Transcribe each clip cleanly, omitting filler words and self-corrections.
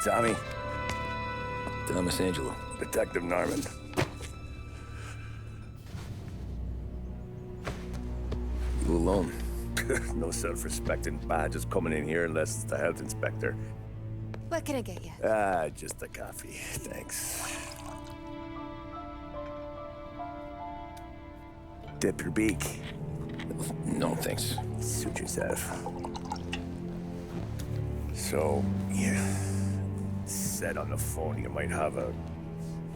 Tommy. Thomas Angelo. Detective Norman. You alone? No self-respecting badges coming in here unless it's the health inspector. What can I get you? Just a coffee. Thanks. Dip your beak. No, thanks. Suit yourself. So, you said on the phone you might have a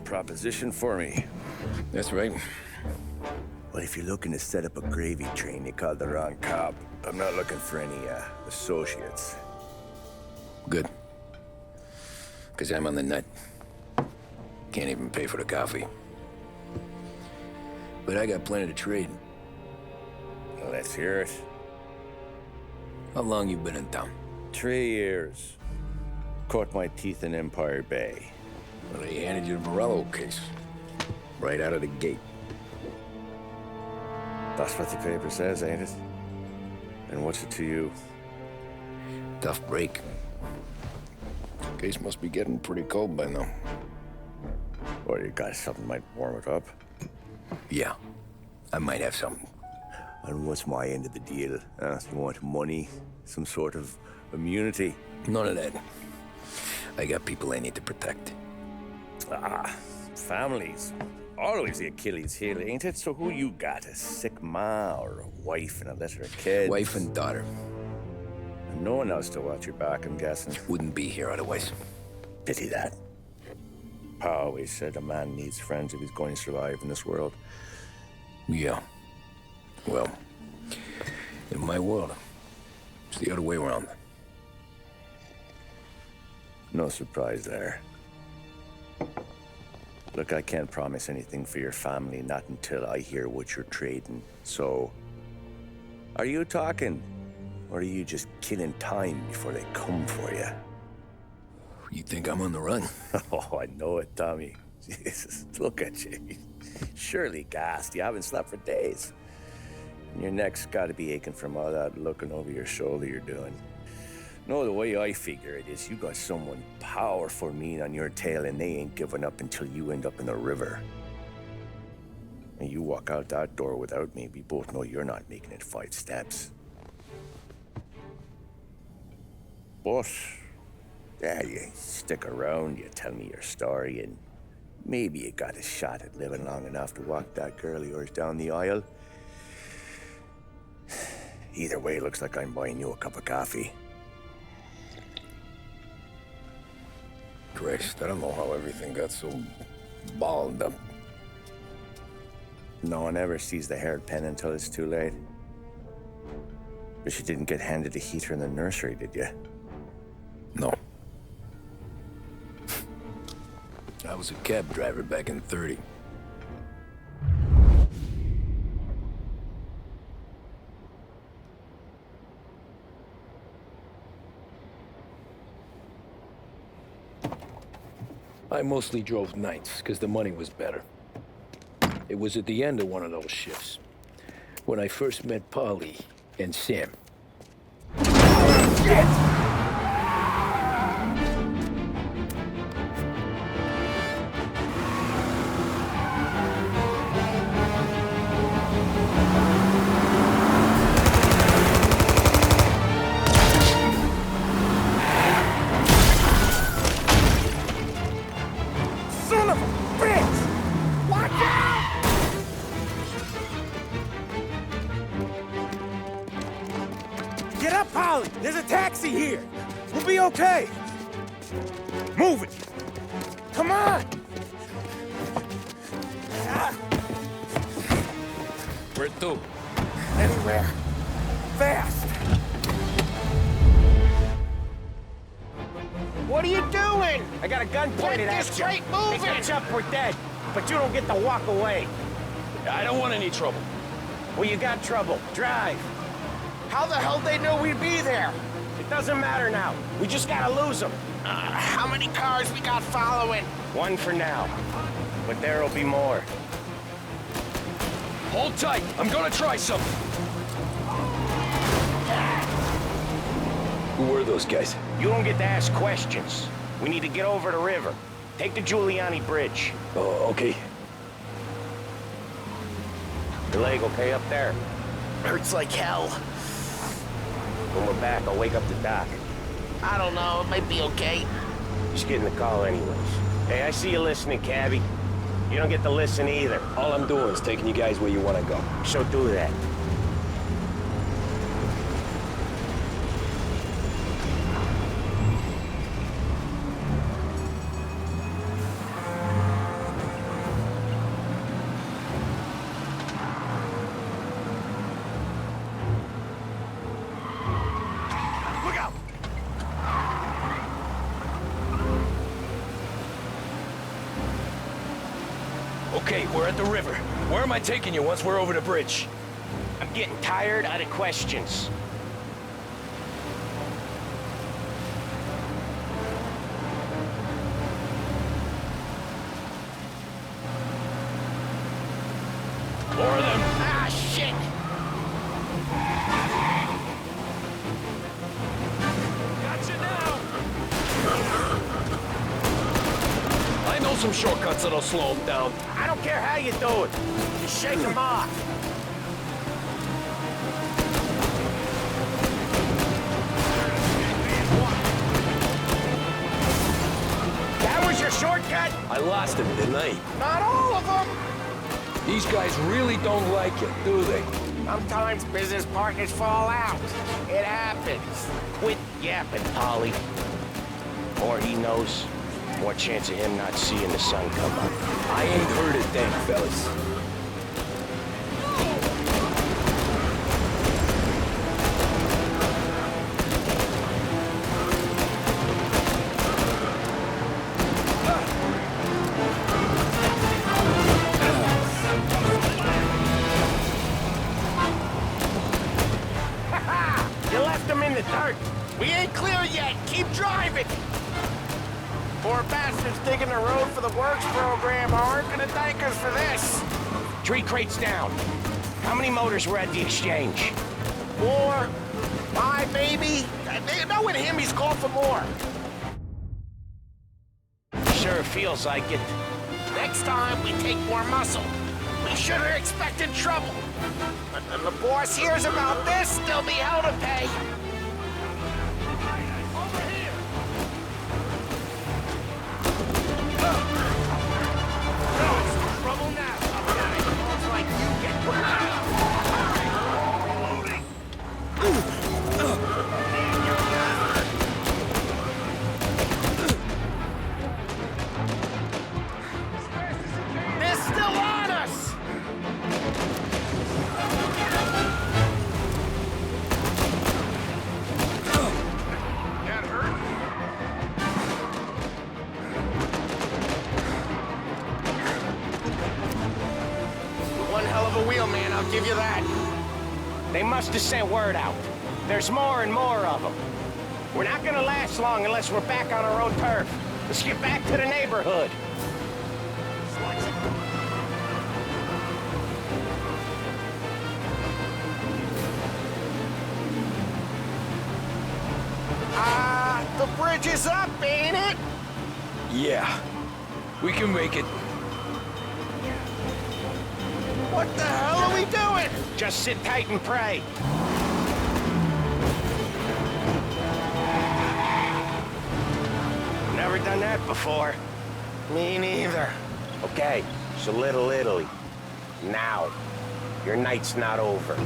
proposition for me. That's right. Well, if you're looking to set up a gravy train, you called the wrong cop. I'm not looking for any, associates. Good. Because I'm on the nut. Can't even pay for the coffee. But I got plenty to trade. Well, let's hear it. How long you been in town? 3 years. Caught my teeth in Empire Bay. Well, they handed you the Morello case. Right out of the gate. That's what the paper says, ain't it? And what's it to you? Tough break. Case must be getting pretty cold by now. Or you got something might warm it up? Yeah, I might have something. And what's my end of the deal? You want money? Some sort of immunity? None of that. I got people I need to protect. Families. Always the Achilles heel, ain't it? So who you got? A sick ma or a wife and a litter of kids? Wife and daughter. And no one else to watch your back, I'm guessing. Wouldn't be here otherwise. Pity that. Pa always said a man needs friends if he's going to survive in this world. Yeah. Well, in my world, it's the other way around. No surprise there. Look, I can't promise anything for your family, not until I hear what you're trading. So, are you talking? Or are you just killing time before they come for you? You think I'm on the run? Oh, I know it, Tommy. Jesus, look at you. Surely gassed. You haven't slept for days. And your neck's got to be aching from all that looking over your shoulder you're doing. No, the way I figure it is you got someone powerful mean on your tail and they ain't giving up until you end up in the river. And you walk out that door without me, we both know you're not making it 5 steps. But, yeah, you stick around, you tell me your story, and maybe you got a shot at living long enough to walk that girl of yours down the aisle. Either way, looks like I'm buying you a cup of coffee. Christ, I don't know how everything got so balled up. No one ever sees the haired pen until it's too late. But you didn't get handed a heater in the nursery, did you? No. I was a cab driver back in '30. I mostly drove nights, because the money was better. It was at the end of one of those shifts, when I first met Polly and Sam. Shit! Son of a bitch! Watch out! Get up, Polly! There's a taxi here! We'll be okay! Move it! Come on! Ah, Where to? anywhere! Fast! What are you doing? I got a gun pointed at you. straight moving! Catch up, we're dead. But you don't get to walk away. I don't want any trouble. Well, you got trouble. Drive. How the hell they know we'd be there? It doesn't matter now. We just gotta lose them. How many cars we got following? One for now. But there'll be more. Hold tight. I'm gonna try something. Who were those guys? You don't get to ask questions. We need to get over the river. Take the Giuliani Bridge. Oh, okay. Your leg okay up there? Hurts like hell. When we're back, I'll wake up the doc. I don't know, it might be okay. Just getting the call anyways. Hey, I see you listening, cabbie. You don't get to listen either. All I'm doing is taking you guys where you want to go. So do that. Okay, we're at the river. Where am I taking you once we're over the bridge? I'm getting tired out of questions. More of them. Ah, shit! Gotcha now! I know some shortcuts that'll slow them down. I don't care how you do it. Just shake them off. That was your shortcut? I lost him, didn't I? Not all of them! These guys really don't like it, do they? Sometimes business partners fall out. It happens. Quit yapping, Polly. More he knows, more chance of him not seeing the sun come up. I ain't heard a thing, fellas. You left him in the dirt. We ain't clear yet. Keep driving. Poor bastards digging the road for the works program aren't gonna thank us for this. 3 crates down. How many motors were at the exchange? 4, 5 maybe. Knowing him, he's called for more. Sure feels like it. Next time, we take more muscle. We should have expected trouble. But when the boss hears about this, there'll be hell to pay. Over here! Trouble now. Sounds like you get They're still on us! That hurt? One hell of a wheel, man, I'll give you that. They must have sent word out. There's more and more of them. We're not gonna last long unless we're back on our own turf. Let's get back to the neighborhood. The bridge is up, ain't it? Yeah. We can make it. What the hell are we doing? Just sit tight and pray. Never done that before. Me neither. Okay, so Little Italy. Now. Your night's not over.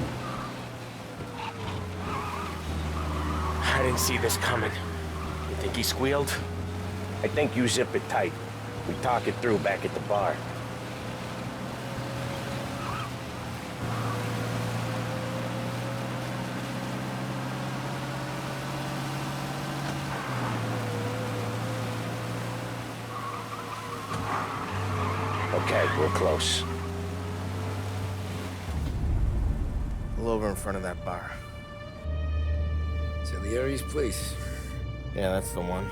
I didn't see this coming. You think he squealed? I think you zip it tight. We talk it through back at the bar. Okay, we're close. Pull over in front of that bar. Salieri's place. Yeah, that's the one.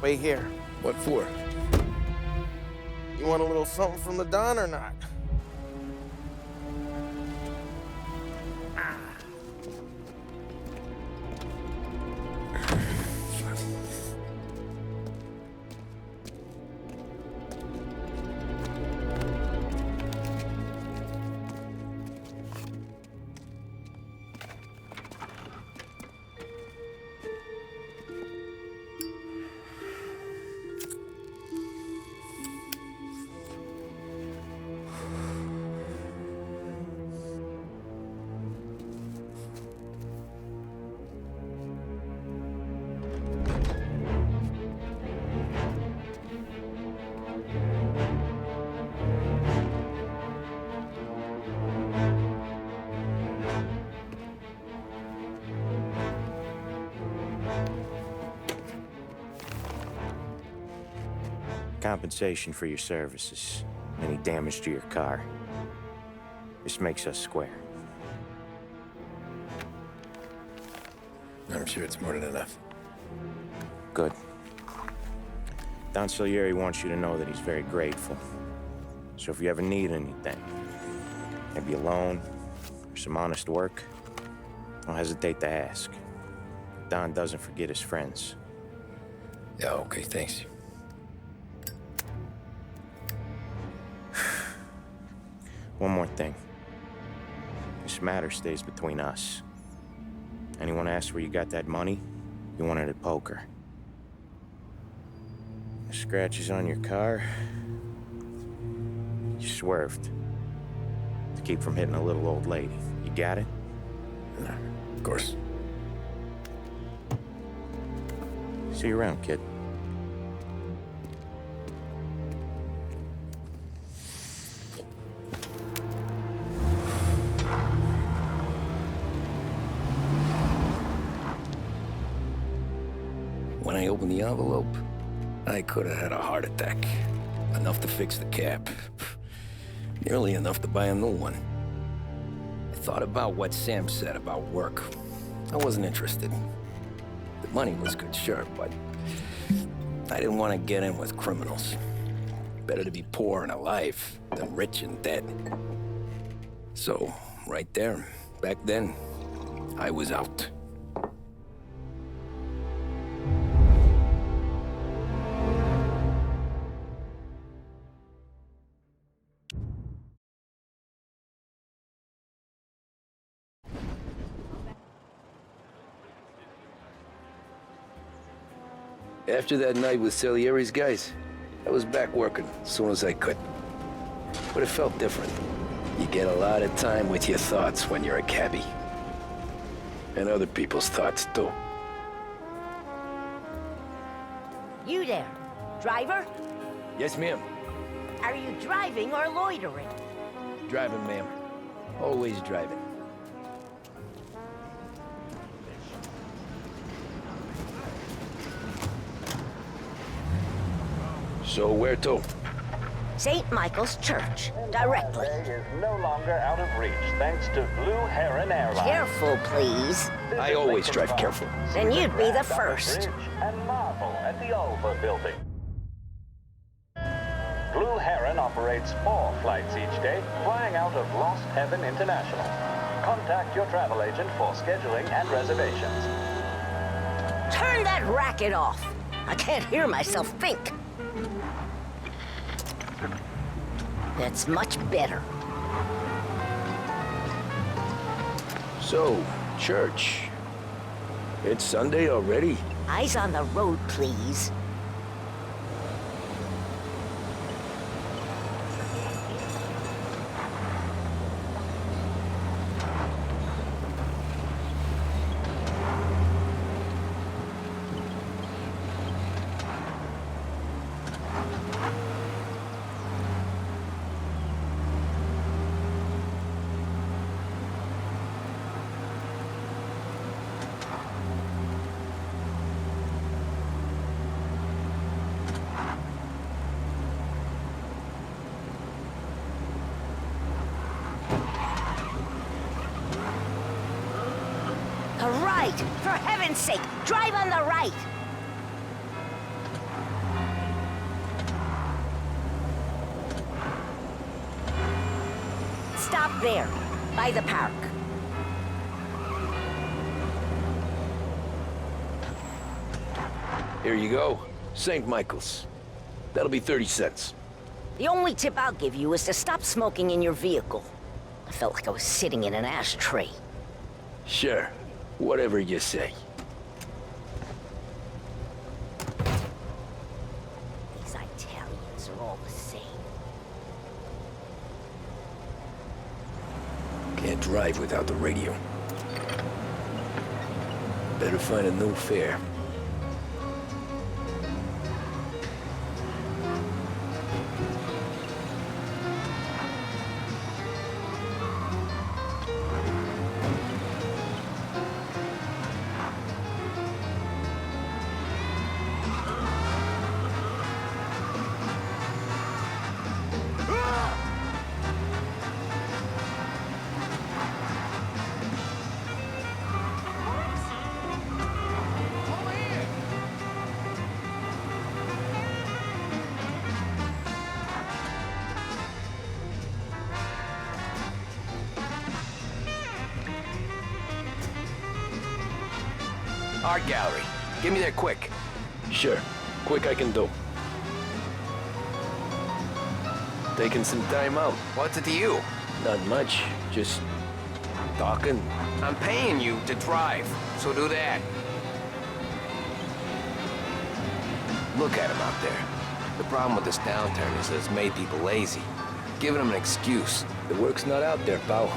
Wait here. What for? You want a little something from the Don or not? Compensation for your services. Any damage to your car. This makes us square. I'm sure it's more than enough. Good. Don Salieri wants you to know that he's very grateful. So if you ever need anything, maybe a loan or some honest work, don't hesitate to ask. Don doesn't forget his friends. Yeah, okay, thanks. One more thing. This matter stays between us. Anyone asks where you got that money, you won it at poker. The scratches on your car, you swerved. To keep from hitting a little old lady. You got it? Of course. See you around, kid. When I opened the envelope, I could have had a heart attack. Enough to fix the cap. Nearly enough to buy a new one. I thought about what Sam said about work. I wasn't interested. The money was good, sure, but I didn't want to get in with criminals. Better to be poor and alive than rich and dead. So, right there, back then, I was out. After that night with Salieri's guys, I was back working as soon as I could. But it felt different. You get a lot of time with your thoughts when you're a cabbie. And other people's thoughts, too. You there, driver? Yes, ma'am. Are you driving or loitering? Driving, ma'am. Always driving. So where to? St. Michael's Church, directly. Is no longer out of reach thanks to Blue Heron Airlines. Careful, please. I always drive careful. Then you'd be the first. And marvel at the Alva building. Blue Heron operates 4 flights each day, flying out of Lost Heaven International. Contact your travel agent for scheduling and reservations. Turn that racket off. I can't hear myself think. That's much better. So, church. It's Sunday already? Eyes on the road, please. Right! For heaven's sake, drive on the right! Stop there, by the park. Here you go. St. Michael's. That'll be 30 cents. The only tip I'll give you is to stop smoking in your vehicle. I felt like I was sitting in an ashtray. Sure. Whatever you say. These Italians are all the same. Can't drive without the radio. Better find a new fare. Art gallery. Get me there quick. Sure. Quick I can do. Taking some time out. What's it to you? Not much. Just talking. I'm paying you to drive, so do that. Look at him out there. The problem with this downturn is that it's made people lazy. Giving them an excuse. The work's not out there, pal.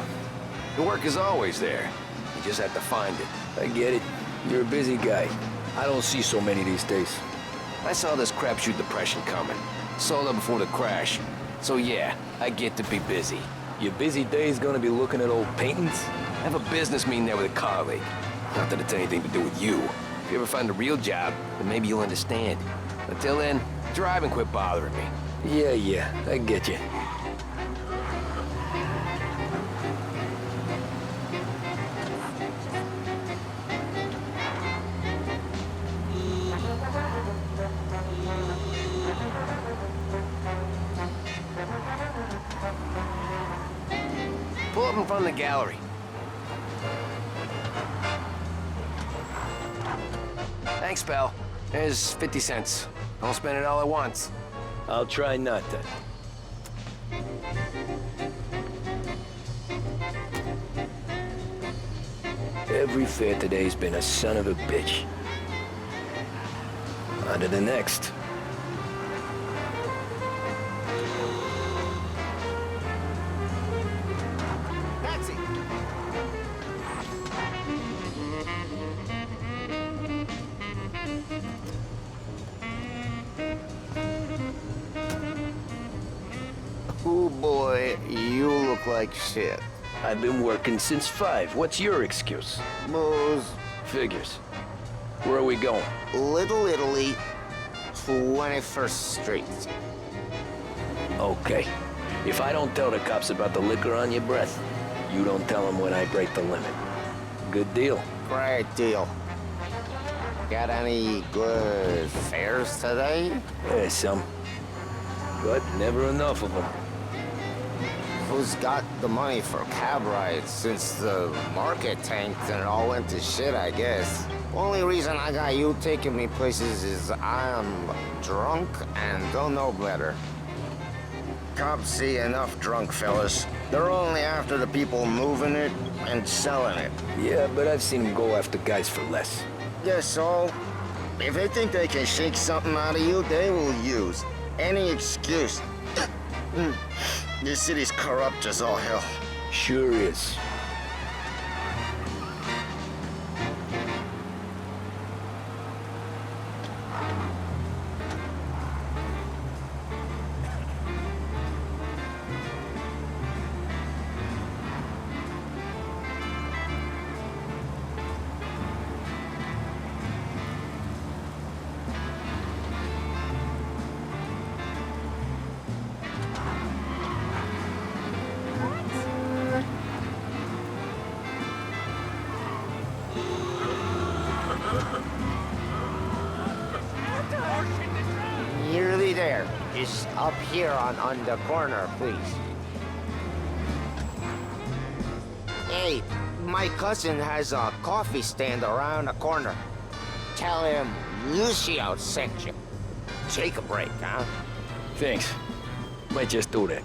The work is always there. You just have to find it. I get it. You're a busy guy. I don't see so many these days. I saw this crapshoot depression coming. Sold up before the crash. So yeah, I get to be busy. Your busy day's gonna be looking at old paintings? I have a business meeting there with a colleague. Not that it's anything to do with you. If you ever find a real job, then maybe you'll understand. Until then, drive and quit bothering me. Yeah, I get you. Pull up in front of the gallery. Thanks, pal. There's 50 cents. Don't spend it all at once. I'll try not to. Every fare today's been a son of a bitch. On to the next. Patsy! Oh boy, you look like shit. I've been working since 5. What's your excuse? Booze, Figures. Where are we going? Little Italy, 21st Street. Okay. If I don't tell the cops about the liquor on your breath, you don't tell them when I break the limit. Good deal. Great deal. Got any good fares today? Yeah, some. But never enough of them. Who's got the money for cab rides since the market tanked and it all went to shit, I guess? Only reason I got you taking me places is I'm drunk and don't know better. Cops see enough drunk fellas. They're only after the people moving it and selling it. Yeah, but I've seen them go after guys for less. Yes, so if they think they can shake something out of you, they will use any excuse. This city's corrupt as all hell. Sure is. Nearly there. Just up here on the corner, please. Hey, my cousin has a coffee stand around the corner. Tell him Lucio sent you. Take a break, huh? Thanks. Might just do that.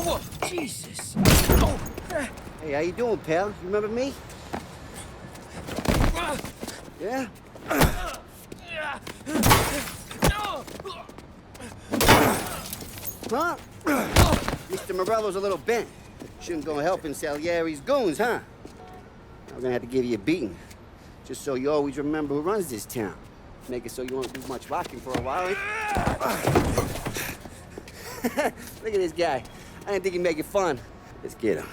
Whoa, Jesus! Hey, how you doing, pal? You remember me? Yeah? Huh? Mr. Morello's a little bent. Shouldn't go helping Salieri's goons, huh? I'm gonna have to give you a beating. Just so you always remember who runs this town. Make it so you won't do much rocking for a while. Look at this guy. I didn't think he'd make it fun. Let's get him.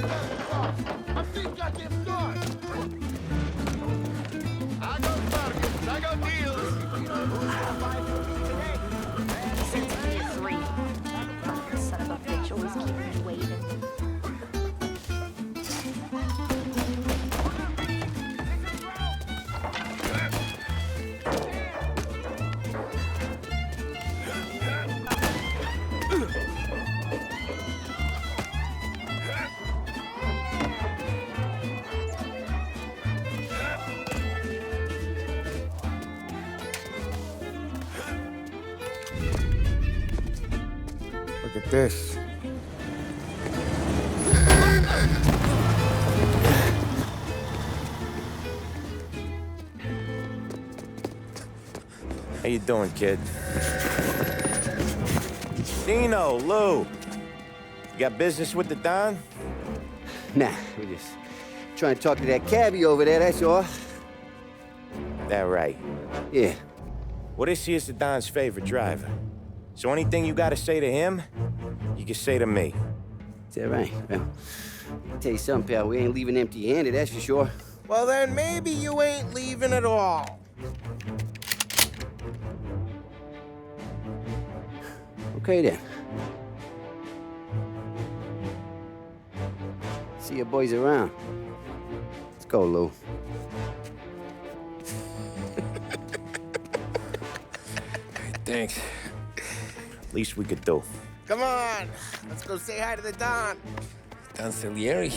I'm still goddamn gone. I got targets, I got deals. Since year 3. Fucking son of a bitch always keep me waiting. Look at this. How you doing, kid? Dino, Lou. You got business with the Don? Nah, we're just trying to talk to that cabbie over there, that's all. That right. Yeah. Well, this here's the Don's favorite driver. So anything you gotta say to him, you can say to me. Is that right? Well, I'll tell you something, pal. We ain't leaving empty-handed, that's for sure. Well, then maybe you ain't leaving at all. Okay, then. See your boys around. Let's go, Lou. Thanks. Least we could do. Come on, let's go say hi to the Don. Don Salieri?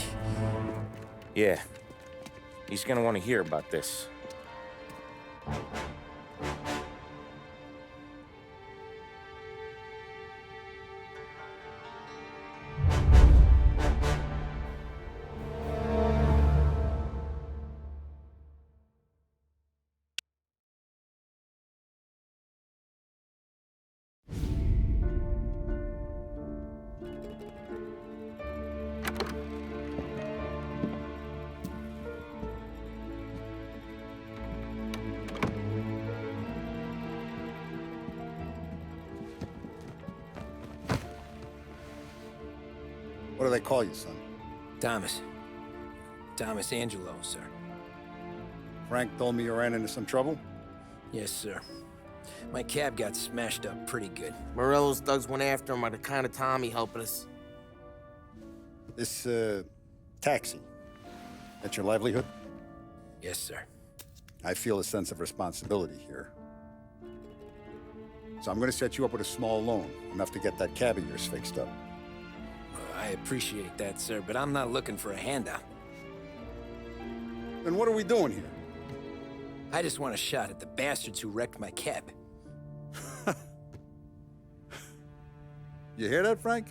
Yeah. He's gonna want to hear about this. What do they call you, son? Thomas. Thomas Angelo, sir. Frank told me you ran into some trouble? Yes, sir. My cab got smashed up pretty good. Morello's thugs went after him by the kind of Tommy helping us. This, taxi. That's your livelihood? Yes, sir. I feel a sense of responsibility here. So I'm gonna set you up with a small loan, enough to get that cab of yours fixed up. I appreciate that, sir, but I'm not looking for a handout. Then what are we doing here? I just want a shot at the bastards who wrecked my cab. You hear that, Frank?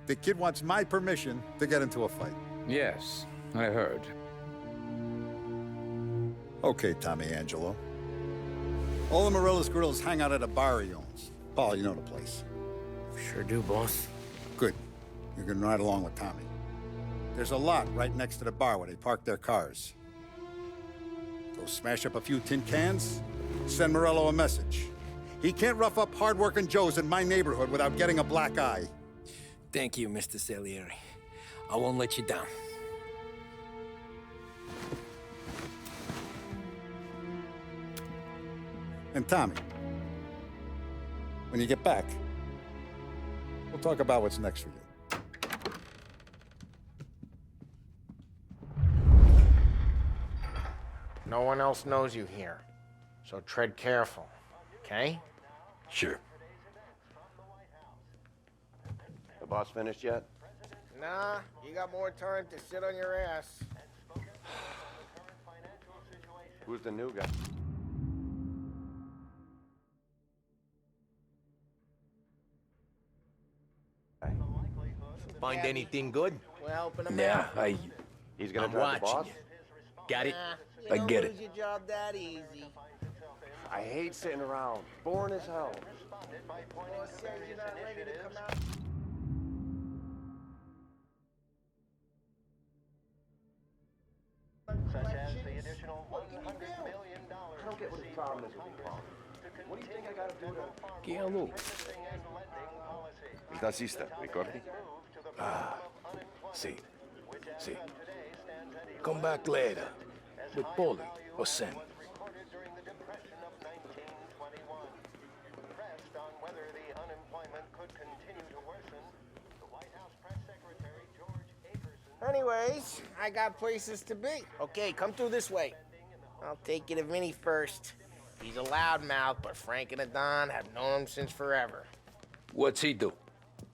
The kid wants my permission to get into a fight. Yes, I heard. Okay, Tommy Angelo. All the Morello's girls hang out at a bar he owns. Paul, you know the place. Sure do, boss. Good. You can ride along with Tommy. There's a lot right next to the bar where they park their cars. Go smash up a few tin cans, send Morello a message. He can't rough up hard-working Joes in my neighborhood without getting a black eye. Thank you, Mr. Salieri. I won't let you down. And Tommy, when you get back, we'll talk about what's next for you. No one else knows you here, so tread careful, okay? Sure. The boss finished yet? Nah, you got more time to sit on your ass. Who's the new guy? Find anything good? We're helping him Yeah, out. He's gonna I'm drive the boss? watching you. Got it? You I don't get lose it. your job that easy. I hate sitting around. Boring as hell. Boss says you're not ready to come out. Such as the additional $100 million. I don't get what the problem is with you, Paul. What do you think I gotta do to... Che lo? Il tassista, ricordi? Ah, sì. See. Come back later. With Paulie or Sam. Anyways, I got places to be. Okay, come through this way. I'll take you to Vinny first. He's a loudmouth, but Frank and the Don have known him since forever. What's he do?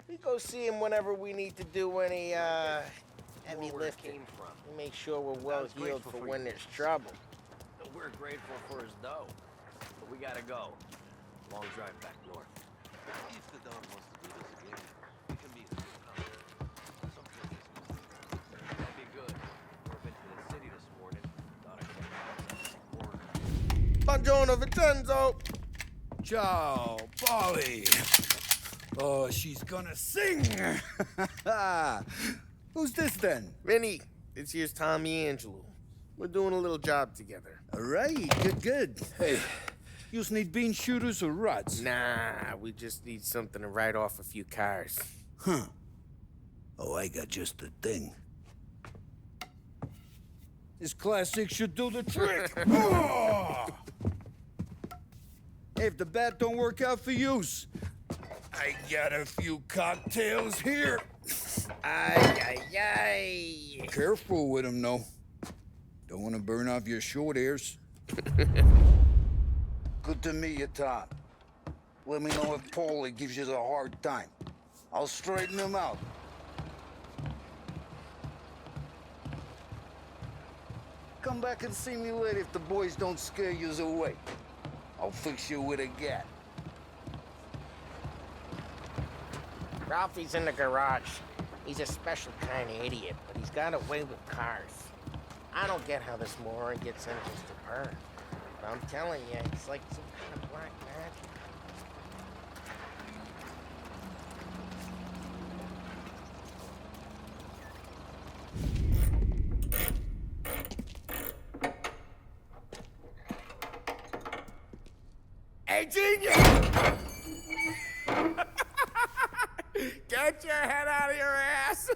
We go see him whenever we need to do any, heavy lifting. We make sure we're well heeled for when there's trouble. We're grateful for his dough, but we gotta go. Long drive back north. If the Don wants to do this again, we can meet him. Some places. That'd be good. We've been to the city this morning. Thought I checked out. Buongiorno, Vincenzo! Ciao, Polly. Oh, she's gonna sing. Who's this then? Vinny, this here's Tommy Angelo. We're doing a little job together. All right, good. Hey, you need bean shooters or rods? Nah, we just need something to write off a few cars. Huh. Oh, I got just the thing. This classic should do the trick. Oh! Hey, if the bat don't work out for yous, I got a few cocktails here. Ay, ay, ay. Careful with them, though. Don't want to burn off your short hairs. Good to meet you, Tom. Let me know if Paulie gives you the hard time. I'll straighten him out. Come back and see me later if the boys don't scare yous away. I'll fix you with a gat. Ralphie's in the garage. He's a special kind of idiot, but he's got a way with cars. I don't get how this moron gets engines to burn. But I'm telling you, it's like some kind of black magic. Hey, genius! Get your head out of your ass!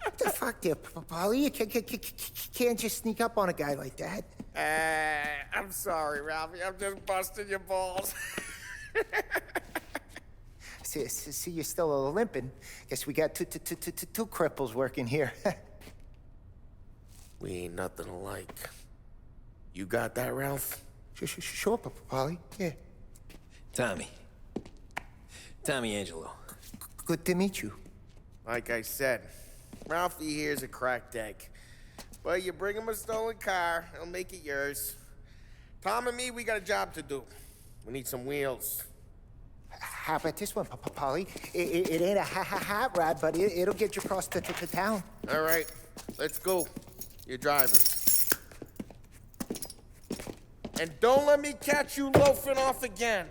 What the fuck there, Polly? You can't just sneak up on a guy like that. I'm sorry, Ralphie. I'm just busting your balls. See, you're still limping. Guess we got two cripples working here. We ain't nothing alike. You got that, Ralph? Sure, Polly. Yeah. Tommy Angelo. Good to meet you. Like I said, Ralphie here's a cracked egg. But you bring him a stolen car, he'll make it yours. Tom and me, we got a job to do. We need some wheels. How about this one, Polly? It ain't a hot rod, but it'll get you across to town. All right, let's go. You're driving. And don't let me catch you loafing off again.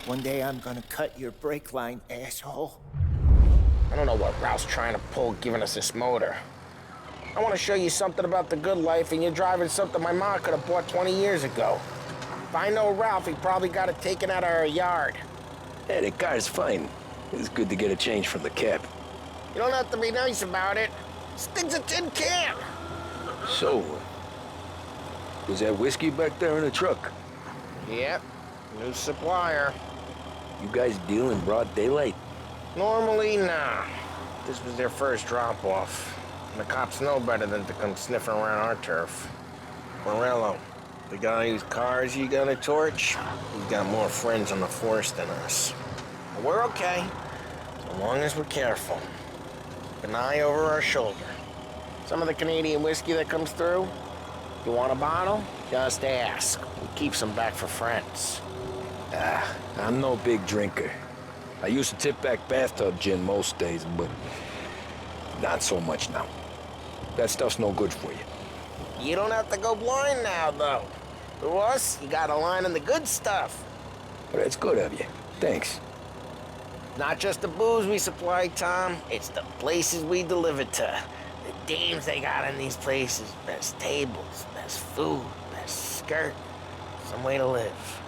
One day I'm gonna cut your brake line, asshole. I don't know what Ralph's trying to pull giving us this motor. I want to show you something about the good life, and you're driving something my mom could have bought 20 years ago. If I know Ralph, he probably got it taken out of our yard. Hey, the car's fine. It's good to get a change from the cab. You don't have to be nice about it. This thing's a tin can. So, was that whiskey back there in the truck? Yep, new supplier. You guys deal in broad daylight? Normally, nah. This was their first drop-off. And the cops know better than to come sniffing around our turf. Morello, the guy whose cars you got a torch, he's got more friends on the force than us. But we're okay, so long as we're careful. Keep an eye over our shoulder. Some of the Canadian whiskey that comes through, you want a bottle? Just ask. We keep some back for friends. I'm no big drinker. I used to tip back bathtub gin most days, but not so much now. That stuff's no good for you. You don't have to go blind now, though. To us, you got a line on the good stuff. But that's good of you. Thanks. Not just the booze we supply, Tom. It's the places we deliver to. The dames they got in these places. Best tables, best food, best skirt. Some way to live.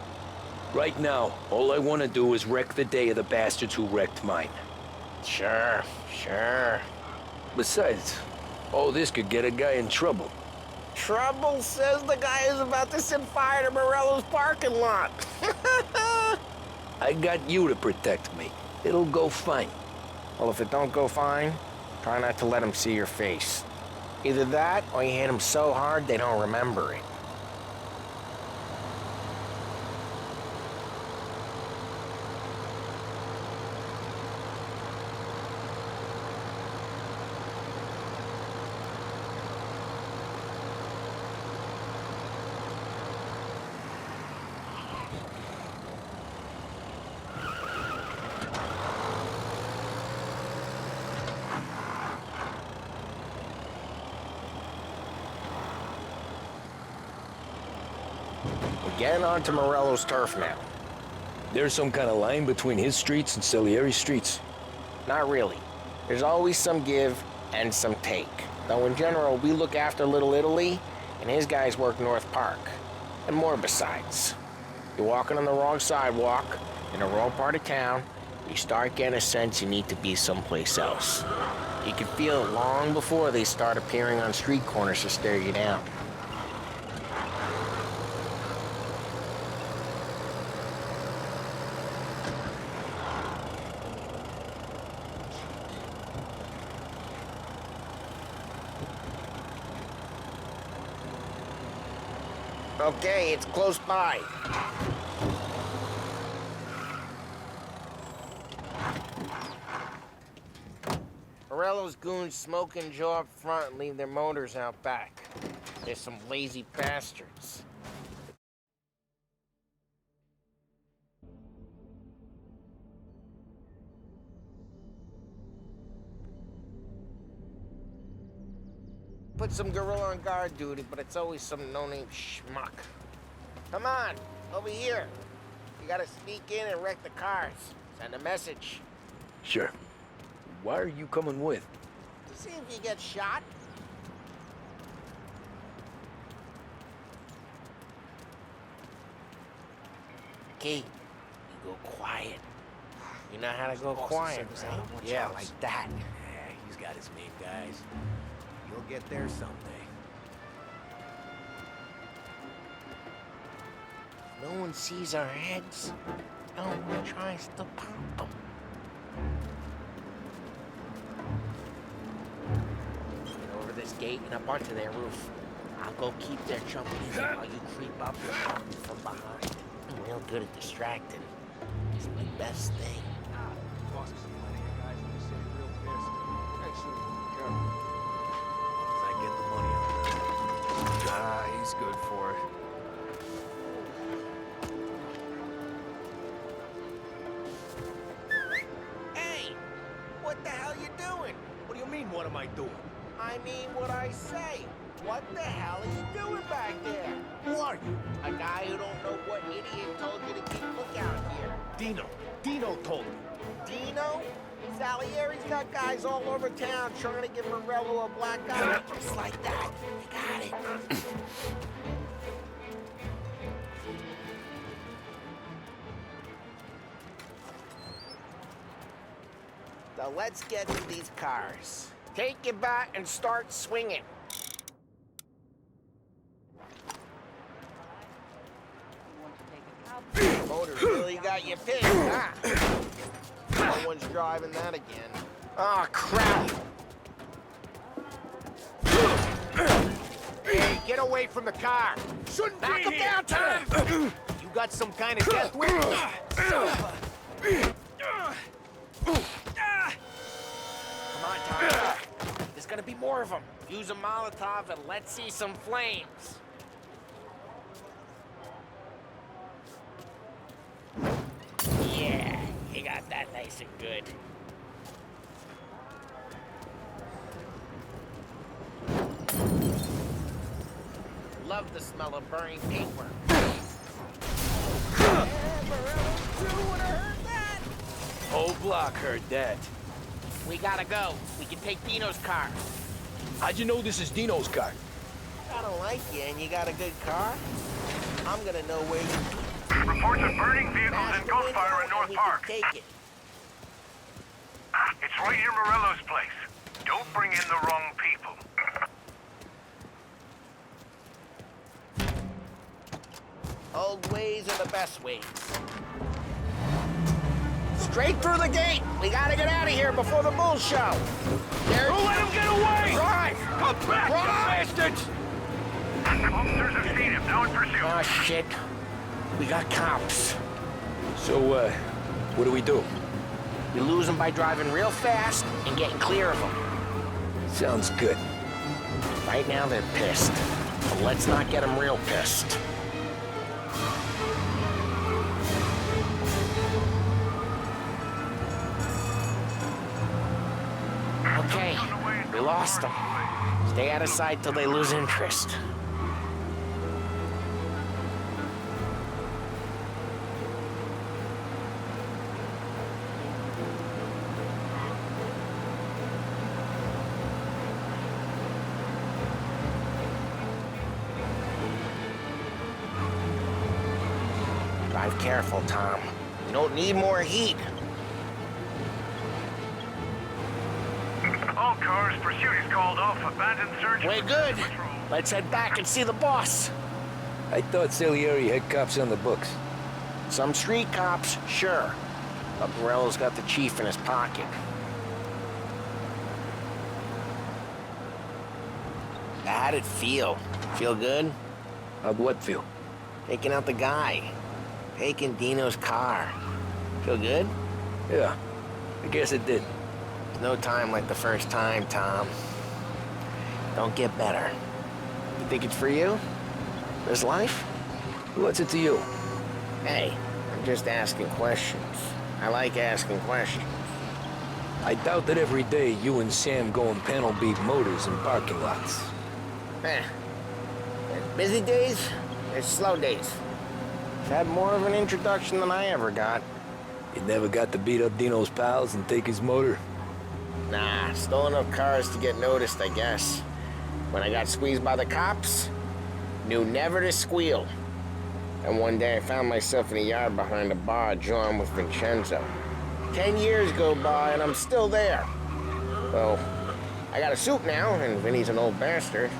Right now, all I want to do is wreck the day of the bastards who wrecked mine. Sure. Besides, all this could get a guy in trouble. Trouble says the guy is about to set fire to Morello's parking lot. I got you to protect me. It'll go fine. Well, if it don't go fine, try not to let him see your face. Either that, or you hit him so hard they don't remember it. We're getting onto Morello's turf now. There's some kind of line between his streets and Salieri's streets? Not really. There's always some give and some take. Though in general, we look after Little Italy, and his guys work North Park. And more besides. You're walking on the wrong sidewalk, in the wrong part of town, you start getting a sense you need to be someplace else. You can feel it long before they start appearing on street corners to stare you down. Okay, it's close by. Morello's goons smoke and jaw up front and leave their motors out back. They're some lazy bastards. Put some gorilla on guard duty, but it's always some no-name schmuck. Come on, over here. You gotta sneak in and wreck the cars. Send a message. Sure. Why are you coming with? To see if you get shot. Okay, you go quiet. You know how to go quiet, right? Yeah, like that. Yeah, he's got his main guys. You'll get there someday. No one sees our heads. No one tries to pop them. Get over this gate and up onto their roof. I'll go keep their chump easy while you creep up and pop me from behind. I'm real good at distracting. It's my best thing. He's good for it. Hey! What the hell you doing? What do you mean, what am I doing? I mean what I say. What the hell are you doing back there? Who are you? A guy who don't know what idiot told you to keep lookout here. Dino. Dino told me. Dino? Salieri's got guys all over town trying to give Morello a black eye. Just like that. You got it. So let's get to these cars. Take your bat and start swinging. Motor really got you picked, huh? No one's driving that again. Oh, crap! Hey, get away from the car! Shouldn't Knock him down, Tom! You got some kind of death wish? Come on, Tom. There's gonna be more of them. Use a Molotov and let's see some flames. Yeah, you got that nice and good. Love the smell of burning paper. Whole block heard that. We gotta go. We can take Dino's car. How'd you know this is Dino's car? I don't like you and you got a good car. I'm gonna know where you... Reports of burning vehicles and gunfire in North Park. It's right near Morello's place. Don't bring in the wrong people. Old ways are the best ways. Straight through the gate! We gotta get out of here before the bull show! Don't let him get away! Drive! Come back, you bastards! Officers have seen him, now in pursuit. Oh, shit. We got cops. So, what do we do? We lose them by driving real fast and getting clear of them. Sounds good. Right now they're pissed, but let's not get them real pissed. Okay, we lost them. Stay out of sight till they lose interest. Drive careful, Tom. You don't need more heat. All cars, pursuit is called off. Abandoned search. We're good. Let's head back and see the boss. I thought Salieri had cops on the books. Some street cops, sure. But Morello's got the chief in his pocket. How'd it feel? Feel good? How'd what feel? Taking out the guy. Taking Dino's car. Feel good? Yeah, I guess it did. No time like the first time, Tom. Don't get better. You think it's for you? This life? What's it to you? Hey, I'm just asking questions. I like asking questions. I doubt that every day you and Sam go and panel beat motors in parking lots. There's busy days, there's slow days. I've had more of an introduction than I ever got. You never got to beat up Dino's pals and take his motor? Nah, stole enough cars to get noticed, I guess. When I got squeezed by the cops, knew never to squeal. And one day I found myself in a yard behind a bar drawn with Vincenzo. 10 years go by and I'm still there. Well, I got a suit now, and Vinny's an old bastard.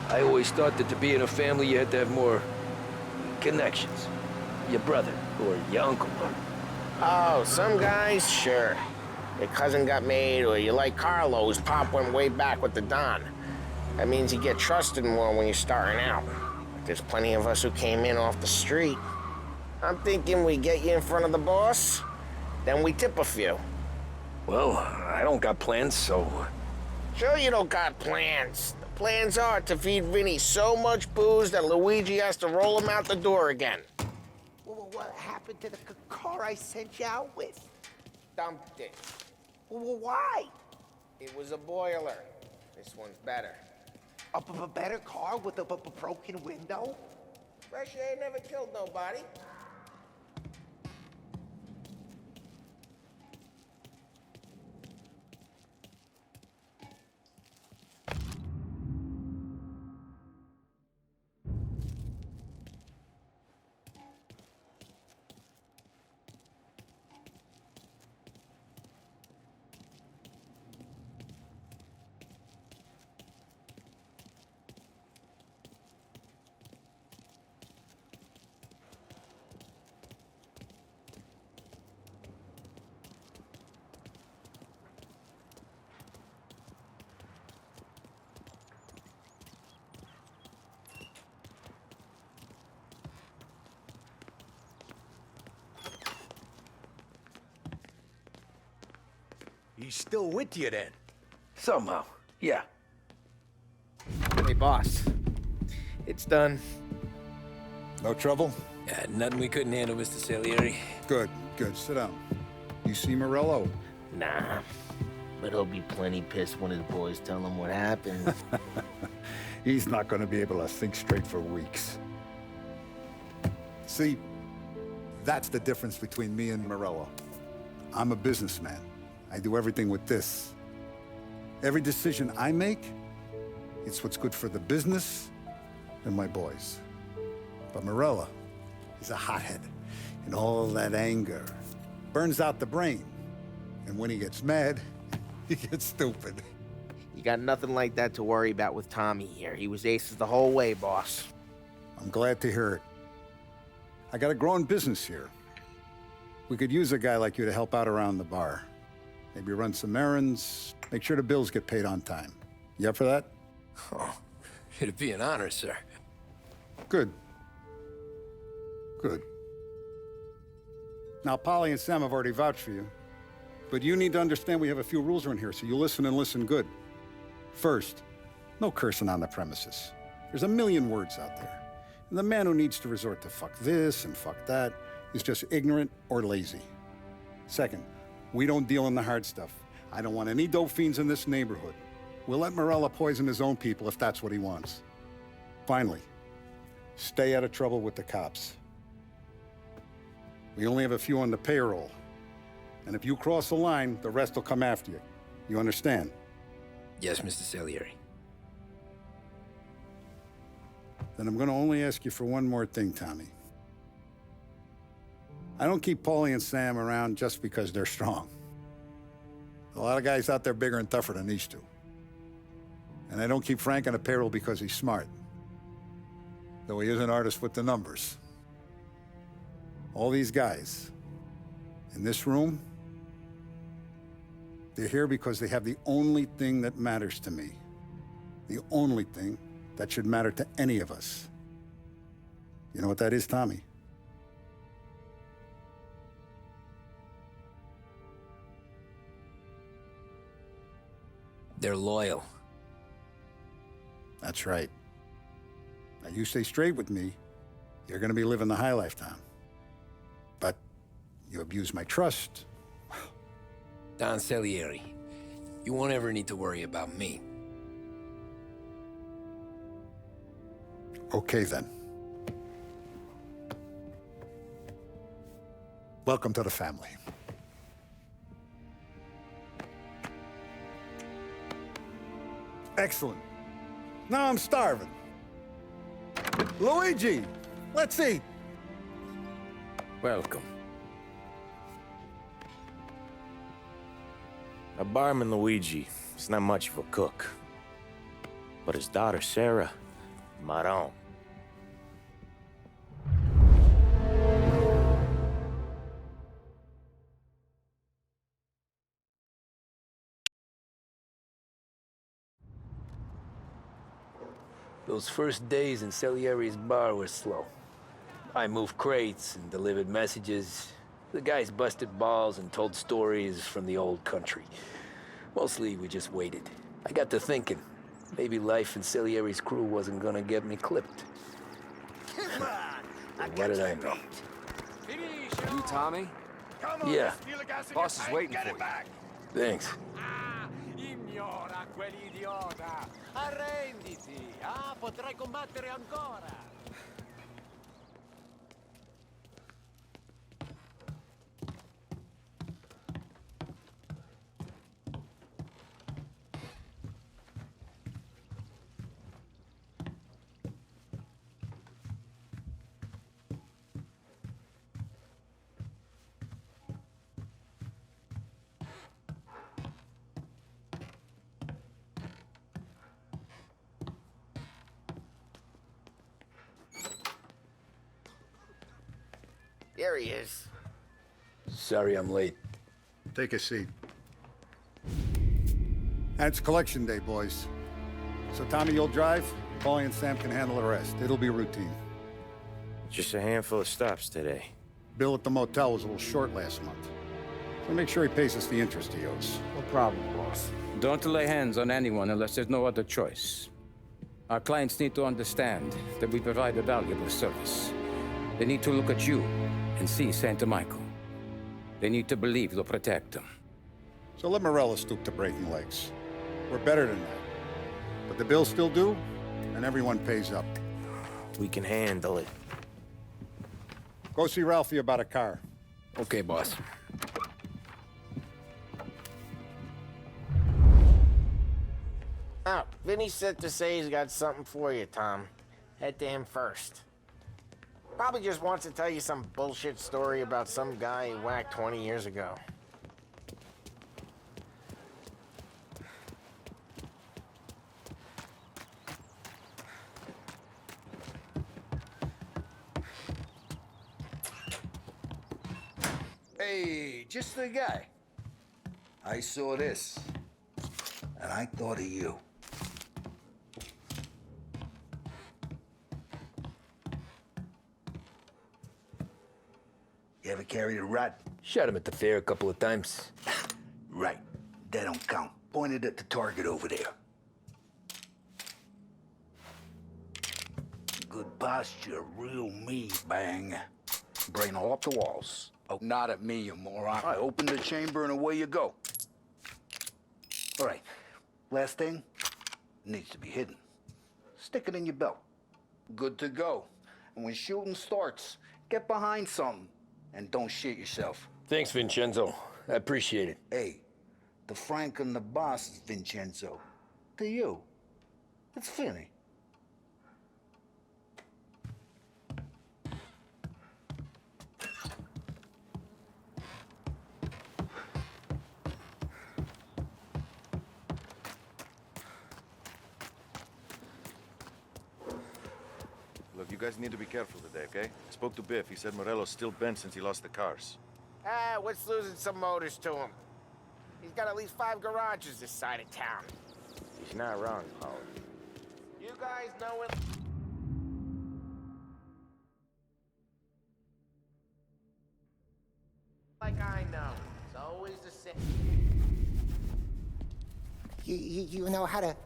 I always thought that to be in a family you had to have more connections. Your brother, or your uncle. Oh, some guys, sure. Your cousin got made, or you like Carlo's pop went way back with the Don. That means you get trusted more when you're starting out. There's plenty of us who came in off the street. I'm thinking we get you in front of the boss, then we tip a few. Well, I don't got plans, so... Sure you don't got plans. The plans are to feed Vinny so much booze that Luigi has to roll him out the door again. Well, what happened to the car I sent you out with? Dumped it. Well, why? It was a boiler. This one's better. A better car with a broken window? Fresh air never killed nobody. He's still with you then? Somehow, yeah. Hey, boss. It's done. No trouble? Yeah, nothing we couldn't handle, Mr. Salieri. Good, good. Sit down. You see Morello? Nah. But he'll be plenty pissed when his boys tell him what happened. He's not going to be able to think straight for weeks. See, that's the difference between me and Morello. I'm a businessman. I do everything with this. Every decision I make, it's what's good for the business and my boys. But Morello, He's a hothead. And all that anger burns out the brain. And when he gets mad, he gets stupid. You got nothing like that to worry about with Tommy here. He was aces the whole way, boss. I'm glad to hear it. I got a growing business here. We could use a guy like you to help out around the bar. Maybe run some errands, make sure the bills get paid on time. You up for that? Oh, it'd be an honor, sir. Good. Good. Now, Polly and Sam have already vouched for you. But you need to understand we have a few rules around here, so you listen and listen good. First, no cursing on the premises. There's a million words out there. And the man who needs to resort to fuck this and fuck that is just ignorant or lazy. Second, we don't deal in the hard stuff. I don't want any dope fiends in this neighborhood. We'll let Morella poison his own people if that's what he wants. Finally, stay out of trouble with the cops. We only have a few on the payroll. And if you cross the line, the rest will come after you. You understand? Yes, Mr. Salieri. Then I'm gonna only ask you for one more thing, Tommy. I don't keep Paulie and Sam around just because they're strong. A lot of guys out there bigger and tougher than these two. And I don't keep Frank on the payroll because he's smart. Though he is an artist with the numbers. All these guys in this room, they're here because they have the only thing that matters to me. The only thing that should matter to any of us. You know what that is, Tommy? They're loyal. That's right. Now you stay straight with me, you're gonna be living the high life, Tom. But you abuse my trust. Don Salieri, you won't ever need to worry about me. Okay, then. Welcome to the family. Excellent. Now I'm starving. Luigi, let's eat. Welcome. A barman Luigi is not much of a cook. But his daughter Sarah, Maron. Those first days in Salieri's bar were slow. I moved crates and delivered messages. The guys busted balls and told stories from the old country. Mostly, we just waited. I got to thinking, maybe life in Salieri's crew wasn't gonna get me clipped. What did I know? You, Tommy? Yeah. Boss is waiting for you. Thanks. Ignora quell'idiota! Arrenditi! Ah, potrai combattere ancora! There he is. Sorry I'm late. Take a seat. And it's collection day, boys. So Tommy, you'll drive. Paulie and Sam can handle the rest. It'll be routine. Just a handful of stops today. Bill at the motel was a little short last month. So make sure he pays us the interest he owes. No problem, boss. Don't lay hands on anyone unless there's no other choice. Our clients need to understand that we provide a valuable service. They need to look at you and see Santa Michael. They need to believe you'll protect them. So let Morella stoop to breaking legs. We're better than that. But the bills still due, and everyone pays up. We can handle it. Go see Ralphie about a car. Okay, boss. Oh, Vinny sent to say he's got something for you, Tom. Head to him first. Probably just wants to tell you some bullshit story about some guy he whacked 20 years ago. Hey, just the guy. I saw this, and I thought of you. You ever carried a rat? Shot him at the fair a couple of times. Right. That don't count. Pointed at the target over there. Good posture, real meat, bang. Brain all up the walls. Oh, not at me, you moron. I open the chamber and away you go. All right. Last thing, needs to be hidden. Stick it in your belt. Good to go. And when shooting starts, get behind something. And don't shit yourself. Thanks, Vincenzo. I appreciate it. Hey, the Frank and the boss is Vincenzo. To you, it's Finny. Look, you guys need to be careful today, okay? I spoke to Biff. He said Morello's still bent since he lost the cars. Ah, what's losing some motors to him? He's got at least 5 garages this side of town. He's not wrong, Paul. You guys know it. Like I know. It's always the same. You know how to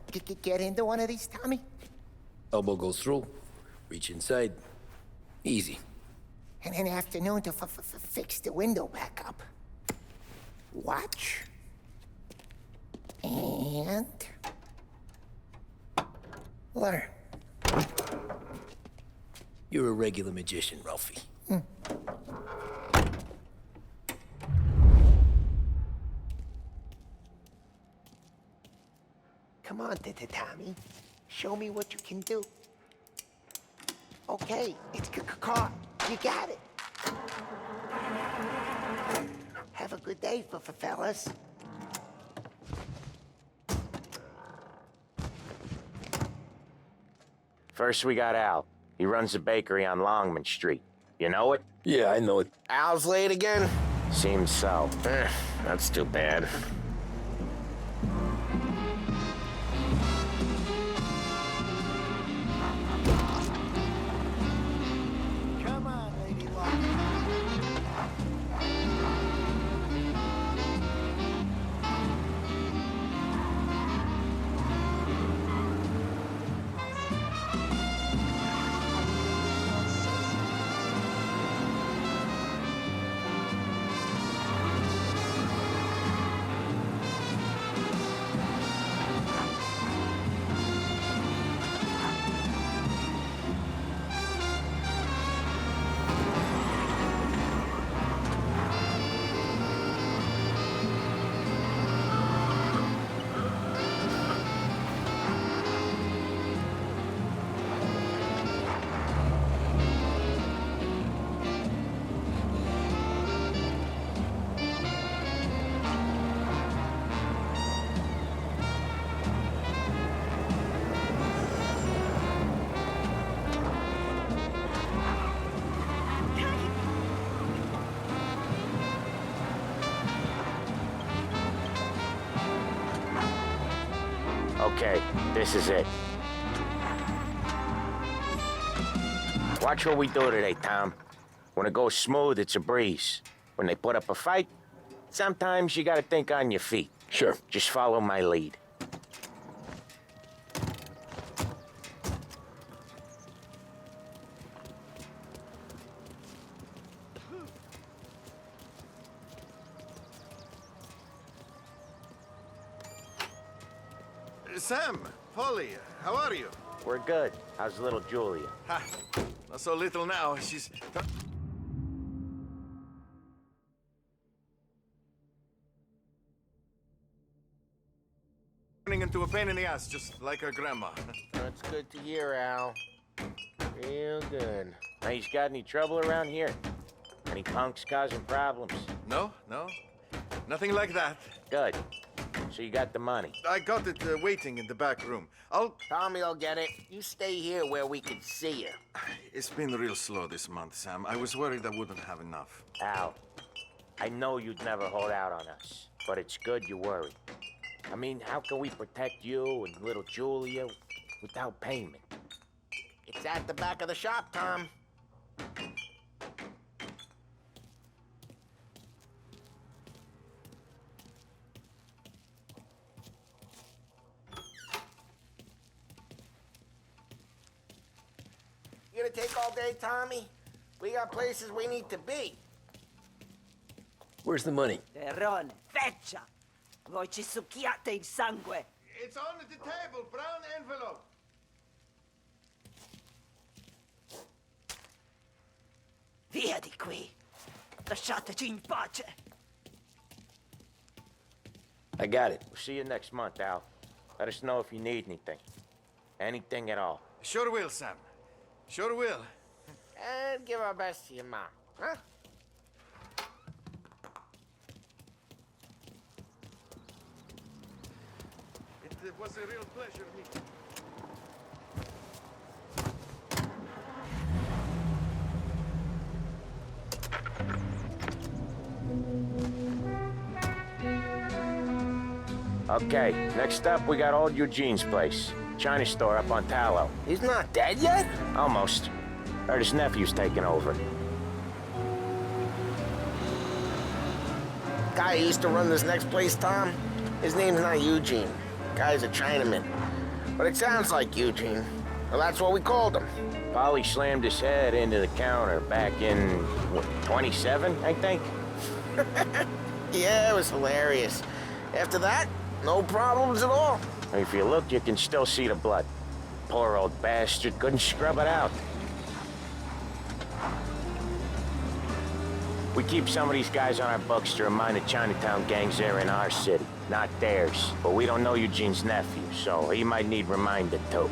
get into one of these, Tommy? Elbow goes through, reach inside. Easy. And an afternoon to fix the window back up. Watch. And... learn. You're a regular magician, Ralphie. Come on, Tommy. Show me what you can do. Okay, it's caught. You got it. Have a good day, fellas. First, we got Al. He runs a bakery on Longman Street. You know it? Yeah, I know it. Al's late again? Seems so. That's too bad. Come on, Lady Luck. Okay, this is it. Watch what we do today, Tom. When it goes smooth, it's a breeze. When they put up a fight, sometimes you gotta think on your feet. Sure. Just follow my lead. Sam, Polly, how are you? We're good. How's little Julia? Ha, not so little now. She's turning into a pain in the ass, just like her grandma. That's good to hear, Al. Real good. Now, he's got any trouble around here? Any punks causing problems? No, no. Nothing like that. Good. So you got the money? I got it waiting in the back room. Tommy will get it. You stay here where we can see you. It's been real slow this month, Sam. I was worried I wouldn't have enough. Al, I know you'd never hold out on us, but it's good you worry. I mean, how can we protect you and little Julia without payment? It's at the back of the shop, Tom. You gonna take all day, Tommy? We got places we need to be. Where's the money? Terrone, feccia! Voi ci succhiate il sangue! It's on the table, brown envelope. Via di qui! Lasciateci in pace! I got it. We'll see you next month, Al. Let us know if you need anything. Anything at all. Sure will, Sam. Sure will. And give our best to your mom, huh? It was a real pleasure meeting. Okay, next up, we got old Eugene's place. China store up on Tallow. He's not dead yet? Almost. Heard his nephew's taking over. Guy who used to run this next place, Tom, his name's not Eugene. Guy's a Chinaman. But it sounds like Eugene. Well, that's what we called him. Polly slammed his head into the counter back in, what, 27, I think? Yeah, it was hilarious. After that, no problems at all. If you look, you can still see the blood. Poor old bastard couldn't scrub it out. We keep some of these guys on our books to remind the Chinatown gangs they're in our city, not theirs. But we don't know Eugene's nephew, so he might need reminded too.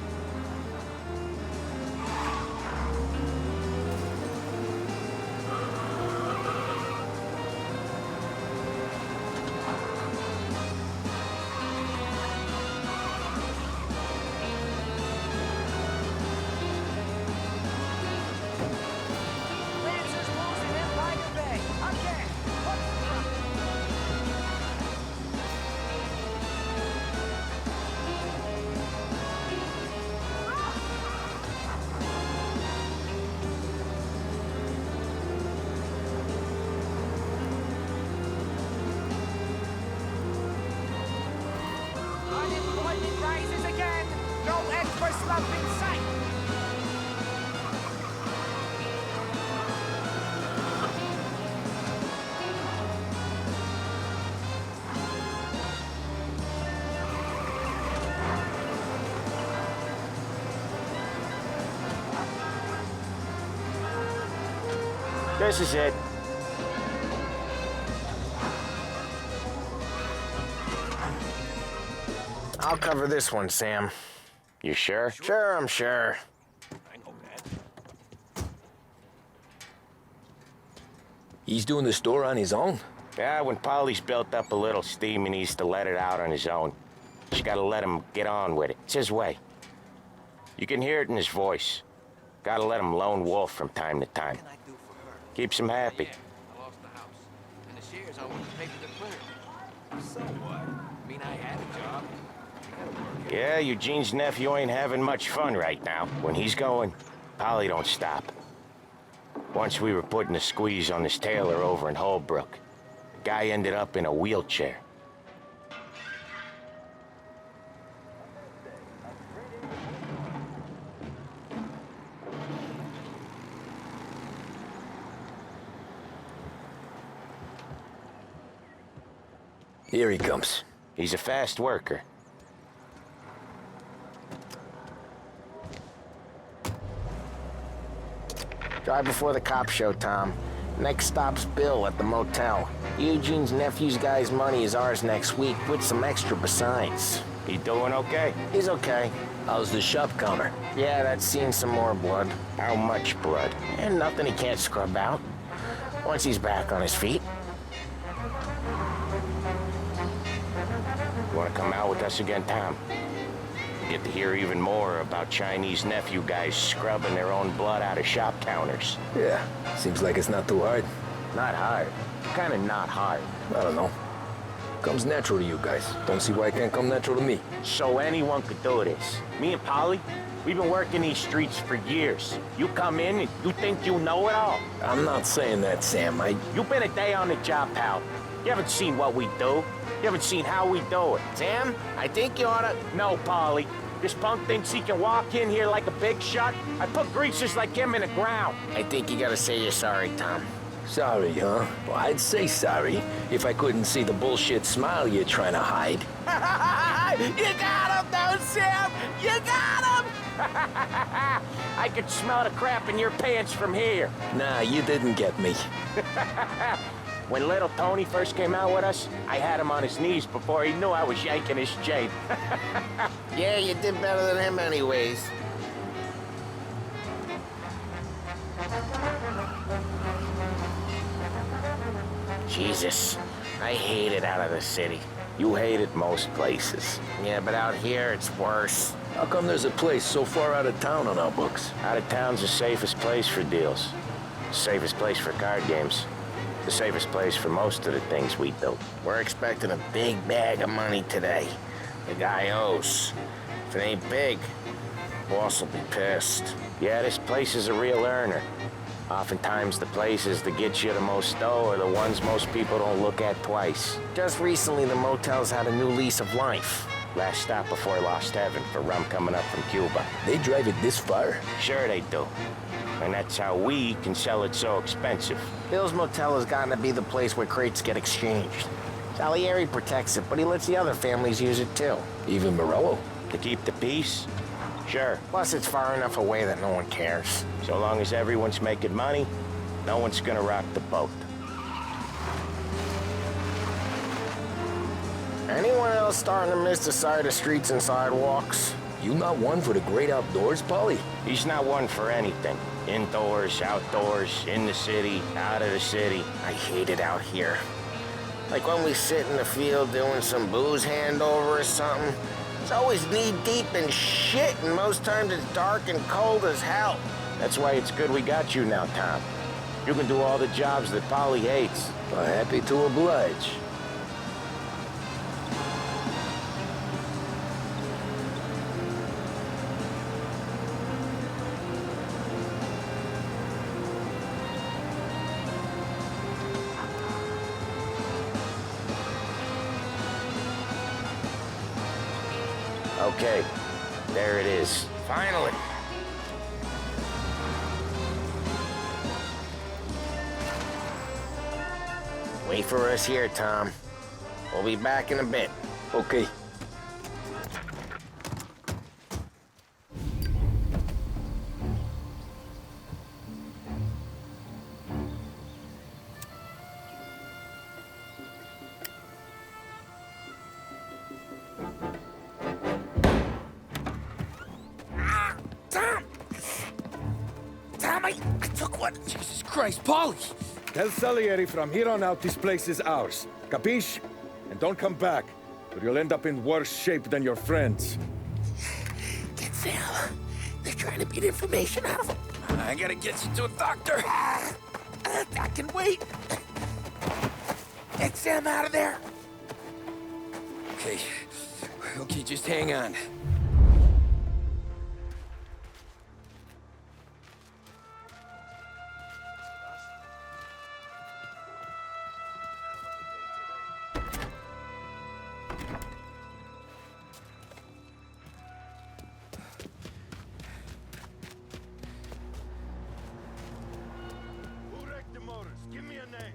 This is it. I'll cover this one, Sam. You sure? Sure, I'm sure. I know that. He's doing the store on his own? Yeah, when Polly's built up a little steam, he needs to let it out on his own. You gotta let him get on with it. It's his way. You can hear it in his voice. Gotta let him lone wolf from time to time. Keeps him happy. I lost the house. And the shares I want to pay for the printer. So what? I mean, I had a job. Yeah, Eugene's nephew ain't having much fun right now. When he's going, Polly don't stop. Once we were putting a squeeze on this tailor over in Holbrook. The guy ended up in a wheelchair. Here he comes. He's a fast worker. Drive before the cops show, Tom. Next stop's Bill at the motel. Eugene's nephew's guy's money is ours next week, with some extra besides. He doing okay? He's okay. How's the shop counter? Yeah, that's seen some more blood. How much blood? And nothing he can't scrub out. Once he's back on his feet. You wanna come out with us again, Tom? Get to hear even more about Chinese nephew guys scrubbing their own blood out of shop counters. Yeah, seems like it's not too hard. Not hard. Kinda not hard. I don't know. Comes natural to you guys. Don't see why it can't come natural to me. So anyone could do this. Me and Polly, we've been working these streets for years. You come in and you think you know it all. I'm not saying that, Sam. You've been a day on the job, pal. You haven't seen what we do. You haven't seen how we do it. Sam, I think you oughta... No, Polly. This punk thinks he can walk in here like a big shot. I put greasers like him in the ground. I think you gotta say you're sorry, Tom. Sorry, huh? Well, I'd say sorry if I couldn't see the bullshit smile you're trying to hide. You got him, though, Sam! You got him! I could smell the crap in your pants from here. Nah, you didn't get me. When little Tony first came out with us, I had him on his knees before he knew I was yanking his chain. Yeah, you did better than him anyways. Jesus, I hate it out of the city. You hate it most places. Yeah, but out here, it's worse. How come there's a place so far out of town on our books? Out of town's the safest place for deals. The safest place for card games. The safest place for most of the things we built. We're expecting a big bag of money today. The guy owes. If it ain't big, boss will be pissed. Yeah, this place is a real earner. Oftentimes the places that get you the most dough are the ones most people don't look at twice. Just recently the motel's had a new lease of life. Last stop before Lost Heaven for rum coming up from Cuba. They drive it this far? Sure they do. And that's how we can sell it so expensive. Bill's Motel has gotten to be the place where crates get exchanged. Salieri protects it, but he lets the other families use it too. Even Morello? To keep the peace? Sure. Plus it's far enough away that no one cares. So long as everyone's making money, no one's gonna rock the boat. Anyone else starting to miss the sight of streets and sidewalks? You not one for the great outdoors, Polly? He's not one for anything. Indoors, outdoors, in the city, out of the city. I hate it out here. Like when we sit in the field doing some booze handover or something. It's always knee-deep in shit, and most times it's dark and cold as hell. That's why it's good we got you now, Tom. You can do all the jobs that Polly hates. Well, happy to oblige. Okay, there it is. Finally. Wait for us here, Tom. We'll be back in a bit. Okay. Jesus Christ, Polly! Tell Salieri from here on out this place is ours. Capiche? And don't come back, or you'll end up in worse shape than your friends. Get Sam. They're trying to beat information out of him. I gotta get you to a doctor. I can wait. Get Sam out of there. Okay, just hang on. Give me a name.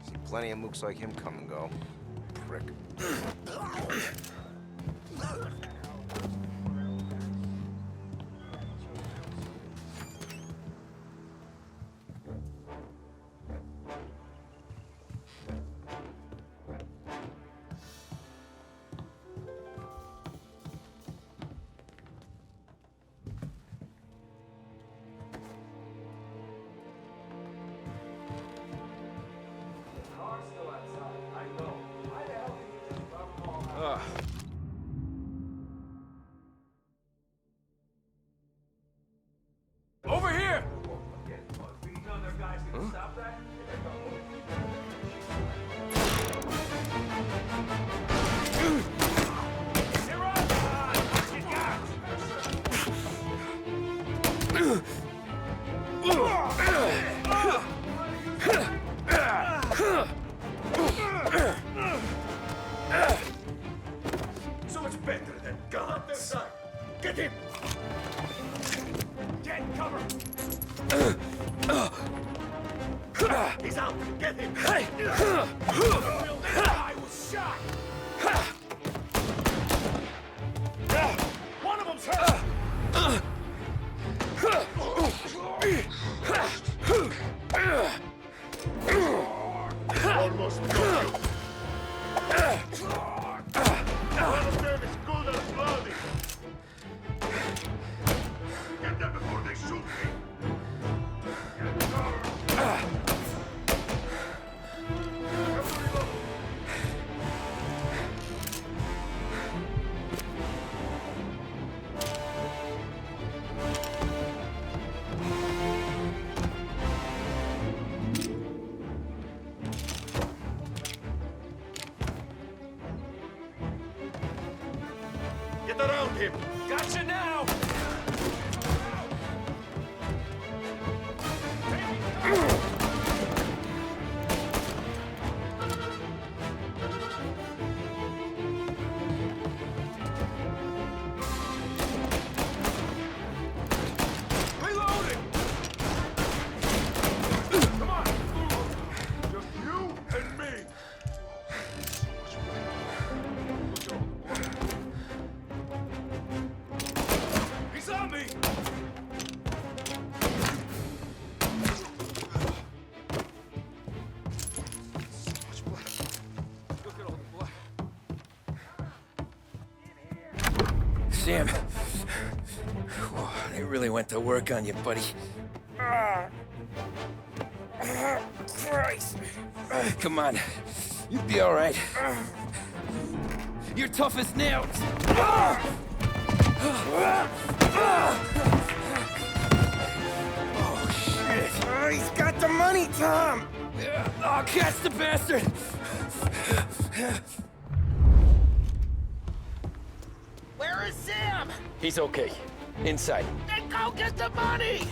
See plenty of mooks like him come and go. Prick. So much better than guns. Get him! Get cover! He's out! Get him! I was shot! One of them's hurt! Almost got you! One of them is good and bloody! Get them before they shoot me! Get cover! Get around him! Gotcha now! Reloading! Come on! Just you and me! He's on me! Look at all the blood. Sam. Whoa, they really went to work on you, buddy. Christ. Come on. You'll be all right. You're tough as nails. Oh, shit. Oh, he's got the money, Tom. Oh, catch the bastard. Where is Sam? He's okay. Inside. Then go get the money!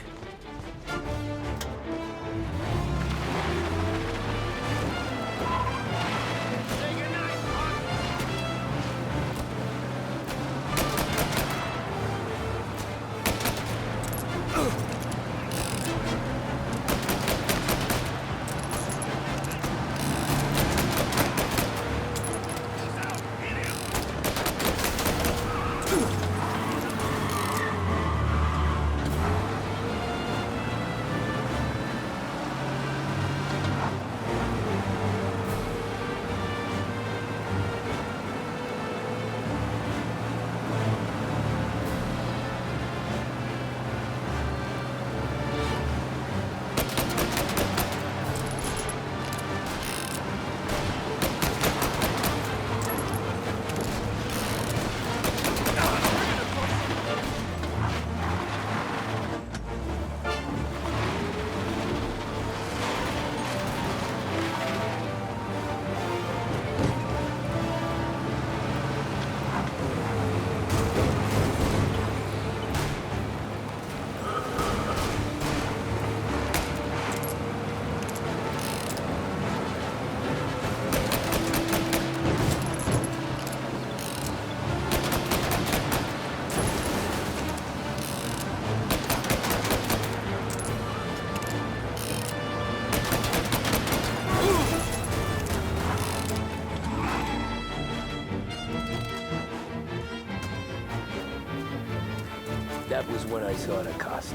That was when I saw the cost.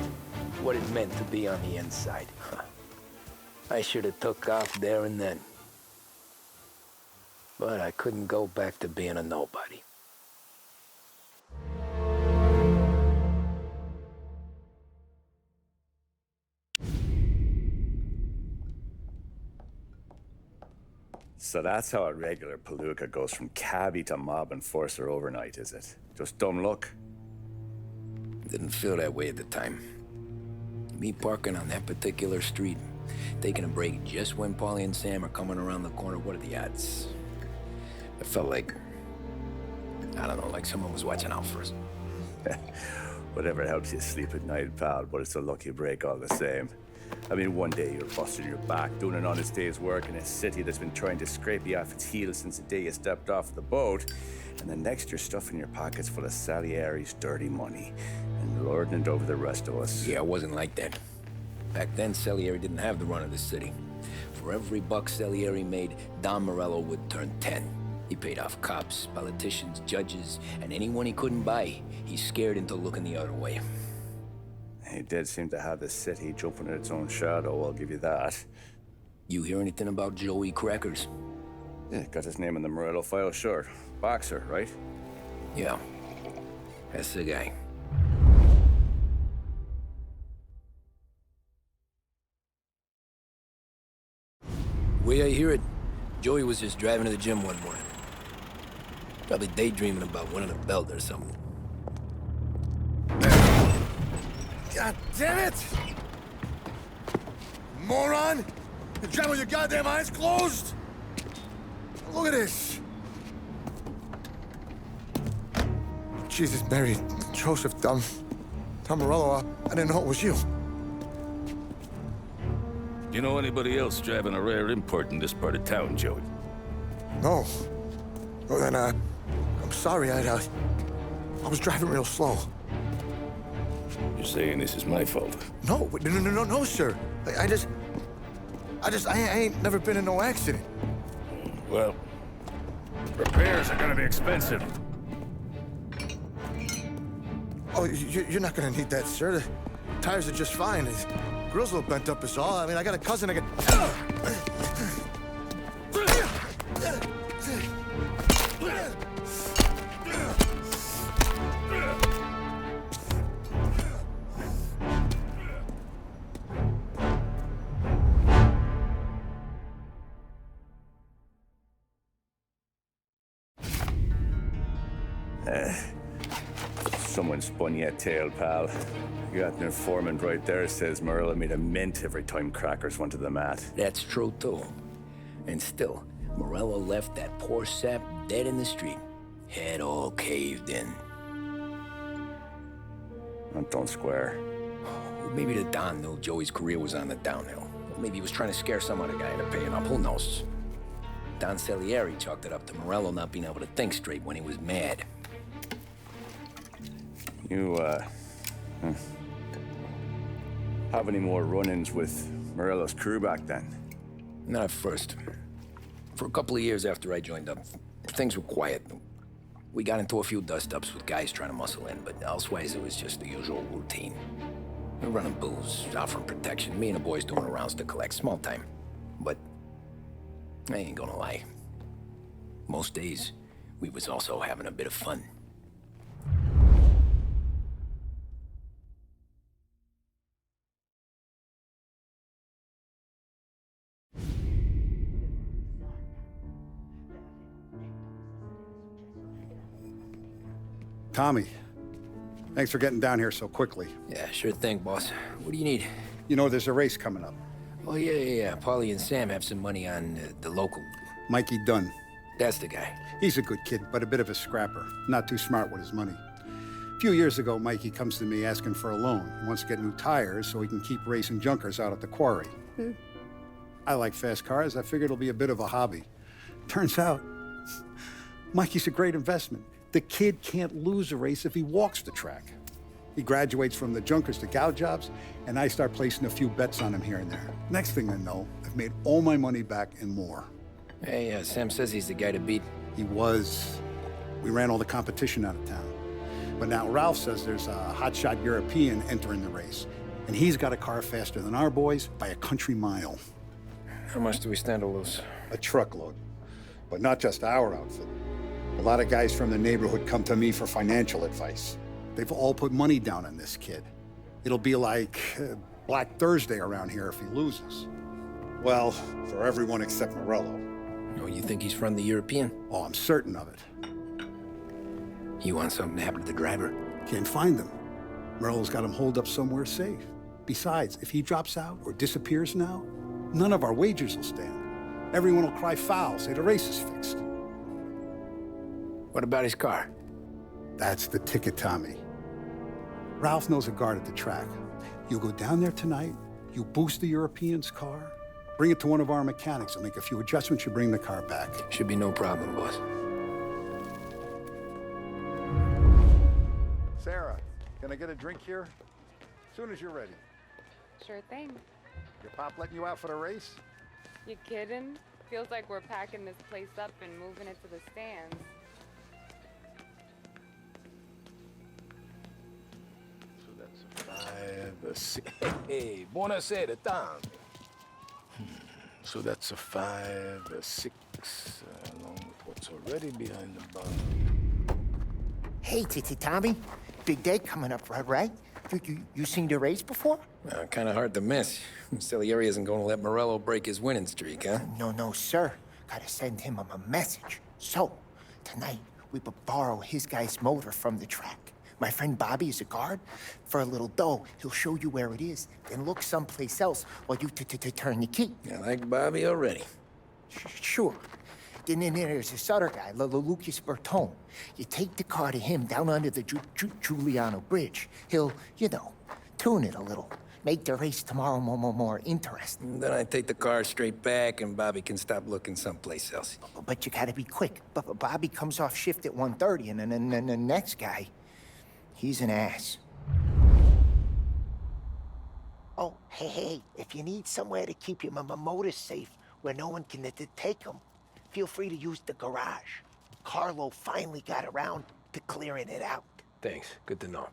What it meant to be on the inside. I should have took off there and then. But I couldn't go back to being a nobody. So that's how a regular palooka goes from cabbie to mob enforcer overnight, is it? Just dumb luck? Didn't feel that way at the time. Me parking on that particular street, taking a break just when Paulie and Sam are coming around the corner, what are the odds? It felt like, I don't know, like someone was watching out for us. Whatever helps you sleep at night, pal, but it's a lucky break all the same. I mean, one day you're busting your back, doing an honest day's work in a city that's been trying to scrape you off its heels since the day you stepped off the boat, and the next you're stuffing your pockets full of Salieri's dirty money and lording it over the rest of us. Yeah, it wasn't like that. Back then, Salieri didn't have the run of the city. For every buck Salieri made, Don Morello would turn 10. He paid off cops, politicians, judges, and anyone he couldn't buy, he scared into looking the other way. He did seem to have the city jumping at its own shadow, I'll give you that. You hear anything about Joey Crackers? Yeah, got his name in the Morello file, sure. Boxer, right? Yeah, that's the guy. Way I hear it, Joey was just driving to the gym one morning. Probably daydreaming about winning a belt or something. God damn it! Moron! You're driving with your goddamn eyes closed? Look at this! Jesus, Mary, Joseph, Tom Morello, I didn't know it was you. You know anybody else driving a rare import in this part of town, Joey? No. Well, then, I'm sorry, I was driving real slow. You're saying this is my fault? No, no, sir. I ain't never been in no accident. Well, repairs are gonna be expensive. Oh, you're not gonna need that, sir. The tires are just fine. The grill's a little bent up is all. I mean, I got a cousin I can... Someone spun you a tale, pal. You got an informant right there says Morello made a mint every time Crackers went to the mat. That's true, too. And still, Morello left that poor sap dead in the street. Head all caved in. That don't square. Maybe the Don knew Joey's career was on the downhill. Maybe he was trying to scare some other guy into paying up. Who knows? Don Salieri chalked it up to Morello not being able to think straight when he was mad. You, have any more run-ins with Morello's crew back then? Not at first. For a couple of years after I joined up, things were quiet. We got into a few dust-ups with guys trying to muscle in, but elsewise it was just the usual routine. We were running booze, offering protection, me and the boys doing the rounds to collect, small time. But I ain't gonna lie. Most days, we was also having a bit of fun. Tommy, thanks for getting down here so quickly. Yeah, sure thing, boss. What do you need? You know, there's a race coming up. Oh, yeah. Paulie and Sam have some money on the local. Mikey Dunn. That's the guy. He's a good kid, but a bit of a scrapper. Not too smart with his money. A few years ago, Mikey comes to me asking for a loan. He wants to get new tires so he can keep racing junkers out at the quarry. I like fast cars. I figured it'll be a bit of a hobby. Turns out, Mikey's a great investment. The kid can't lose a race if he walks the track. He graduates from the junkers to gal jobs, and I start placing a few bets on him here and there. Next thing I know, I've made all my money back and more. Hey, Sam says he's the guy to beat. He was. We ran all the competition out of town. But now Ralph says there's a hotshot European entering the race, and he's got a car faster than our boys by a country mile. How much do we stand to lose? A truckload. But not just our outfit. A lot of guys from the neighborhood come to me for financial advice. They've all put money down on this kid. It'll be like Black Thursday around here if he loses. Well, for everyone except Morello. Oh, you think he's from the European? Oh, I'm certain of it. You want something to happen to the driver? Can't find him. Morello's got him holed up somewhere safe. Besides, if he drops out or disappears now, none of our wagers will stand. Everyone will cry foul, say the race is fixed. What about his car? That's the ticket, Tommy. Ralph knows a guard at the track. You go down there tonight, you boost the European's car, bring it to one of our mechanics, and make a few adjustments, you bring the car back. Should be no problem, boss. Sarah, can I get a drink here? As soon as you're ready. Sure thing. Your pop letting you out for the race? You kidding? Feels like we're packing this place up and moving it to the stands. So that's a 5, a 6. Hey, buonasera, Tom. So that's a 5, a 6, along with what's already behind the bar. Hey, Tommy. Big day coming up, right? You seen the race before? Kind of hard to miss. Salieri isn't going to let Morello break his winning streak, huh? No, sir. Gotta send him a message. So, tonight, we borrow his guy's motor from the track. My friend Bobby is a guard. For a little dough, he'll show you where it is, then look someplace else while you turn the key. I like Bobby already. Sure. Then there's this other guy, Lucas Bertone. You take the car to him down under the Giuliano Bridge. He'll, tune it a little. Make the race tomorrow more interesting. Then I take the car straight back and Bobby can stop looking someplace else. But you gotta be quick. Bobby comes off shift at 1:30, and then the next guy, he's an ass. Oh, hey, if you need somewhere to keep your motor safe where no one can take them, feel free to use the garage. Carlo finally got around to clearing it out. Thanks. Good to know.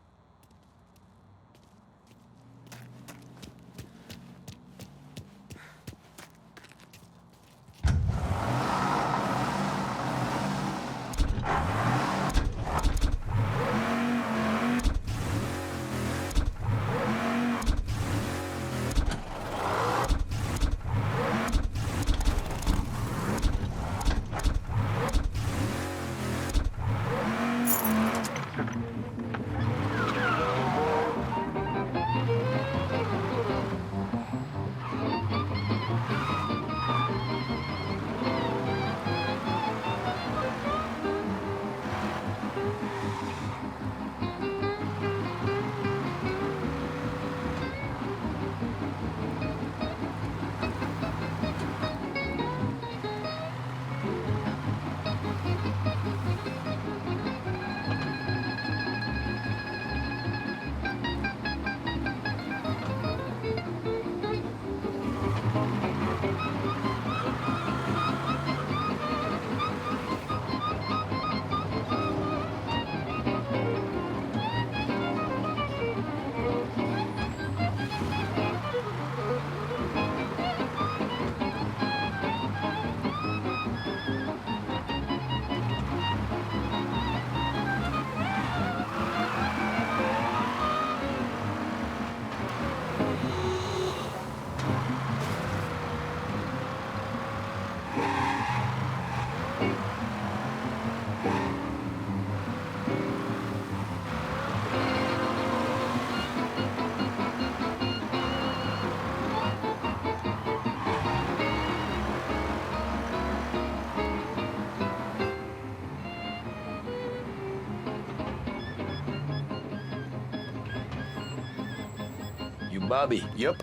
Bobby. Yep.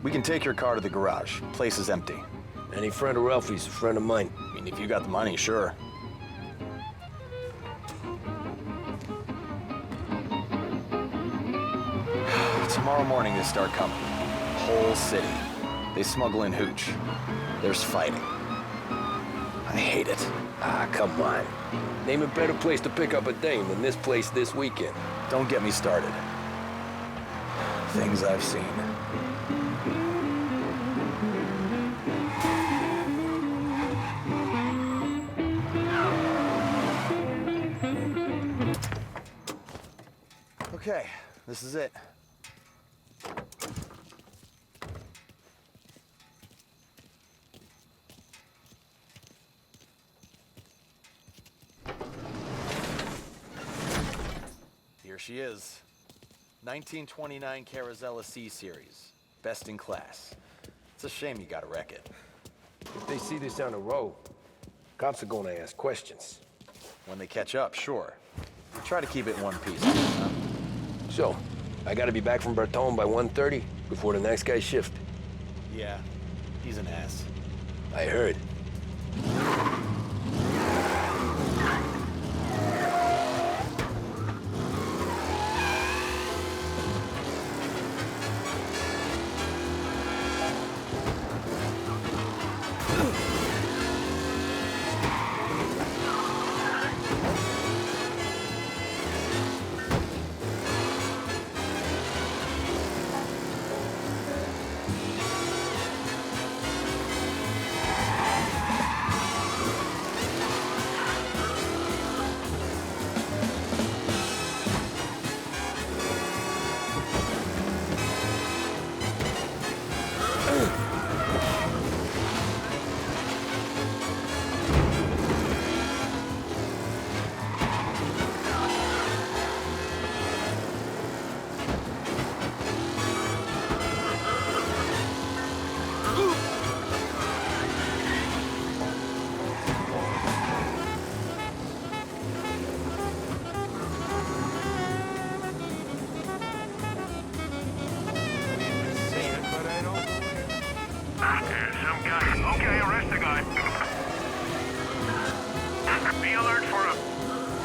We can take your car to the garage. Place is empty. Any friend of Ralphie's a friend of mine. I mean, if you got the money, sure. Tomorrow morning they start coming. Whole city. They smuggle in hooch. There's fighting. I hate it. Ah, come on. Name a better place to pick up a dame than this place this weekend. Don't get me started. Things I've seen. Okay, this is it. Here she is. 1929 Carazella C-Series. Best in class. It's a shame you gotta wreck it. If they see this on the road, cops are gonna ask questions. When they catch up, sure. Try to keep it in one piece. Huh? So, I gotta be back from Bertone by 1:30 before the next guy's shift. Yeah, he's an ass. I heard. Some guy. Okay, arrest the guy. Be alert for a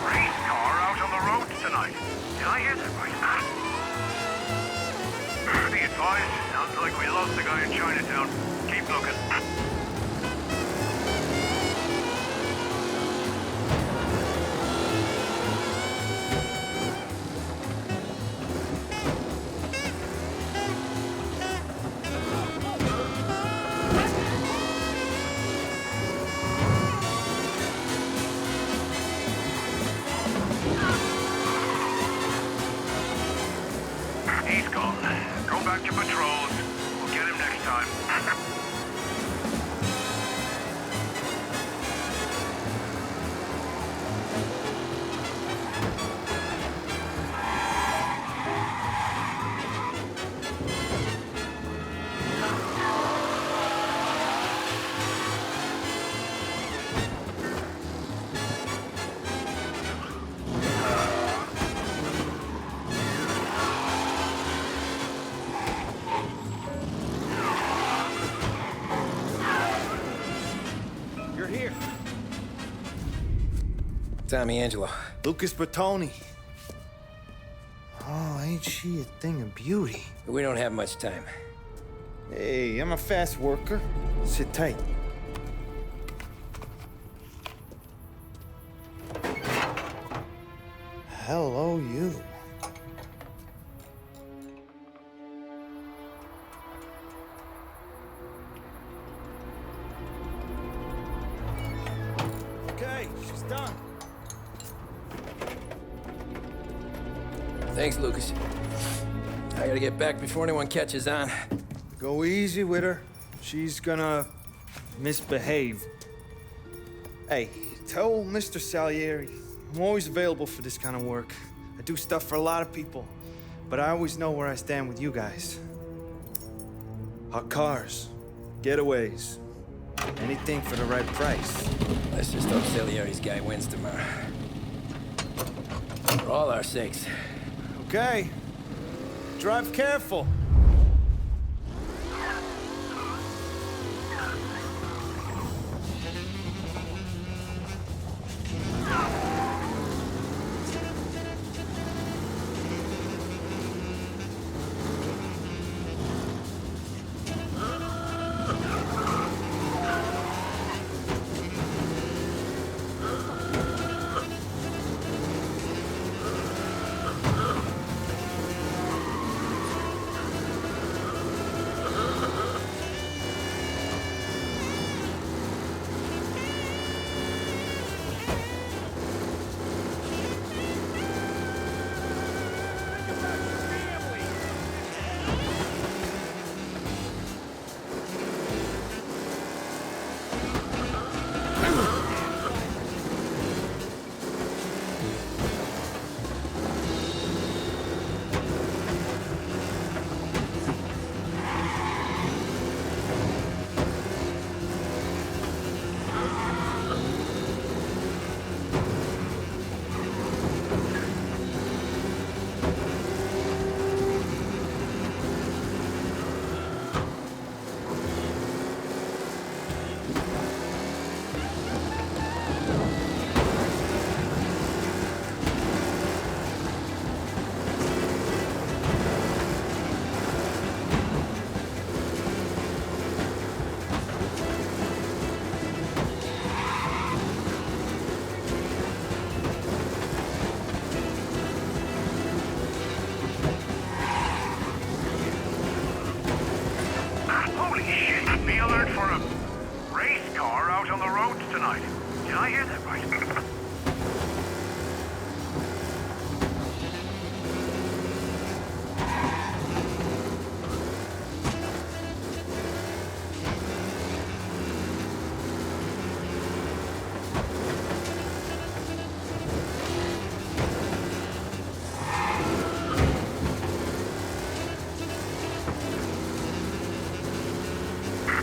race car out on the roads tonight. Did I hear that right? Be advised, sounds like we lost the guy in Chinatown. Keep looking. He's gone. Go back to patrols. We'll get him next time. You're here. Tommy Angelo. Lucas Bertoni. Oh, ain't she a thing of beauty? We don't have much time. Hey, I'm a fast worker. Sit tight. Hello, you. Okay, she's done. Thanks, Lucas. I gotta get back before anyone catches on. Go easy with her. She's gonna misbehave. Hey, tell Mr. Salieri I'm always available for this kind of work. I do stuff for a lot of people, but I always know where I stand with you guys. Hot cars, getaways, anything for the right price. Let's just hope Salieri's guy wins tomorrow. For all our sakes. Okay. Drive careful. alert for a race car out on the roads tonight. Did I hear that right?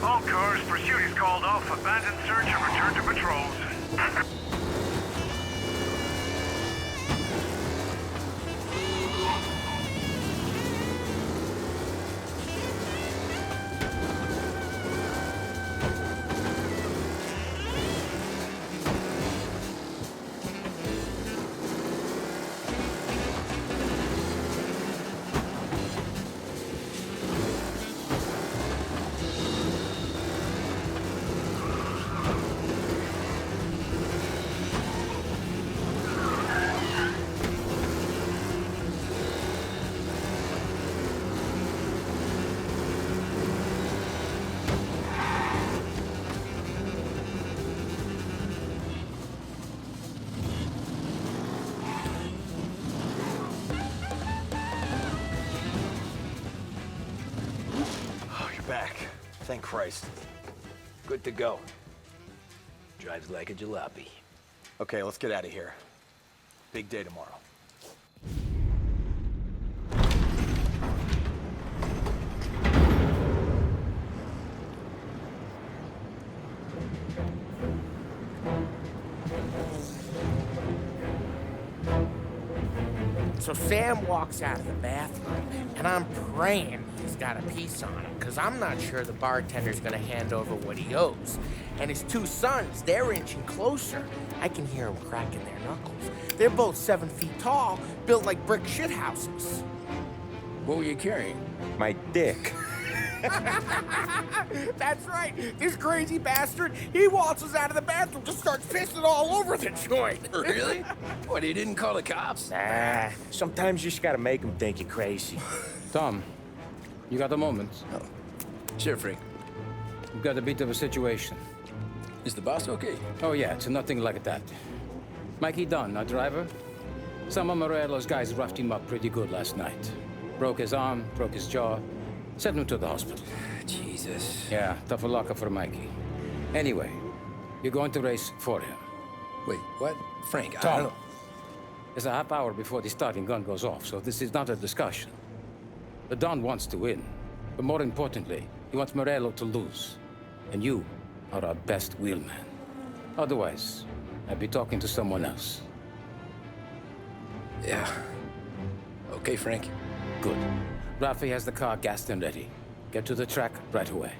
All cars, pursuit is called off. Abandon search and return to patrols. Back. Thank Christ. Good to go. Drives like a jalopy. Okay, let's get out of here. Big day tomorrow. So Sam walks out of the bathroom, and I'm praying he's got a piece on him, because I'm not sure the bartender's gonna hand over what he owes. And his two sons, they're inching closer. I can hear them cracking their knuckles. They're both 7 feet tall, built like brick shithouses. What were you carrying? My dick. That's right. This crazy bastard, he waltzes out of the bathroom, just starts pissing all over the joint. Really? What, he didn't call the cops? Nah, sometimes you just gotta make them think you're crazy. Tom, you got a moment? Oh. Sure, Frank. We've got a bit of a situation. Is the boss okay? Oh yeah, it's nothing like that. Mikey Dunn, our driver. Some of Morello's guys roughed him up pretty good last night. Broke his arm, broke his jaw. Sent him to the hospital. Jesus. Yeah, tough luck for Mikey. Anyway, you're going to race for him. Wait, what? Frank, I Tom, don't... it's a half hour before the starting gun goes off, so this is not a discussion. The Don wants to win, but more importantly, he wants Morello to lose. And you are our best wheelman. Otherwise, I'd be talking to someone else. Yeah. Okay, Frank. Good. Rafi has the car gassed and ready. Get to the track right away.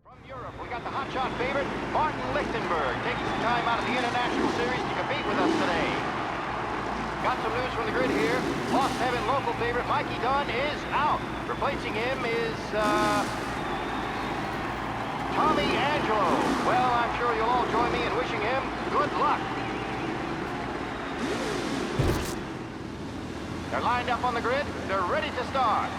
From Europe, we got the hotshot favorite, Martin Lichtenberg, taking some time out of the International Series to compete with us today. Got some news from the grid here. Lost Heaven local favorite Mikey Dunn is out. Replacing him is, Tommy Angelo. Well, I'm sure you'll all join me in wishing him good luck. They're lined up on the grid. They're ready to start.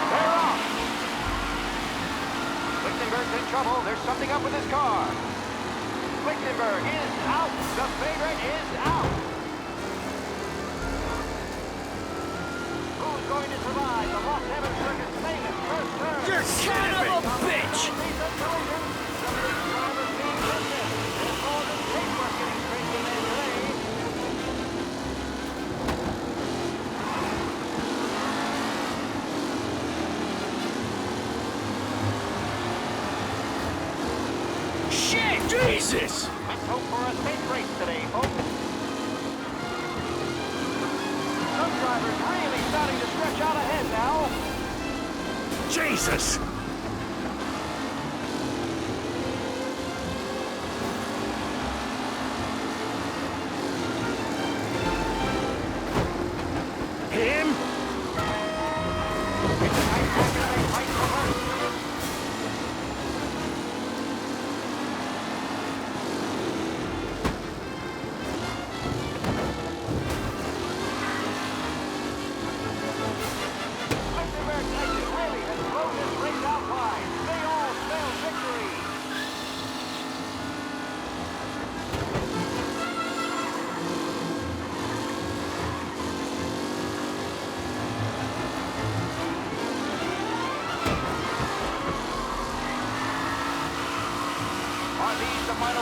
They're off. Lichtenberg's in trouble. There's something up with his car. Lichtenberg is out. The favorite is out. Who's going to survive the Lost Heaven Circuit's famous first turn? You're son of a bitch! Shit! Jesus! Let's hope for a safe race today, folks. Some drivers really starting to stretch out ahead now. Jesus! Him?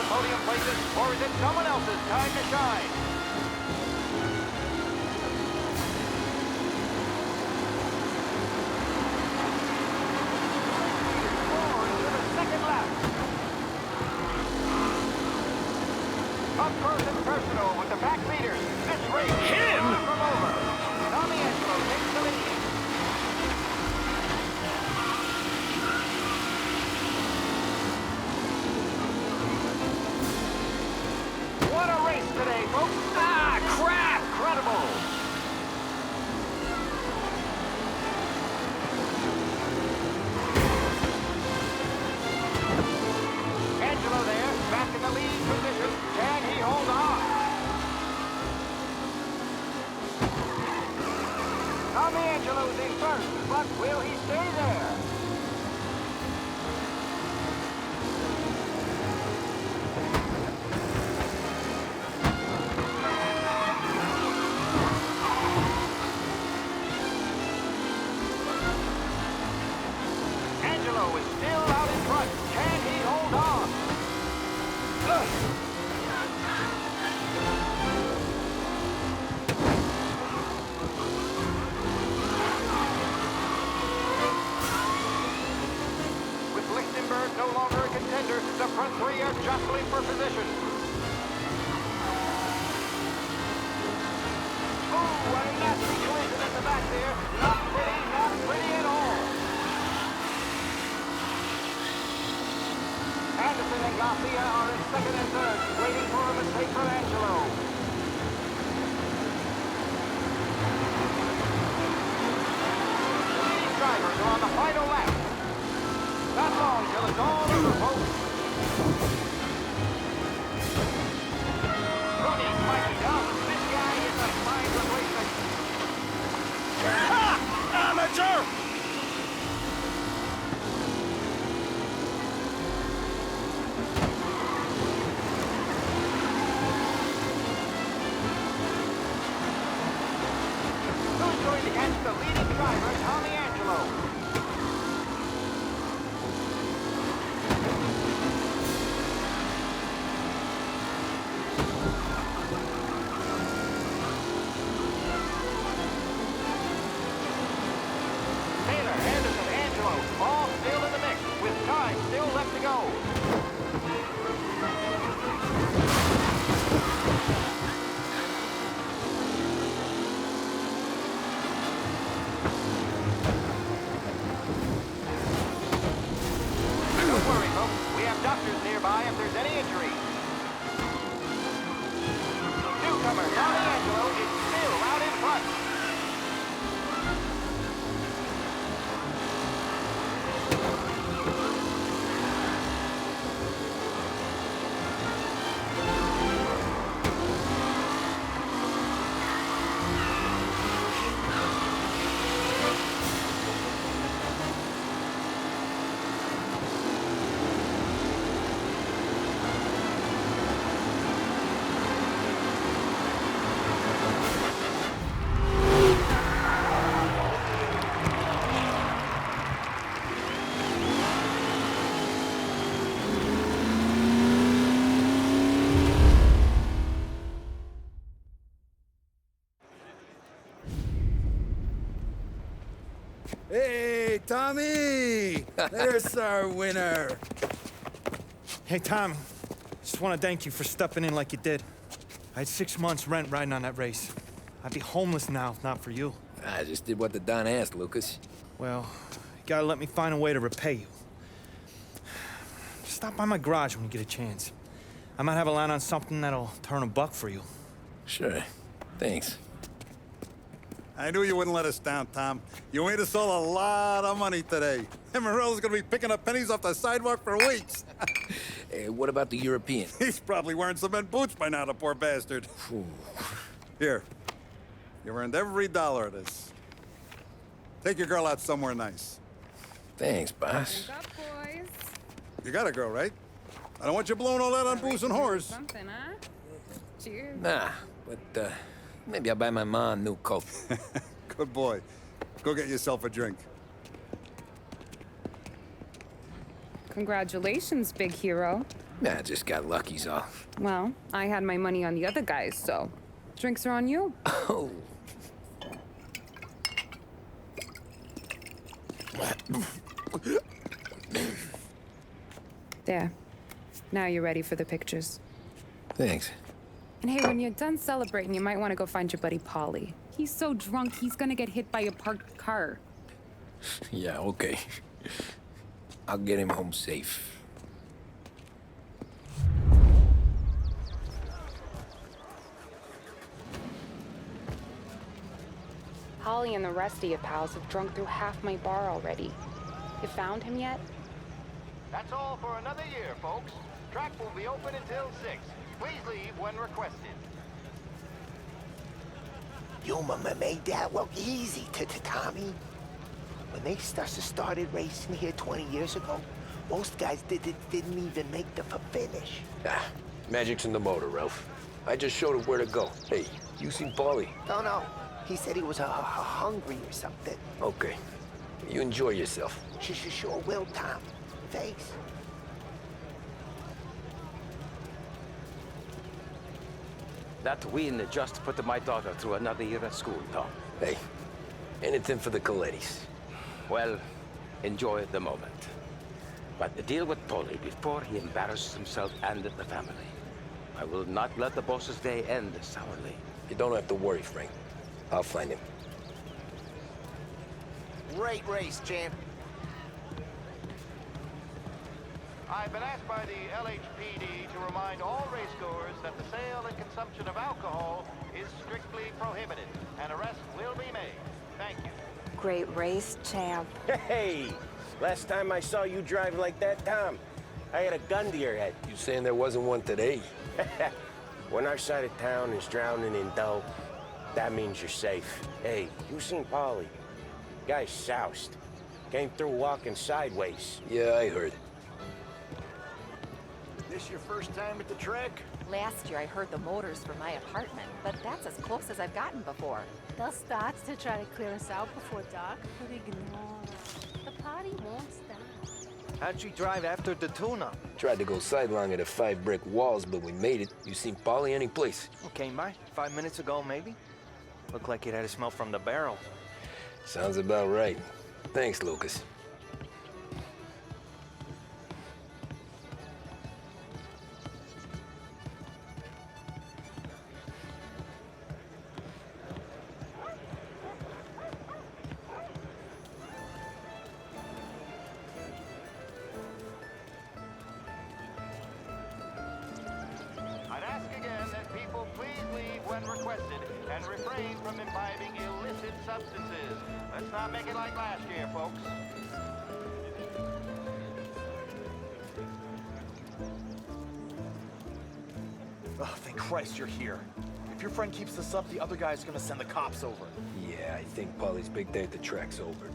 podium places, or is it someone else's time to shine? Second lap. Up close and personal with the back leaders. This race is far from over. Tommy Angelo takes the lead. What a race today, folks. Ah, crap! Incredible. Angelo there, back in the lead position. Can he hold on? Tommy Angelo's in first, but will he stay there? Angelo is still out in front. Can he hold on? With Lichtenberg no longer a contender, the front three are jostling for position. Oh, what a nasty collision at the back there. Not pretty at all. Anderson and Garcia are in second and third, waiting for a mistake from Angelo. These drivers are on the final lap. Not long till it's all over, folks. Running mighty dumb. This guy is a fine replacement. Ha! Amateur! Who's going to catch the leading driver, Tommy Angelo? Taylor, Anderson, Angelo, all still in the mix, with time still left to go. Don't worry, folks. We have doctors nearby if there's any injury. Newcomer Tommy Angelo is still out in front. Hey, Tommy! There's our winner. Hey, Tom. Just want to thank you for stepping in like you did. I had 6 months rent riding on that race. I'd be homeless now if not for you. I just did what the Don asked, Lucas. Well, you gotta let me find a way to repay you. Stop by my garage when you get a chance. I might have a line on something that'll turn $1 for you. Sure. Thanks. I knew you wouldn't let us down, Tom. You made us all a lot of money today. Emerald's gonna be picking up pennies off the sidewalk for weeks. Hey, what about the European? He's probably wearing cement boots by now, the poor bastard. Here. You earned every dollar of this. Take your girl out somewhere nice. Thanks, boss. Wake up, boys. You got a girl, right? I don't want you blowing all that on booze and whores. Something, huh? Cheers. Nah, but, maybe I'll buy my mom a new coat. Good boy. Go get yourself a drink. Congratulations, big hero. Nah, just got lucky's all. Well, I had my money on the other guys, so drinks are on you. Oh. There. Now you're ready for the pictures. Thanks. And hey, when you're done celebrating, you might want to go find your buddy Paulie. He's so drunk, he's gonna get hit by a parked car. Yeah, okay. I'll get him home safe. Holly and the rest of your pals have drunk through half my bar already. You found him yet? That's all for another year, folks. Track will be open until 6. Please leave when requested. Your mama made that look easy to Tommy. When they started racing here 20 years ago, most guys didn't even make the finish. Ah, magic's in the motor, Ralph. I just showed him where to go. Hey, you seen Paulie? No. He said he was hungry or something. Okay. You enjoy yourself. Sure will, Tom. Thanks. That win just put my daughter through another year at school, Tom. Hey, anything for the Colettis. Well, enjoy the moment. But deal with Paulie before he embarrasses himself and the family. I will not let the boss's day end sourly. You don't have to worry, Frank. I'll find him. Great race, champ. I've been asked by the LHPD to remind all racegoers that the sale and consumption of alcohol is strictly prohibited. An arrest will be made. Thank you. Great race, champ. Hey! Last time I saw you drive like that, Tom, I had a gun to your head. You saying there wasn't one today? When our side of town is drowning in dough, that means you're safe. Hey, you seen Paulie? Guy's soused. Came through walking sideways. Yeah, I heard. This your first time at the track? Last year I heard the motors from my apartment, but that's as close as I've gotten before. They'll start to try to clear us out before dark, but ignore us. The party won't stop. How'd you drive after the tune-up? Tried to go sidelong at the 5 brick walls, but we made it. You seen Paulie any place? Came by 5 minutes ago, maybe. Looked like it had a smell from the barrel. Sounds about right. Thanks, Lucas. I'd ask again that people please leave when requested and refrain from imbibing illicit substances. Let's not make it like last year, folks. Oh, thank Christ you're here. If your friend keeps this up, the other guy's gonna send the cops over. Yeah, I think Paulie's big day at the track's over.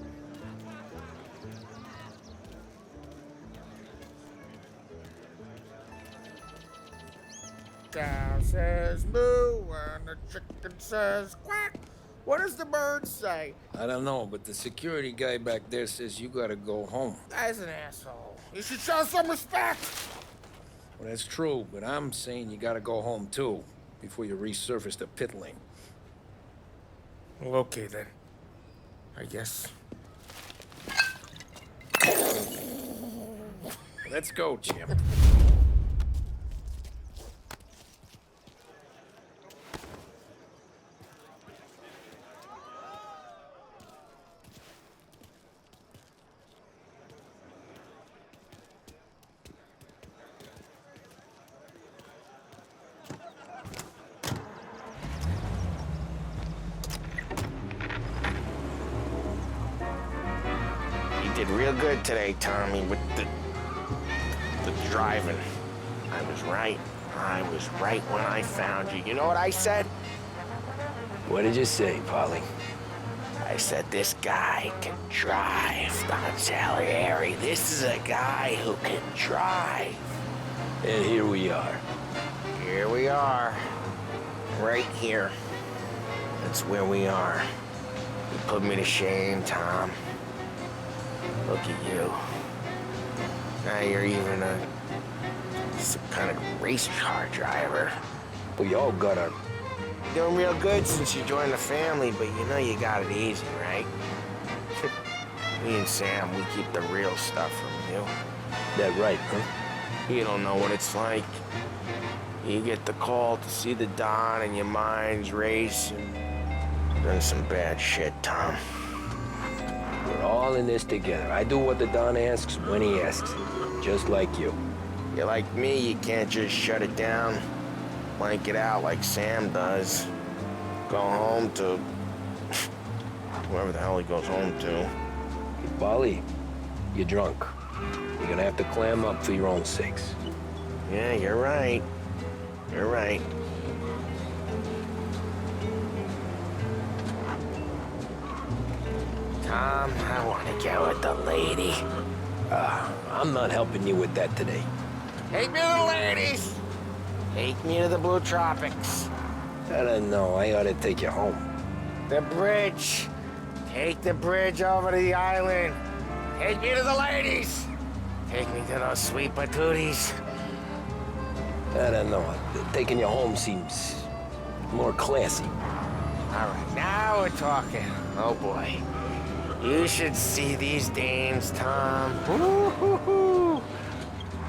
Cow says moo and the chicken says quack. What does the bird say? I don't know, but the security guy back there says you gotta go home. Guy's an asshole. You should show some respect. Well, that's true, but I'm saying you gotta go home too, before you resurface the pit lane. Well, okay then. I guess. Let's go, champ. You did real good today, Tommy, with the driving. I was right. I was right when I found you. You know what I said? What did you say, Paulie? I said, this guy can drive, Don Salieri. This is a guy who can drive. And here we are. Here we are. Right here. That's where we are. You put me to shame, Tom. Look at you. Now you're even a Some kind of race car driver. We all got our... Doing real good since you joined the family, but you know you got it easy, right? Me and Sam, we keep the real stuff from you. That right, huh? You don't know what it's like. You get the call to see the Don and your mind's racing. Done some bad shit, Tom. We're all in this together. I do what the Don asks when he asks. Just like you. You're like me, you can't just shut it down. Blank it out like Sam does. Go home to... whoever the hell he goes home to. Bali, you're drunk. You're gonna have to clam up for your own sakes. Yeah, you're right. You're right. Tom, I want to get with the lady. I'm not helping you with that today. Take me to the ladies! Take me to the Blue Tropics. I don't know. I ought to take you home. The bridge. Take the bridge over to the island. Take me to the ladies. Take me to those sweet patooties. I don't know. Taking you home seems more classy. All right, now we're talking. Oh, boy. You should see these dames, Tom. Woo-hoo-hoo.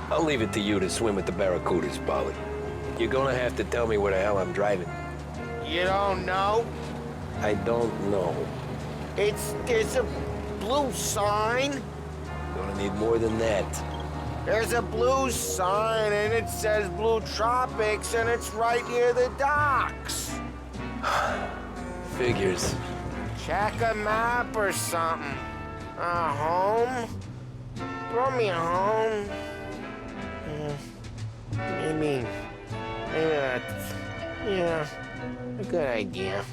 I'll leave it to you to swim with the barracudas, Polly. You're gonna have to tell me where the hell I'm driving. You don't know? I don't know. There's a blue sign. Gonna need more than that. There's a blue sign and it says Blue Tropics and it's right near the docks. Figures. Check a map or something. Home? Throw me a home. Maybe that's, yeah, a good idea.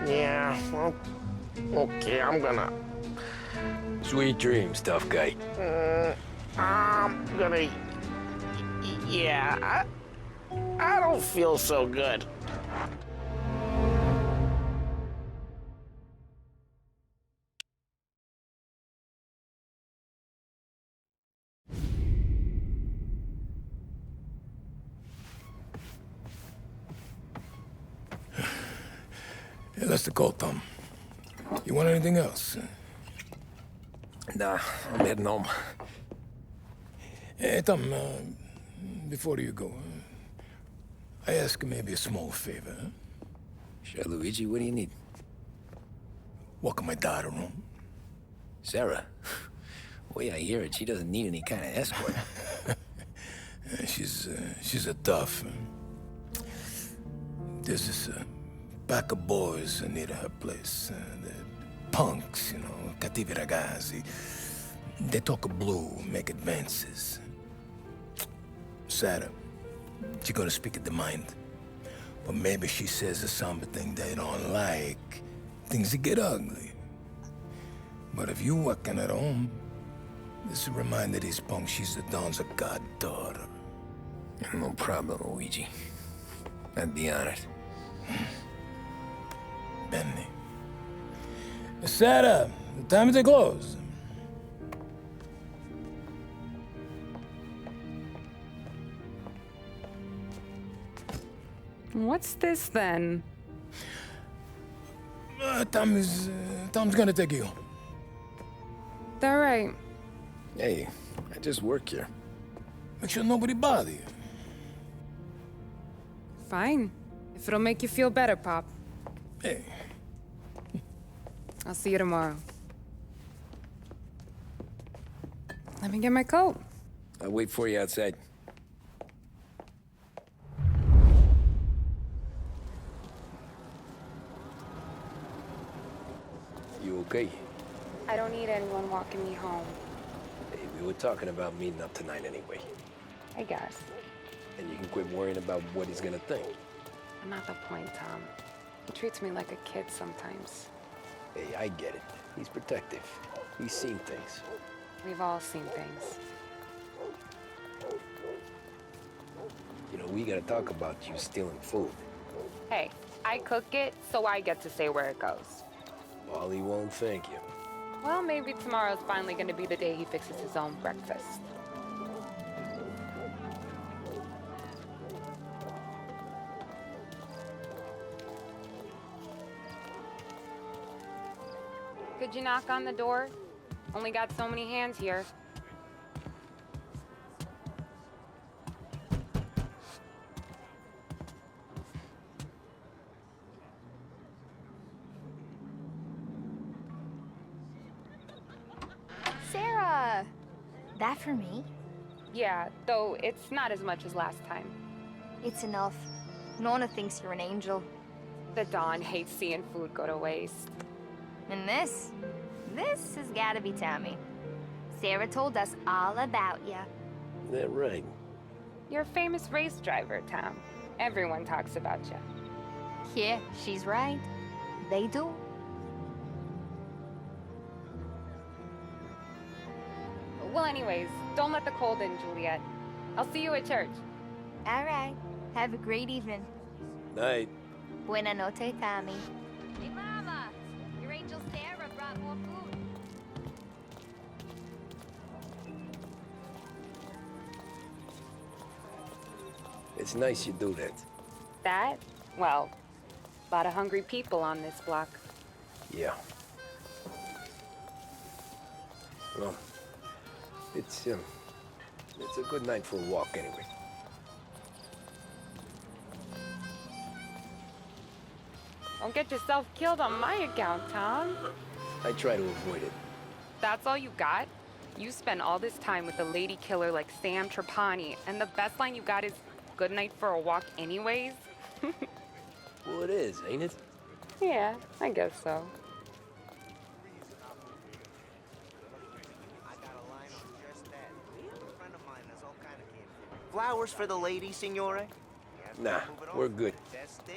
Yeah, well, okay, I'm gonna... Sweet dreams, tough guy. I'm gonna... Yeah, I don't feel so good. Yeah, that's the call, Tom. You want anything else? Nah, I'm heading home. Hey, Tom, before you go, I ask maybe a small favor. Huh? Sure, Luigi, what do you need? Welcome my daughter home. Sarah? Way I hear it, she doesn't need any kind of escort. She's a tough. There's this pack of boys near her place. They're punks, you know, cattivi ragazzi. They talk blue, make advances. Sarah, she's gonna speak at the mind. But maybe she says something they don't like. Things get ugly. But if you working at home, this reminder these punks she's the Don's goddaughter. No problem, Luigi. I'd be honored. Benny. Sarah, time to close. What's this then? Tom's gonna take you. All right. Hey, I just work here. Make sure nobody bother you. Fine. If it'll make you feel better, Pop. Hey. I'll see you tomorrow. Let me get my coat. I'll wait for you outside. You okay? I don't need anyone walking me home. Hey, we were talking about meeting up tonight anyway. I guess. And you can quit worrying about what he's gonna think. Not the point, Tom. He treats me like a kid sometimes. Hey, I get it. He's protective. He's seen things. We've all seen things. You know, we gotta talk about you stealing food. Hey, I cook it, so I get to say where it goes. Wally won't thank you. Well, maybe tomorrow's finally gonna be the day he fixes his own breakfast. Did you knock on the door? Only got so many hands here. Sarah! That for me? Yeah, though it's not as much as last time. It's enough. Nona thinks you're an angel. The Dawn hates seeing food go to waste. And this has gotta be Tommy. Sarah told us all about ya. That right? You're a famous race driver, Tom. Everyone talks about you. Yeah, she's right. They do. Well, anyways, don't let the cold in, Juliet. I'll see you at church. All right. Have a great evening. Night. Buena noche, Tommy. Hey, Mama! Your angel Sarah brought more food. It's nice you do that. That? Well, a lot of hungry people on this block. Yeah. Well, it's a good night for a walk anyway. Don't get yourself killed on my account, Tom. I try to avoid it. That's all you got? You spend all this time with a lady killer like Sam Trapani, and the best line you got is, "Good night for a walk anyways"? Well, it is, ain't it? Yeah, I guess so. Flowers for the lady, signore? Nah, we're good.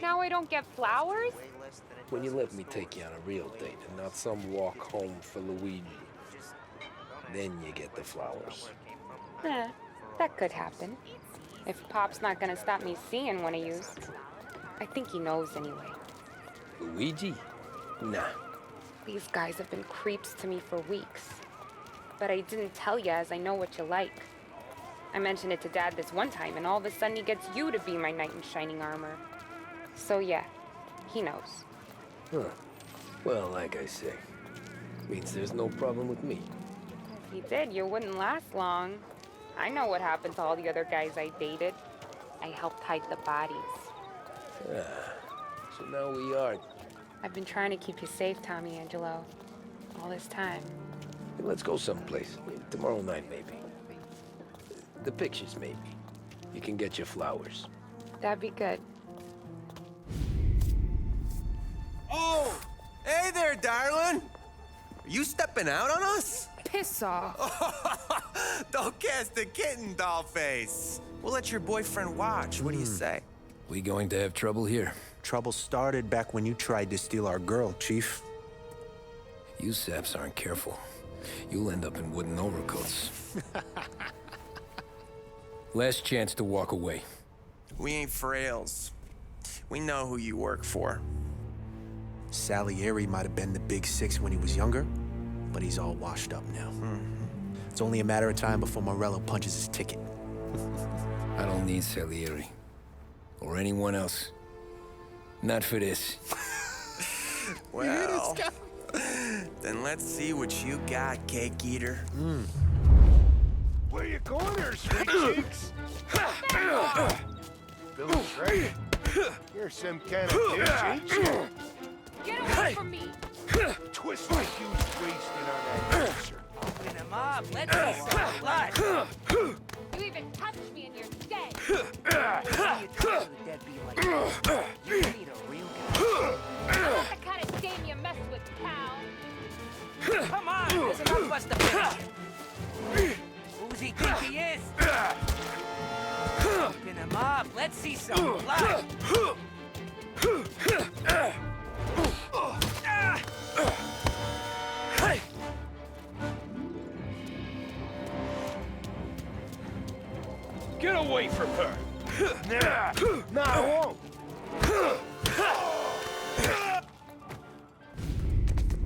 Now I don't get flowers? When you let me take you on a real date and not some walk home for Luigi, then you get the flowers. That could happen. If Pop's not gonna stop me seeing one of yous. I think he knows anyway. Luigi? Nah. These guys have been creeps to me for weeks. But I didn't tell you as I know what you like. I mentioned it to Dad this one time, and all of a sudden he gets you to be my knight in shining armor. So yeah, he knows. Huh. Well, like I say, means there's no problem with me. If he did, you wouldn't last long. I know what happened to all the other guys I dated. I helped hide the bodies. So now we are. I've been trying to keep you safe, Tommy Angelo. All this time. Hey, let's go someplace. Tomorrow night, maybe. The pictures, maybe. You can get your flowers. That'd be good. Oh! Hey there, darling! Are you stepping out on us? Piss off. Don't cast the kitten, dollface. We'll let your boyfriend watch. What do you say? We going to have trouble here? Trouble started back when you tried to steal our girl, Chief. You saps aren't careful. You'll end up in wooden overcoats. Last chance to walk away. We ain't frails. We know who you work for. Salieri might have been the big six when he was younger, but he's all washed up now. It's only a matter of time before Morello punches his ticket. I don't need Salieri. Or anyone else. Not for this. Well, then let's see what you got, cake eater. Where you going there, sweet cheeks? Feeling great. You're some kind of bitch, ain't you? Get away from me! Twist my huge waist in on that answer. Open him up. Let's see some blood. You even touched me and you're dead! You talk to the deadbeat like that. You need a real guy. That's the kind of dame you mess with, pal! Come on, there's enough of us to finish. Who's he think he is? Open him up. Let's see some blood. Get away from her. Nah, I won't.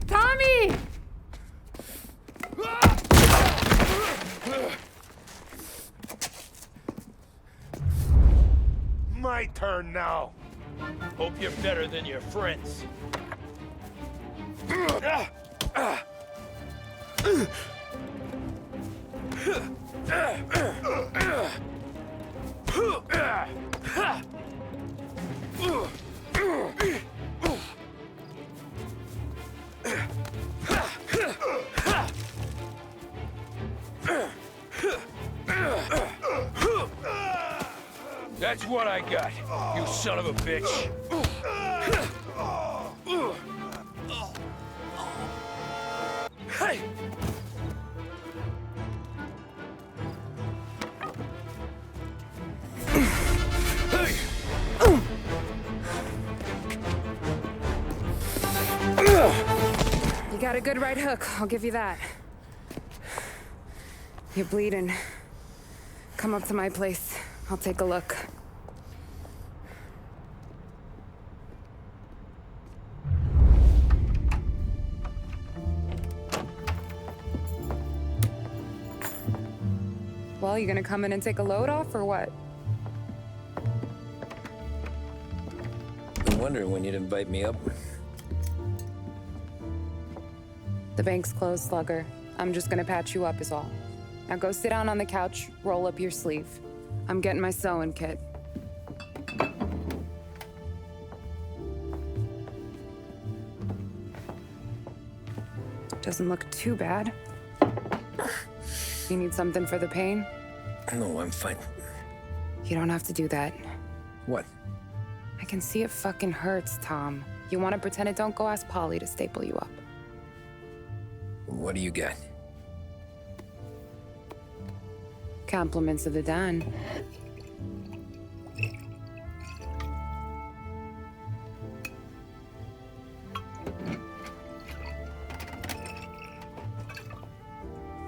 Tommy! My turn now. Hope you're better than your friends. That's what I got, you son of a bitch. Hey! You got a good right hook, I'll give you that. You're bleeding. Come up to my place. I'll take a look. Well, you gonna come in and take a load off, or what? Been wondering when you'd invite me up. The bank's closed, Slugger. I'm just gonna patch you up is all. Now go sit down on the couch, roll up your sleeve. I'm getting my sewing kit. Doesn't look too bad. You need something for the pain? No, I'm fine. You don't have to do that. What? I can see it fucking hurts, Tom. You want to pretend it? Don't go ask Polly to staple you up. What do you got? Compliments of the Don.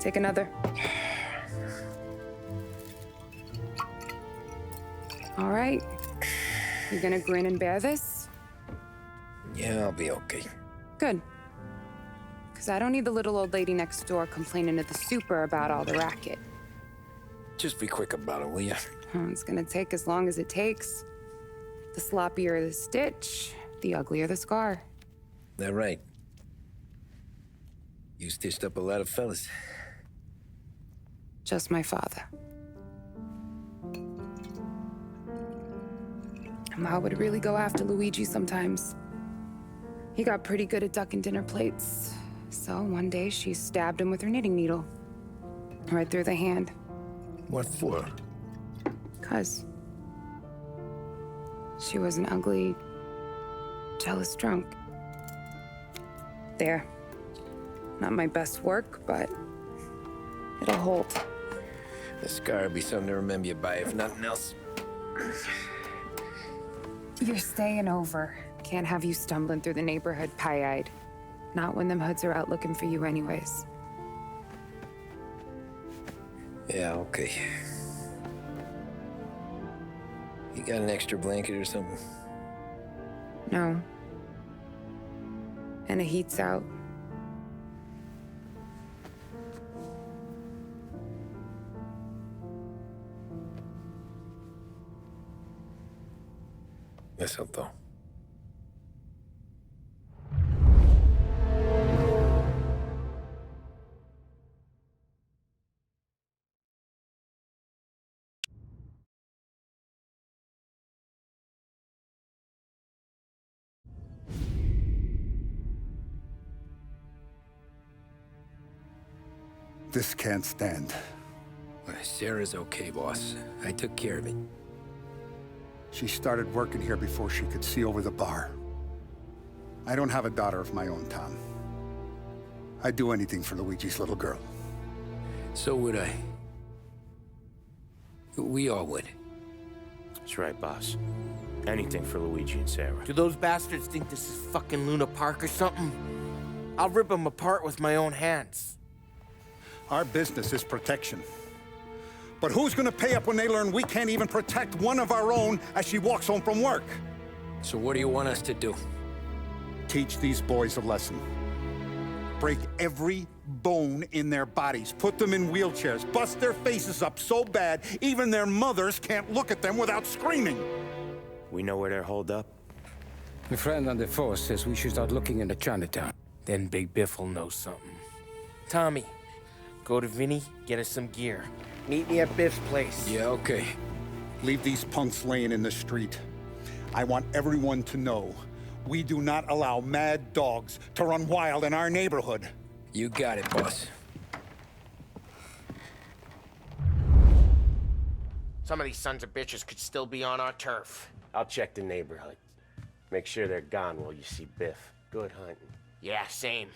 Take another. All right. You gonna grin and bear this? Yeah, I'll be okay. Good. Because I don't need the little old lady next door complaining to the super about all the racket. Just be quick about it, will ya? It's gonna take as long as it takes. The sloppier the stitch, the uglier the scar. That right. You stitched up a lot of fellas. Just my father. Ma would really go after Luigi sometimes. He got pretty good at ducking dinner plates. So one day she stabbed him with her knitting needle. Right through the hand. What for? 'Cause she was an ugly, jealous drunk. There. Not my best work, but it'll hold. The scar will be something to remember you by, if nothing else. You're staying over. Can't have you stumbling through the neighborhood pie-eyed. Not when them hoods are out looking for you anyways. Yeah, okay. You got an extra blanket or something? No. And the heat's out. Eso todo. This can't stand. Sarah's okay, boss. I took care of it. She started working here before she could see over the bar. I don't have a daughter of my own, Tom. I'd do anything for Luigi's little girl. So would I. We all would. That's right, boss. Anything for Luigi and Sarah. Do those bastards think this is fucking Luna Park or something? I'll rip them apart with my own hands. Our business is protection. But who's gonna pay up when they learn we can't even protect one of our own as she walks home from work? So what do you want us to do? Teach these boys a lesson. Break every bone in their bodies. Put them in wheelchairs. Bust their faces up so bad, even their mothers can't look at them without screaming. We know where they're holed up? My friend on the force says we should start looking into Chinatown. Then Big Biff will know something. Tommy, go to Vinny, get us some gear. Meet me at Biff's place. Yeah, okay. Leave these punks laying in the street. I want everyone to know we do not allow mad dogs to run wild in our neighborhood. You got it, boss. Some of these sons of bitches could still be on our turf. I'll check the neighborhood. Make sure they're gone while you see Biff. Good hunting. Yeah, same.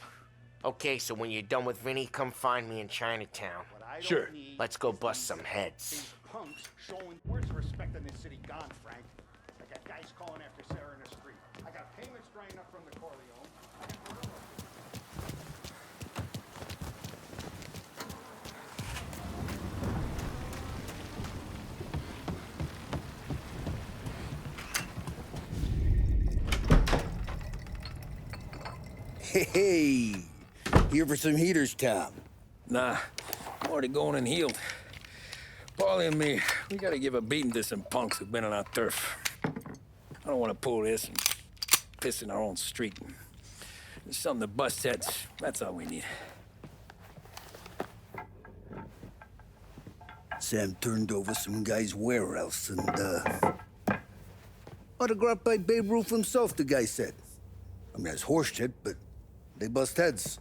Okay, so when you're done with Vinny, come find me in Chinatown. Sure. Let's go bust some heads. These punks showing... Where's the respect in this city gone, Frank? I got guys calling after Sarah in the street. I got payments drying up from the Corleone. Hey, here for some heaters, Tom? Nah, I'm already going and healed. Paulie and me, we gotta give a beating to some punks who've been on our turf. I don't want to pull this and piss in our own street. There's something to bust heads. That's all we need. Sam turned over some guy's warehouse and, autographed by Babe Ruth himself, the guy said. I mean, that's horse shit, but they bust heads.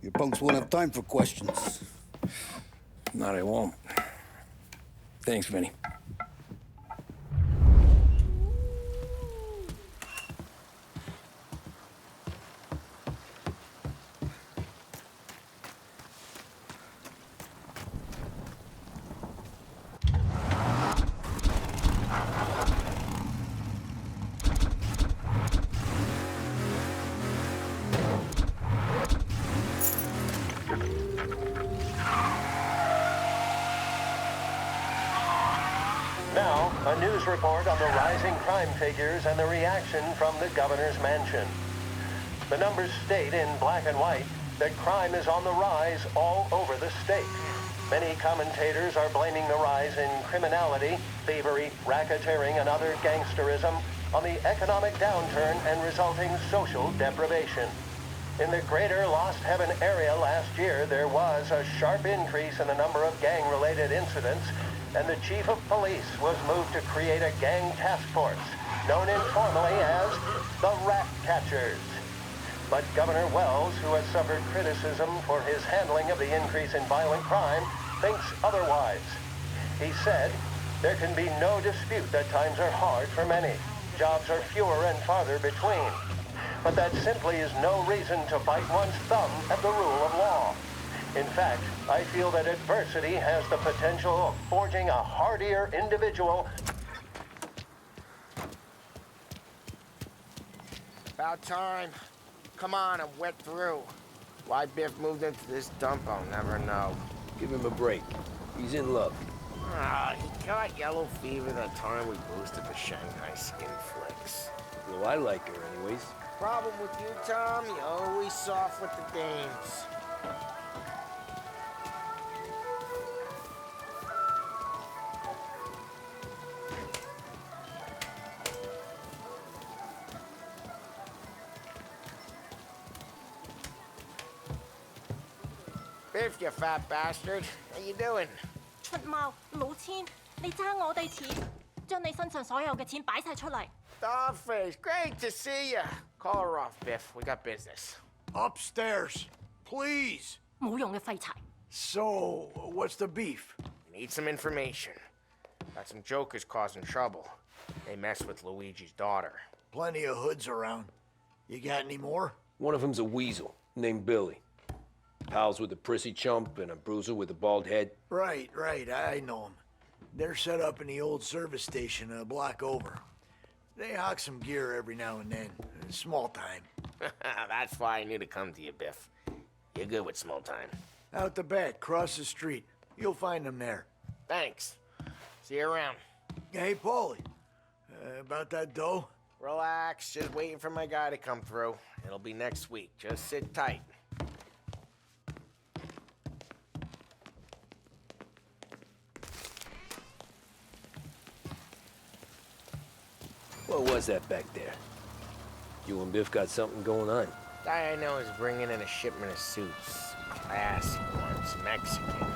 Your punks won't have time for questions. No, they won't. Thanks, Vinny. Now, a news report on the rising crime figures and the reaction from the governor's mansion. The numbers state in black and white that crime is on the rise all over the state. Many commentators are blaming the rise in criminality, thievery, racketeering, and other gangsterism on the economic downturn and resulting social deprivation. In the greater Lost Heaven area last year, there was a sharp increase in the number of gang-related incidents, and the chief of police was moved to create a gang task force, known informally as the Rat Catchers. But Governor Wells, who has suffered criticism for his handling of the increase in violent crime, thinks otherwise. He said, "There can be no dispute that times are hard for many. Jobs are fewer and farther between. But that simply is no reason to bite one's thumb at the rule of law. In fact, I feel that adversity has the potential of forging a hardier individual." About time. Come on, I'm wet through. Why Biff moved into this dump, I'll never know. Give him a break. He's in love. Ah, he got yellow fever that time we boosted the Shanghai skin flicks. Well, I like her anyways. Problem with you, Tom, you're always soft with the dames. Biff, you fat bastard. How you doing? 出貓老千，你爭我哋錢，將你身上所有嘅錢擺晒出嚟。Dollface, great to see you. Call her off, Biff. We got business. Upstairs, please. 冇用嘅廢柴。So, what's the beef? Need some information. Got some jokers causing trouble. They mess with Luigi's daughter. Plenty of hoods around. You got any more? One of them's a weasel named Billy. Pals with a prissy chump and a bruiser with a bald head. Right, I know them. They're set up in the old service station a block over. They hawk some gear every now and then. Small time. That's why I knew to come to you, Biff. You're good with small time. Out the back, cross the street. You'll find them there. Thanks. See you around. Hey, Paulie. About that dough? Relax. Just waiting for my guy to come through. It'll be next week. Just sit tight. What was that back there? You and Biff got something going on. Guy I know is bringing in a shipment of suits. Classy ones, Mexican.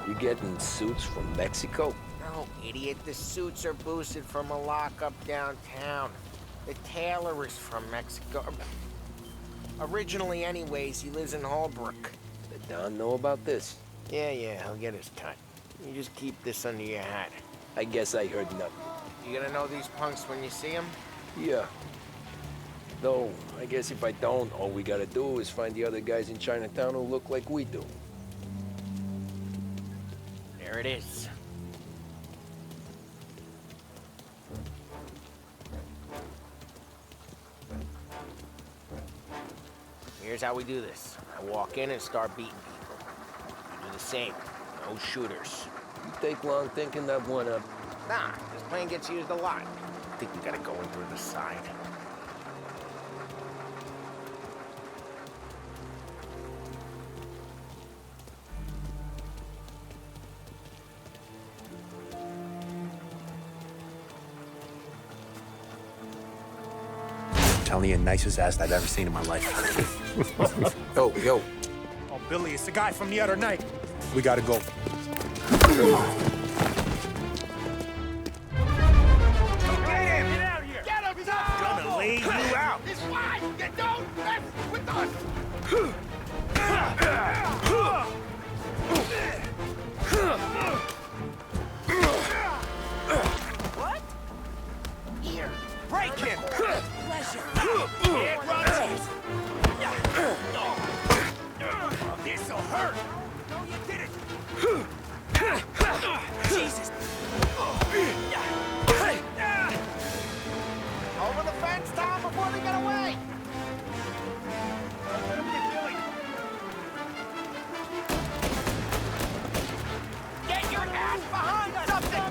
You getting suits from Mexico? No, idiot. The suits are boosted from a lockup downtown. The tailor is from Mexico. Originally, anyways, he lives in Holbrook. Did Don know about this? Yeah, he'll get his cut. You just keep this under your hat. I guess I heard nothing. You gonna know these punks when you see them? Yeah. No, I guess if I don't, all we gotta do is find the other guys in Chinatown who look like we do. There it is. Here's how we do this. I walk in and start beating people. You do the same. No shooters. You take long thinking that one up. Nah, this plane gets used a lot. I think we gotta go in through the side. Telling you, nicest ass I've ever seen in my life. Yo. Oh, Billy, it's the guy from the other night. We gotta go. Gonna lay you out. It's fine. You don't mess with us. What? Here, break him. Pleasure. It runs. This'll hurt. No, you didn't. Jesus. Over the fence, Tom, before they get away. Let him get Billy. Get your ass behind us. Something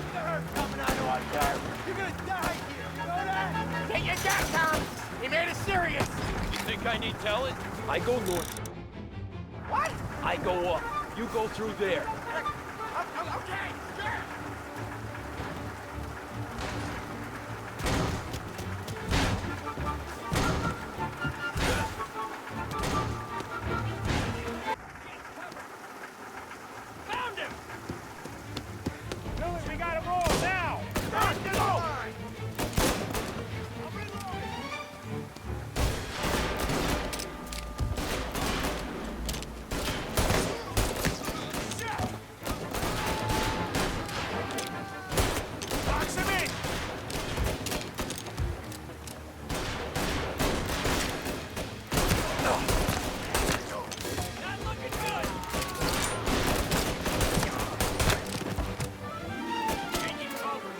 coming out of our car. You're gonna die here. You know that? Get your gun, Tom. He made it serious. You think I need telling? I go north. What? I go up. You go through there. Okay, sure. Found him! Billy, we gotta roll now! Start the line! Box him in! Not looking good! Changing cover.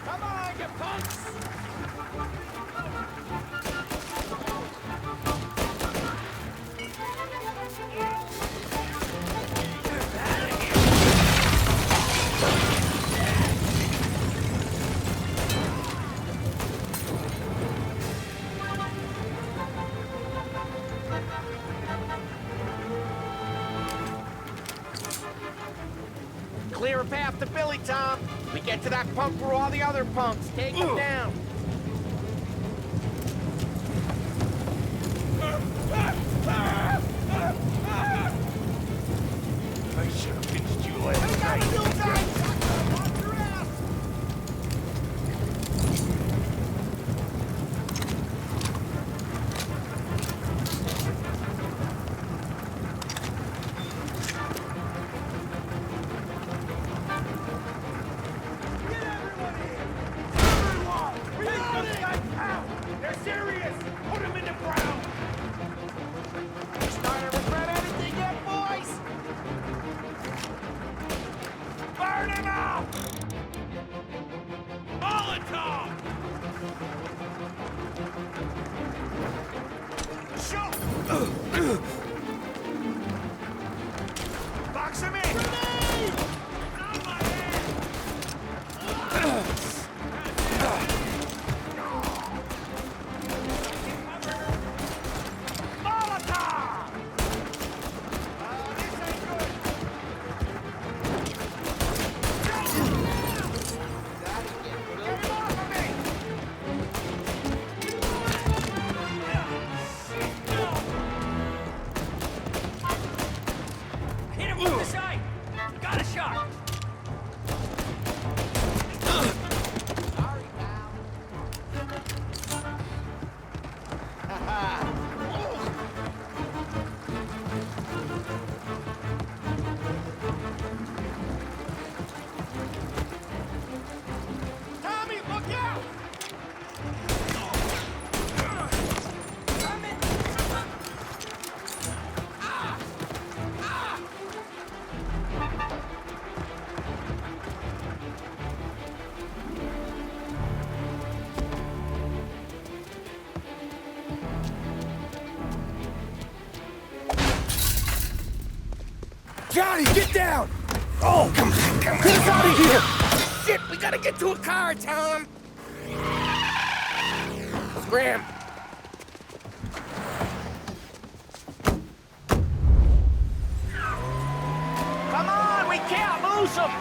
Come on, you punks! Clear a path to Billy, Tom. We get to that punk where all the other punks. Take him down. I should have pinched you last night. They're serious! Put him in the ground! You starting to regret anything yet, boys? Burn him out! Molotov! Shoot! Box him in! Grenade! It's on my head! Tommy, look out! Johnny, get down! Oh, come on. Get us out of here! Shit, we gotta get to a car, Tom! Scram! Come on, we can't lose him!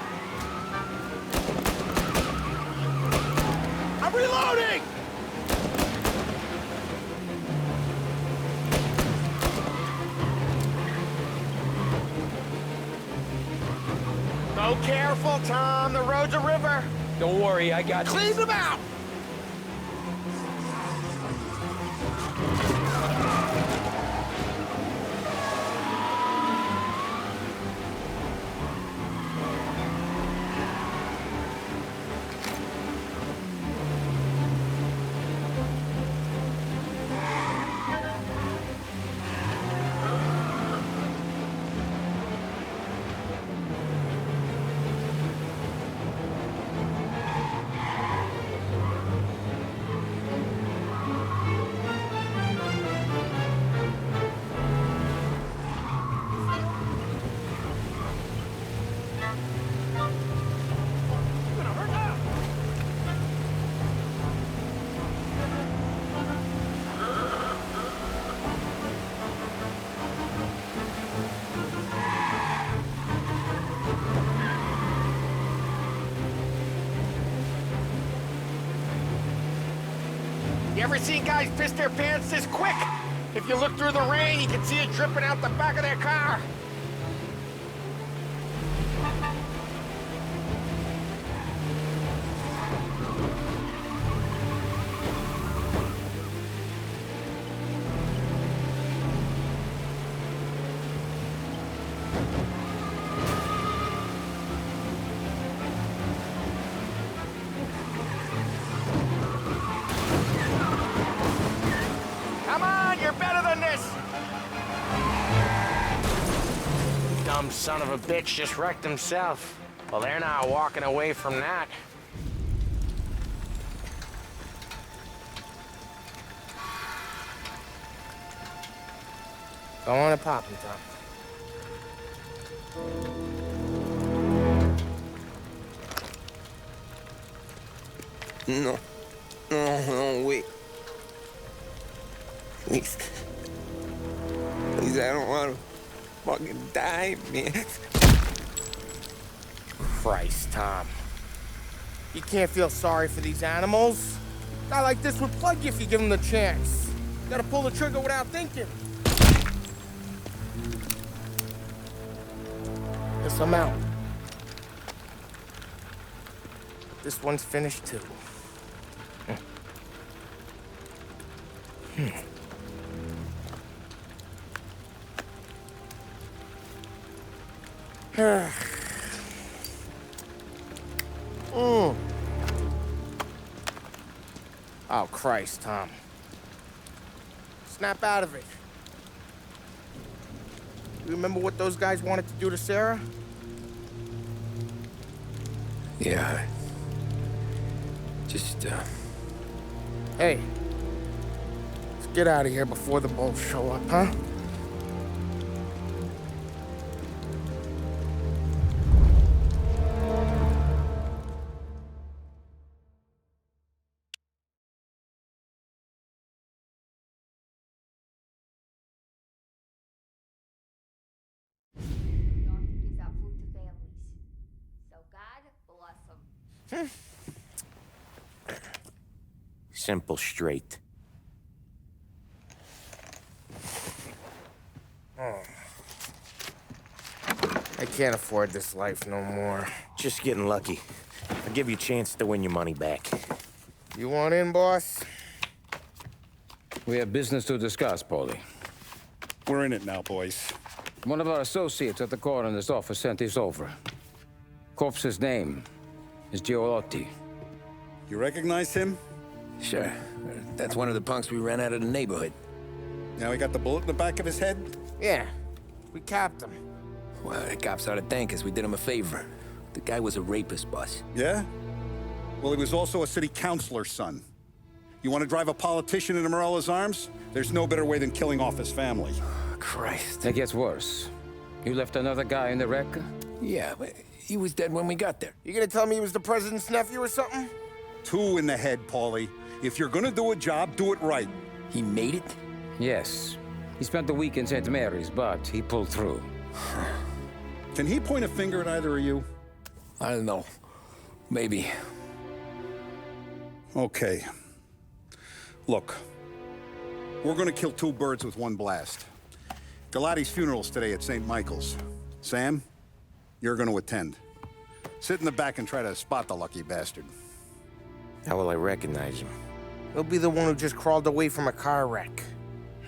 I'm reloading! Go careful, Tom. The road's a river. Don't worry, I got Clean them out! You ever seen guys piss their pants this quick? If you look through the rain, you can see it dripping out the back of their car. Come on, you're better than this! Dumb son of a bitch just wrecked himself. Well, they're not walking away from that. Go on and pop him, Tom. No. No, wait. Please. Please, I don't want to fucking die, man. Christ, Tom. You can't feel sorry for these animals. A guy like this would plug you if you give him the chance. You gotta pull the trigger without thinking. Guess I'm out. This one's finished too. Oh, Christ, Tom. Snap out of it. You remember what those guys wanted to do to Sarah? Yeah. Just, Hey. Let's get out of here before the bulls show up, huh? gives out food to families. So God bless them. Simple, straight. I can't afford this life no more. Just getting lucky. I'll give you a chance to win your money back. You want in, boss? We have business to discuss, Paulie. We're in it now, boys. One of our associates at the coroner's office sent this over. Corpse's name is Giolotti. You recognize him? Sure. That's one of the punks we ran out of the neighborhood. Now he got the bullet in the back of his head? Yeah, we capped him. Well, the cops ought to thank us. We did him a favor. The guy was a rapist, boss. Yeah? Well, he was also a city councilor's son. You want to drive a politician into Morello's arms? There's no better way than killing off his family. Christ. It gets worse. You left another guy in the wreck? Yeah, but he was dead when we got there. You gonna tell me he was the president's nephew or something? 2 in the head, Paulie. If you're gonna do a job, do it right. He made it? Yes. He spent the week in St. Mary's, but he pulled through. Can he point a finger at either of you? I don't know. Maybe. Okay. Look, we're gonna kill 2 birds with 1 blast. Galati's funeral's today at St. Michael's. Sam, you're gonna attend. Sit in the back and try to spot the lucky bastard. How will I recognize him? He'll be the one who just crawled away from a car wreck.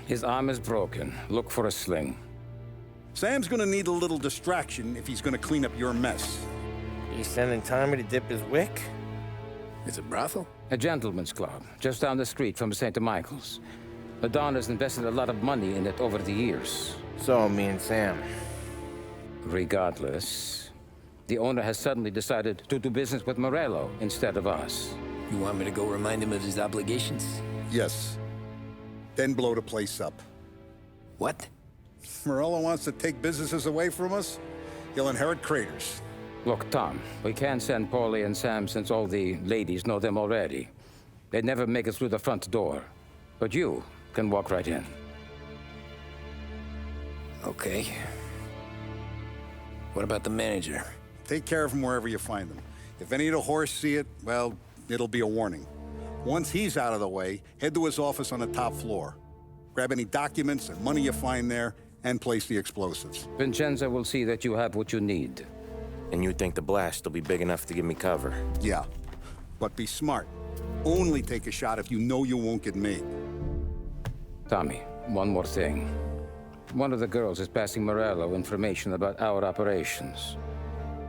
His arm is broken. Look for a sling. Sam's gonna need a little distraction if he's gonna clean up your mess. You sending Tommy to dip his wick? It's a brothel? A gentleman's club, just down the street from St. Michael's. Adonis invested a lot of money in it over the years. So, me and Sam. Regardless, the owner has suddenly decided to do business with Morello instead of us. You want me to go remind him of his obligations? Yes. Then blow the place up. What? Morello wants to take businesses away from us? He'll inherit craters. Look, Tom, we can't send Paulie and Sam since all the ladies know them already. They'd never make it through the front door. But you can walk right in. Okay. What about the manager? Take care of him wherever you find him. If any of the horse see it, well, it'll be a warning. Once he's out of the way, head to his office on the top floor. Grab any documents and money you find there, and place the explosives. Vincenzo will see that you have what you need. And you think the blast will be big enough to give me cover? Yeah, but be smart. Only take a shot if you know you won't get made. Tommy, one more thing. One of the girls is passing Morello information about our operations.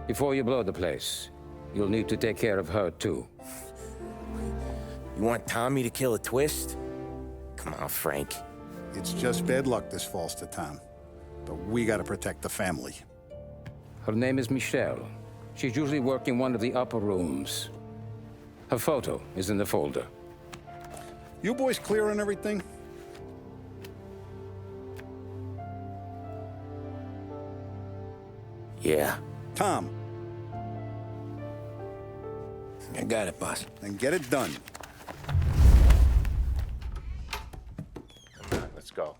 Before you blow the place, you'll need to take care of her, too. You want Tommy to kill a twist? Come on, Frank. It's just bad luck this falls to Tom. But we gotta protect the family. Her name is Michelle. She's usually working one of the upper rooms. Her photo is in the folder. You boys clear on everything? Yeah. Tom. I got it, boss. Then get it done. Come on, let's go.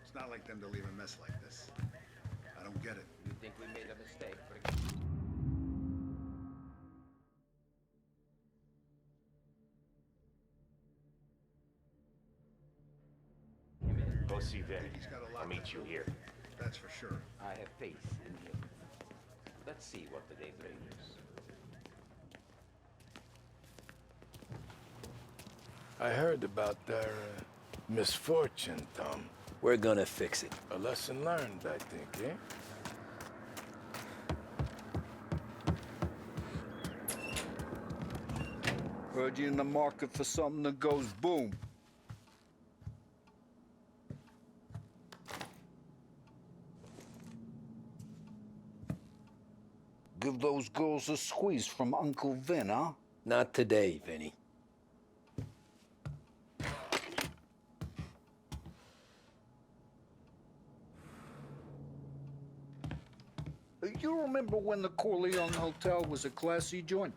It's not like them to leave a mess like this. I don't get it. You think we made a mistake? Go see Vin. I'll meet you here. That's for sure. I have faith in him. Let's see what the day brings. I heard about their misfortune, Tom. We're gonna fix it. A lesson learned, I think, eh? Heard you in the market for something that goes boom. Give those girls a squeeze from Uncle Vin, huh? Not today, Vinny. You remember when the Corleone Hotel was a classy joint?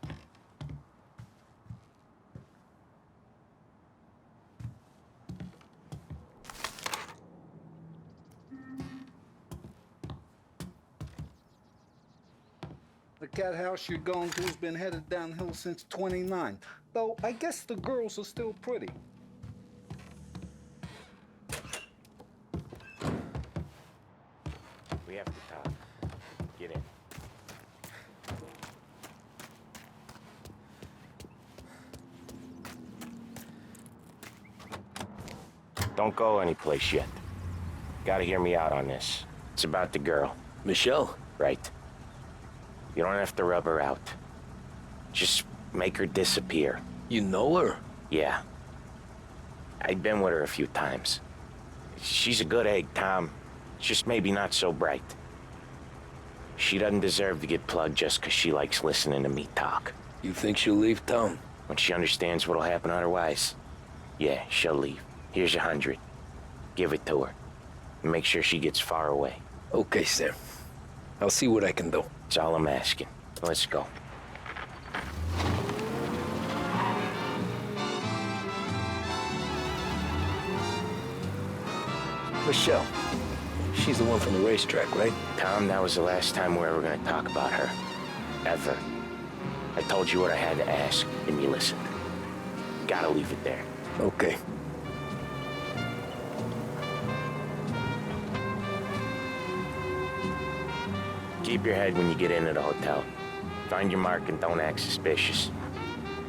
The cat house you're going to has been headed downhill since '29. Though I guess the girls are still pretty. We have to talk. Get in. Don't go anyplace yet. Gotta hear me out on this. It's about the girl. Michelle? Right. You don't have to rub her out. Just make her disappear. You know her? Yeah. I've been with her a few times. She's a good egg, Tom. Just maybe not so bright. She doesn't deserve to get plugged just 'cause she likes listening to me talk. You think she'll leave town? When she understands what'll happen otherwise, yeah, she'll leave. Here's 100. Give it to her. And make sure she gets far away. Okay, Sam. I'll see what I can do. That's all I'm asking. Let's go. Michelle. She's the one from the racetrack, right? Tom, that was the last time we were ever gonna talk about her. Ever. I told you what I had to ask, and you listened. Gotta leave it there. Okay. Keep your head when you get into the hotel. Find your mark and don't act suspicious.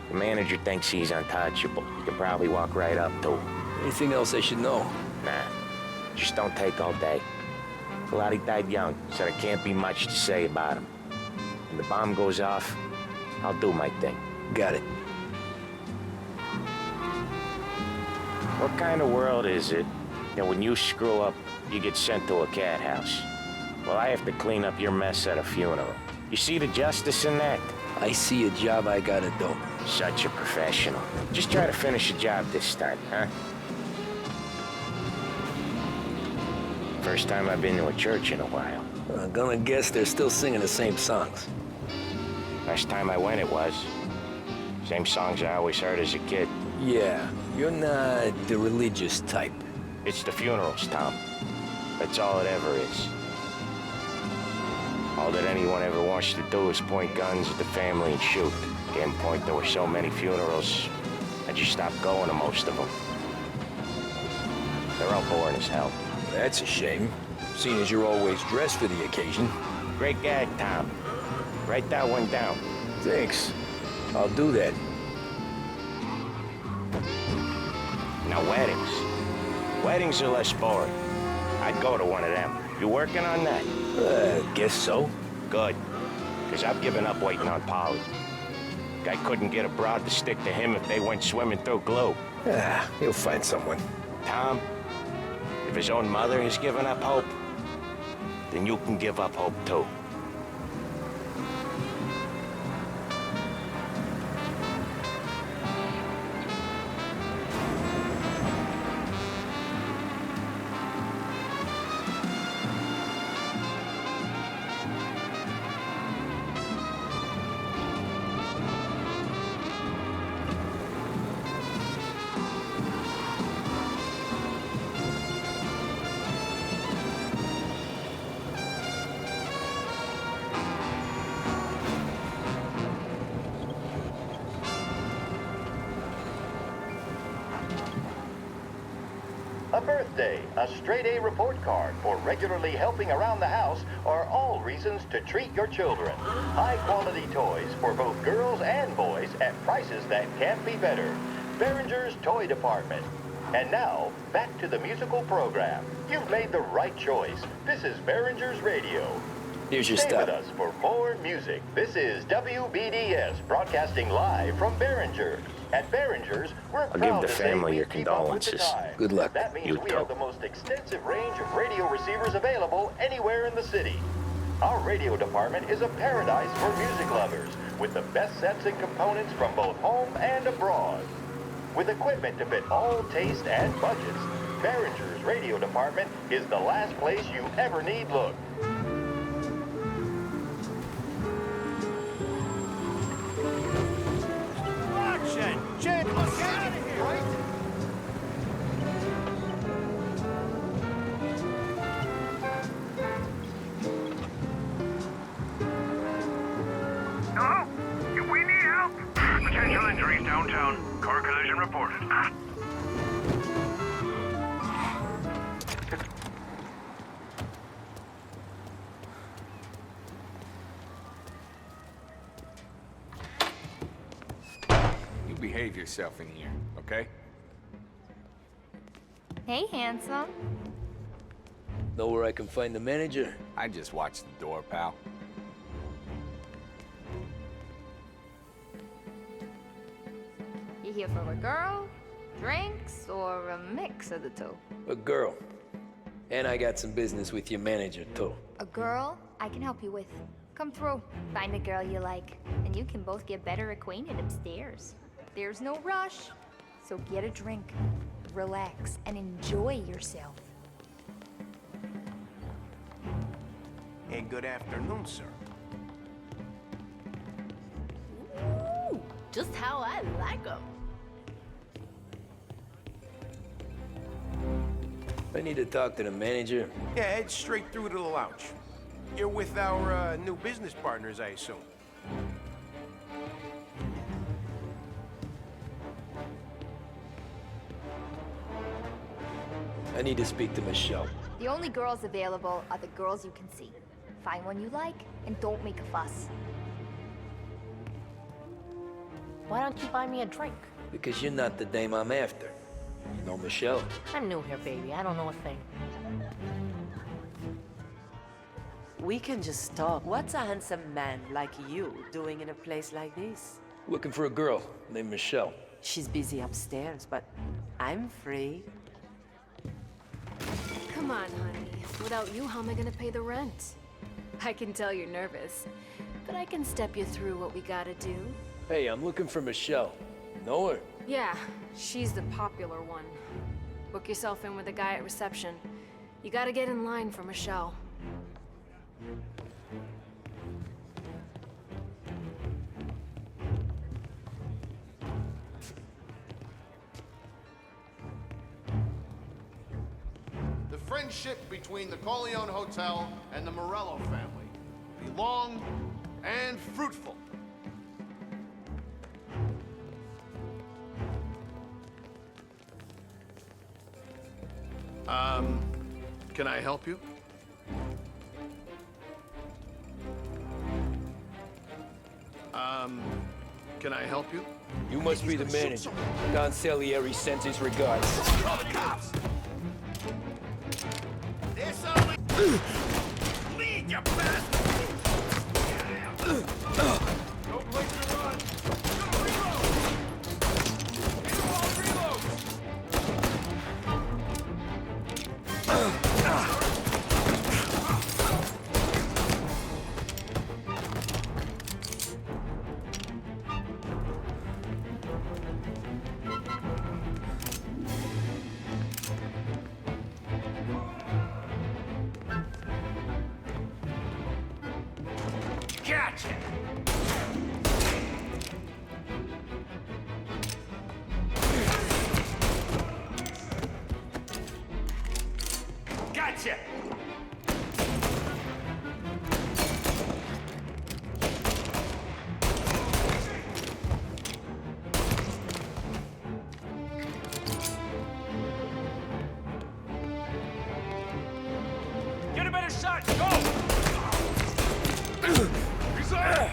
The manager thinks he's untouchable. You can probably walk right up to him. Anything else I should know? Nah. Just don't take all day. Lottie died young, so there can't be much to say about him. When the bomb goes off, I'll do my thing. Got it. What kind of world is it that when you screw up, you get sent to a cat house? Well, I have to clean up your mess at a funeral. You see the justice in that? I see a job I gotta do. Such a professional. Just try to finish the job this time, huh? First time I've been to a church in a while. I'm gonna guess they're still singing the same songs. Last time I went, it was. Same songs I always heard as a kid. Yeah, you're not the religious type. It's the funerals, Tom. That's all it ever is. All that anyone ever wants to do is point guns at the family and shoot. At one point, there were so many funerals, I just stopped going to most of them. They're all boring as hell. That's a shame, seeing as you're always dressed for the occasion. Great gag, Tom. Write that one down. Thanks. I'll do that. Now, weddings. Weddings are less boring. I'd go to one of them. You working on that? Guess so. Good. Because I've given up waiting on Polly. Guy couldn't get a broad to stick to him if they went swimming through glue. He'll find someone. Tom, if his own mother has given up hope, then you can give up hope too. A birthday, a straight-A report card, or regularly helping around the house are all reasons to treat your children. High-quality toys for both girls and boys at prices that can't be better. Behringer's Toy Department. And now, back to the musical program. You've made the right choice. This is Behringer's Radio. Here's your Stay stuff. with us for more music. This is WBDS, broadcasting live from Behringer's. At Behringer's, we're I'll proud give the to say family we your keep up with the condolences. times. Good luck. That means You we too. have the most extensive range of radio receivers available anywhere in the city. Our radio department is a paradise for music lovers, with the best sets and components from both home and abroad. With equipment to fit all taste and budgets, Behringer's radio department is the last place you ever need look. Action! Jen, let's get out of here, right? Hello? Do we need help? Potential injuries downtown. Car collision reported. You behave yourself in here, okay? Hey, handsome. Know where I can find the manager? I just watched the door, pal. You here for a girl, drinks, or a mix of the two? A girl. And I got some business with your manager, too. A girl I can help you with. Come through, find a girl you like, and you can both get better acquainted upstairs. There's no rush, so get a drink, relax, and enjoy yourself. And good afternoon, sir. Ooh, just how I like 'em. I need to talk to the manager. Yeah, head straight through to the lounge. You're with our new business partners, I assume. I need to speak to Michelle. The only girls available are the girls you can see. Find one you like, and don't make a fuss. Why don't you buy me a drink? Because you're not the dame I'm after. You know Michelle? I'm new here, baby. I don't know a thing. We can just talk. What's a handsome man like you doing in a place like this? Looking for a girl named Michelle. She's busy upstairs, but I'm free. Come on, honey. Without you, how am I gonna pay the rent? I can tell you're nervous, but I can step you through what we gotta do. Hey, I'm looking for Michelle. Know her? Yeah, she's the popular one. Book yourself in with the guy at reception. You gotta get in line for Michelle. The friendship between the Corleone Hotel and the Morello family be long and fruitful. Can I help you? Can I help you? You must be the manager. Don Salieri sends his regards. Call the cops! There's only... Lead, you bastard! No place to run! Go reload! Interwall Gotcha! Gotcha! Get a better shot! Go! Reserve!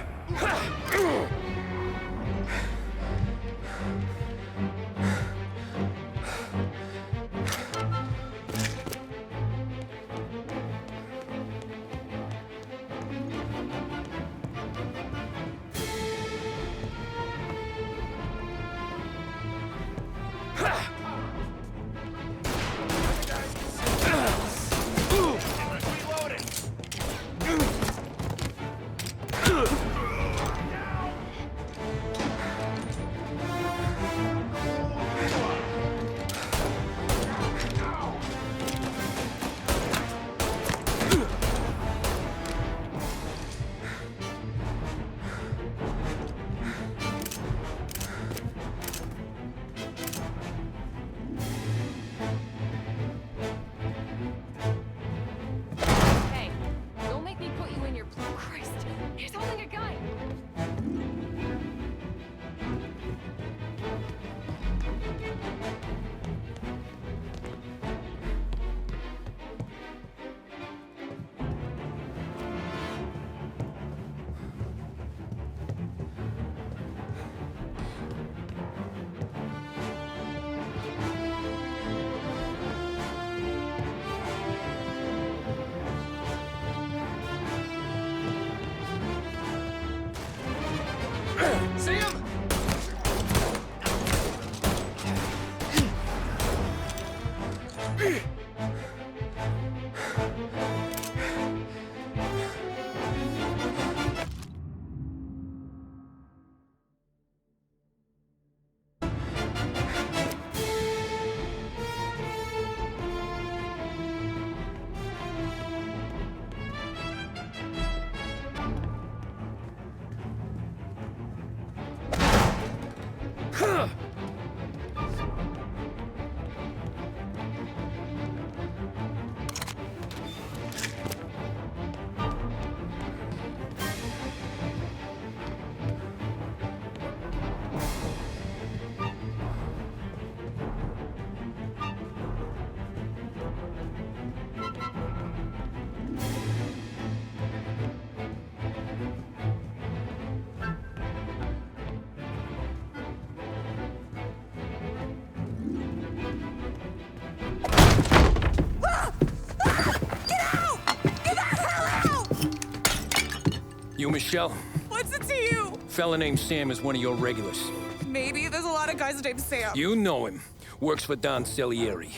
Michelle? What's it to you? Fella named Sam is one of your regulars. Maybe there's a lot of guys named Sam. You know him. Works for Don Salieri.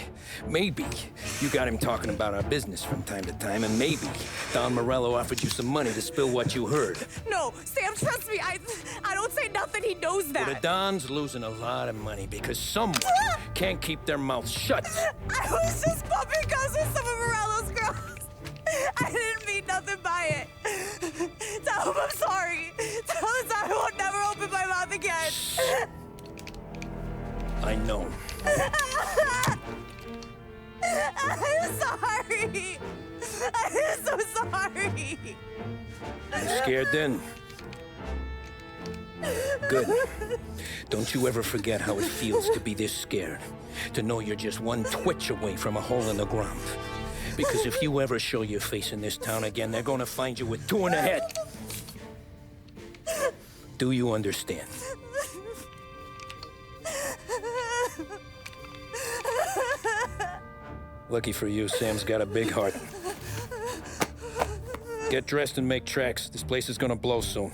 Maybe you got him talking about our business from time to time, and maybe Don Morello offered you some money to spill what you heard. No, Sam, trust me. I don't say nothing. He knows that. Well, the Don's losing a lot of money because someone can't keep their mouth shut. I was just bumping guns with some of Morello's girls. I didn't mean nothing by it. Tell him I'm sorry. Tell him I won't never open my mouth again. I know. I'm sorry. I'm so sorry. You scared then? Good. Don't you ever forget how it feels to be this scared. To know you're just one twitch away from a hole in the ground. Because if you ever show your face in this town again, they're gonna find you with two in the head. Do you understand? Lucky for you, Sam's got a big heart. Get dressed and make tracks. This place is gonna blow soon.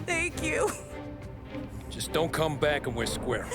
Thank you. Just don't come back and we're square.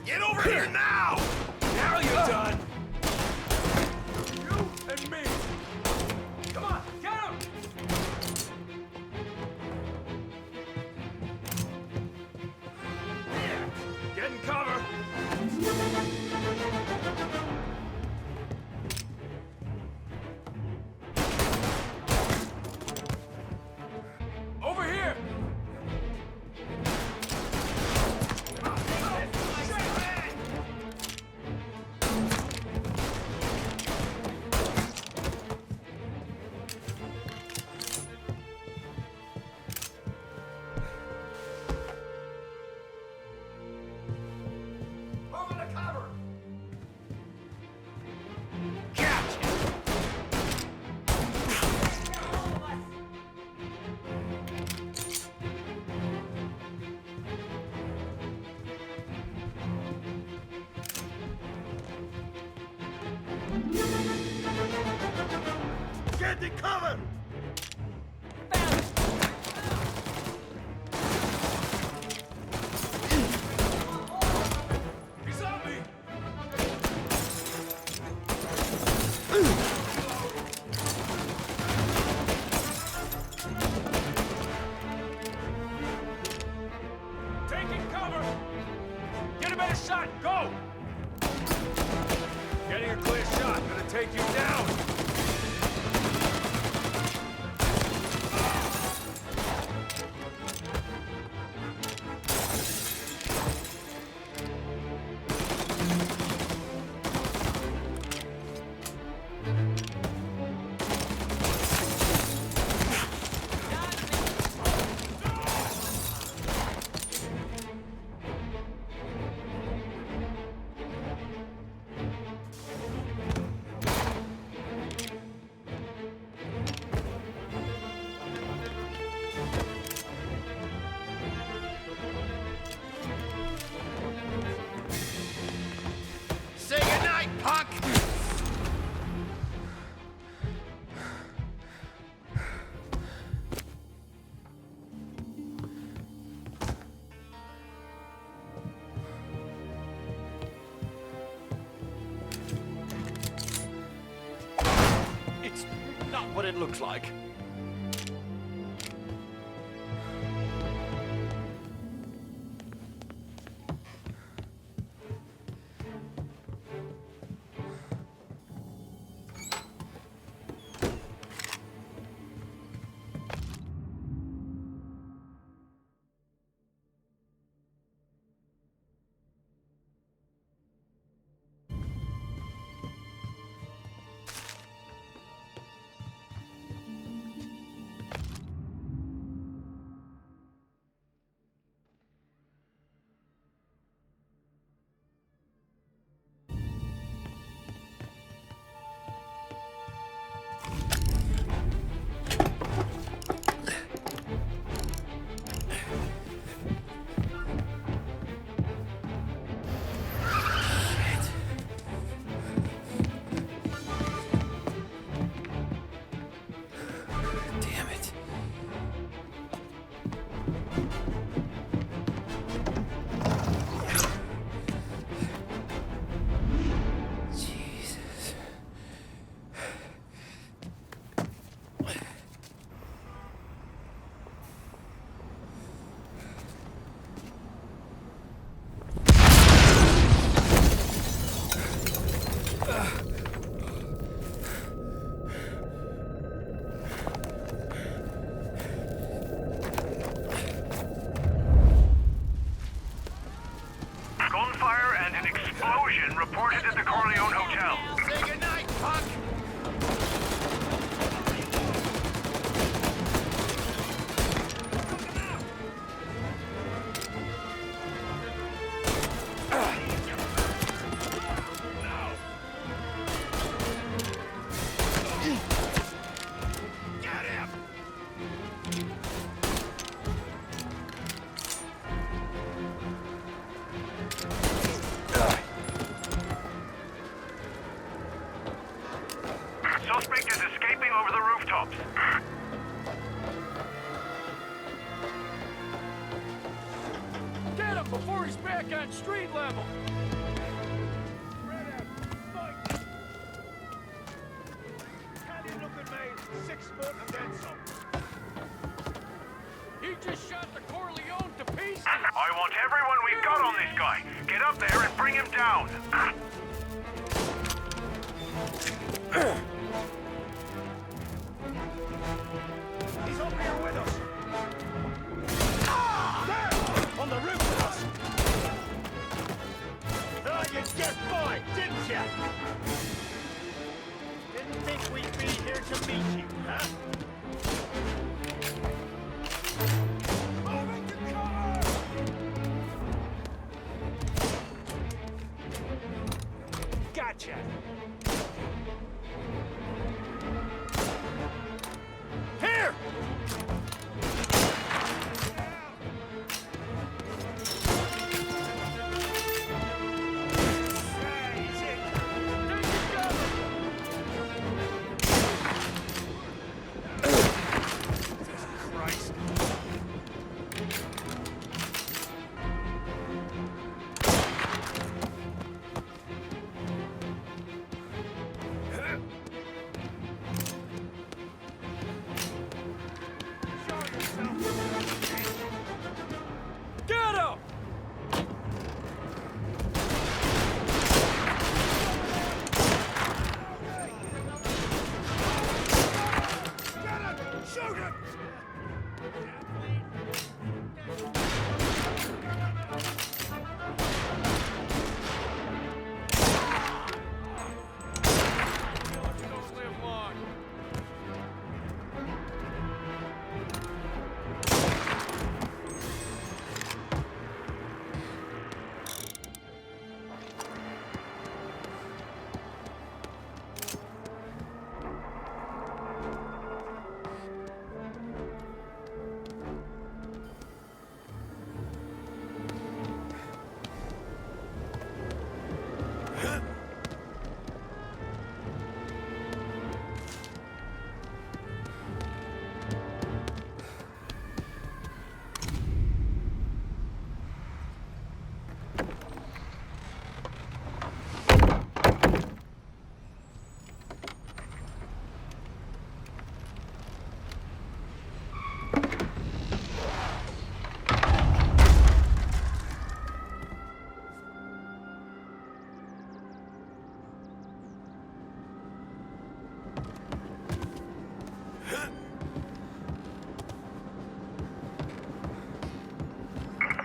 Get over here now! Now you're done! You and me! Come on, get him! Here, get in cover! Over here! Get the cover! He's on me! Taking cover! Get a better shot! Go! Getting a clear shot. Gonna take you down! Say goodnight, punk! It's not what it looks like. and an explosion reported at the Corleone Hotel. Say goodnight, punk! Suspect is escaping over the rooftops. Get him before he's back on street level! He just shot the Corleone to pieces! I want everyone we've got on this guy. Get up there and bring him down. He's up here with us! There! On the roof with us! Oh, you just boy, didn't ya? Didn't think we'd be here to meet you, huh? Moving to cover! Gotcha! Here! Christ. Get him! Shoot him! Don't live long.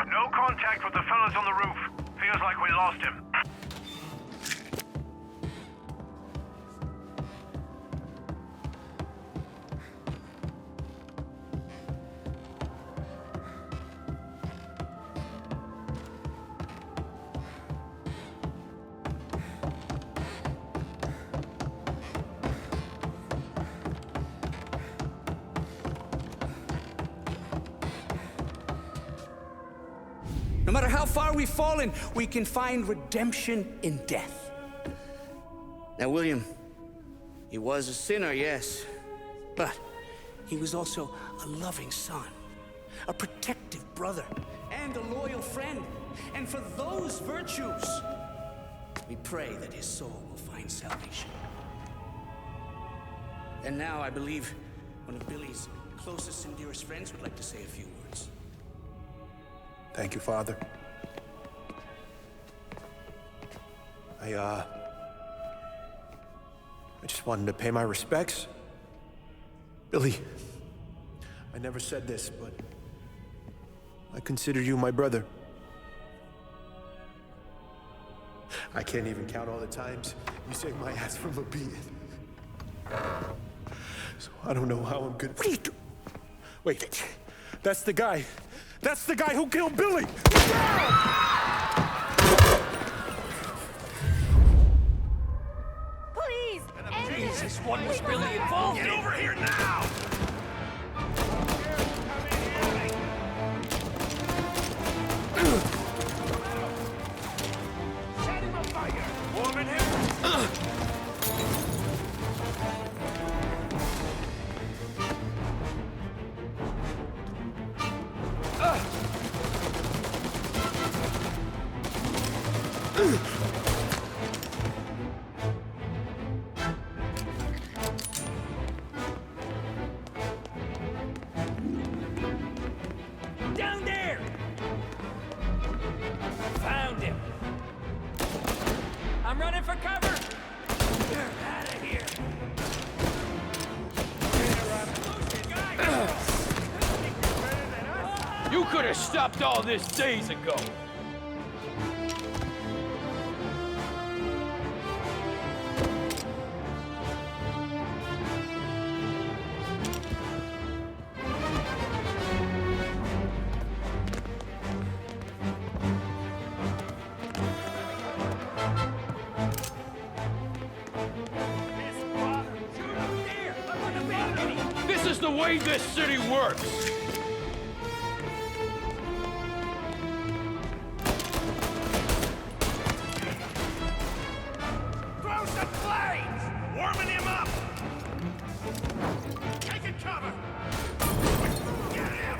No contact with the fellas on the roof. Feels like we lost him. No matter how far we've fallen, we can find redemption in death. Now, William, he was a sinner, yes, but he was also a loving son, a protective brother, and a loyal friend. And for those virtues, we pray that his soul will find salvation. And now I believe one of Billy's closest and dearest friends would like to say a few words. Thank you, Father. I just wanted to pay my respects. Billy, I never said this, but I consider you my brother. I can't even count all the times you saved my ass from a beating. So I don't know how I'm good. What are you doing? Wait, that's the guy. That's the guy who killed Billy! Please! Jesus, what was Billy involved in? Get over here now! Set him afire! Woman here! Down there! Found him. I'm running for cover. Get out of here. You could have stopped all this days ago. This is the way this city works. Throw some flames! Warming him up! Taking cover! Get him!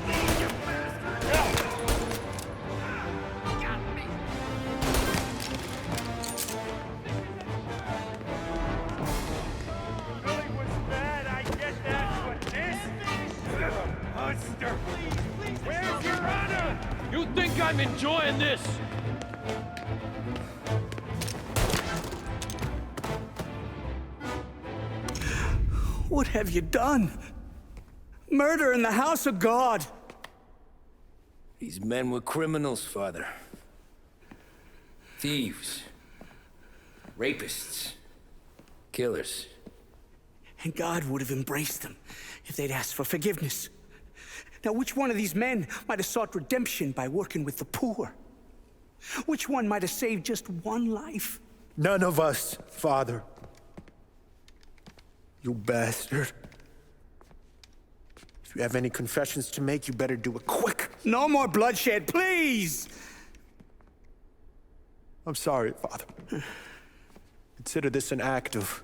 Leave, you bastard! Got me! Billy was bad, I get that, but this? Monster! Where's your honor? You think I'm enjoying this? What have you done? Murder in the house of God. These men were criminals, Father. Thieves. Rapists. Killers. And God would have embraced them if they'd asked for forgiveness. Now, which one of these men might have sought redemption by working with the poor? Which one might have saved just one life? None of us, Father. You bastard. If you have any confessions to make, you better do it quick. No more bloodshed, please! I'm sorry, Father. Consider this an act of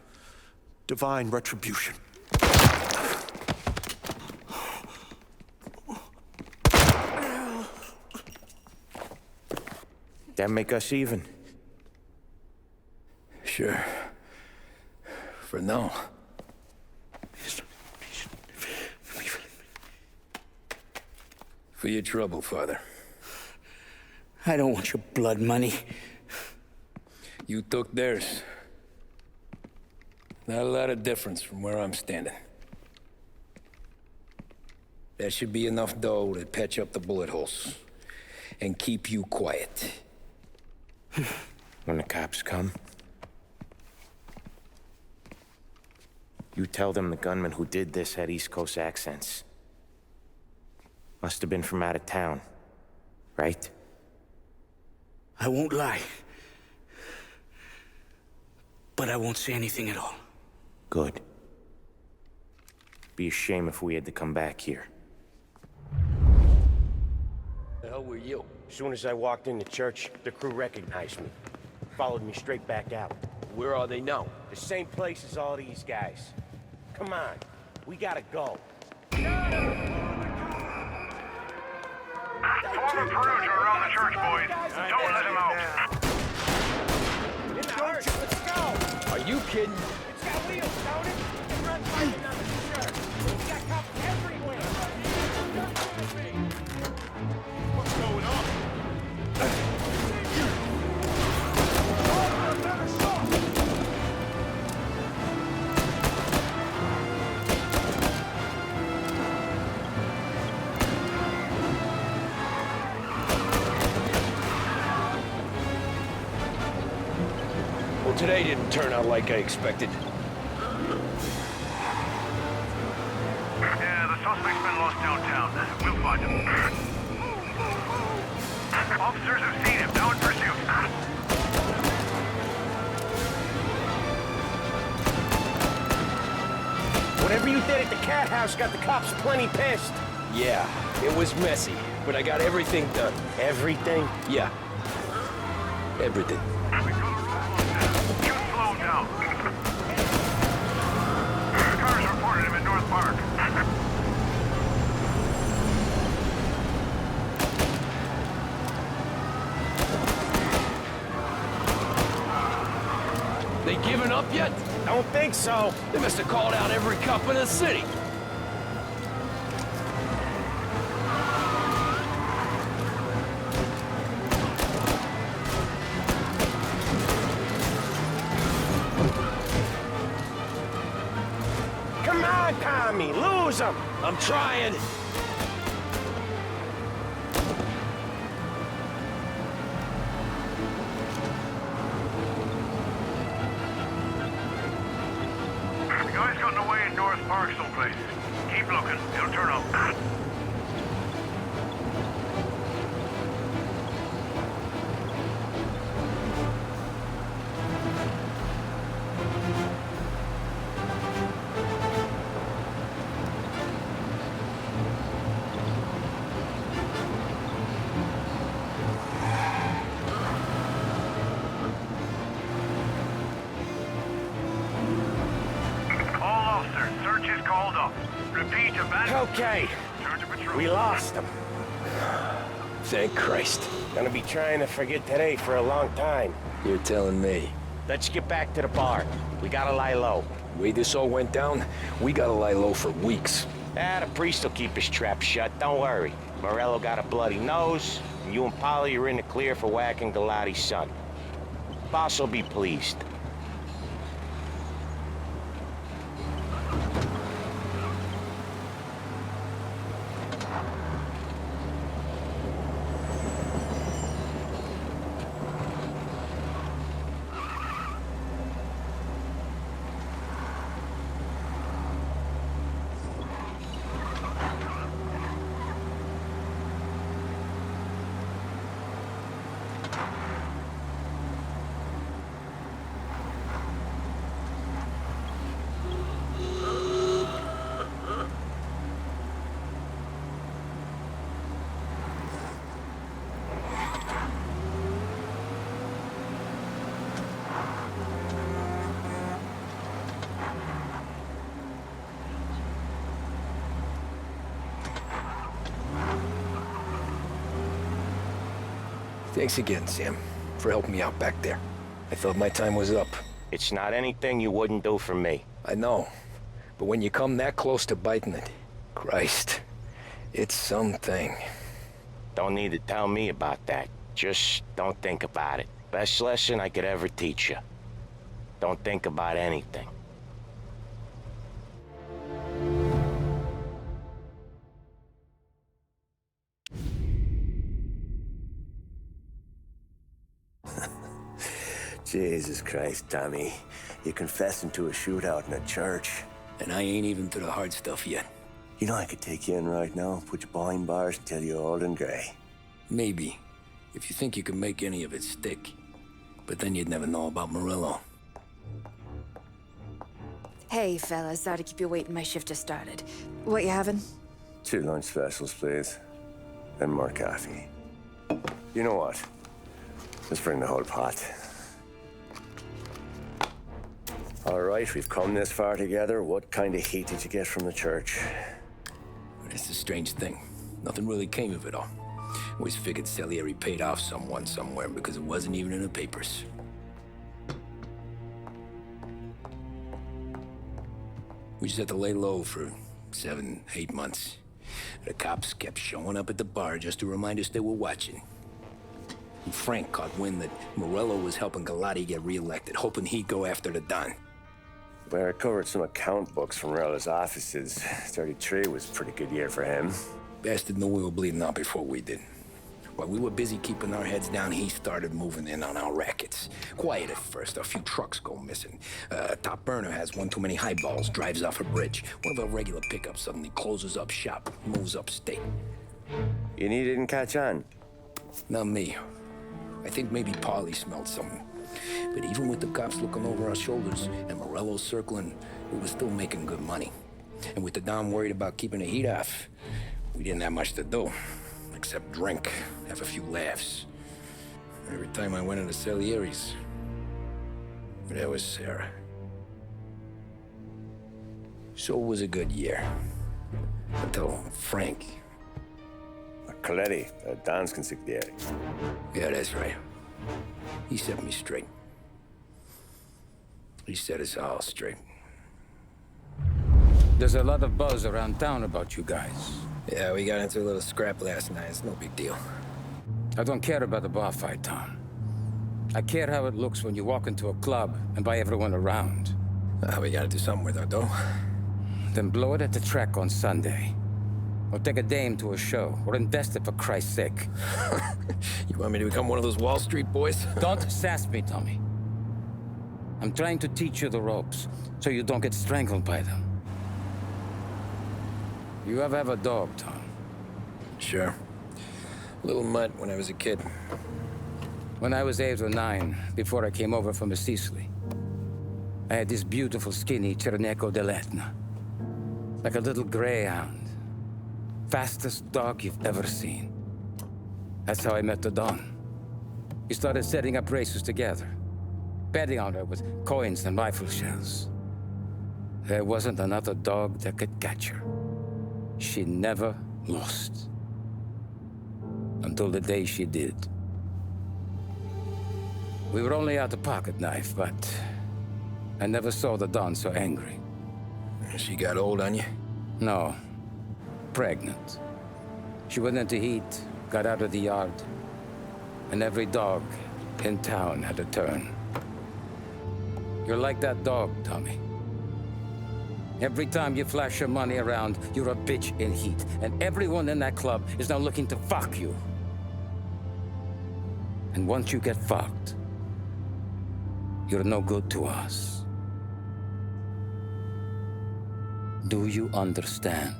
divine retribution. That make us even? Sure. For now. For your trouble, Father. I don't want your blood money. You took theirs. Not a lot of difference from where I'm standing. That should be enough dough to patch up the bullet holes and keep you quiet. When the cops come, you tell them the gunman who did this had East Coast accents. Must have been from out of town, right? I won't lie. But I won't say anything at all. Good. Be a shame if we had to come back here. The hell were you? As soon as I walked into church, the crew recognized me. Followed me straight back out. Where are they now? The same place as all these guys. Come on, we gotta go. Form a perimeter around the church, boys. Don't let him out. Let's go! Are you kidding? It's got wheels, don't it? It runs like another church. It's got cops everywhere. What's going on? today didn't turn out like I expected. Yeah, the suspect's been lost downtown. We'll find him. Officers have seen him. Now in pursuit. Whatever you did at the cat house got the cops plenty pissed. Yeah, it was messy, but I got everything done. Everything? Yeah. Everything. You slow him down. Cars reported him in North Park. They giving up yet? Don't think so. They must have called out every cop in the city. Come on, Tommy, lose him. I'm trying. The guy's gotten away in North Park someplace. Keep looking. He'll turn up. All officers, search is called up. Repeat, abandoned. Okay, Turn to patrol. we lost him. Thank Christ. Gonna be trying to forget today for a long time. You're telling me. Let's get back to the bar. We gotta lie low. The way this all went down, we gotta lie low for weeks. The priest will keep his trap shut, don't worry. Morello got a bloody nose, and you and Polly are in the clear for whacking Galati's son. Boss will be pleased. Thanks again, Sam, for helping me out back there. I thought my time was up. It's not anything you wouldn't do for me. I know, but when you come that close to biting it, Christ, it's something. Don't need to tell me about that. Just don't think about it. Best lesson I could ever teach you. Don't think about anything. Jesus Christ, Tommy. You're confessing to a shootout in a church. And I ain't even to the hard stuff yet. You know I could take you in right now, put you behind bars until you're old and grey. Maybe, if you think you can make any of it stick. But then you'd never know about Morello. Hey, fellas, sorry to keep you waiting. My shift just started. What you having? 2 lunch specials, please. And more coffee. You know what? Let's bring the whole pot. All right, we've come this far together. What kind of heat did you get from the church? That's the strange thing. Nothing really came of it all. Always figured Salieri paid off someone somewhere because it wasn't even in the papers. We just had to lay low for 7, 8 months. The cops kept showing up at the bar just to remind us they were watching. And Frank caught wind that Morello was helping Galati get reelected, hoping he'd go after the Don. Well, I recovered some account books from Morello's offices. 33 was a pretty good year for him. Bastard knew we were bleeding out before we did. While we were busy keeping our heads down, he started moving in on our rackets. Quiet at first, a few trucks go missing. Top burner has one too many highballs, drives off a bridge. One of our regular pickups suddenly closes up shop, moves upstate. And he didn't catch on? Not me. I think maybe Paulie smelled something. But even with the cops looking over our shoulders and Morello circling, we were still making good money. And with the Dom worried about keeping the heat off, we didn't have much to do, except drink, have a few laughs. Every time I went into Salieri's, there was Sarah. So it was a good year. Until Frank. Coletti, Don's consigliere. Yeah, that's right. He set me straight. He set us all straight. There's a lot of buzz around town about you guys. Yeah, we got into a little scrap last night. It's no big deal. I don't care about the bar fight, Tom. I care how it looks when you walk into a club and buy everyone around. We gotta do something with our dough. Then blow it at the track on Sunday. Or take a dame to a show, or invest it for Christ's sake. You want me to become one of those Wall Street boys? Don't sass me, Tommy. I'm trying to teach you the ropes, so you don't get strangled by them. You ever have a dog, Tom? Sure. Little mutt when I was a kid. When I was 8 or 9, before I came over from Sicily, I had this beautiful, skinny Cerneco dell'Etna. Like a little greyhound. Fastest dog you've ever seen. That's how I met the Don. We started setting up races together, betting on her with coins and rifle shells. There wasn't another dog that could catch her. She never lost. Until the day she did. We were only out a pocket knife, but I never saw the Don so angry. She got old on you? No. Pregnant. She went into heat, got out of the yard, and every dog in town had a turn. You're like that dog, Tommy. Every time you flash your money around, you're a bitch in heat, and everyone in that club is now looking to fuck you. And once you get fucked, you're no good to us. Do you understand?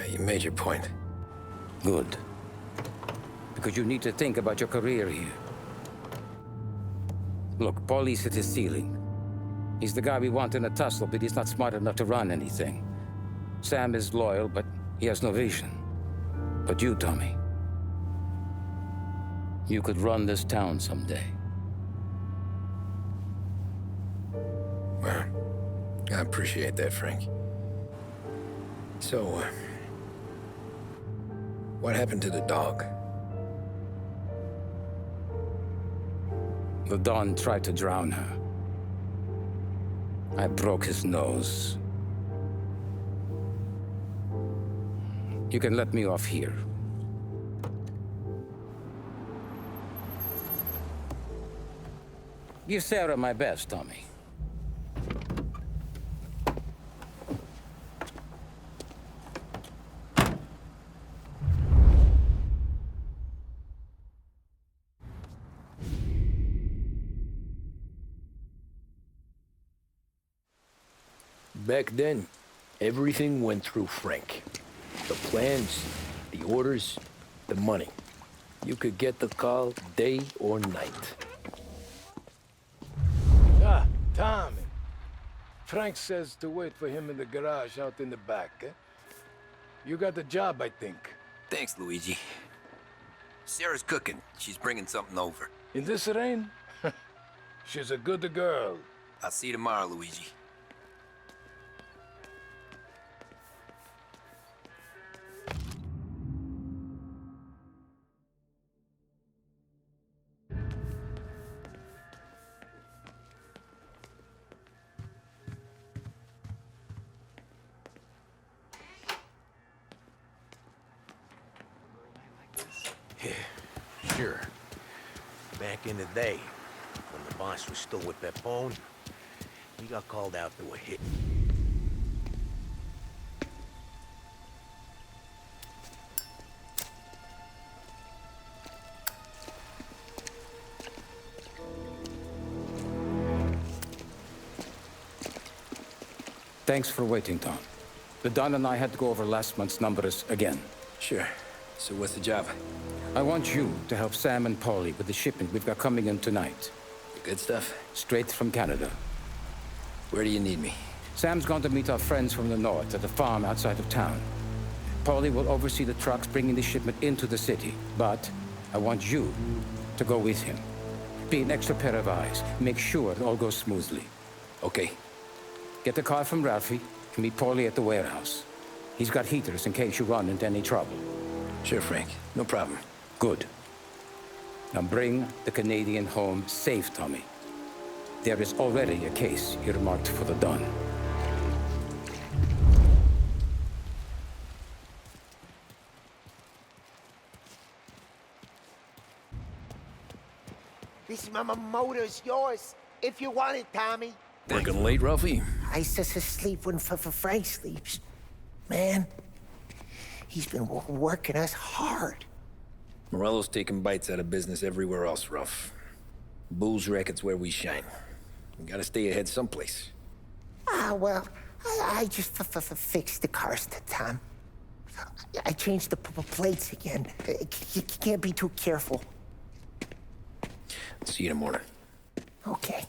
You made your point. Good. Because you need to think about your career here. Look, Paulie's hit his ceiling. He's the guy we want in a tussle, but he's not smart enough to run anything. Sam is loyal, but he has no vision. But you, Tommy, you could run this town someday. Well, I appreciate that, Frank. So, what happened to the dog? The Don tried to drown her. I broke his nose. You can let me off here. Give Sarah my best, Tommy. Back then, everything went through Frank. The plans, the orders, the money. You could get the call day or night. Ah, Tommy. Frank says to wait for him in the garage out in the back, eh? You got the job, I think. Thanks, Luigi. Sarah's cooking. She's bringing something over. In this rain? She's a good girl. I'll see you tomorrow, Luigi. Sure. Back in the day, when the boss was still with Pepone, he got called out to a hit. Thanks for waiting, Tom. The Don and I had to go over last month's numbers again. Sure. So what's the job? I want you to help Sam and Paulie with the shipment we've got coming in tonight. The good stuff? Straight from Canada. Where do you need me? Sam's going to meet our friends from the north at the farm outside of town. Paulie will oversee the trucks bringing the shipment into the city, but I want you to go with him. Be an extra pair of eyes. Make sure it all goes smoothly. Okay. Get the car from Ralphie and meet Paulie at the warehouse. He's got heaters in case you run into any trouble. Sure, Frank. No problem. Good. Now bring the Canadian home safe, Tommy. There is already a case earmarked for the Don. This motor's yours, if you want it, Tommy. Working late, Ralphie? I sleep when Frank sleeps. Man, he's been working us hard. Morello's taking bites out of business everywhere else, Ralph. Bull's racket's where we shine. We gotta stay ahead someplace. Well, I just fixed the cars, Tom. I changed the plates again. You can't be too careful. See you in the morning. Okay.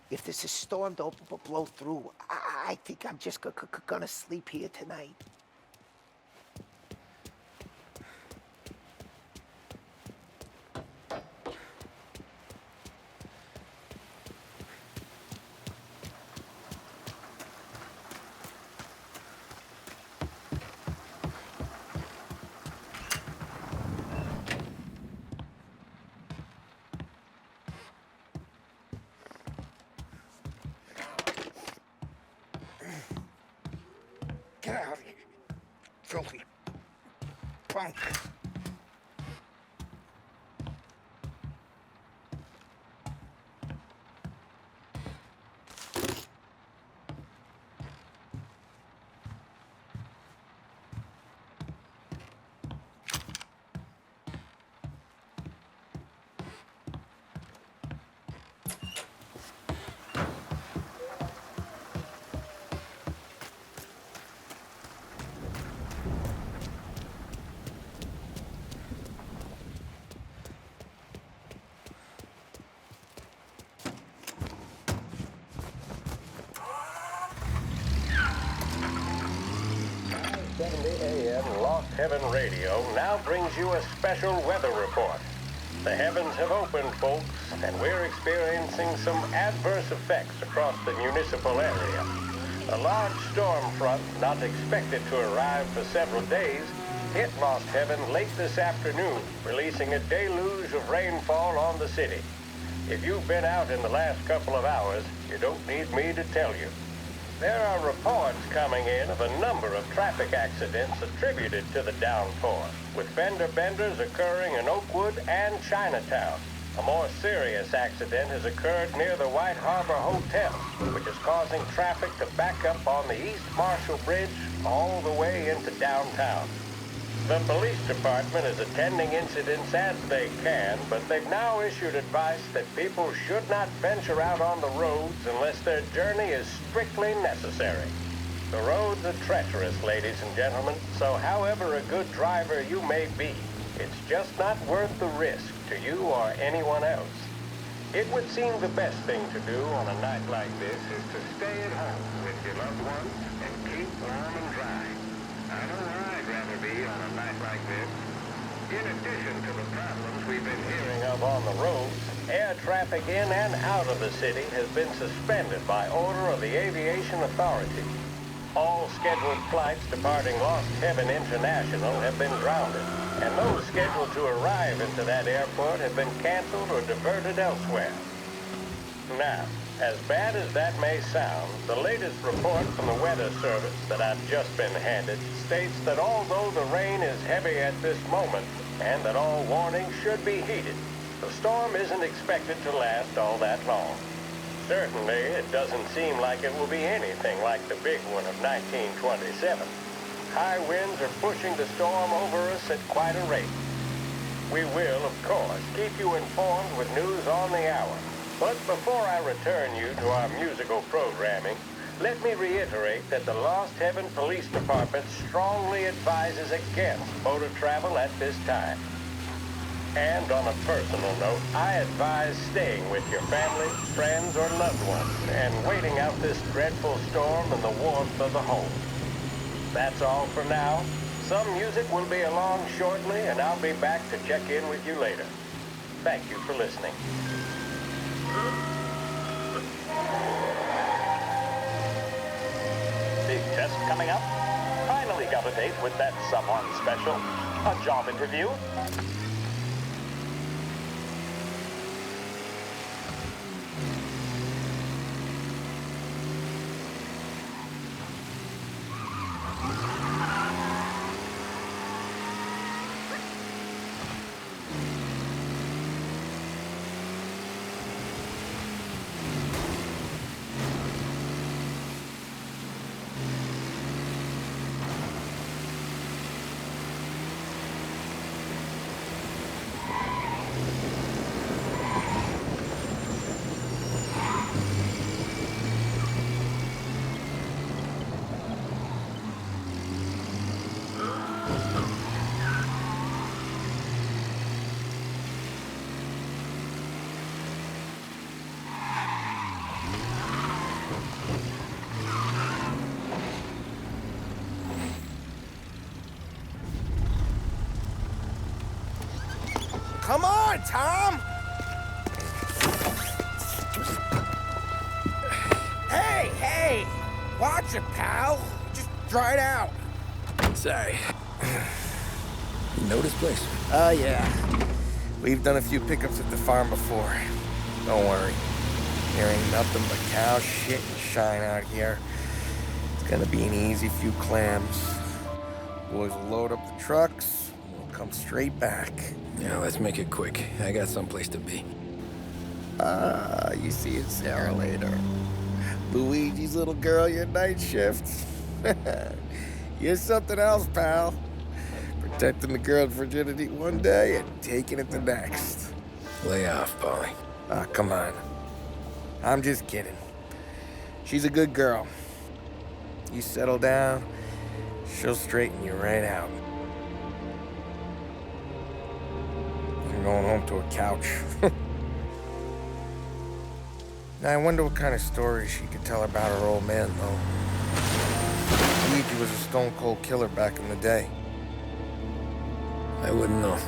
If there's a storm to blow through, I think I'm just gonna sleep here tonight. Get out of here, filthy punk. AM Lost Heaven Radio now brings you a special weather report. The heavens have opened, folks, and we're experiencing some adverse effects across the municipal area. A large storm front, not expected to arrive for several days, hit Lost Heaven late this afternoon, releasing a deluge of rainfall on the city. If you've been out in the last couple of hours, you don't need me to tell you. There are reports coming in of a number of traffic accidents attributed to the downpour, with fender benders occurring in Oakwood and Chinatown. A more serious accident has occurred near the White Harbor Hotel, which is causing traffic to back up on the East Marshall Bridge all the way into downtown. The police department is attending incidents as they can, but they've now issued advice that people should not venture out on the roads unless their journey is strictly necessary. The roads are treacherous, ladies and gentlemen, so however a good driver you may be, it's just not worth the risk to you or anyone else. It would seem the best thing to do on a night like this is to stay at home with your loved ones and keep warm and dry. I know where I'd rather be on a night like this. In addition to the problems we've been hearing of on the roads, air traffic in and out of the city has been suspended by order of the Aviation Authority. All scheduled flights departing Lost Heaven International have been grounded, and those scheduled to arrive into that airport have been canceled or diverted elsewhere. Now, as bad as that may sound, the latest report from the Weather Service that I've just been handed states that although the rain is heavy at this moment, and that all warnings should be heeded. The storm isn't expected to last all that long. Certainly, it doesn't seem like it will be anything like the big one of 1927. High winds are pushing the storm over us at quite a rate. We will, of course, keep you informed with news on the hour. But before I return you to our musical programming, let me reiterate that the Lost Heaven Police Department strongly advises against motor travel at this time. And on a personal note, I advise staying with your family, friends, or loved ones and waiting out this dreadful storm in the warmth of the home. That's all for now. Some music will be along shortly, and I'll be back to check in with you later. Thank you for listening. Big test coming up. Finally got a date with that someone special. A job interview. Come on, Tom! Hey! Watch it, pal. Just dry it out. Sorry. You know this place? Yeah. We've done a few pickups at the farm before. Don't worry. There ain't nothing but cow shit and shine out here. It's gonna be an easy few clams. Boys will load up the trucks, and we'll come straight back. Yeah, let's make it quick. I got someplace to be. You see it, Sarah, later. Luigi's little girl, your night shift. You're something else, pal. Protecting the girl's virginity one day and taking it the next. Lay off, Polly. Come on. I'm just kidding. She's a good girl. You settle down, she'll straighten you right out. I'm going home to a couch. Now, I wonder what kind of stories she could tell about her old man, though. Luigi was a stone-cold killer back in the day. I wouldn't know.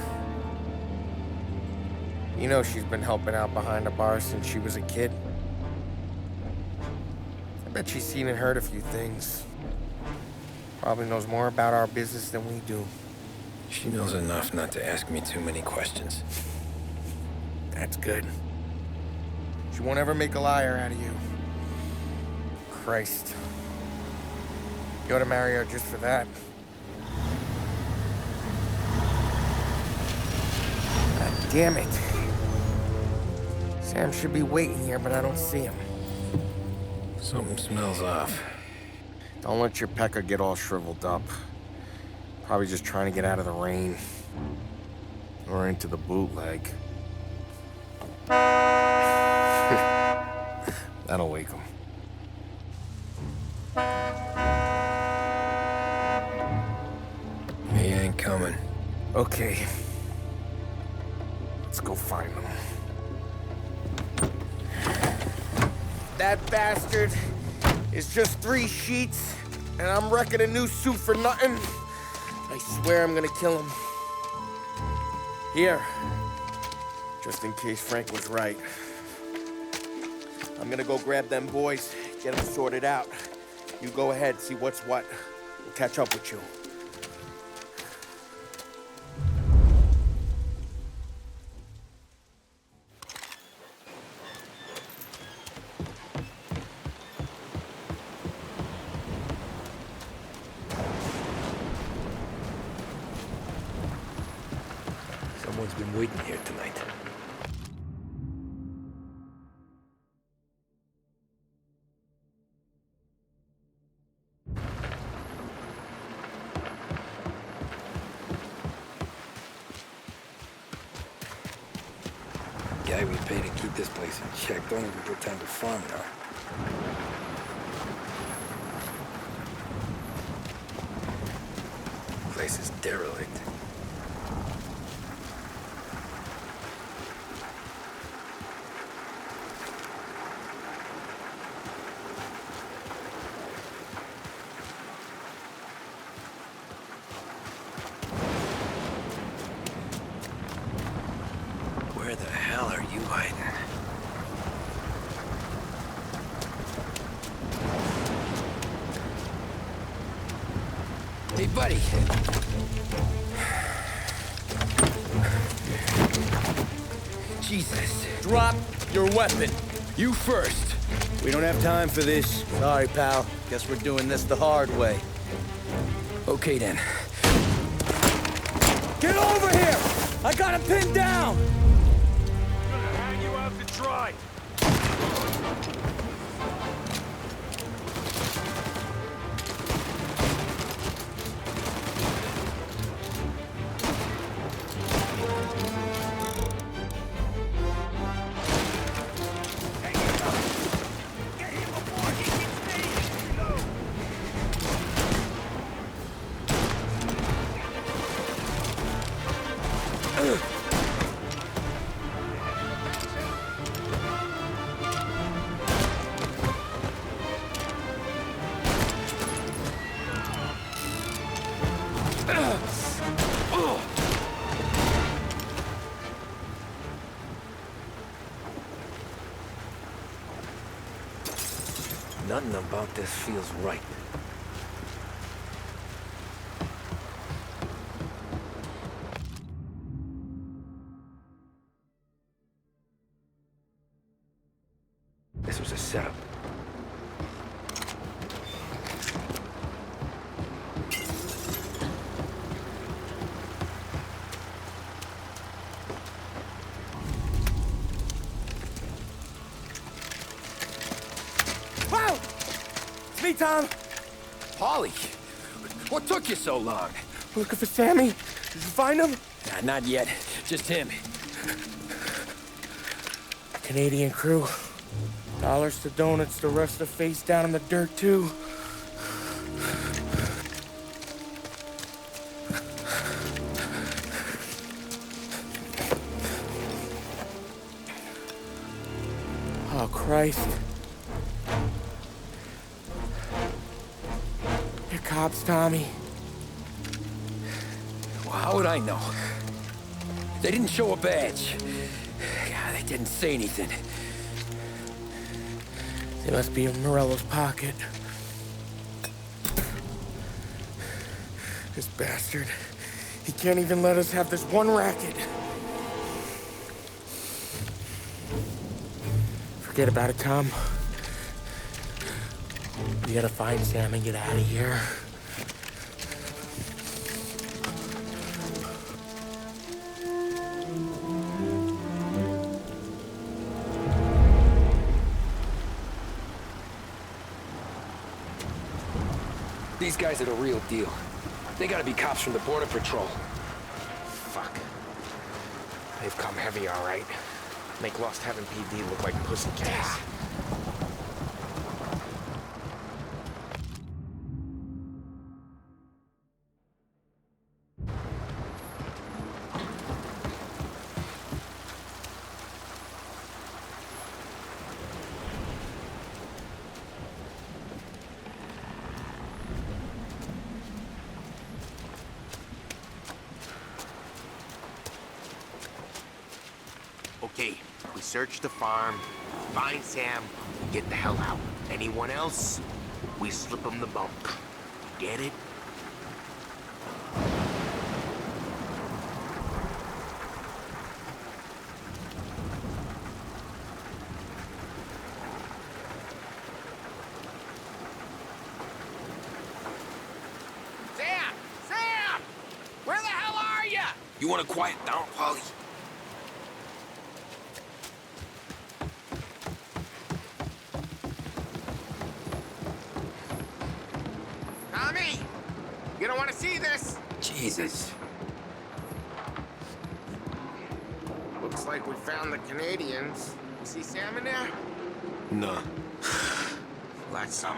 You know she's been helping out behind the bar since she was a kid. I bet she's seen and heard a few things. Probably knows more about our business than we do. She knows enough not to ask me too many questions. That's good. She won't ever make a liar out of you. Christ. You ought to marry her just for that. God damn it. Sam should be waiting here, but I don't see him. Something smells off. Don't let your pecker get all shriveled up. Probably just trying to get out of the rain. Or into the bootleg. That'll wake him. He ain't coming. Okay. Let's go find him. That bastard is just 3 sheets, and I'm wrecking a new suit for nothing. I swear I'm gonna kill him. Here. Just in case Frank was right. I'm gonna go grab them boys, get them sorted out. You go ahead, see what's what. We'll catch up with you. been waiting here tonight. Guy we pay to keep this place in check don't even get time to farm now. Place is derelict. Where the hell are you hiding? Hey, buddy. Jesus. Drop your weapon. You first. We don't have time for this. Sorry, pal. Guess we're doing this the hard way. Okay, then. Get over here! I got him pinned down! I'm gonna hang you out to dry. Nothing about this feels right. This was a setup. Wow! It's me, Tom. Polly, what took you so long? Looking for Sammy. Did you find him? Not yet. Just him. Canadian crew. Dollars to donuts, the rest of face down in the dirt, too. Oh, Christ. They're cops, Tommy. Well, how would I know? They didn't show a badge. God, they didn't say anything. They must be in Morello's pocket. This bastard. He can't even let us have this one racket. Forget about it, Tom. We gotta find Sam and get out of here. These guys are the real deal. They gotta be cops from the Border Patrol. Fuck. They've come heavy, all right. Make Lost Heaven PD look like pussycats. Okay, we search the farm, find Sam, and get the hell out. Anyone else, we slip them the bunk. Get it? Sam! Sam! Where the hell are you? You wanna quiet down, Polly? Tommy! You don't want to see this! Jesus. Looks like we found the Canadians. You see Sam in there? No. Like some.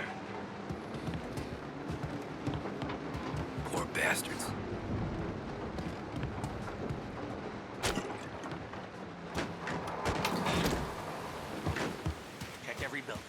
Poor bastards. Check every building.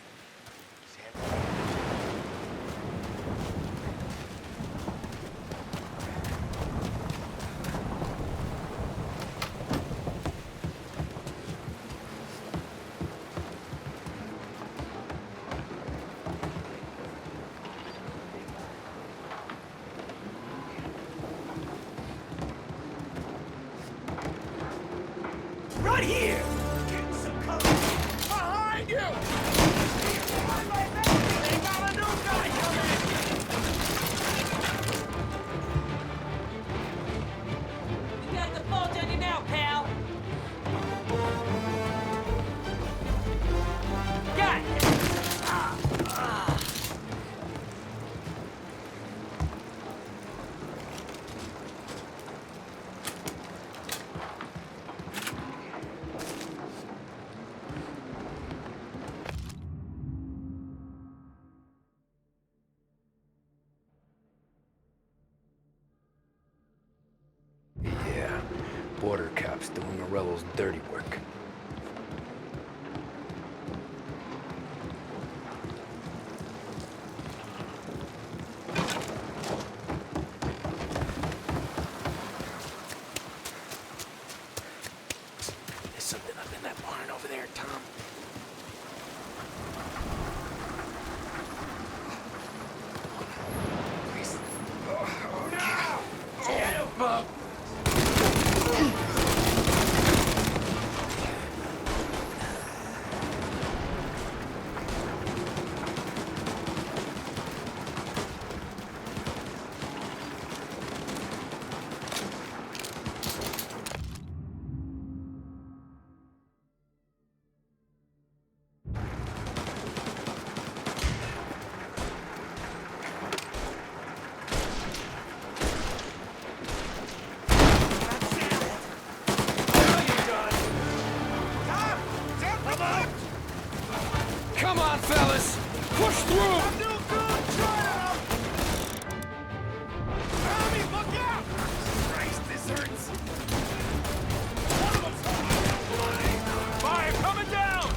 Right here! Get some cover! Behind you! They got a new guy coming! You got the bulge on you now, pal! Got it! Yeah, border cops doing Morello's dirty work. There's something up in that barn over there, Tom. Get him, Bob! Come on, fellas! Push through! Tommy, look out! Christ, this hurts! One of them's fire coming down!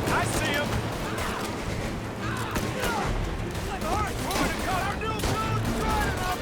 I see him! All right, moving to cut our new dude! Trying up!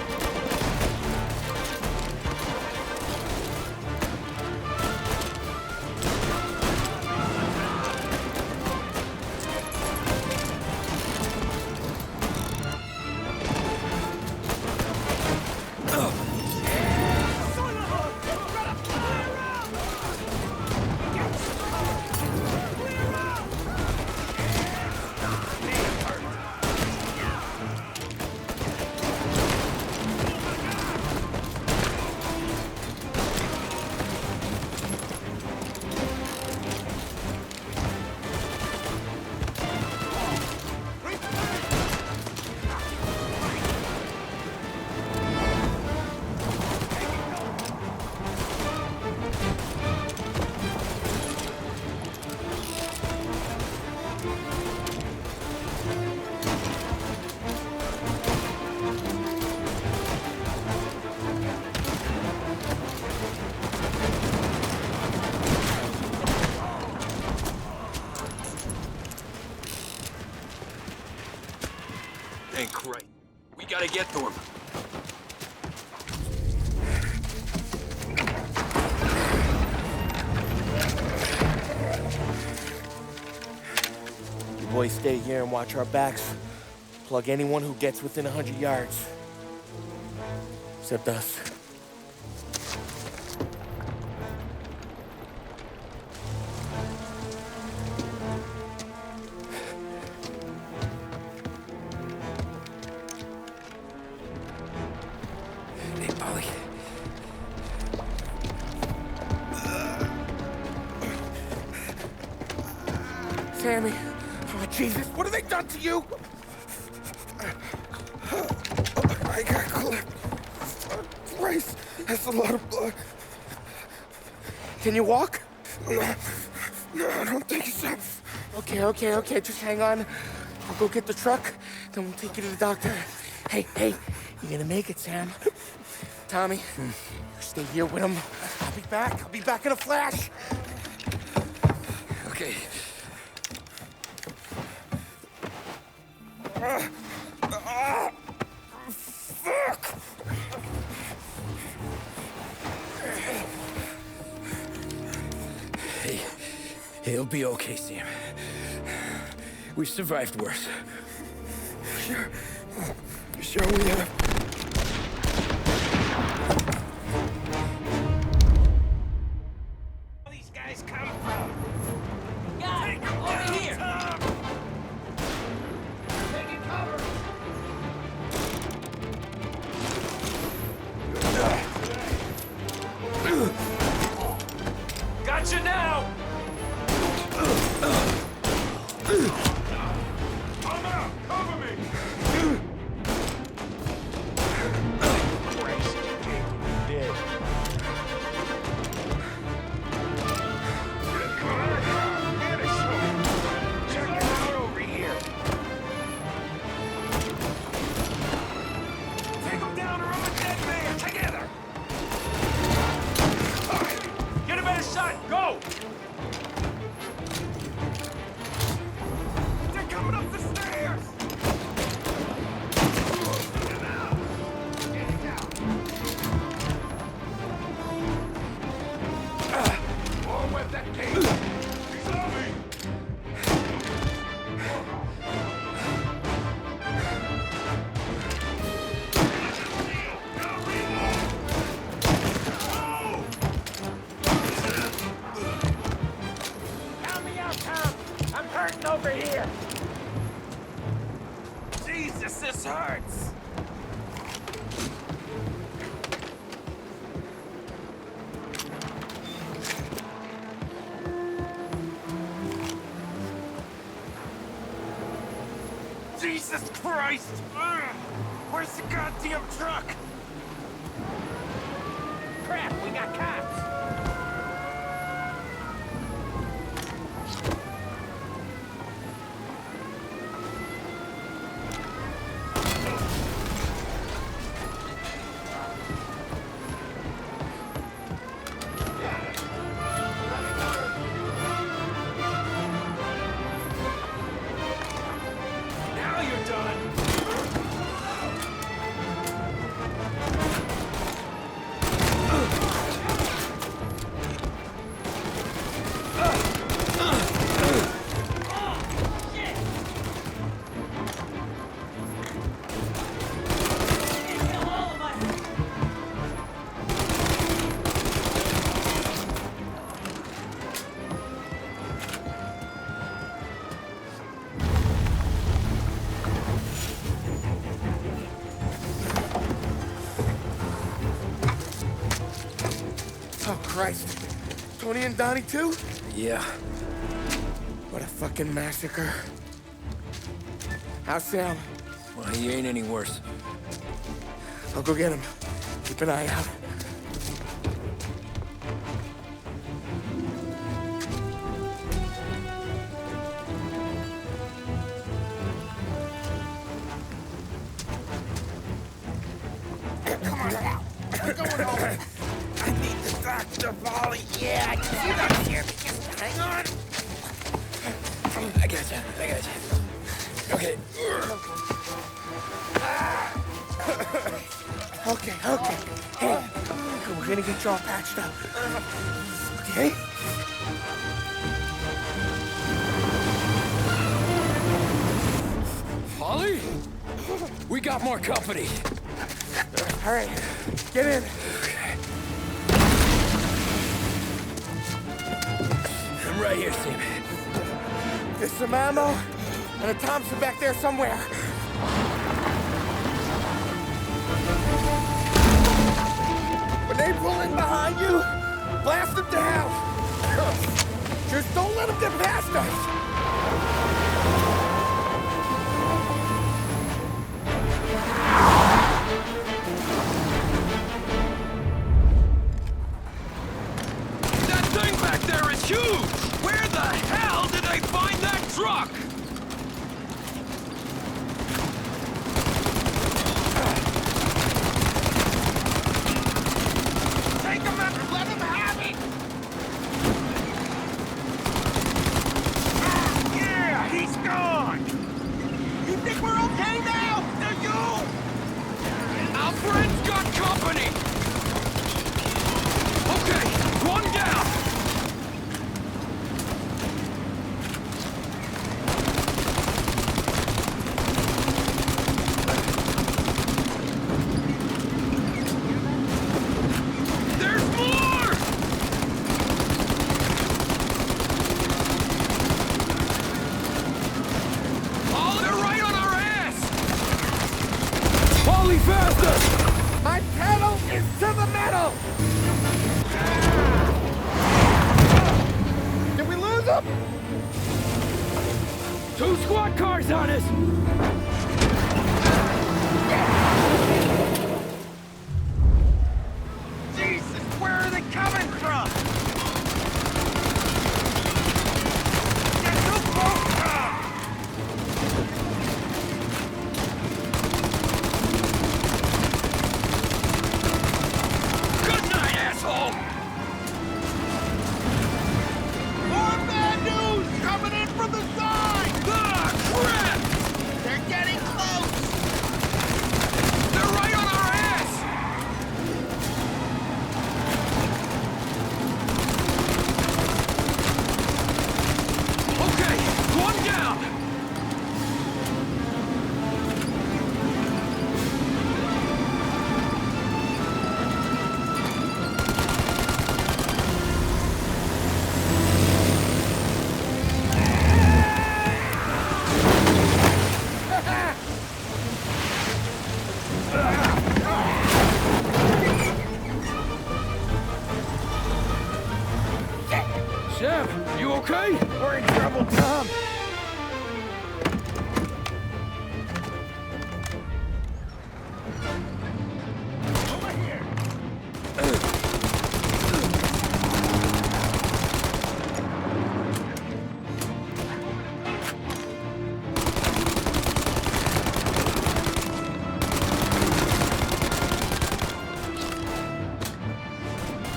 Ain't right. We gotta get to him. You boys stay here and watch our backs. Plug anyone who gets within 100 yards. Except us. Hey, Polly. Sammy, Oh, Jesus, what have they done to you? I got clipped. Christ, that's a lot of blood. Can you walk? No, I don't think so. Okay, just hang on. I'll go get the truck, then we'll take you to the doctor. Hey, you're gonna make it, Sam. Tommy, stay here with him. I'll be back in a flash. Okay. Fuck! Hey, he'll be okay, Sam. We survived worse. Sure we have. These guys come from? Guy, over here! Taking cover! Gotcha now! I'm out! Cover me! Christ, dead. Come on, get us some. Check it out over here. Take him down or I'm a dead man. Together. All right, get a better shot. Go. They're coming up the stairs. Oh, where's that cage? He's on me! Help me out, Tom! I'm hurting over here! Jesus, this hurts! Jesus Christ! Ugh. Where's the goddamn truck? Crap, we got cops! Now you're done! Oh, Christ. Tony and Donnie, too? Yeah. What a fucking massacre. How's Sam? Well, he ain't any worse. I'll go get him. Keep an eye out. Come on now. We're going home. I need the doctor, Polly. Yeah, I can see that here. Just hang on. I gotcha. Okay. Okay. Hey, we're gonna get you all patched up. Okay? Polly? We got more company. All right, get in. I'm right here, Sam. There's some ammo and a Thompson back there somewhere. When they pull in behind you, blast them down. Just don't let them get past us. faster! My pedal is to the metal! Did we lose him? 2 squad cars on us! Jesus, where are they coming from? Get too close! Good night, asshole! More bad news coming in from the side! Ah, crap! They're getting close! They're right on our ass! Okay, one down! Sam, you okay? We're in trouble, Tom.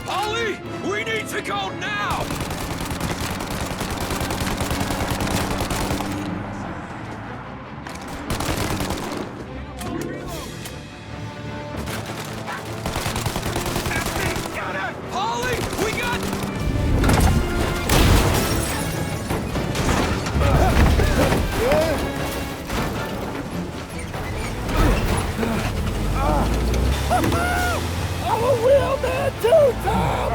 Ollie, we need to go now! Ollie, we got... I'm a real man too, Tom!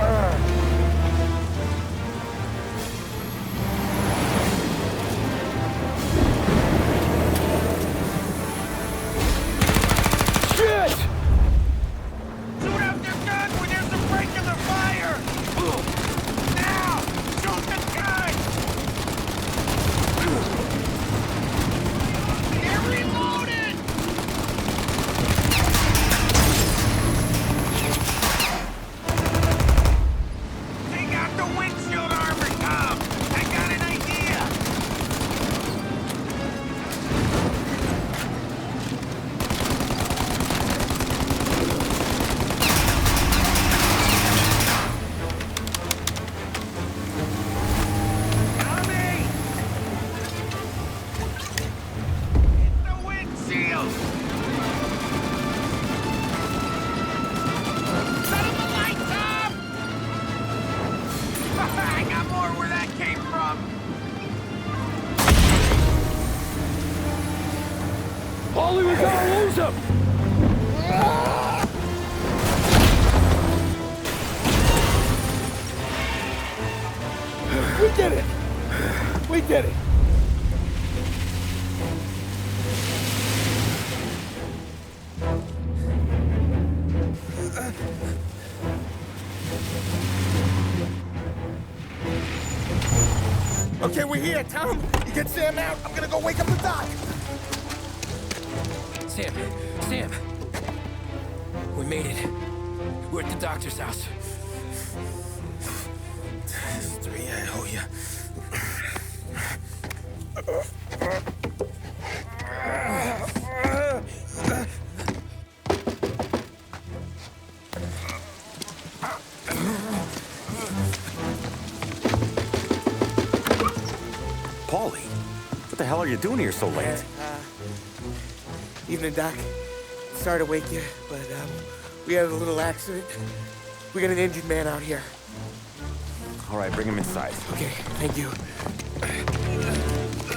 Shit! Shoot out their guns when there's a break in the fire! Now! Shoot the guy! They're reloaded! Take out the windshield armor, Tom! I got an idea! Tommy! Hit the windshield! Set him alight, Tom! I got more where that came from! Ollie, we gotta lose him! We did it! We did it! Okay, we're here, Tom. You get Sam out. I'm gonna go wake up the doc. Sam! We made it. We're at the doctor's house. This is 3, I owe you. Paulie, what the hell are you doing here so late? Evening, Doc. Sorry to wake you, but we had a little accident. We got an injured man out here. All right, bring him inside. Okay, thank you.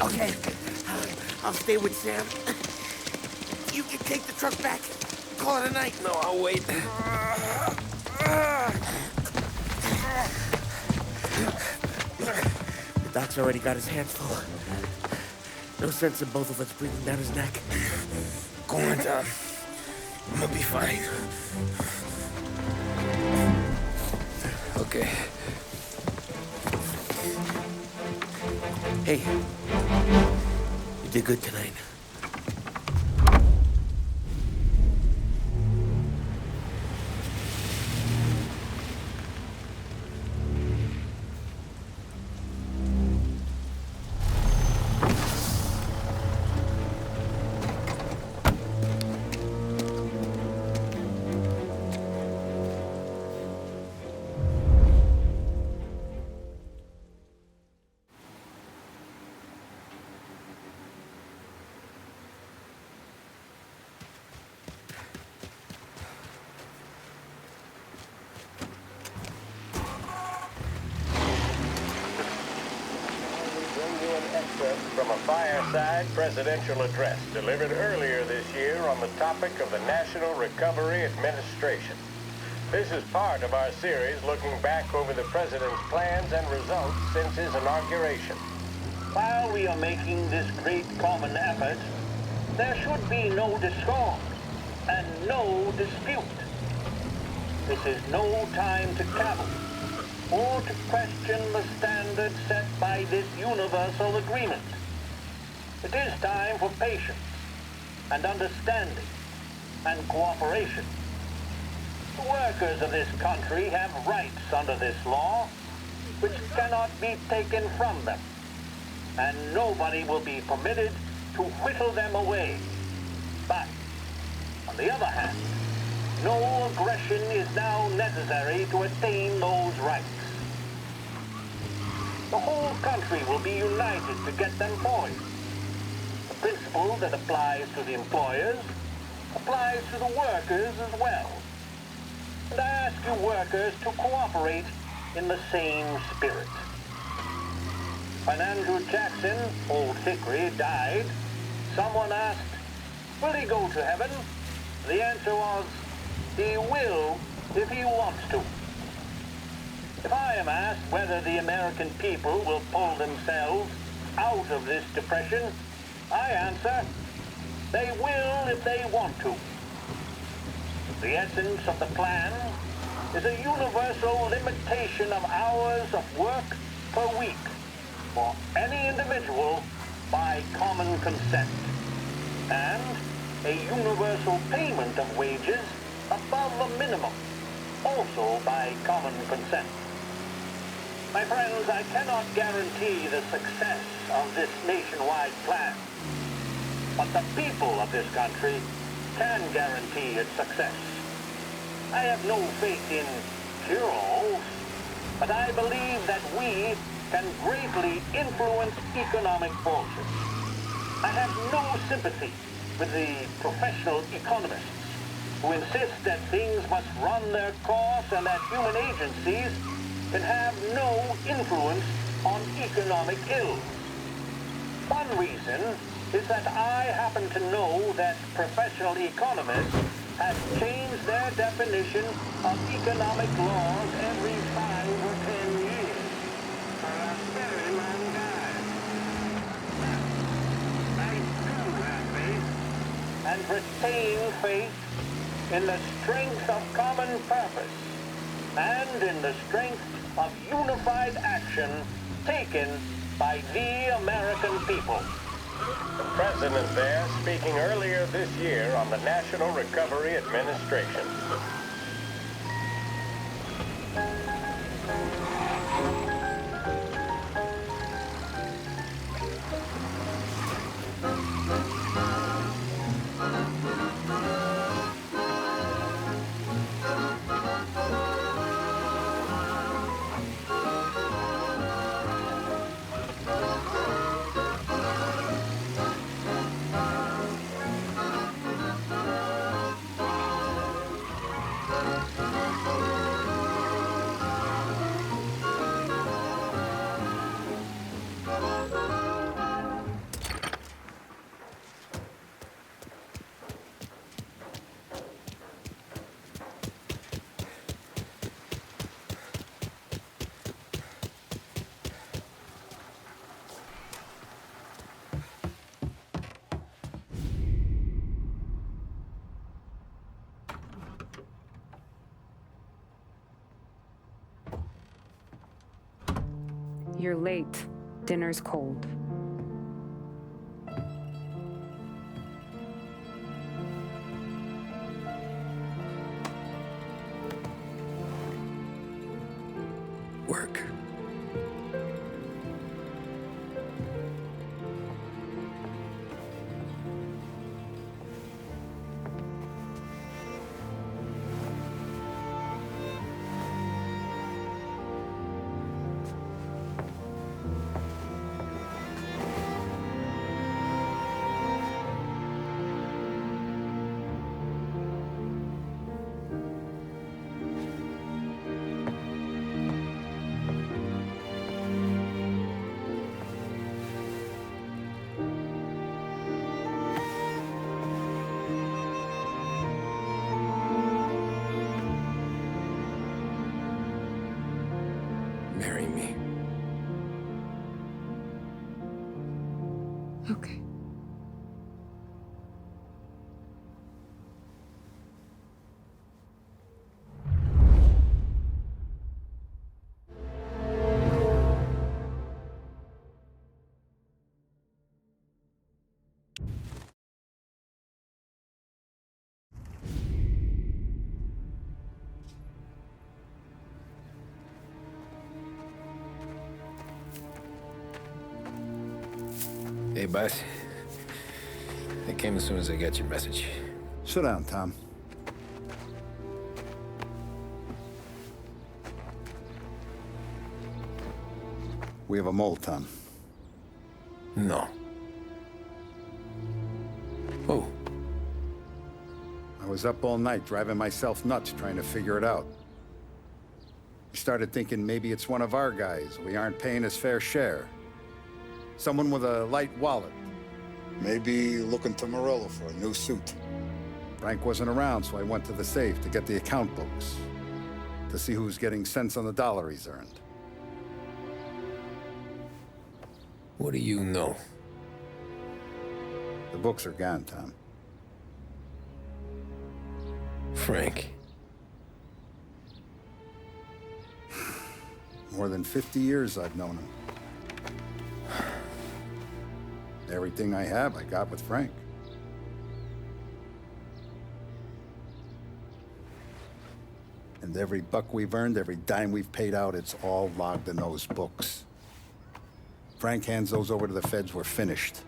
Okay, I'll stay with Sam. You can take the truck back. Call it a night. No, I'll wait. The doc's already got his hands full. No sense in both of us breathing down his neck. Go on, Tom. I'm gonna be fine. Okay. Hey, you did good tonight. From a fireside presidential address delivered earlier this year on the topic of the National Recovery Administration. This is part of our series looking back over the president's plans and results since his inauguration. While we are making this great common effort, there should be no discord and no dispute. This is no time to cavil or to question the standards set by this universal agreement. It is time for patience and understanding and cooperation. The workers of this country have rights under this law which cannot be taken from them, and nobody will be permitted to whittle them away. But, on the other hand, no aggression is now necessary to attain those rights. The whole country will be united to get them for you. The principle that applies to the employers applies to the workers as well. And I ask you workers to cooperate in the same spirit. When Andrew Jackson, Old Hickory, died, someone asked, will he go to heaven? The answer was, he will if he wants to. If I am asked whether the American people will pull themselves out of this depression, I answer, they will if they want to. The essence of the plan is a universal limitation of hours of work per week for any individual by common consent, and a universal payment of wages above the minimum, also by common consent. My friends, I cannot guarantee the success of this nationwide plan, but the people of this country can guarantee its success. I have no faith in cure-alls, but I believe that we can greatly influence economic forces. I have no sympathy with the professional economists who insist that things must run their course and that human agencies can have no influence on economic ills. One reason is that I happen to know that professional economists have changed their definition of economic laws every 5 or 10 years for a very long time. I still have faith and retain faith in the strength of common purpose and in the strength of unified action taken by the American people. The president there speaking earlier this year on the National Recovery Administration. You're late. Dinner's cold. Work. Marry me. Okay. Hey, boss. I came as soon as I got your message. Sit down, Tom. We have a mole, Tom. No. Oh. I was up all night driving myself nuts trying to figure it out. I started thinking maybe it's one of our guys. We aren't paying his fair share. Someone with a light wallet. Maybe looking to Morello for a new suit. Frank wasn't around, so I went to the safe to get the account books. To see who's getting cents on the dollar he's earned. What do you know? The books are gone, Tom. Frank. More than 50 years I've known him. Everything I have, I got with Frank. And every buck we've earned, every dime we've paid out, it's all logged in those books. Frank hands those over to the feds, we're finished.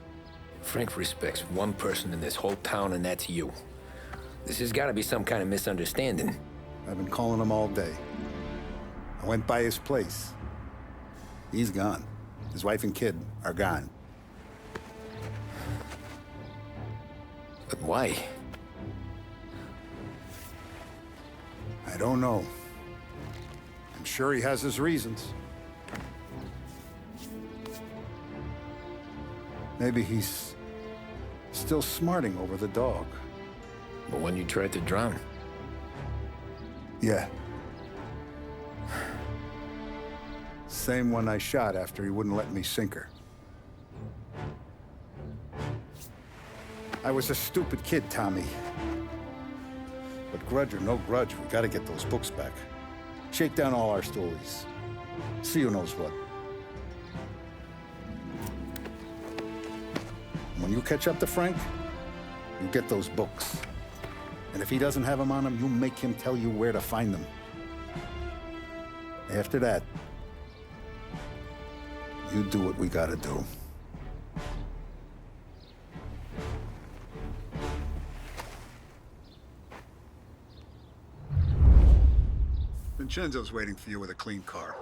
Frank respects one person in this whole town, and that's you. This has got to be some kind of misunderstanding. I've been calling him all day. I went by his place. He's gone. His wife and kid are gone. But why? I don't know. I'm sure he has his reasons. Maybe he's still smarting over the dog. But when you tried to drown? Yeah. Same one I shot after he wouldn't let me sink her. I was a stupid kid, Tommy. But grudge or no grudge, we gotta get those books back. Shake down all our stories. See who knows what. When you catch up to Frank, you get those books. And if he doesn't have them on him, you make him tell you where to find them. After that, you do what we gotta do. Vincenzo's waiting for you with a clean car.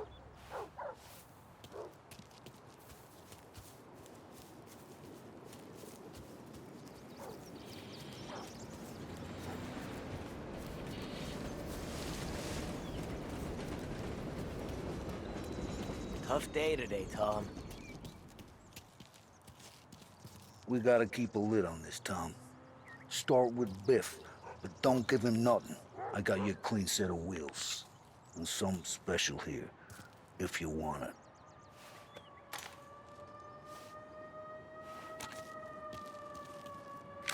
Tough day today, Tom. We gotta keep a lid on this, Tom. Start with Biff, but don't give him nothing. I got you a clean set of wheels. And something special here, if you want it.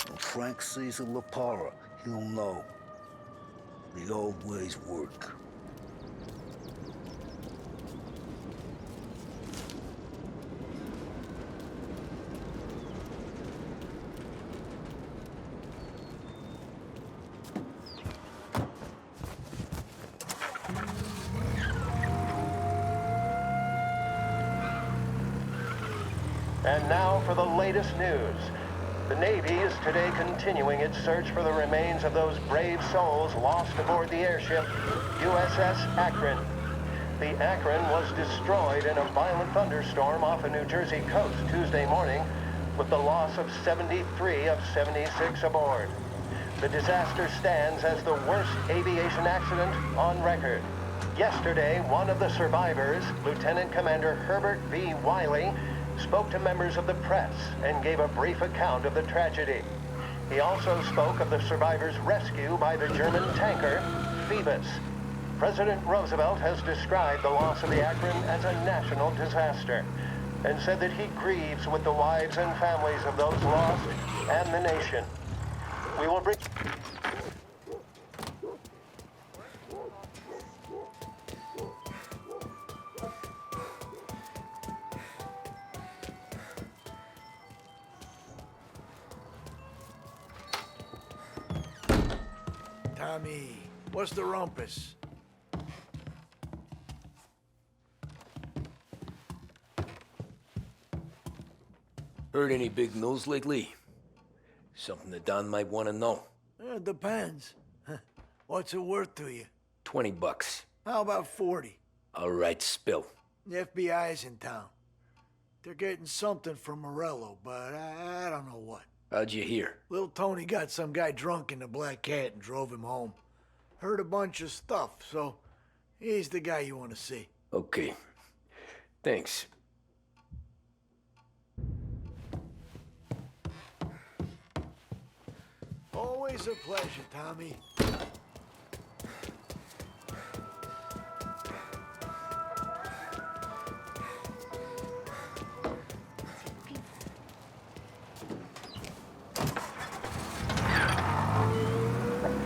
When Frank sees a La Parra, he'll know. The old ways work. And now for the latest news. The Navy is today continuing its search for the remains of those brave souls lost aboard the airship USS Akron. The Akron was destroyed in a violent thunderstorm off the New Jersey coast Tuesday morning, with the loss of 73 of 76 aboard. The disaster stands as the worst aviation accident on record. Yesterday, one of the survivors, Lieutenant Commander Herbert V. Wiley, spoke to members of the press and gave a brief account of the tragedy. He also spoke of the survivors' rescue by the German tanker, Phoebus. President Roosevelt has described the loss of the Akron as a national disaster and said that he grieves with the wives and families of those lost and the nation. We will bring... Tommy, what's the rumpus? Heard any big news lately? Something that Don might want to know. It depends. What's it worth to you? $20. How about 40? All right, spill. The FBI's in town. They're getting something from Morello, but I don't know what. How'd you hear? Little Tony got some guy drunk in the Black Cat and drove him home. Heard a bunch of stuff, so he's the guy you want to see. Okay. Thanks. Always a pleasure, Tommy.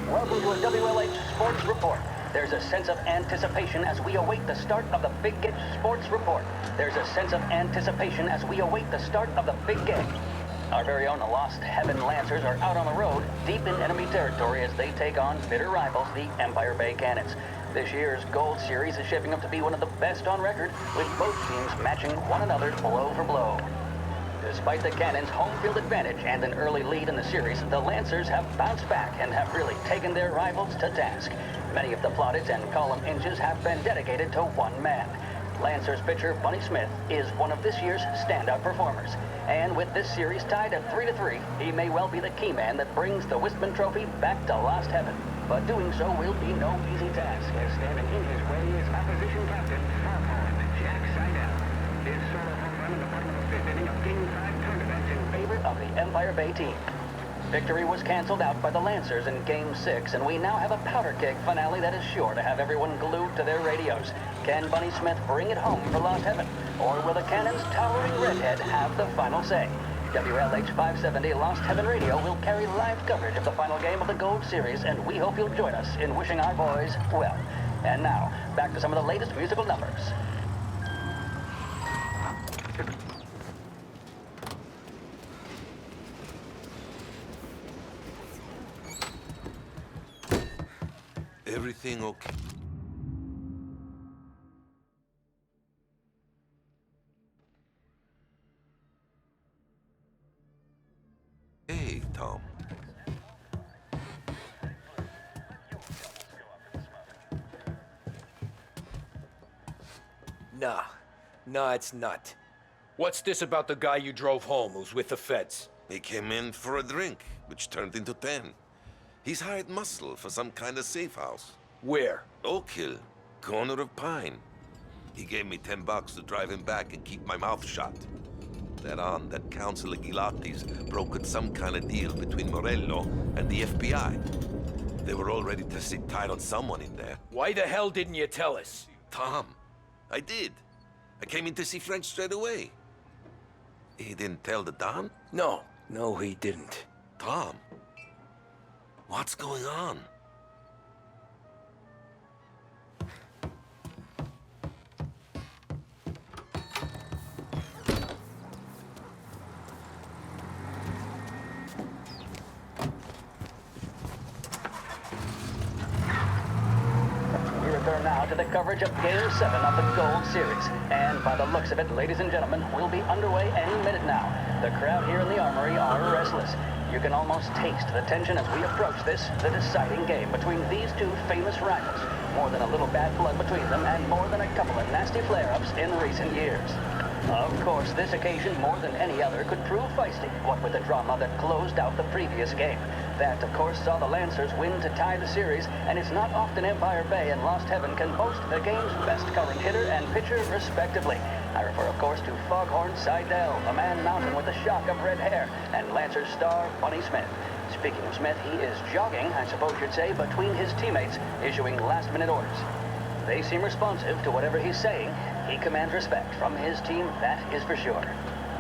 Welcome to a WLH Sports Report. There's a sense of anticipation as we await the start of the Big Game Sports Report. There's a sense of anticipation as we await the start of the big game. Our very own Lost Heaven Lancers are out on the road, deep in enemy territory as they take on bitter rivals, the Empire Bay Cannons. This year's Gold Series is shaping up to be one of the best on record, with both teams matching one another blow for blow. Despite the Cannons' home field advantage and an early lead in the series, the Lancers have bounced back and have really taken their rivals to task. Many of the plaudits and column inches have been dedicated to one man. Lancers pitcher Bunny Smith is one of this year's standout performers. And with this series tied at 3-3, he may well be the key man that brings the Wistman Trophy back to Lost Heaven. But doing so will be no easy task, as standing in his way is opposition captain, Jack Seidel. His solo home run in the bottom of the fifth inning of Game 5 tournament in favor of the Empire Bay team. Victory was canceled out by the Lancers in Game 6, and we now have a powder keg finale that is sure to have everyone glued to their radios. Can Bunny Smith bring it home for Lost Heaven? Or will the Cannons' towering redhead have the final say? WLH 570 Lost Heaven Radio will carry live coverage of the final game of the Gold Series, and we hope you'll join us in wishing our boys well. And now, back to some of the latest musical numbers. Everything okay? Hey, Tom. Nah, it's not. What's this about the guy you drove home who's with the feds? He came in for a drink, which turned into 10. He's hired muscle for some kind of safe house. Where? Oak Hill, corner of Pine. He gave me $10 to drive him back and keep my mouth shut. That on, that Councilor Gilatti's brokered some kind of deal between Morello and the FBI. They were all ready to sit tight on someone in there. Why the hell didn't you tell us? Tom, I did. I came in to see French straight away. He didn't tell the Don? No, he didn't. Tom, what's going on? We return now now to the coverage of Game 7 of the Gold Series. And by the looks of it, ladies and gentlemen, we'll be underway any minute now. The crowd here in the Armory are restless. You can almost taste the tension as we approach this, the deciding game between these two famous rivals. More than a little bad blood between them, and more than a couple of nasty flare-ups in recent years. Of course, this occasion, more than any other, could prove feisty, what with the drama that closed out the previous game. That, of course, saw the Lancers win to tie the series, and it's not often Empire Bay and Lost Heaven can boast the game's best current hitter and pitcher, respectively. I refer, of course, to Foghorn Seidel, a man mountain with a shock of red hair, and Lancers star Bunny Smith. Speaking of Smith, he is jogging, I suppose you'd say, between his teammates, issuing last-minute orders. They seem responsive to whatever he's saying. He commands respect from his team, that is for sure.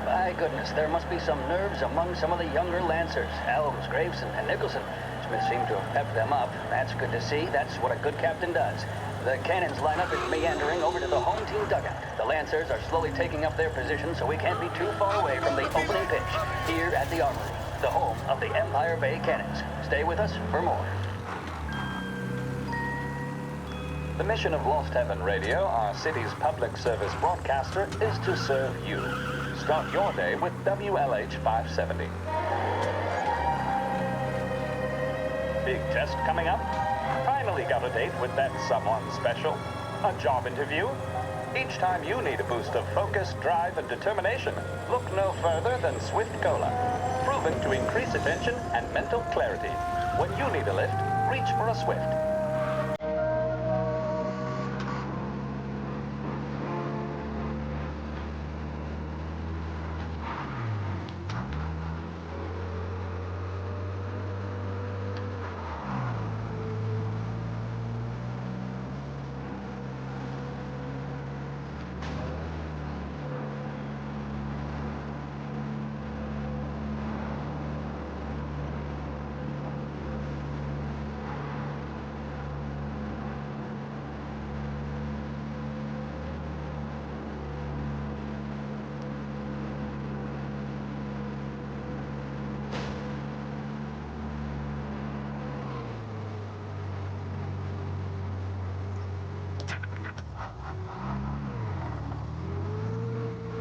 My goodness, there must be some nerves among some of the younger Lancers. Elms, Graves, and Nicholson. Smith seemed to have pepped them up. That's good to see. That's what a good captain does. The Cannons lineup is meandering over to the home team dugout. The Lancers are slowly taking up their position, so we can't be too far away from the opening pitch here at the Armory, the home of the Empire Bay Cannons. Stay with us for more. The mission of Lost Heaven Radio, our city's public service broadcaster, is to serve you. Start your day with WLH 570. Big test coming up? Finally got a date with that someone special? A job interview? Each time you need a boost of focus, drive, and determination, look no further than Swift Cola. Proven to increase attention and mental clarity. When you need a lift, reach for a Swift.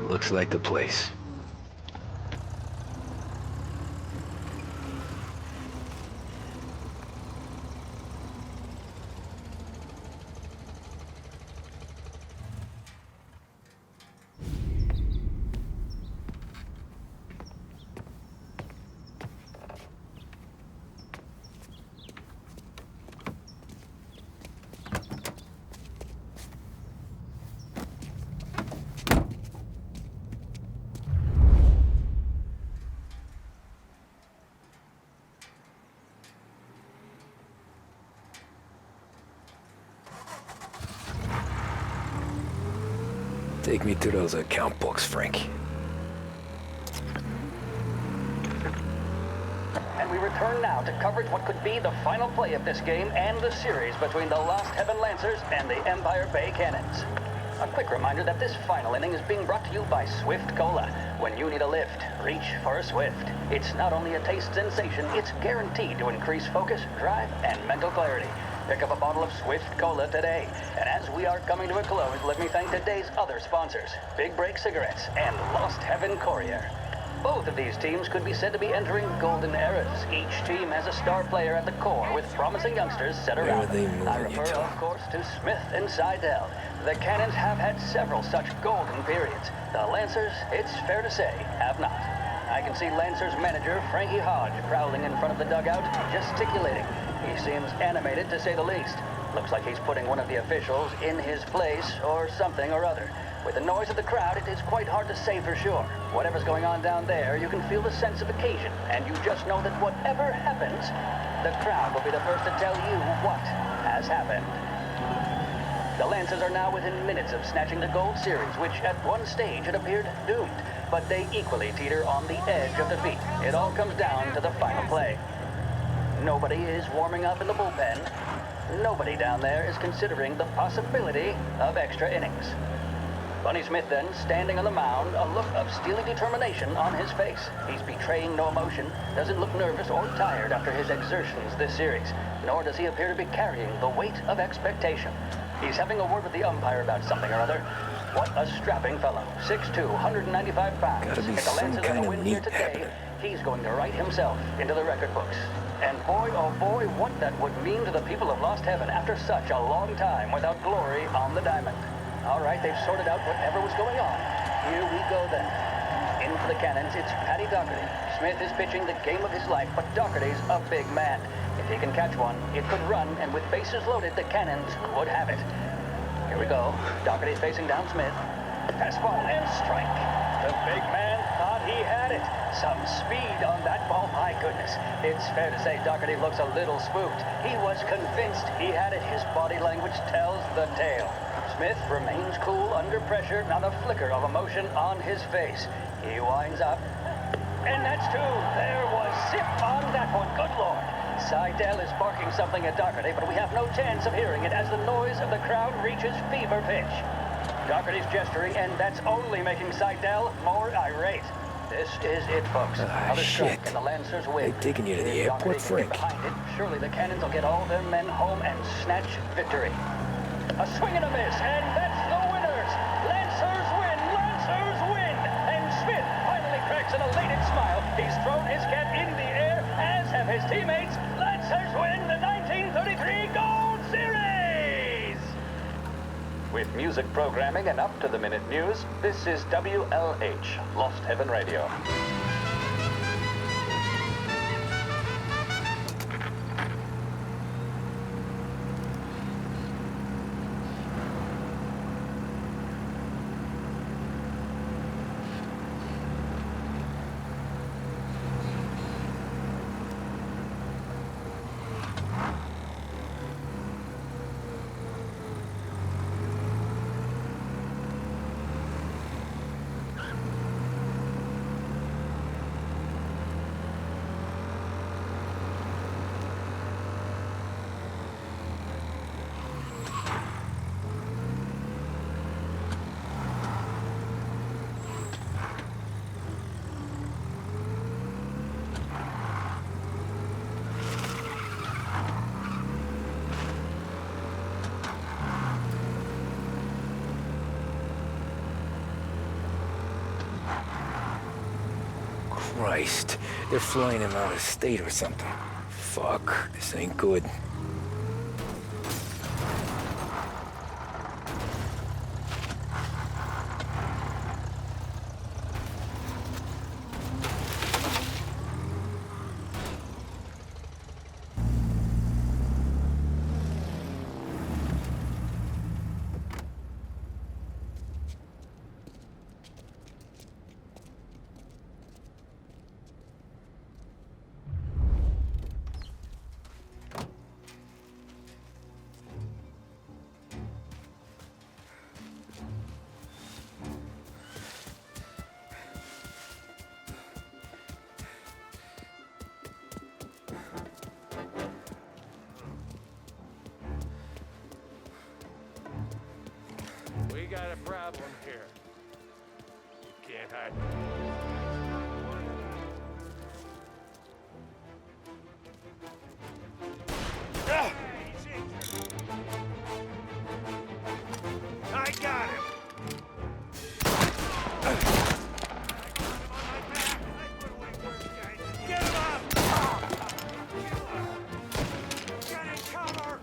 Looks like the place. Take me to those account books, Frank. And we return now to coverage what could be the final play of this game and the series between the Lost Heaven Lancers and the Empire Bay Cannons. A quick reminder that this final inning is being brought to you by Swift Cola. When you need a lift, reach for a Swift. It's not only a taste sensation, it's guaranteed to increase focus, drive, and mental clarity. Pick up a bottle of Swift Cola today. And as we are coming to a close, let me thank today's other sponsors, Big Break Cigarettes and Lost Heaven Courier. Both of these teams could be said to be entering golden eras. Each team has a star player at the core with promising youngsters set around them. I refer, of course, to Smith and Seidel. The Cannons have had several such golden periods. The Lancers, it's fair to say, have not. I can see Lancers manager Frankie Hodge prowling in front of the dugout, gesticulating. He seems animated, to say the least. Looks like he's putting one of the officials in his place, or something or other. With the noise of the crowd, it is quite hard to say for sure. Whatever's going on down there, you can feel the sense of occasion, and you just know that whatever happens, the crowd will be the first to tell you what has happened. The Lancers are now within minutes of snatching the Gold Series, which at one stage had appeared doomed, but they equally teeter on the edge of defeat. It all comes down to the final play. Nobody is warming up in the bullpen. Nobody down there is considering the possibility of extra innings. Bunny Smith then, standing on the mound, a look of steely determination on his face. He's betraying no emotion, doesn't look nervous or tired after his exertions this series, nor does he appear to be carrying the weight of expectation. He's having a word with the umpire about something or other. What a strapping fellow. 6'2", 195 pounds. Gotta be If the some Lancers are kind to of win here meat today, happening. he's going to write himself into the record books. And boy, oh boy, what that would mean to the people of Lost Heaven after such a long time without glory on the diamond. All right, they've sorted out whatever was going on. Here we go then. In for the Cannons, it's Paddy Doherty. Smith is pitching the game of his life, but Doherty's a big man. If he can catch one, it could run, and with bases loaded, the Cannons would have it. Here we go. Doherty facing down Smith. Fastball and strike. The big man thought he had it. Some speed on that ball, my goodness. It's fair to say Doherty looks a little spooked. He was convinced he had it. His body language tells the tale. Smith remains cool under pressure, not a flicker of emotion on his face. He winds up. And that's two. There was zip on that one. Good Lord. Seidel is barking something at Doherty, but we have no chance of hearing it as the noise of the crowd reaches fever pitch. Doherty's gesturing, and that's only making Seidel more irate. This is it, folks. Another strike, and the Lancers win. They taking you to the If airport, Doherty can Frank? get behind it, surely the Cannons will get all their men home and snatch victory. A swing and a miss, and that's the winners. Lancers win! Lancers win! And Smith finally cracks an elated smile. He's thrown his cap in the air, as have his teammates. Lancers win the 1933 Gold Series! With music programming and up-to-the-minute news, this is WLH, Lost Heaven Radio. Christ, they're flying him out of state or something. Fuck, this ain't good. We got a problem here. You can't hide. Ah! I got him. Get him up! Get in cover!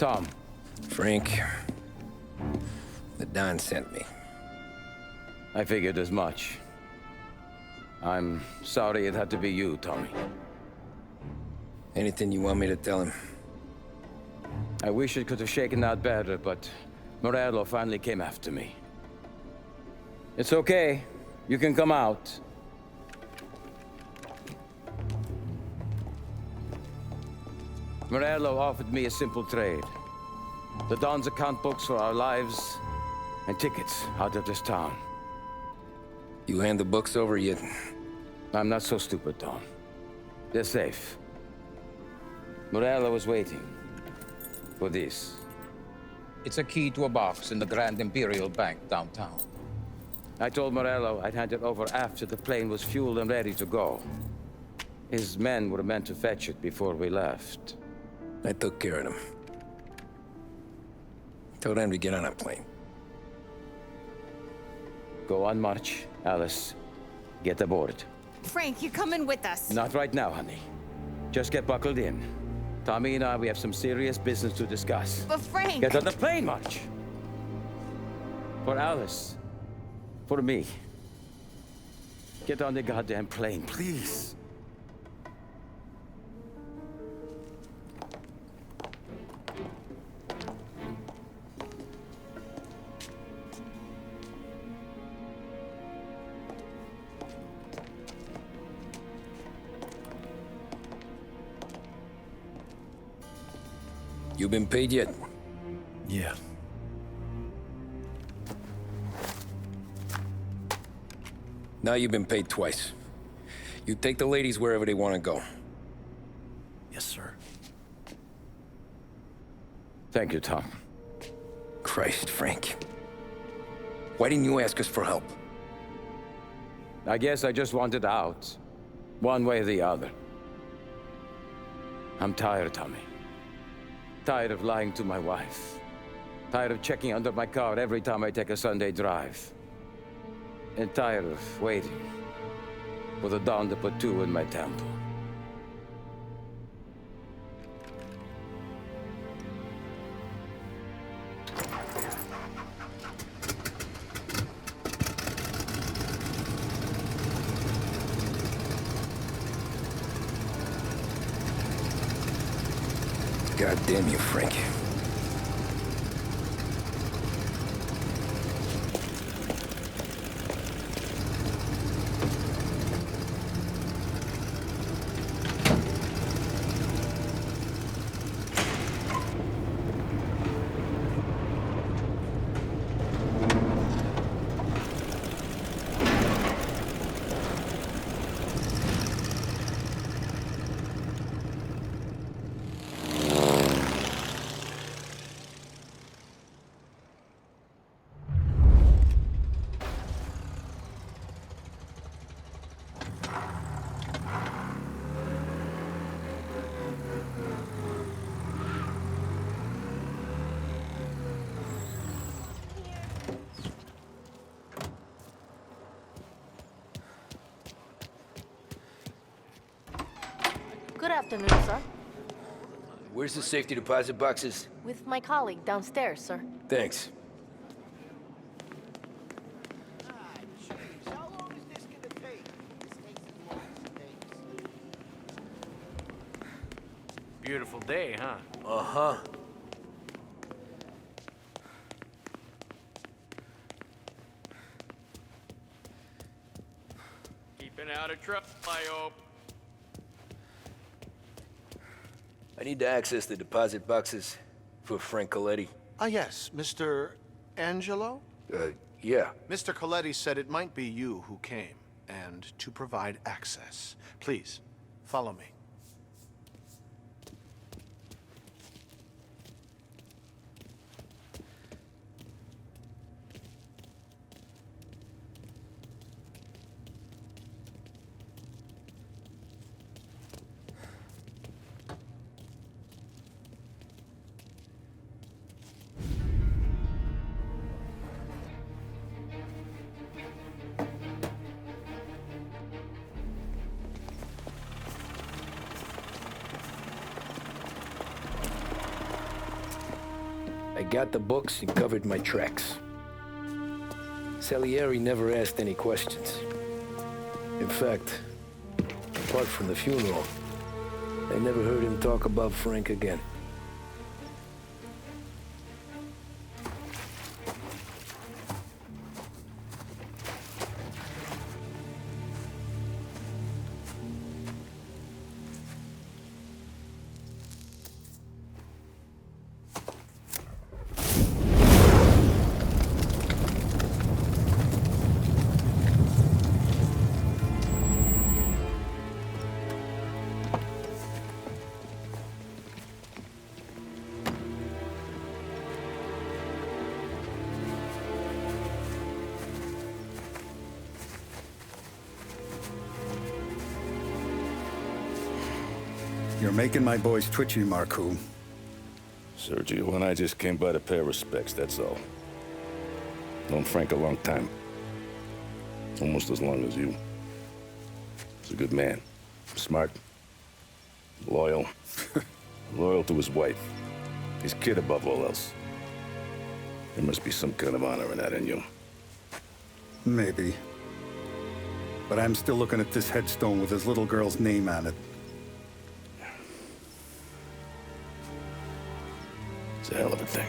Tom. Frank. The Don sent me. I figured as much. I'm sorry it had to be you, Tommy. Anything you want me to tell him? I wish it could have shaken out better, but Morello finally came after me. It's okay. You can come out. Morello offered me a simple trade. The Don's account books for our lives and tickets out of this town. You hand the books over yet? I'm not so stupid, Don. They're safe. Morello was waiting for this. It's a key to a box in the Grand Imperial Bank downtown. I told Morello I'd hand it over after the plane was fueled and ready to go. His men were meant to fetch it before we left. I took care of them. Told them to get on a plane. Go on, march, Alice. Get aboard. Frank, you're coming with us. Not right now, honey. Just get buckled in. Tommy and I, we have some serious business to discuss. But Frank... Get on the plane, March! For Alice. For me. Get on the goddamn plane, please. You been paid yet? Yeah. Now you've been paid twice. You take the ladies wherever they want to go. Yes, sir. Thank you, Tom. Christ, Frank. Why didn't you ask us for help? I guess I just wanted out. One way or the other. I'm tired, Tommy. Tired of lying to my wife. Tired of checking under my car every time I take a Sunday drive. And tired of waiting for the dawn to put two in my temple. God damn you, Frank. Good afternoon, sir. Where's the safety deposit boxes? With my colleague downstairs, sir. Thanks. Beautiful day, huh? Uh-huh. Keeping out of trouble, I hope. I need to access the deposit boxes for Frank Coletti. Ah, yes, Mr. Angelo? Yeah. Mr. Coletti said it might be you who came, and to provide access. Please, follow me. I got the books and covered my tracks. Salieri never asked any questions. In fact, apart from the funeral, I never heard him talk about Frank again. You're making my boys twitchy, Marcoux. Sergio and I just came by to pay our respects, that's all. Known Frank a long time. Almost as long as you. He's a good man. Smart. Loyal. Loyal to his wife. His kid above all else. There must be some kind of honor in that in you. Maybe. But I'm still looking at this headstone with his little girl's name on it. It's a hell of a thing.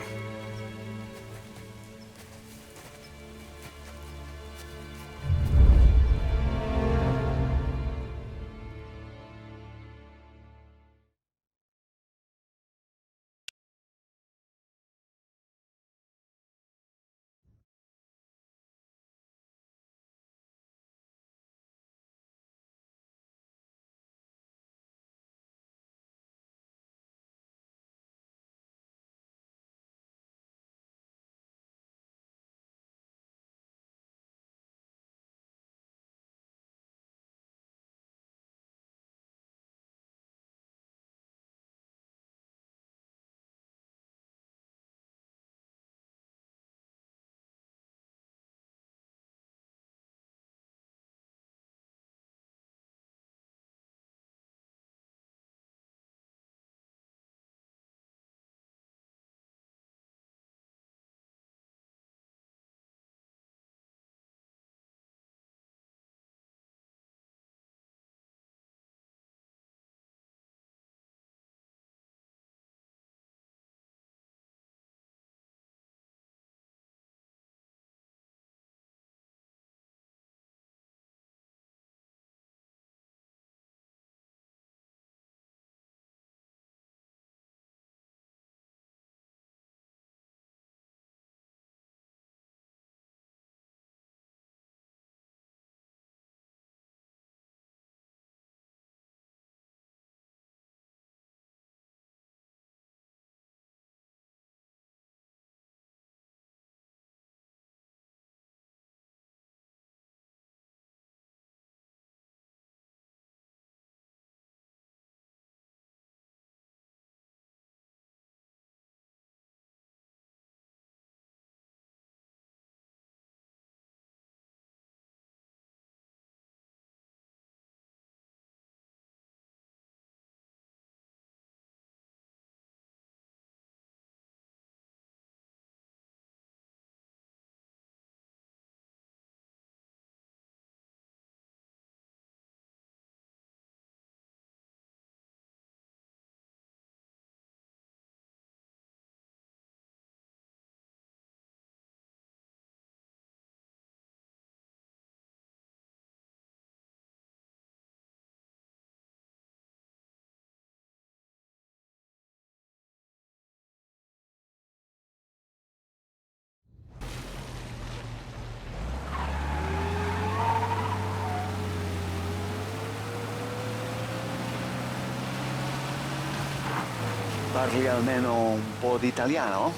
Parli almeno un po' di italiano?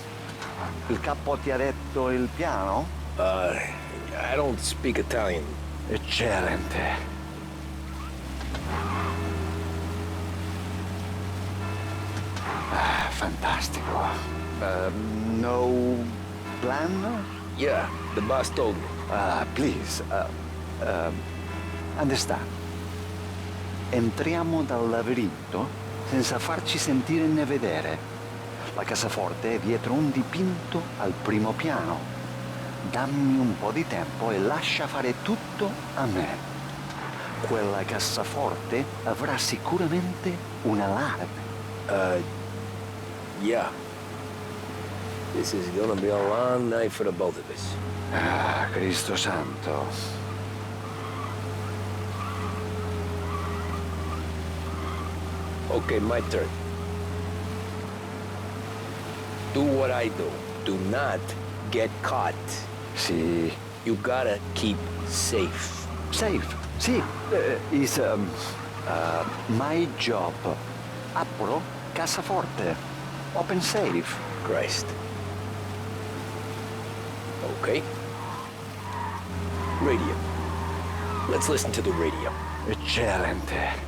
Il capo ti ha detto il piano? I don't speak Italian. Eccellente. Fantastico. No plan? Yeah, the boss told me. Please, understand. Entriamo dal labirinto senza farci sentire né vedere. La cassaforte è dietro un dipinto al primo piano. Dammi un po' di tempo e lascia fare tutto a me. Quella cassaforte avrà sicuramente un allarme. Yeah. This is gonna be a long night for the both of us. Cristo santo. Okay, my turn. Do what I do. Do not get caught. Sì. You gotta keep safe. Safe? Sì. Is my job. Apro cassaforte. Open safe. Christ. Okay. Radio. Let's listen to the radio. Eccellente.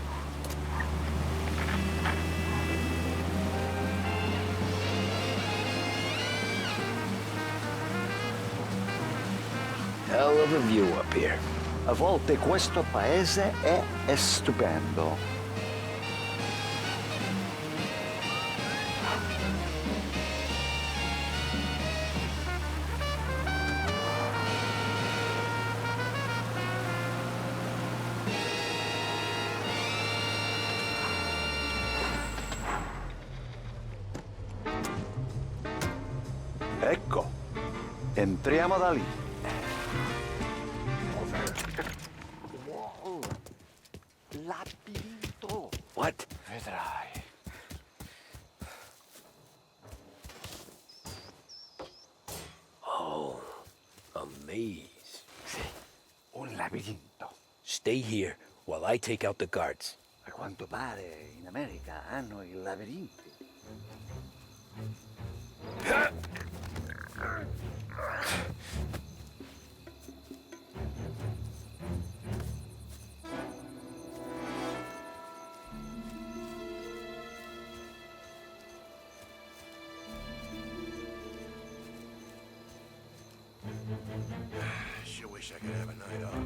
Hell of a view up here. A volte questo paese è stupendo. Ecco, entriamo da lì. Labirinto. What? Vedrai. Oh, a maze. Sì, un labirinto. Stay here while I take out the guards. A quanto pare in America hanno i labirinti. Sure wish I could have a night off.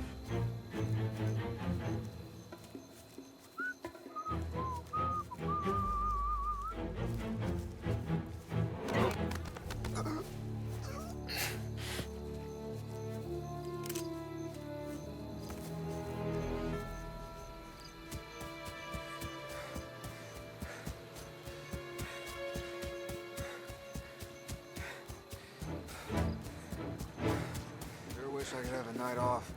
Wish I could have a night off.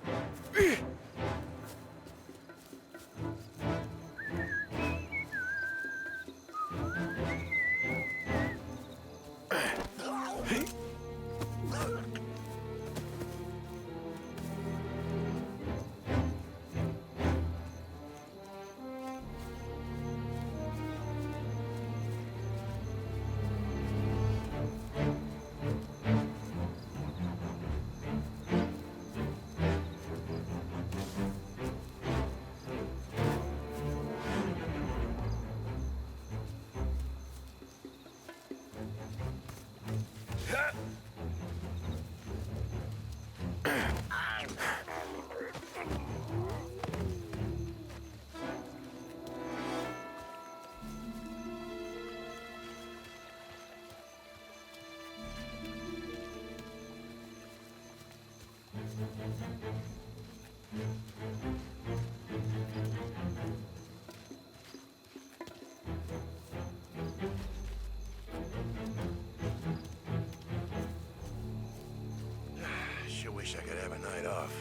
Sure wish I could have a night off.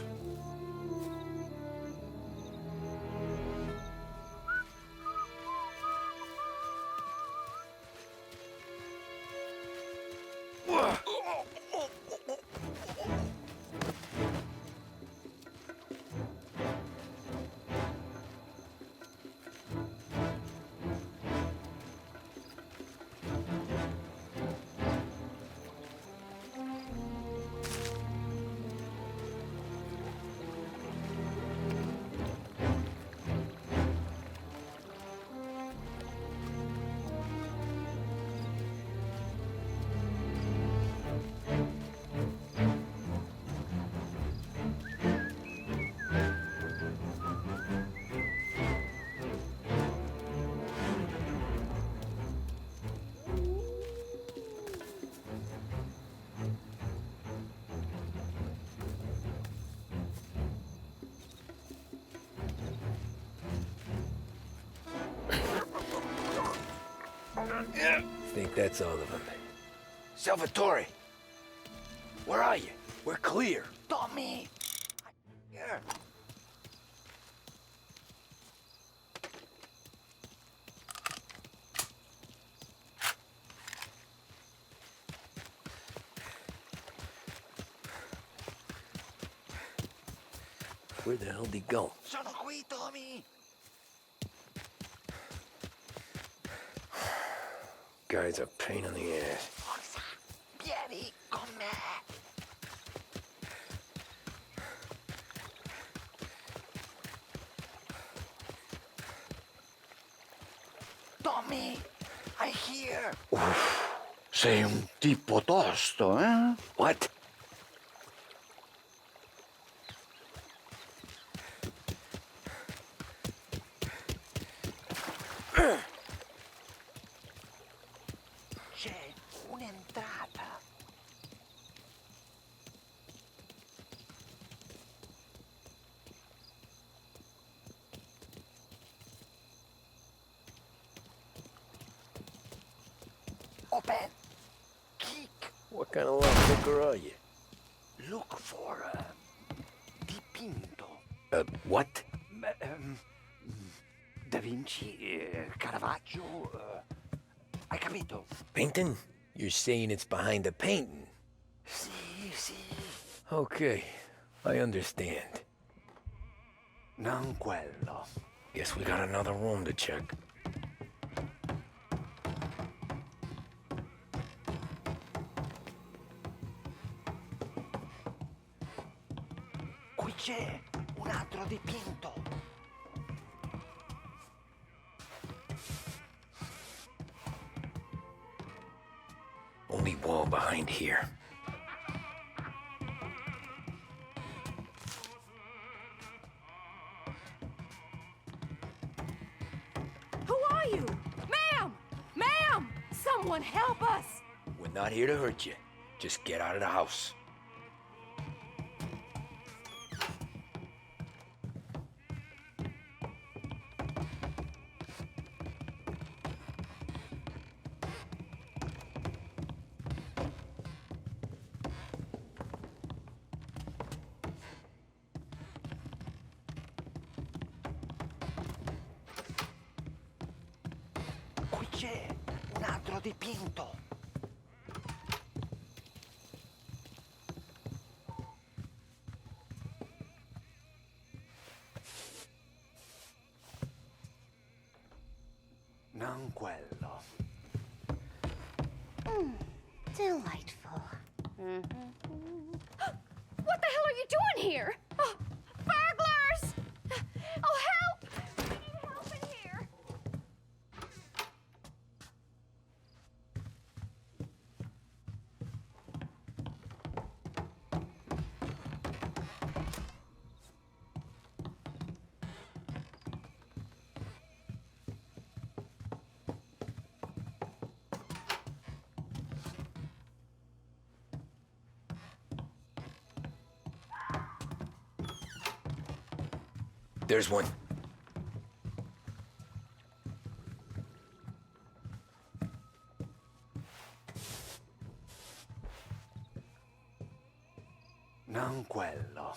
Think that's all of them. Salvatore! Where are you? We're clear. Tommy! Here. Where the hell did he go? Sono qui, Tommy! Guy's a pain in the ass. Forza, vieni con me! Tommy, I hear. Sei un tipo tosto, eh? What? C'è un'entrata. Open. Kick. What kind of luck looker are you? Look for dipinto. What? Da Vinci, Caravaggio. Hai capito? Painting? You're saying it's behind the painting? Sì, sì. Okay, I understand. Non quello. Guess we got another room to check. Qui c'è un altro dipinto. Only wall behind here. Who are you? Ma'am! Ma'am! Someone help us! We're not here to hurt you. Just get out of the house. Qui c'è un altro dipinto. Non quello. Delightful. What the hell are you doing here? Oh, burglars! Oh, help! We need help in here. There's one. Non quello.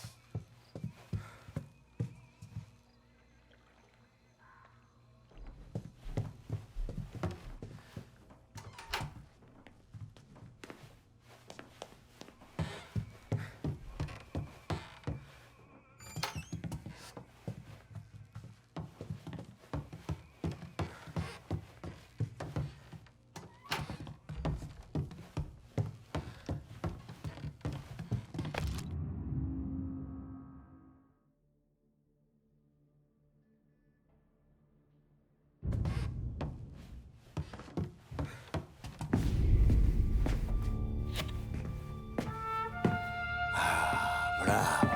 Bravo.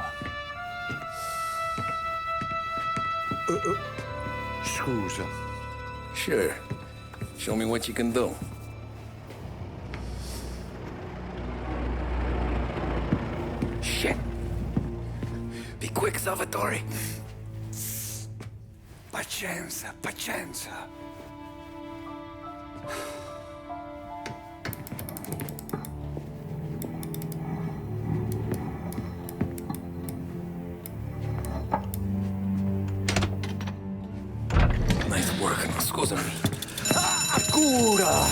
Scusa. Sure. Show me what you can do. Shit. Be quick, Salvatore. Pazienza, pazienza. Nice work, scusami. Cura!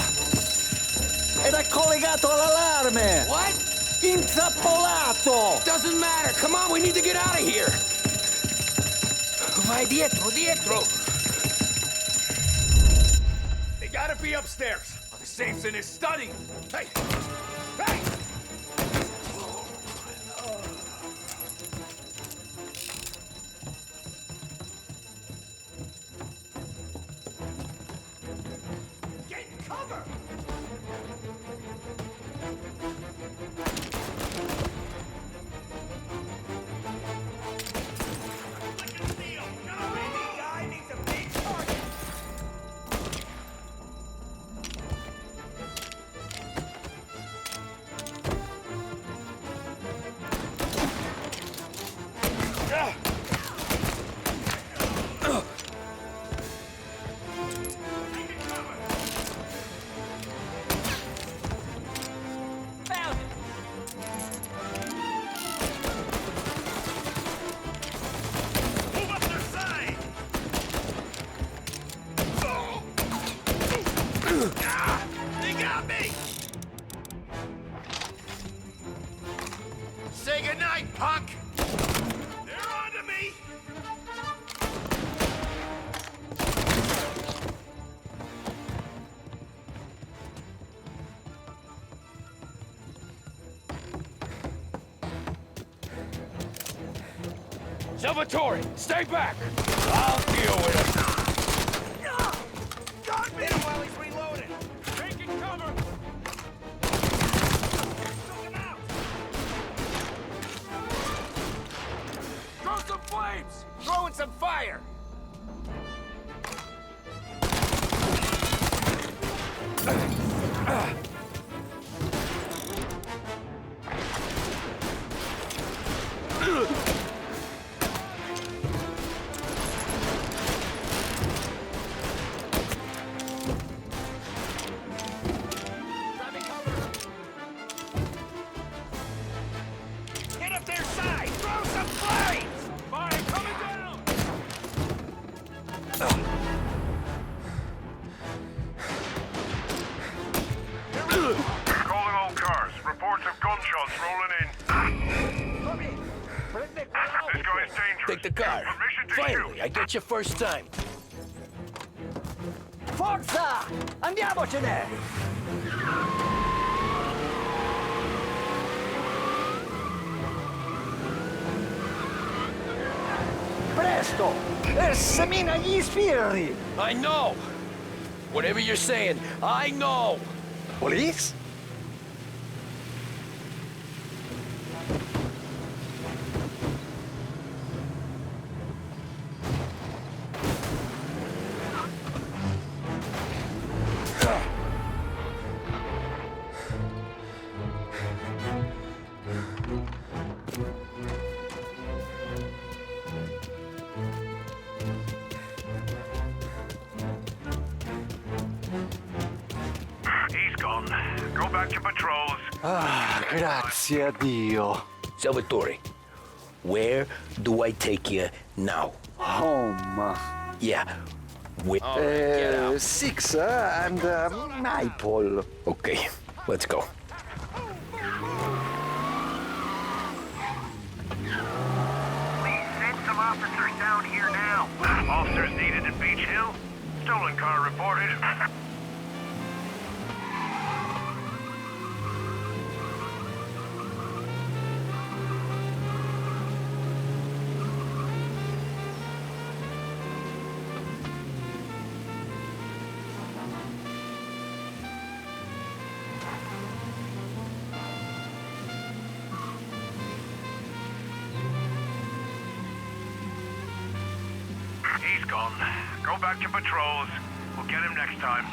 Ed è collegato all'allarme! What? Intrappolato! Doesn't matter. Come on, we need to get out of here. Vai dietro, dietro. They gotta be upstairs. The safe's in his study. Hey! Hey! Get cover! Guy needs a big target. Move up their side! They got me! Say goodnight, punk! They're on to me! Salvatore, stay back! I'll deal with him. Got me! Hit him while he's reloading! Taking cover! Took him out! Throw some flames! Throwing some fire! Get up their side! Throw some flames! Fire coming down! Calling all cars. Reports of gunshots rolling in. This guy is dangerous. Take the car. Permission to Finally, I get your first time. Forza! Andiamocene! Presto! Semina gli sbirri! I know! Whatever you're saying, I know! Police? He's gone. Go back to patrols. Ah, grazie a Dio. Salvatore, where do I take you now? Home. Yeah. Where? Get out. Six and Maple. Okay, let's go. Please send some officers down here now. Officers needed at Beach Hill. Stolen car reported. He's gone. Go back to patrols. We'll get him next time.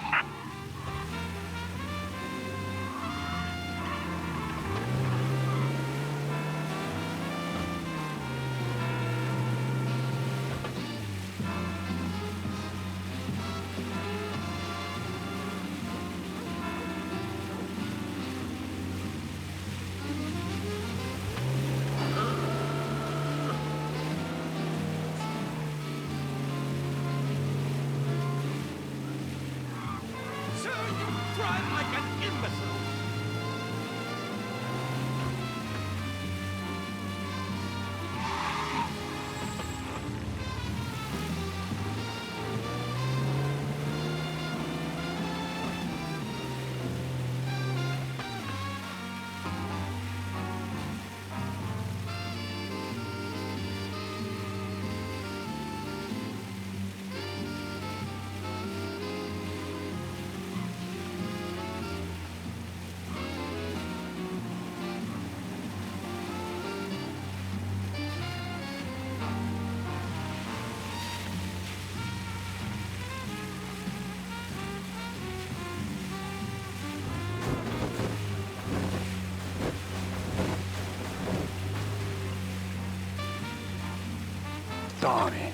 Tony,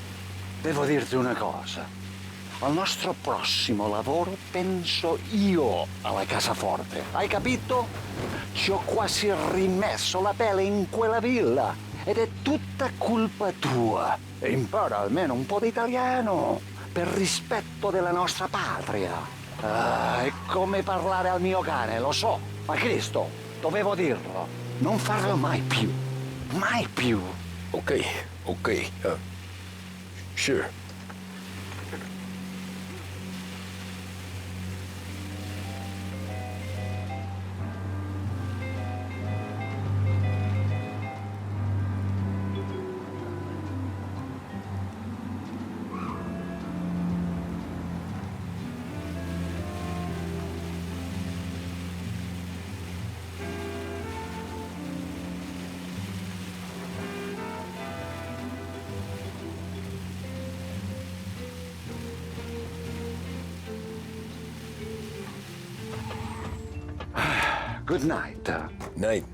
devo dirti una cosa. Al nostro prossimo lavoro penso io alla cassaforte. Hai capito? Ci ho quasi rimesso la pelle in quella villa. Ed è tutta colpa tua. E impara almeno un po' di italiano. Per rispetto della nostra patria. Ah, è come parlare al mio cane, lo so. Ma Cristo, dovevo dirlo. Non farlo mai più. Mai più. Okay, sure. Good night. Night.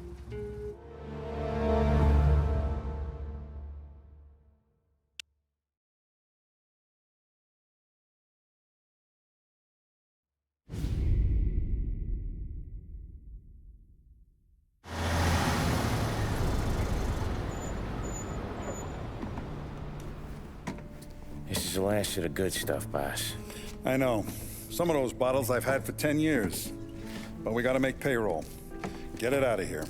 This is the last of the good stuff, boss. I know. Some of those bottles I've had for 10 years. But we gotta make payroll. Get it out of here.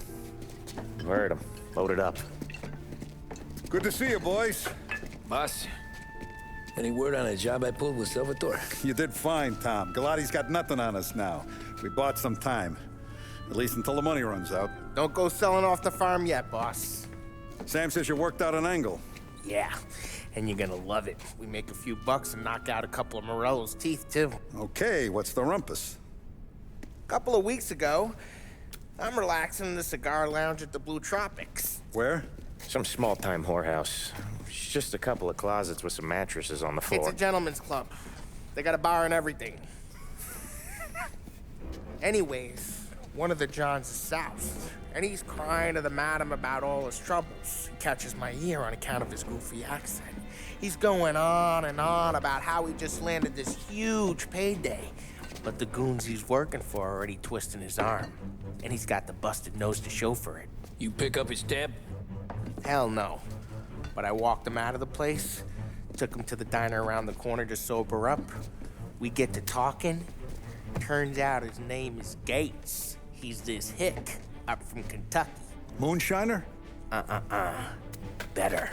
Heard him. Load it up. Good to see you, boys. Boss, any word on a job I pulled with Salvatore? You did fine, Tom. Galati's got nothing on us now. We bought some time. At least until the money runs out. Don't go selling off the farm yet, boss. Sam says you worked out an angle. Yeah, and you're gonna love it. We make a few bucks and knock out a couple of Morello's teeth, too. Okay, what's the rumpus? A couple of weeks ago, I'm relaxing in the cigar lounge at the Blue Tropics. Where? Some small-time whorehouse. It's just a couple of closets with some mattresses on the floor. It's a gentleman's club. They got a bar and everything. Anyways, one of the Johns is south, and he's crying to the madam about all his troubles. He catches my ear on account of his goofy accent. He's going on and on about how he just landed this huge payday. But the goons he's working for are already twisting his arm. And he's got the busted nose to show for it. You pick up his tab? Hell no. But I walked him out of the place, took him to the diner around the corner to sober up. We get to talking. Turns out his name is Gates. He's this hick up from Kentucky. Moonshiner? Better.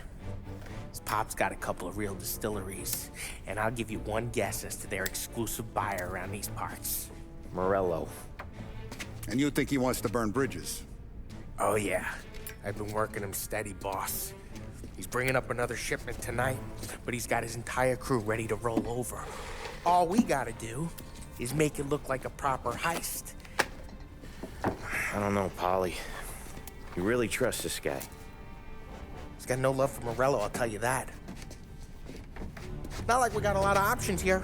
His pop's got a couple of real distilleries, and I'll give you one guess as to their exclusive buyer around these parts. Morello. And you think he wants to burn bridges? Oh, yeah. I've been working him steady, boss. He's bringing up another shipment tonight, but he's got his entire crew ready to roll over. All we gotta do is make it look like a proper heist. I don't know, Polly. You really trust this guy? He's got no love for Morello, I'll tell you that. Not like we got a lot of options here.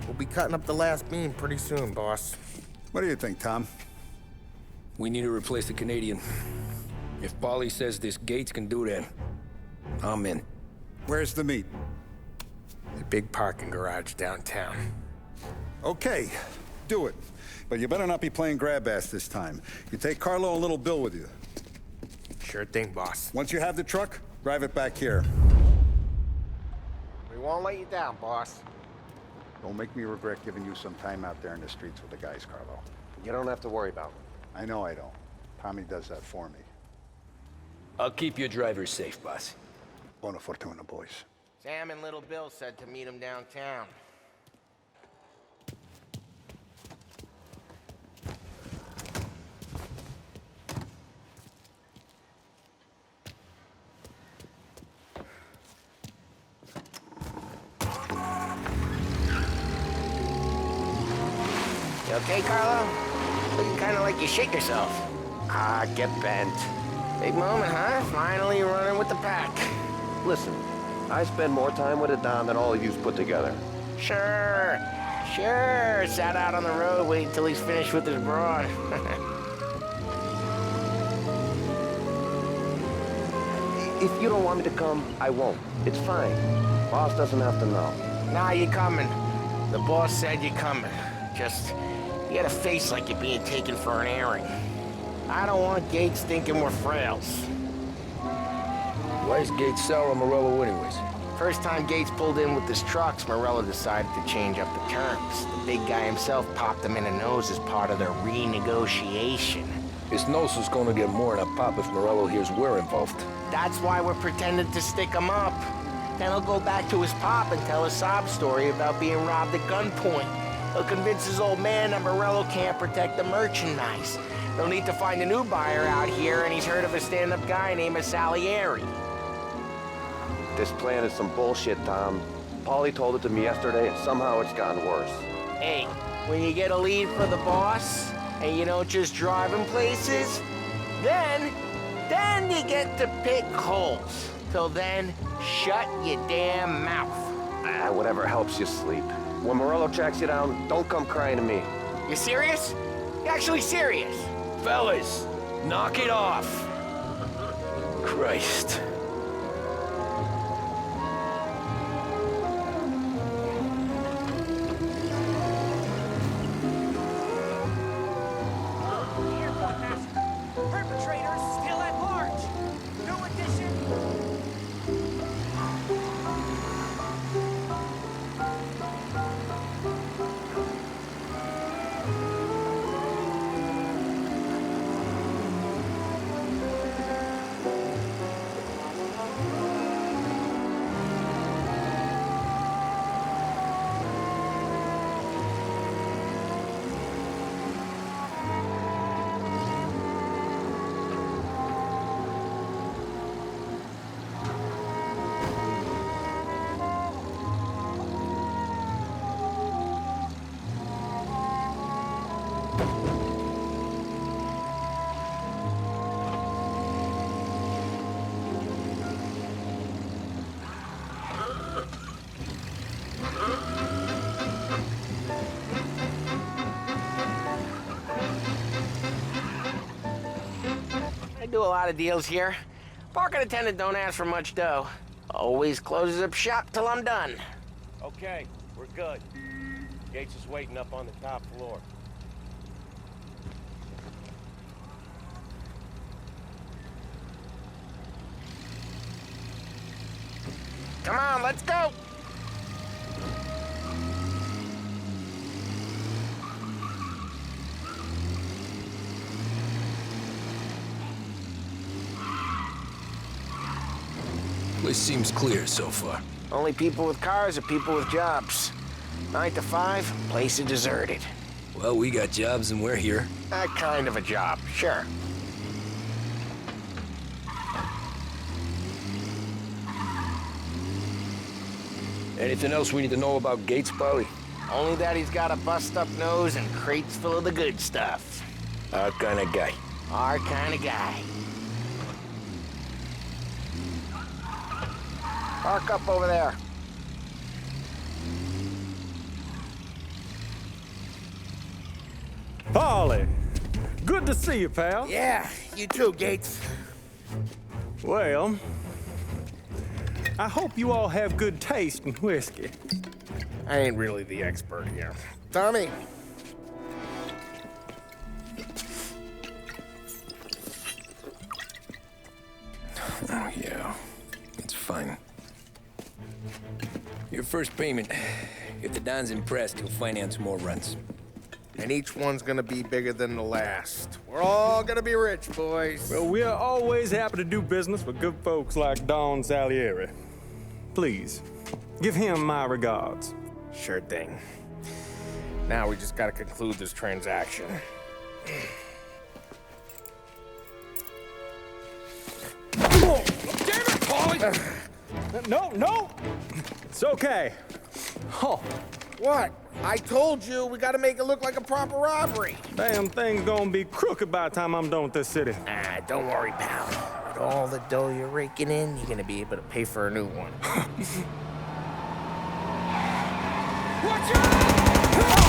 We'll be cutting up the last beam pretty soon, boss. What do you think, Tom? We need to replace the Canadian. If Paulie says this Gates can do that, I'm in. Where's the meet? The big parking garage downtown. Okay, do it. But you better not be playing grab ass this time. You take Carlo and Little Bill with you. Sure thing, boss. Once you have the truck, drive it back here. We won't let you down, boss. Don't make me regret giving you some time out there in the streets with the guys, Carlo. You don't have to worry about me. I know I don't. Tommy does that for me. I'll keep your drivers safe, boss. Buona fortuna, boys. Sam and Little Bill said to meet him downtown. You okay, Carlo? Looking kind of like you shit yourself. Ah, get bent. Big moment, huh? Finally running with the pack. Listen, I spend more time with a Don than all of yous put together. Sure. Sat out on the road waiting till he's finished with his broad. If you don't want me to come, I won't. It's fine. Boss doesn't have to know. Nah, you're coming. The boss said you're coming. Just, you got a face like you're being taken for an airing. I don't want Gates thinking we're frails. Why is Gates sour on Morello anyways? First time Gates pulled in with his trucks, Morello decided to change up the terms. The big guy himself popped him in the nose as part of their renegotiation. His nose is gonna get more than a pop if Morello hears we're involved. That's why we're pretending to stick him up. Then he'll go back to his pop and tell a sob story about being robbed at gunpoint. He'll convince his old man that Morello can't protect the merchandise. They'll need to find a new buyer out here, and he's heard of a stand-up guy named Salieri. This plan is some bullshit, Tom. Paulie told it to me yesterday, and somehow it's gotten worse. Hey, when you get a lead for the boss, and you don't just drive him places, then you get to pick holes. Till then, shut your damn mouth. Whatever helps you sleep. When Morello tracks you down, don't come crying to me. You serious? You actually serious? Fellas, knock it off. Christ. Perpetrators still at large. New addition. I do a lot of deals here. Parking attendant don't ask for much dough. Always closes up shop till I'm done. Okay, we're good. Gates is waiting up on the top floor. Come on, let's go! Place seems clear so far. Only people with cars are people with jobs. 9 to 5, place is deserted. Well, we got jobs and we're here. That kind of a job, sure. Anything else we need to know about Gates, Paulie? Only that he's got a bust-up nose and crates full of the good stuff. Our kind of guy. Our kind of guy. Park up over there. Paulie, good to see you, pal. Yeah, you too, Gates. Well, I hope you all have good taste in whiskey. I ain't really the expert here. Tommy. Oh, yeah. It's fine. Your first payment. If the Don's impressed, he'll finance more runs. And each one's gonna be bigger than the last. We're all gonna be rich, boys. Well, we're always happy to do business with good folks like Don Salieri. Please, give him my regards. Sure thing. Now we just gotta conclude this transaction. Oh, damn it, Paulie! No! It's okay. Oh. What? I told you, we gotta make it look like a proper robbery. Damn thing's gonna be crooked by the time I'm done with this city. Ah, don't worry, pal. With all the dough you're raking in, you're gonna be able to pay for a new one. Watch out! Oh,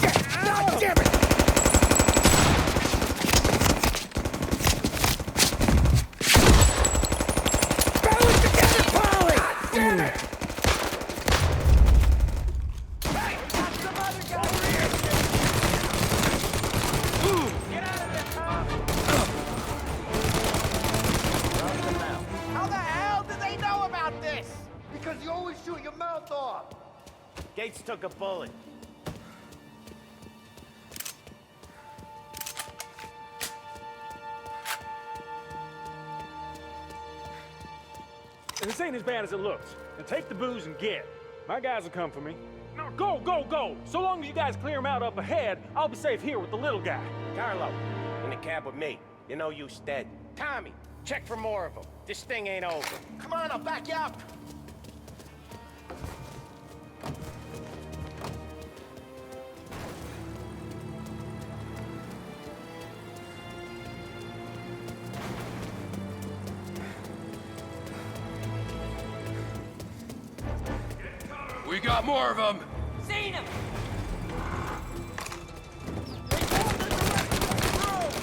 shit! God damn it! Gates took a bullet. This ain't as bad as it looks. Now take the booze and get. My guys will come for me. No, go, go, go! So long as you guys clear him out up ahead, I'll be safe here with the little guy. Carlo, in the cab with me. You know you dead. Tommy, check for more of them. This thing ain't over. Come on, I'll back you up. We got more of them! Seen him!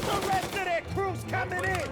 The rest of their crew's coming in!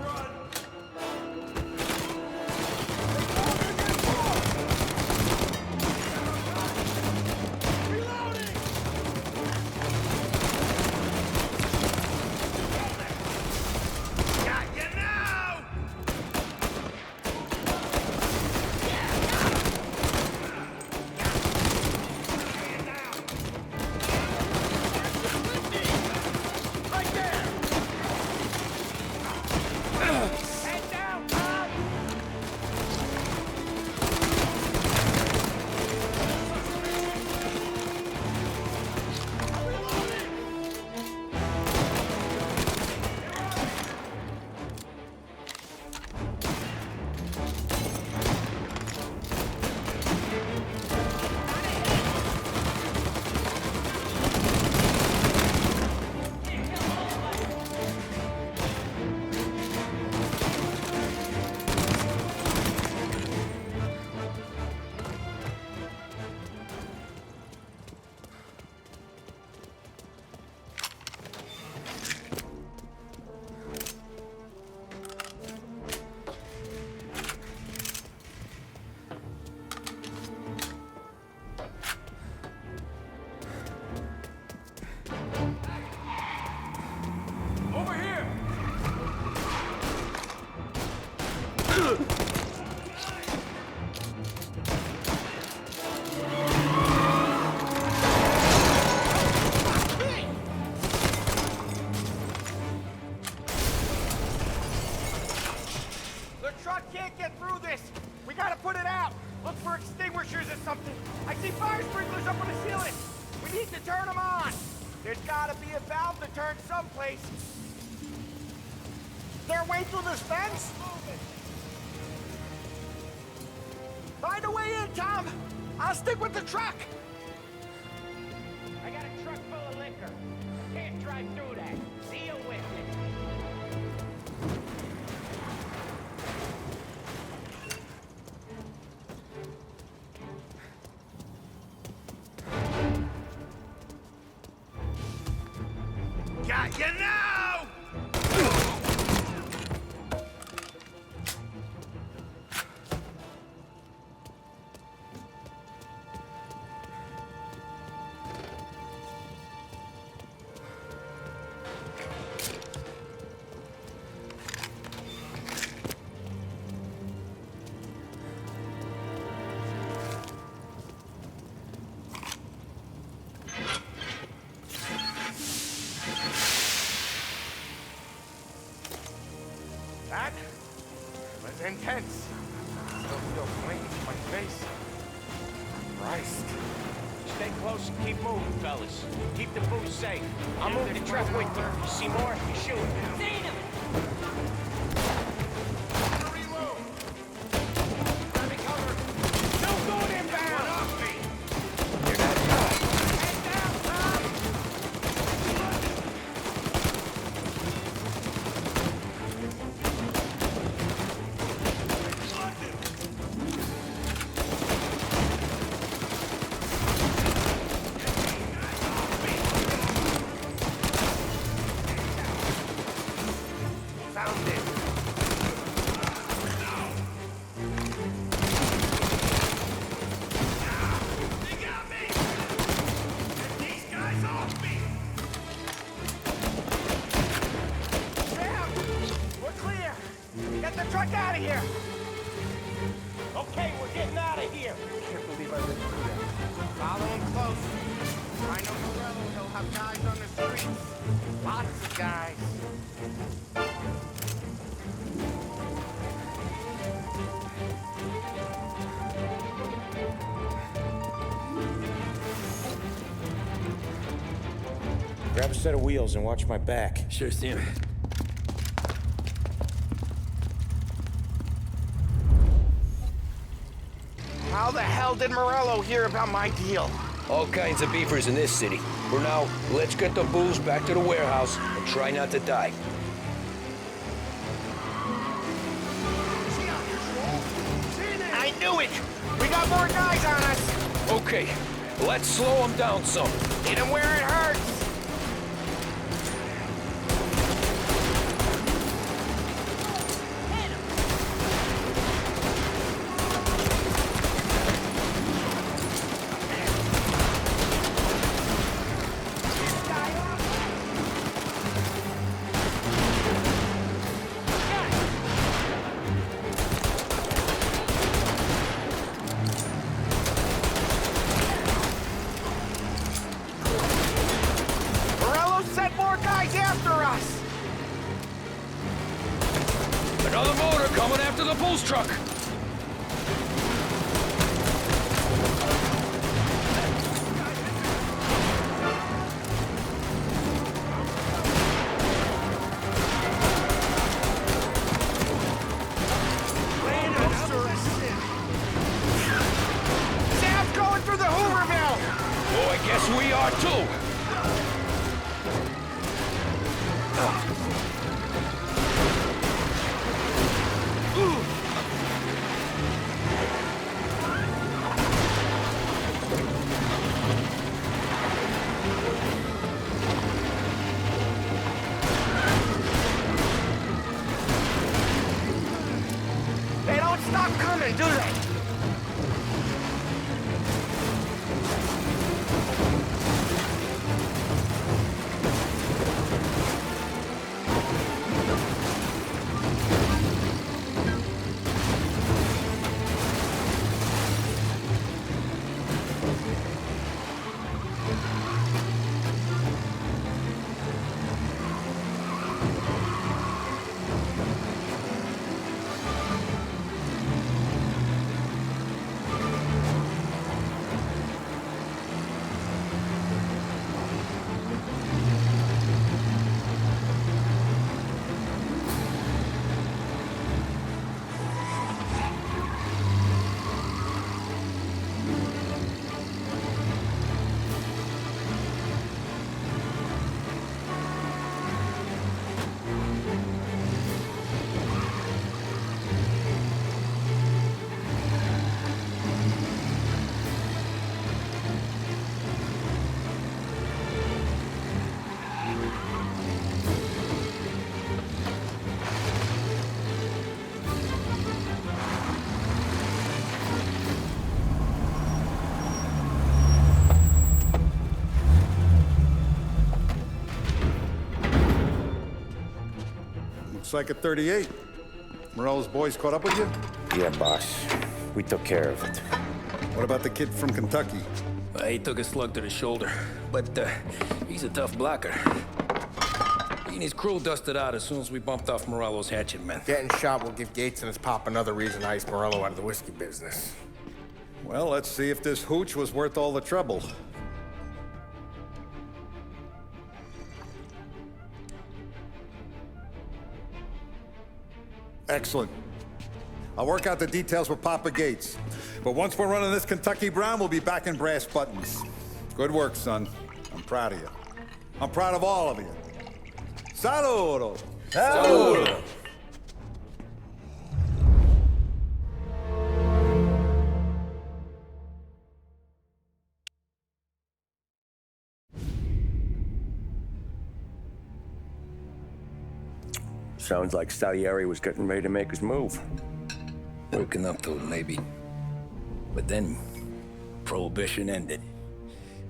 Their way through this fence? Find a way in, Tom! I'll stick with the truck! I got a truck full of liquor. Can't drive through that. Deal with it. Got you now! That was intense. Still feel flames in my face. Christ. Stay close and keep moving, fellas. Keep the booze safe. I'll move the truck with you. You see more? You shoot. Seen him! Truck out of here! Okay, we're getting out of here. I can't believe I lived through that. Follow him close. I know Morello, he'll have guys on the streets. Lots of guys. Grab a set of wheels and watch my back. Sure, Sam. How the hell did Morello hear about my deal? All kinds of beefers in this city. For now, let's get the booze back to the warehouse and try not to die. I knew it! We got more guys on us! Okay, let's slow them down some. Hit him where it hurts! Another motor coming after the booze truck. Sam's going through the Hooverville! Oh, I guess we are too. They don't stop coming, do they? Looks like a 38. Morello's boys caught up with you? Yeah, boss. We took care of it. What about the kid from Kentucky? He took a slug to the shoulder, but he's a tough blocker. He and his crew dusted out as soon as we bumped off Morello's hatchet men. Getting shot will give Gates and his pop another reason to ice Morello out of the whiskey business. Well, let's see if this hooch was worth all the trouble. Excellent. I'll work out the details with Papa Gates. But once we're running this Kentucky Brown, we'll be back in brass buttons. Good work, son. I'm proud of you. I'm proud of all of you. Saludo! Saludo! Sounds like Salieri was getting ready to make his move. Working up to it, maybe. But then, Prohibition ended.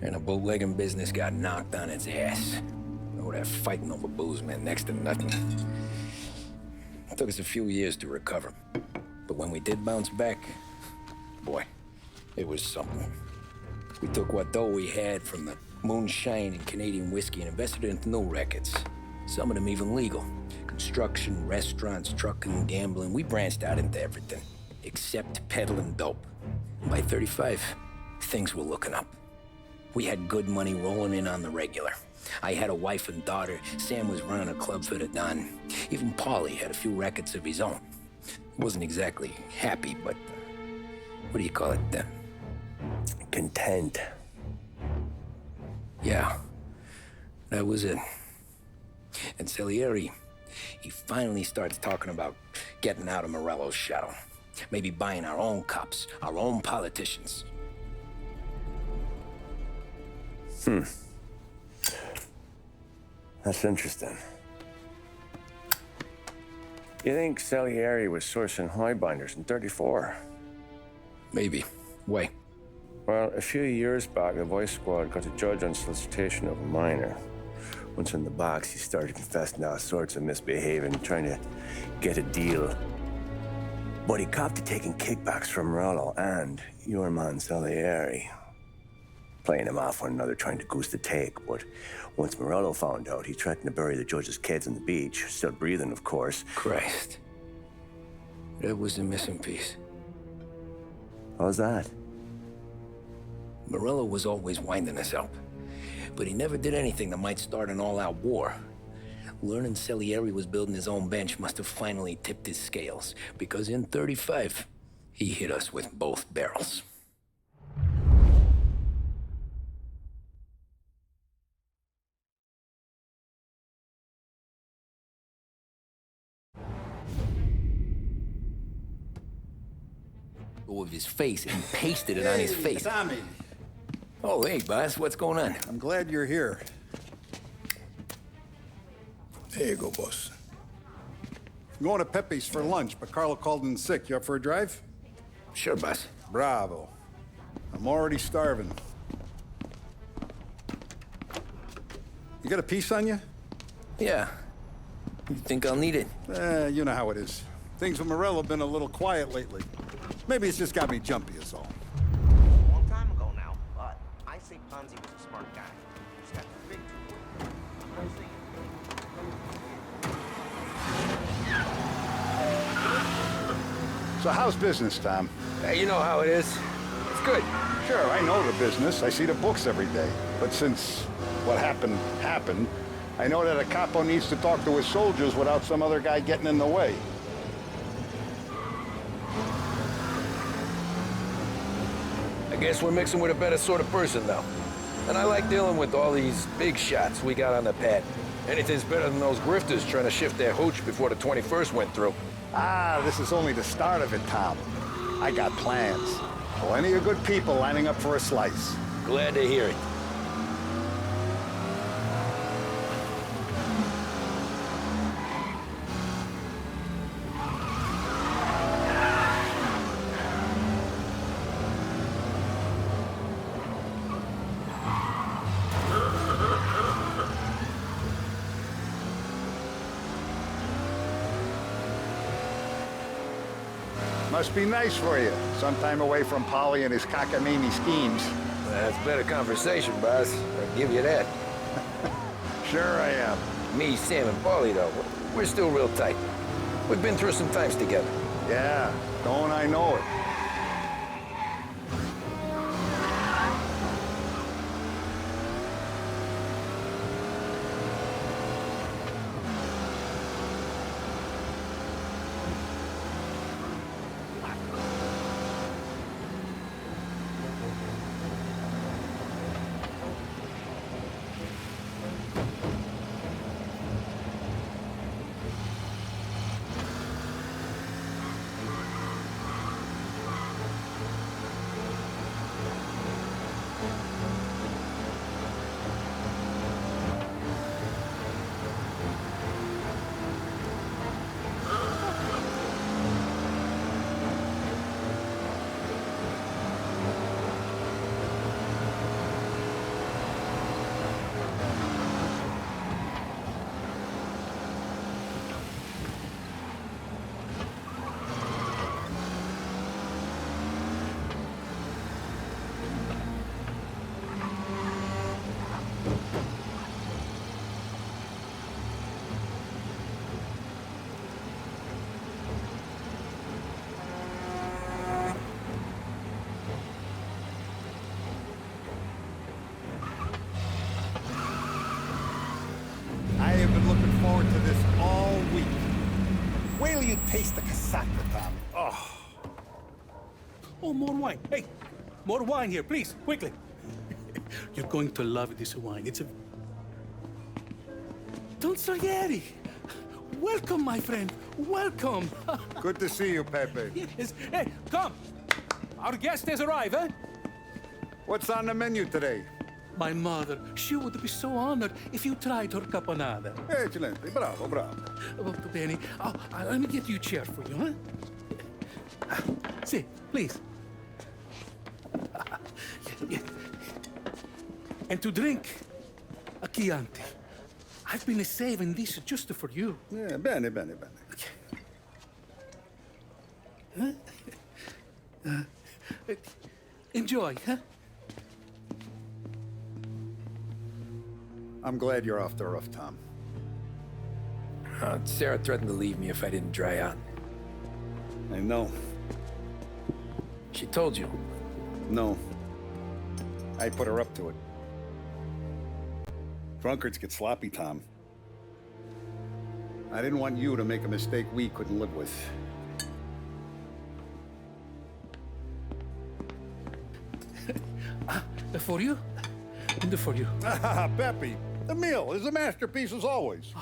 And the bootlegging business got knocked on its ass. All that fighting over booze meant next to nothing. It took us a few years to recover. But when we did bounce back, boy, it was something. We took what dough we had from the moonshine and Canadian whiskey and invested it into new rackets. Some of them even legal. Construction, restaurants, trucking, gambling. We branched out into everything, except peddling dope. And by 35, things were looking up. We had good money rolling in on the regular. I had a wife and daughter. Sam was running a club for the Don. Even Paulie had a few rackets of his own. Wasn't exactly happy, but what do you call it? Content. Yeah, that was it. And Salieri, he finally starts talking about getting out of Morello's shadow. Maybe buying our own cops, our own politicians. That's interesting. You think Salieri was sourcing highbinders in 34? Maybe. Why? Well, a few years back, the Vice Squad got a judge on solicitation of a minor. Once in the box, he started confessing all sorts of misbehaving, trying to get a deal. But he copped to taking kickbacks from Morello and your man Salieri. Playing him off one another, trying to goose the take. But once Morello found out, he threatened to bury the judge's kids on the beach. Still breathing, of course. Christ. That was the missing piece. How's that? Morello was always winding us up. But he never did anything that might start an all-out war. Learning Salieri was building his own bench must have finally tipped his scales. Because in 35, he hit us with both barrels. Of his face and pasted it on his face. Tommy. Oh, hey, boss, what's going on? I'm glad you're here. There you go, boss. I'm going to Pepe's for lunch, but Carlo called in sick. You up for a drive? Sure, boss. Bravo. I'm already starving. You got a piece on you? Yeah. You think I'll need it? You know how it is. Things with Morello have been a little quiet lately. Maybe it's just got me jumpy, is all. A long time ago now, but I say Ponzi was a smart guy. He's got the big So how's business, Tom? You know how it is. It's good. Sure, I know the business. I see the books every day. But since what happened, I know that a capo needs to talk to his soldiers without some other guy getting in the way. I guess we're mixing with a better sort of person now. And I like dealing with all these big shots we got on the pad. Anything's better than those grifters trying to shift their hooch before the 21st went through. Ah, this is only the start of it, Tom. I got plans. Plenty of good people lining up for a slice. Glad to hear it. Must be nice for you. Some time away from Polly and his cockamamie schemes. That's better conversation, boss. I'll give you that. Sure I am. Me, Sam, and Paulie, though, we're still real tight. We've been through some times together. Yeah, don't I know it. me taste the casaca, Tom. Oh. Oh, more wine. Hey, more wine here, please, quickly. You're going to love this wine. It's a... Don Salieri! Welcome, my friend. Welcome. Good to see you, Pepe. Yes. Hey, come. Our guest has arrived, eh? What's on the menu today? My mother, she would be so honored if you tried her caponata. Excellent. Bravo, bravo. Molto bene. Oh, let me get you a chair for you, huh? Sit, please. And to drink, a Chianti. I've been saving this just for you. Yeah, bene, bene, bene. Enjoy, huh? I'm glad you're off the roof, Tom. Sarah threatened to leave me if I didn't dry out. I know. She told you? No. I put her up to it. Drunkards get sloppy, Tom. I didn't want you to make a mistake we couldn't live with. For you? And for you. Pepe, the meal is a masterpiece as always.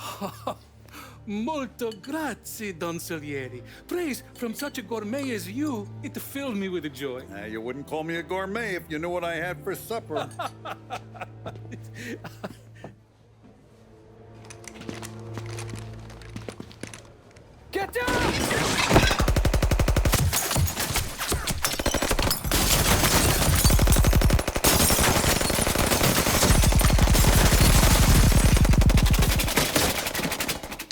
Molto grazie, Don Salieri. Praise from such a gourmet as you, it filled me with joy. You wouldn't call me a gourmet if you knew what I had for supper. Get down!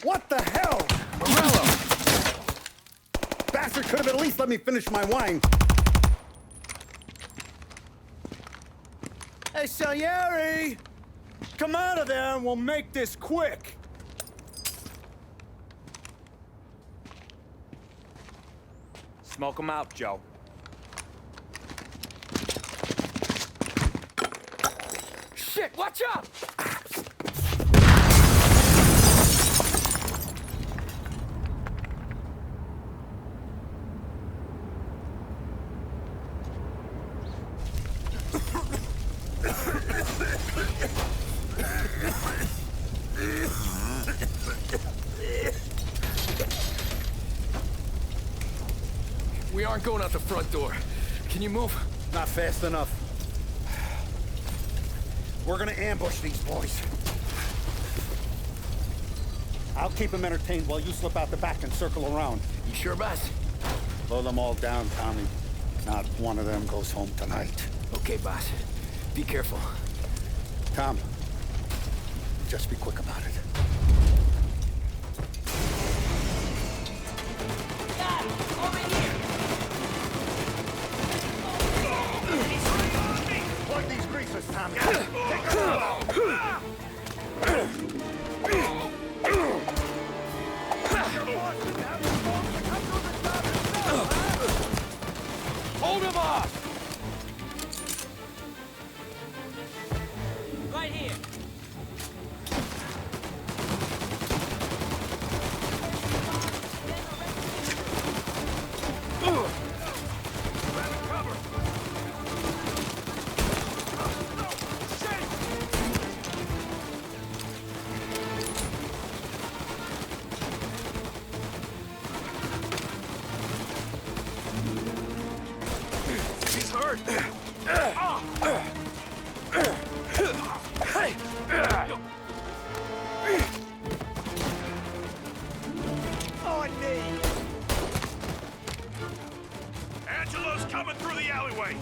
What the hell? Morello! Bastard could have at least let me finish my wine. Hey, Salieri! Come out of there and we'll make this quick. Smoke him out, Joe. Shit, watch out! We aren't going out the front door. Can you move? Not fast enough. We're gonna ambush these boys. I'll keep them entertained while you slip out the back and circle around. You sure, boss? Blow them all down, Tommy. Not one of them goes home tonight. Okay, boss. Be careful. Tom, just be quick about it. Plug these greasers, Tommy. Take them out. Hold him off! Right here. He's hurt! On me! Angelo's coming through the alleyway!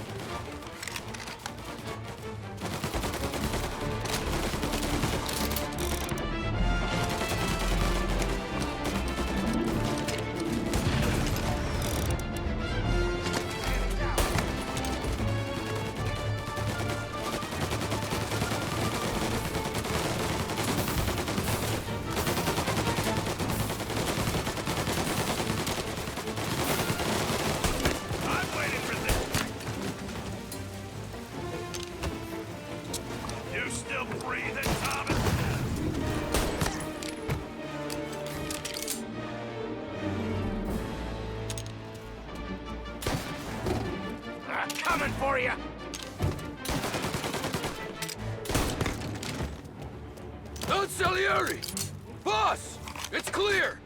Still breathing, Thomas? for you. Don Salieri! Boss! It's clear!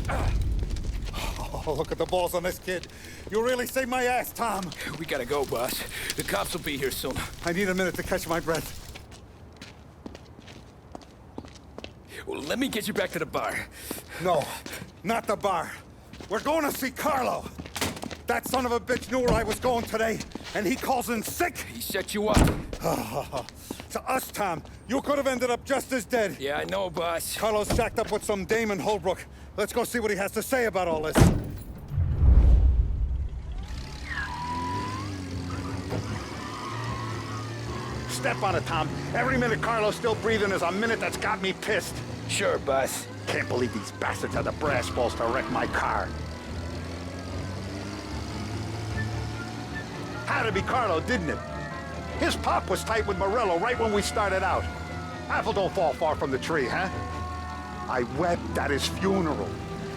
Oh, look at the balls on this kid. You really saved my ass, Tom. We gotta go, boss. The cops will be here soon. I need a minute to catch my breath. Well, let me get you back to the bar. No, not the bar. We're going to see Carlo. That son of a bitch knew where I was going today, and he calls in sick. He set you up. To us, Tom, you could have ended up just as dead. Yeah, I know, boss. Carlo's shacked up with some dame in Holbrook. Let's go see what he has to say about all this. Step on it, Tom. Every minute Carlo's still breathing is a minute that's got me pissed. Sure, boss. Can't believe these bastards had the brass balls to wreck my car. Had to be Carlo, didn't it? His pop was tight with Morello right when we started out. Apple don't fall far from the tree, huh? I wept at his funeral.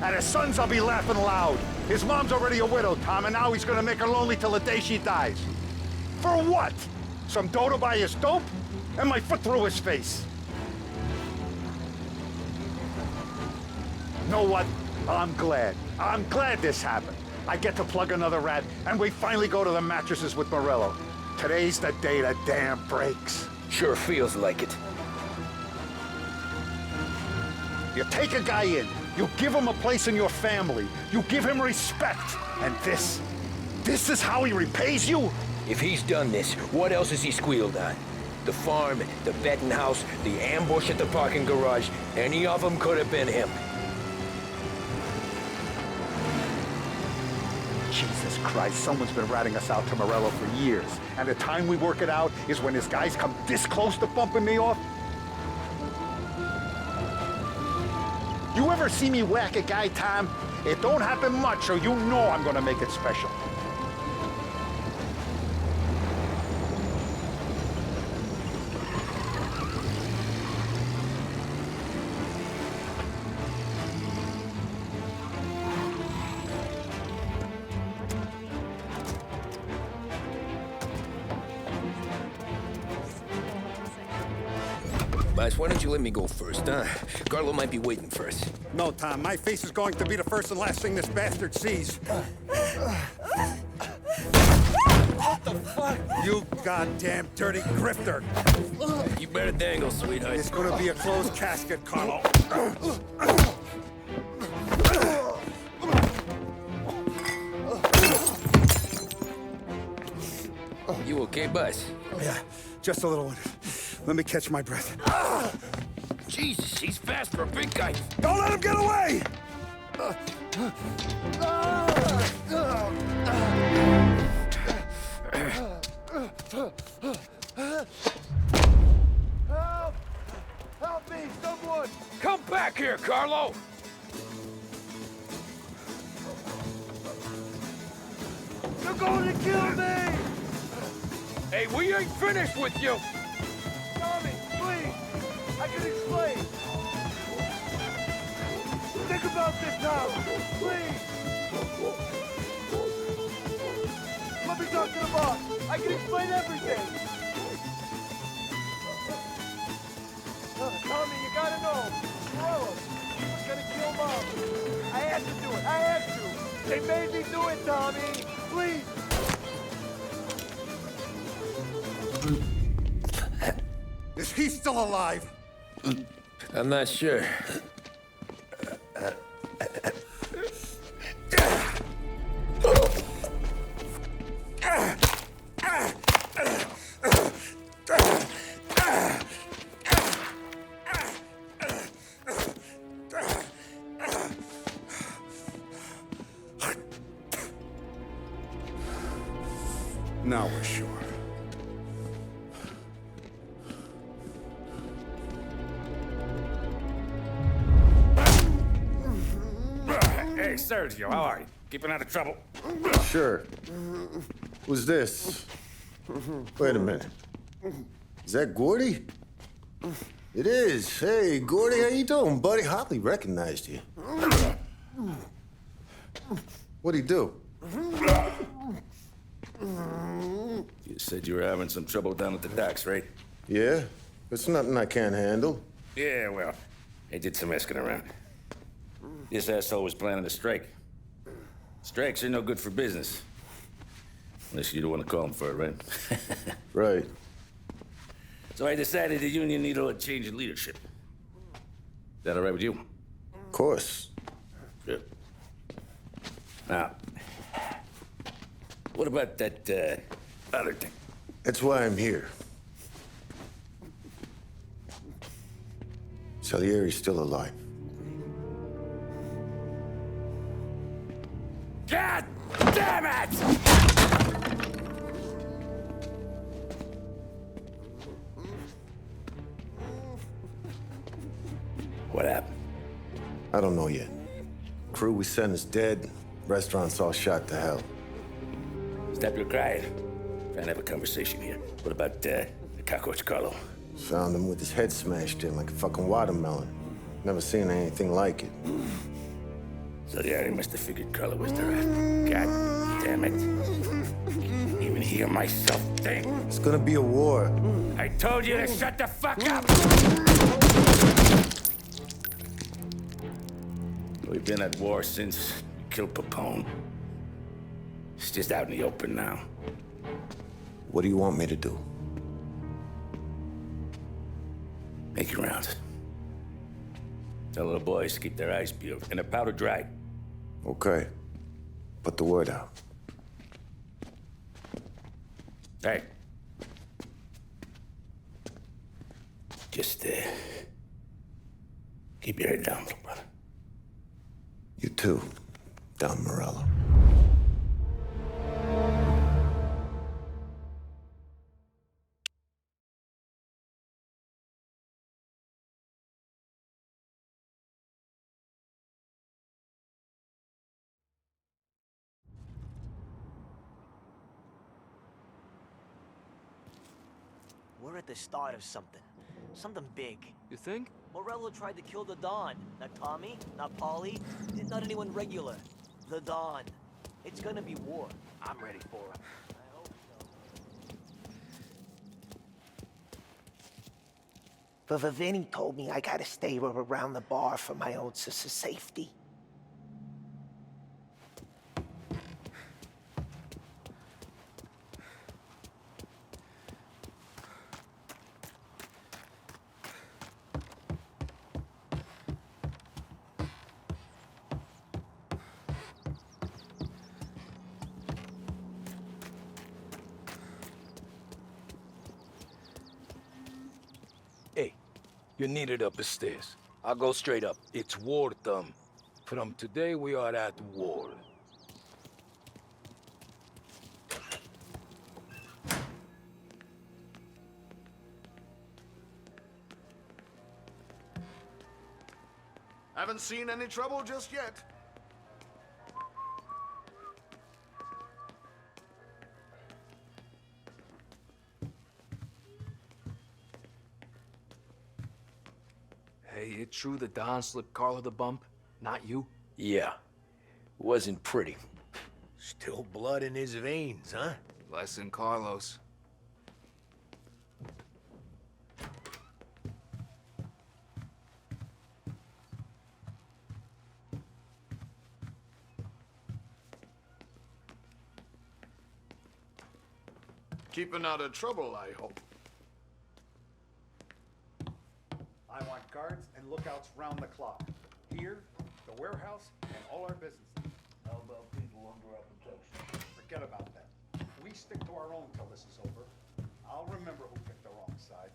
At his sons, I'll be laughing loud. His mom's already a widow, Tom, and now he's gonna make her lonely till the day she dies. For what? Some dough to buy his dope? And my foot through his face. Know what? I'm glad. I'm glad this happened. I get to plug another rat, and we finally go to the mattresses with Morello. Today's the day the dam breaks. Sure feels like it. You take a guy in, you give him a place in your family, you give him respect, and this is how he repays you? If he's done this, what else has he squealed on? The farm, the betting house, the ambush at the parking garage, any of them could have been him. Jesus Christ, someone's been ratting us out to Morello for years. And the time we work it out is when his guys come this close to bumping me off? You ever see me whack a guy, Tom? It don't happen much, so you know I'm gonna make it special. Boss, why don't you let me go first, huh? Carlo might be waiting for us. No, Tom, my face is going to be the first and last thing this bastard sees. What the fuck? You goddamn dirty grifter. You better dangle, sweetheart. It's gonna be a closed casket, Carlo. You okay, boss? Yeah, just a little one. Let me catch my breath. Jesus, he's fast for a big guy. Don't let him get away! Help! Help me, someone! Come back here, Carlo! They're going to kill me! Hey, we ain't finished with you! Tommy, please! I can explain! Think about this now! Please! Let me talk to the boss! I can explain everything! Tommy, you gotta know! Morello, he was gonna kill Mom! I had to do it! I had to! They made me do it, Tommy! Please! Is he still alive? I'm not sure. Now we're sure. Hey, Sergio, how are you? Keeping out of trouble? Sure. Who's this? Wait a minute. Is that Gordy? It is. Hey, Gordy, how you doing, buddy? Hardly recognized you. What'd he do? You said you were having some trouble down at the docks, right? Yeah? It's nothing I can't handle. Yeah, well, I did some asking around. This asshole was planning a strike. Strikes are no good for business. Unless you don't want to call him for it, right? Right. So I decided the union needed a change in leadership. Is that all right with you? Of course. Good. Now, what about that, other thing? That's why I'm here. Salieri's still alive. God damn it! What happened? I don't know yet. Crew we sent is dead. Restaurant's all shot to hell. Stop your crying. Trying to have a conversation here. What about, the cockroach Carlo? Found him with his head smashed in like a fucking watermelon. Never seen anything like it. So yeah, he must have figured Carlo was the rat. God damn it. Can't even hear myself think. It's gonna be a war. I told you to shut the fuck up! We've been at war since we killed Papone. It's just out in the open now. What do you want me to do? Make your rounds. Tell the boys to keep their eyes peeled and their powder dry. Okay. Put the word out. Hey. Just, keep your head down, little brother. You too, Don Morello. We're at the start of something. Something big. You think? Morello tried to kill the Don. Not Tommy, not Paulie, not anyone regular. The Don. It's gonna be war. I'm ready for it. I hope so. But Viviani told me I gotta stay around the bar for my own safety. Hey, you're needed up the stairs. I'll go straight up. It's war, Thumb. From today, we are at war. Haven't seen any trouble just yet. Hey, it true the Don slipped Carlo the bump? Not you? Yeah. Wasn't pretty. Still blood in his veins, huh? Less than Carlos. Keeping out of trouble, I hope. I want guards and lookouts round the clock. Here, the warehouse, and all our businesses. How about people under our protection? Forget about that. We stick to our own till this is over. I'll remember who picked the wrong side.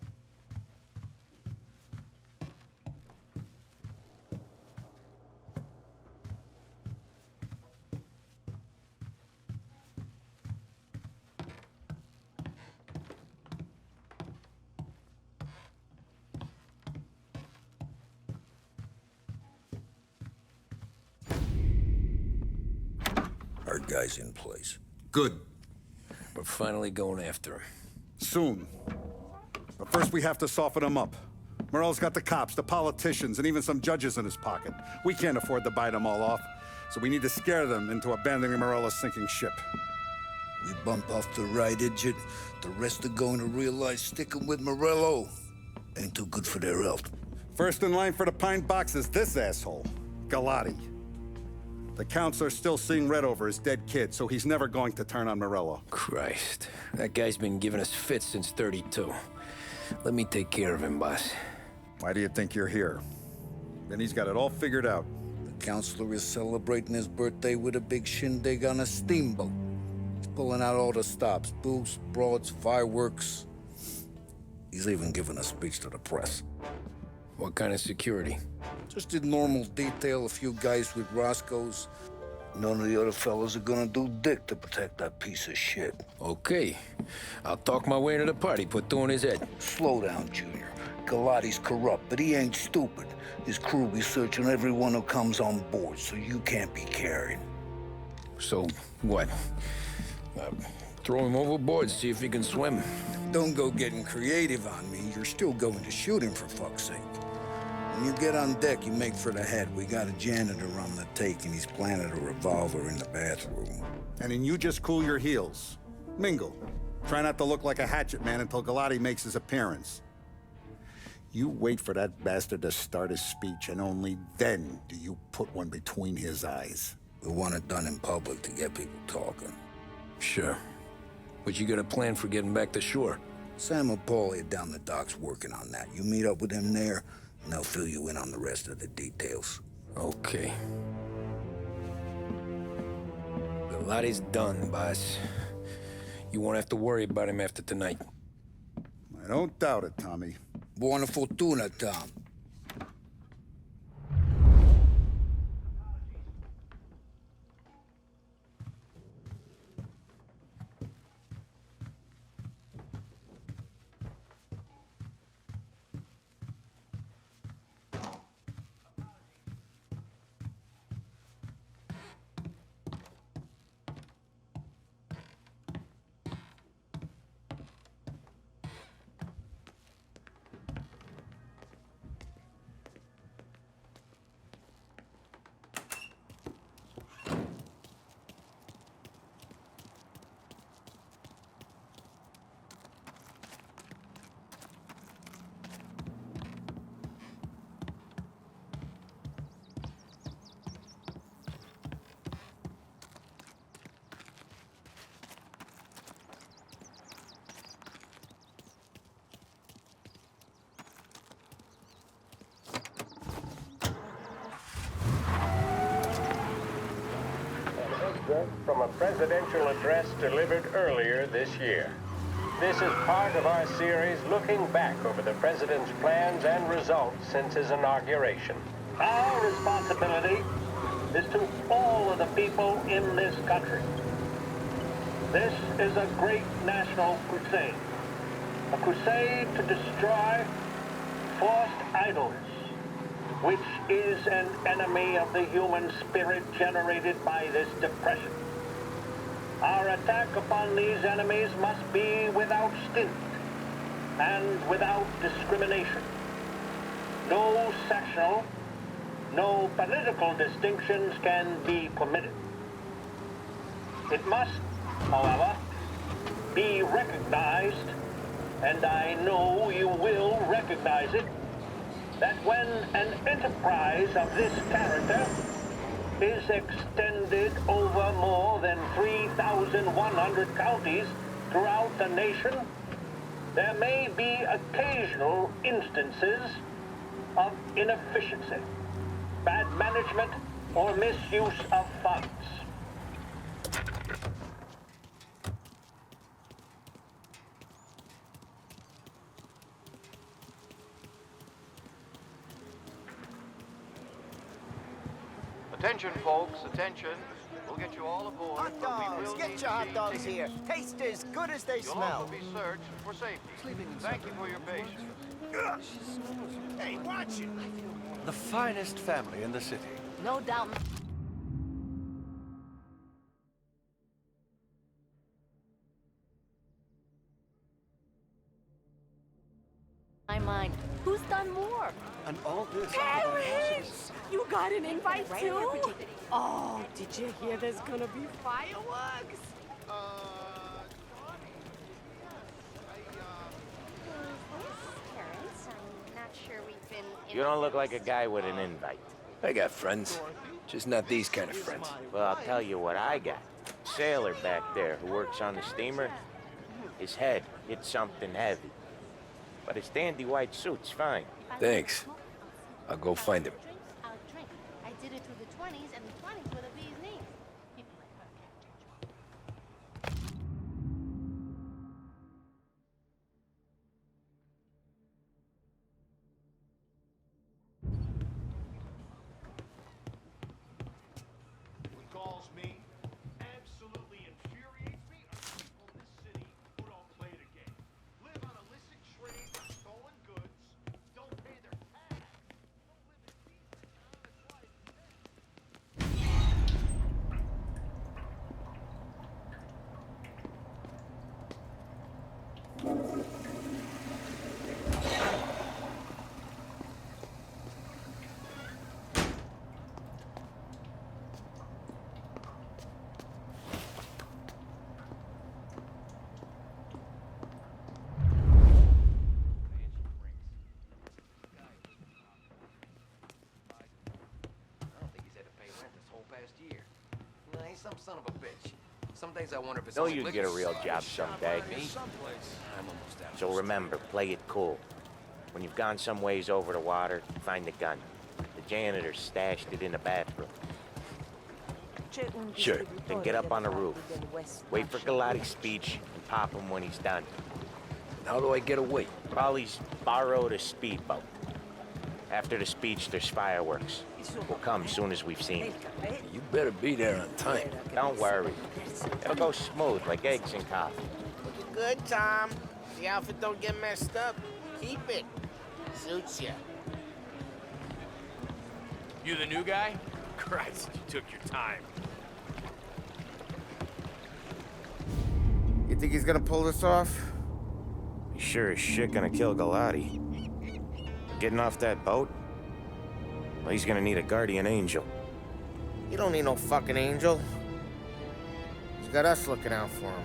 Our guy's in place. Good. We're finally going after him. Soon. But first we have to soften him up. Morello's got the cops, the politicians, and even some judges in his pocket. We can't afford to bite them all off, so we need to scare them into abandoning Morello's sinking ship. We bump off the right idiot, the rest are going to realize sticking with Morello ain't too good for their health. First in line for the pine box is this asshole, Galati. The counselor's still seeing red over his dead kid, so he's never going to turn on Morello. Christ. That guy's been giving us fits since 32. Let me take care of him, boss. Why do you think you're here? Then he's got it all figured out. The counselor is celebrating his birthday with a big shindig on a steamboat. He's pulling out all the stops, booze, broads, fireworks. He's even giving a speech to the press. What kind of security? Just in normal detail, a few guys with Roscoe's. None of the other fellas are gonna do dick to protect that piece of shit. Okay. I'll talk my way into the party, put two in his head. Slow down, Junior. Galati's corrupt, but he ain't stupid. His crew be searching everyone who comes on board, so you can't be carried. So, what? Throw him overboard, see if he can swim. Don't go getting creative on me. You're still going to shoot him, for fuck's sake. When you get on deck, you make for the head. We got a janitor on the take, and he's planted a revolver in the bathroom. And then you just cool your heels. Mingle. Try not to look like a hatchet man until Galati makes his appearance. You wait for that bastard to start his speech, and only then do you put one between his eyes. We want it done in public to get people talking. Sure. But you got a plan for getting back to shore? Sam and Paulie are down the docks working on that. You meet up with them there, and they'll fill you in on the rest of the details. Okay. Galati's done, boss. You won't have to worry about him after tonight. I don't doubt it, Tommy. Buona fortuna, Tom. From a presidential address delivered earlier this year. This is part of our series looking back over the president's plans and results since his inauguration. Our responsibility is to all of the people in this country. This is a great national crusade. A crusade to destroy forced idleness, which is an enemy of the human spirit generated by this depression. Our attack upon these enemies must be without stint and without discrimination. No sectional, no political distinctions can be permitted. It must, however, be recognized, and I know you will recognize it, that when an enterprise of this character is extended over more than 3,100 counties throughout the nation, there may be occasional instances of inefficiency, bad management, or misuse of funds. Attention, folks, attention. We'll get you all aboard. Hot dogs! Get your hot dogs here. Taste as good as they You'll smell. also be searched for safety. Thank you for your patience. Hey, watch it! The finest family in the city. No doubt. My mind. Who's done more? And all this... Paris! You got an invite too? Oh, did you hear there's gonna be fireworks? You don't look like a guy with an invite. I got friends. Just not these kind of friends. Well, I'll tell you what I got. Sailor back there who works on the steamer. His head hit something heavy. But his dandy white suit's fine. Thanks. I'll go find him. I'll drink. I did it through the 20s, and the 20s were the bee's knees. People like her can't judge. What galls me, absolutely infuriates me, are people in this city who don't play the game. Live on illicit trade for stolen goods, don't pay their tax, don't live a decent, honest life. I don't think he's had to pay rent this whole past year. No, he's some son of a bitch. Some days I wonder if it's Know only you'd liquor get a real store. job someday. Me? I'm almost out. So remember, play it cool. When you've gone some ways over the water, find the gun. The janitor stashed it in the bathroom. Sure. Then get up on the roof. Wait for Galati's speech and pop him when he's done. How do I get away? Paulie's borrowed a speedboat. After the speech, there's fireworks. We'll come soon as we've seen. You better be there on time. Don't worry. It'll go smooth like eggs and coffee. Looking good, Tom. The outfit don't get messed up. Keep it. Suits you. You the new guy? Christ, you took your time. You think he's gonna pull this off? He's sure as shit gonna kill Galati. Getting off that boat? Well, he's gonna need a guardian angel. You don't need no fucking angel. He's got us looking out for him.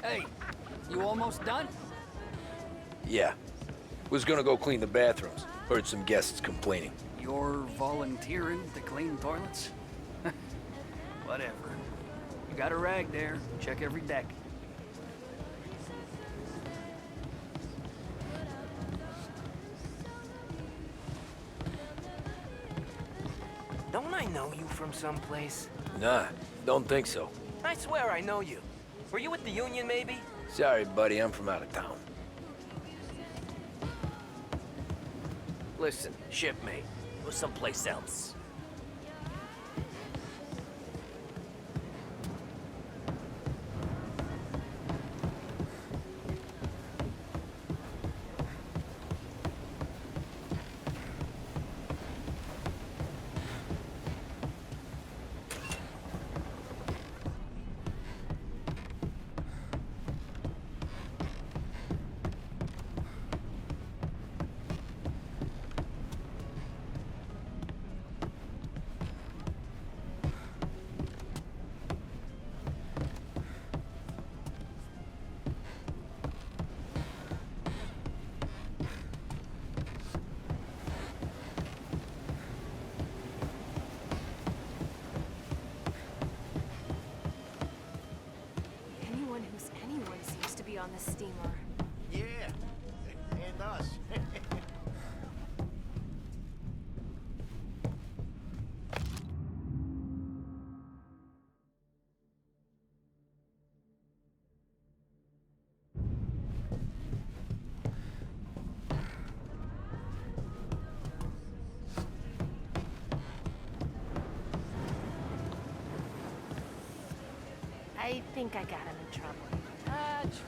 Hey, you almost done? Yeah. Was gonna go clean the bathrooms. Heard some guests complaining. You're volunteering to clean toilets? Whatever. You got a rag there. Check every deck. Don't I know you from someplace? Nah, don't think so. I swear I know you. Were you with the Union, maybe? Sorry, buddy, I'm from out of town. Listen, shipmate, or someplace else. Anyone seems to be on the steamer. Yeah, and us. I think I got him in trouble.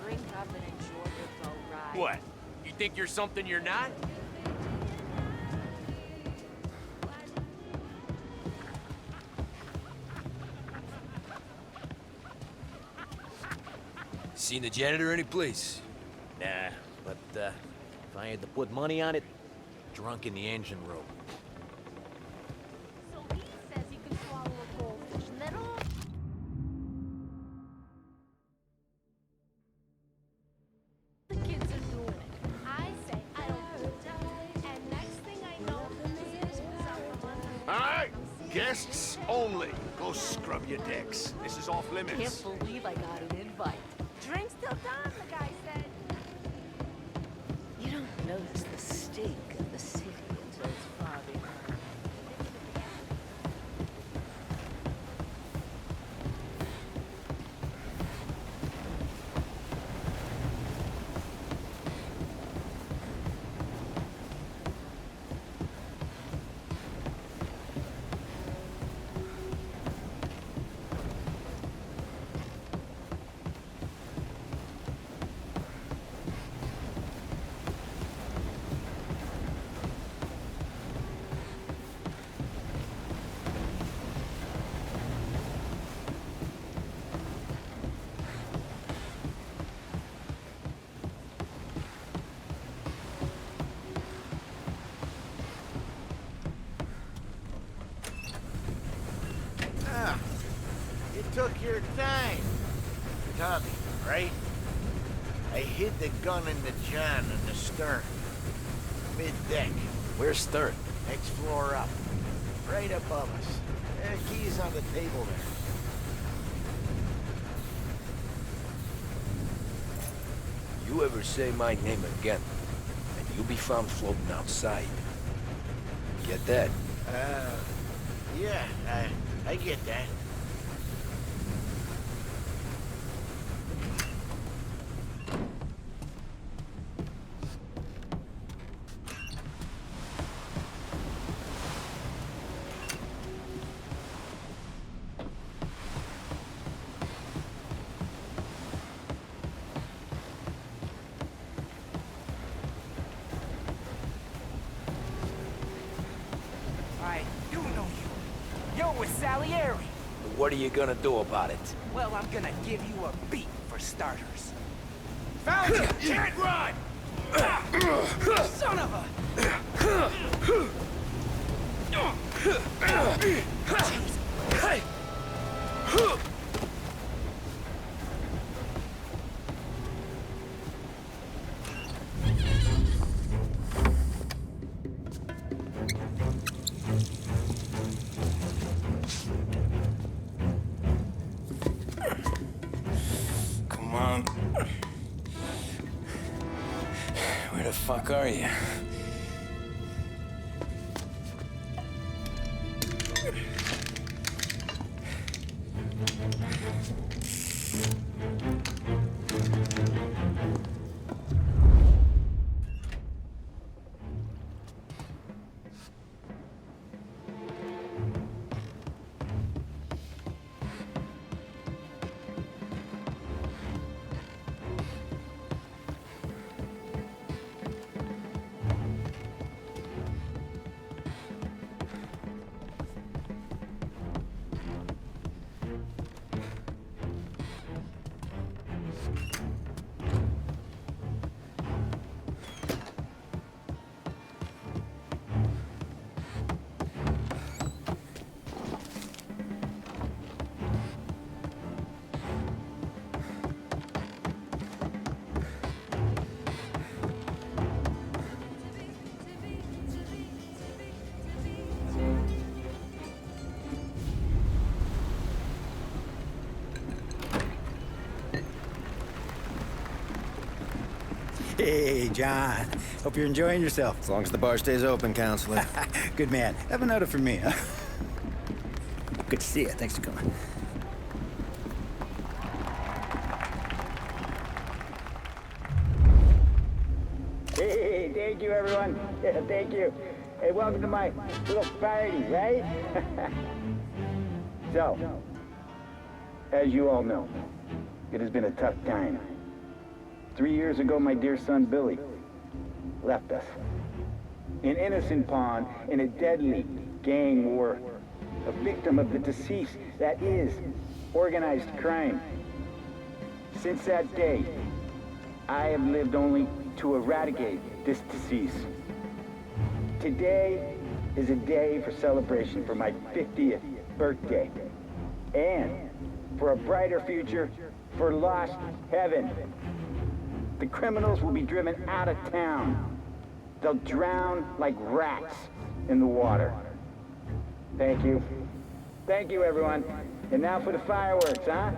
Drink up and enjoy your boat ride. What? You think you're something you're not? Seen the janitor any place? Nah, but if I had to put money on it, drunk in the engine room. So he says he can swallow a goldfish, and then all the kids are doing it. I say I don't do it. And next thing I know, All right, guests only. Go scrub your decks. This is off limits. Can't believe I got an invite. drinks till dawn, the guy said. You don't notice the stink of the city until it's far behind. You took your time. Tommy, right? I hid the gun in the John in the stern. Mid-deck. Where's Stern? Next floor up. Right above us. Keys on the table there. You ever say my name again, and you'll be found floating outside. Get that? Yeah, I get that. I do know you. You're with Salieri. What are you gonna do about it? Well, I'm gonna give you a beat for starters. Found you! Can't run! Son of a... Hey! Come on. Where the fuck are you? Hey, John. Hope you're enjoying yourself. As long as the bar stays open, counselor. Good man. Have a note for me, huh? Good to see you. Thanks for coming. Hey, thank you, everyone. Yeah, thank you. Hey, welcome to my little party, right? So, as you all know, it has been a tough time. 3 years ago, my dear son Billy left us. An innocent pawn in a deadly gang war. A victim of the deceased that is organized crime. Since that day, I have lived only to eradicate this disease. Today is a day for celebration for my 50th birthday. And for a brighter future for lost heaven. The criminals will be driven out of town. They'll drown like rats in the water. Thank you. Thank you, everyone. And now for the fireworks, huh?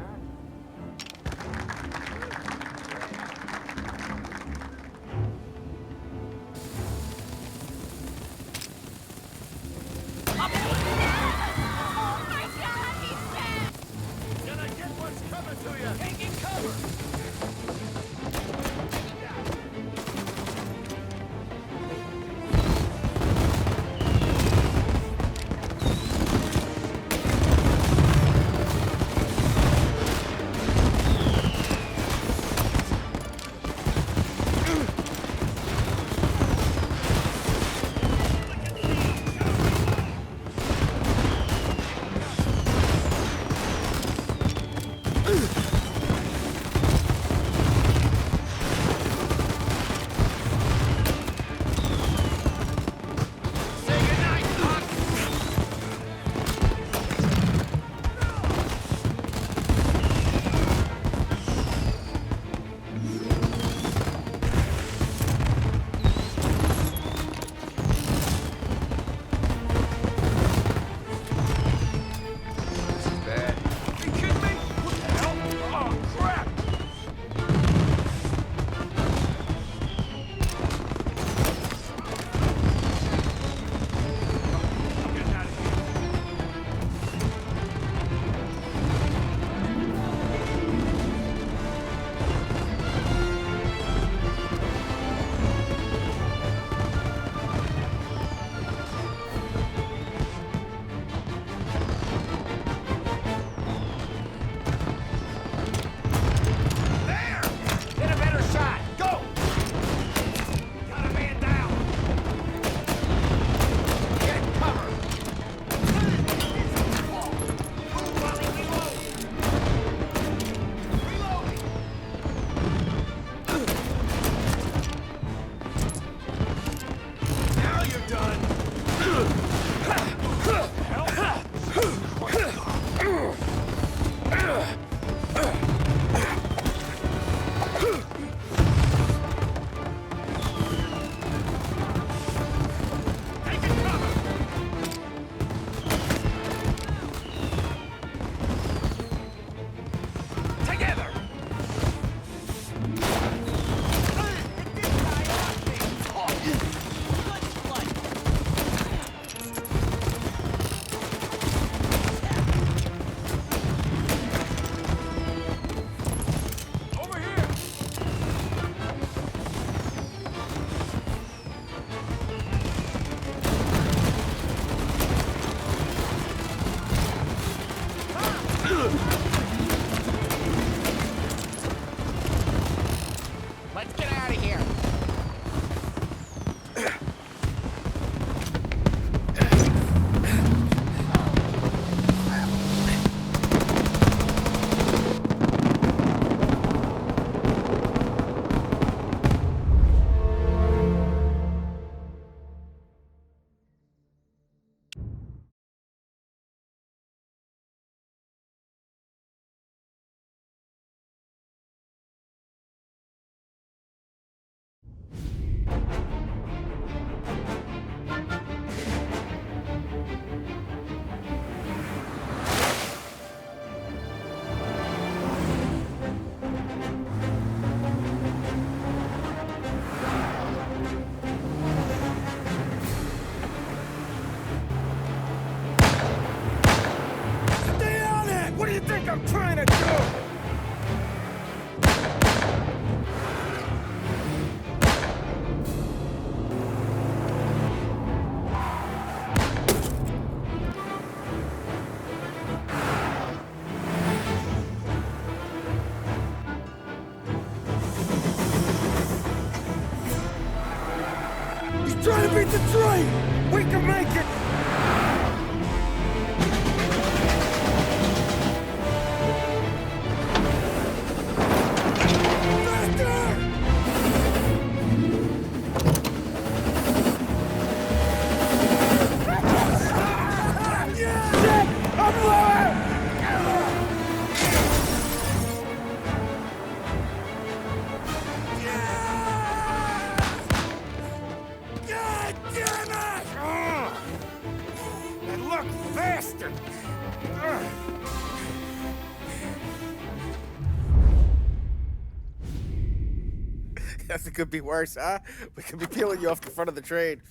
Let's get out of here. I'm trying to do! He's trying to beat the train! We can make it! Guess it could be worse, huh? We could be peeling you off the front of the train.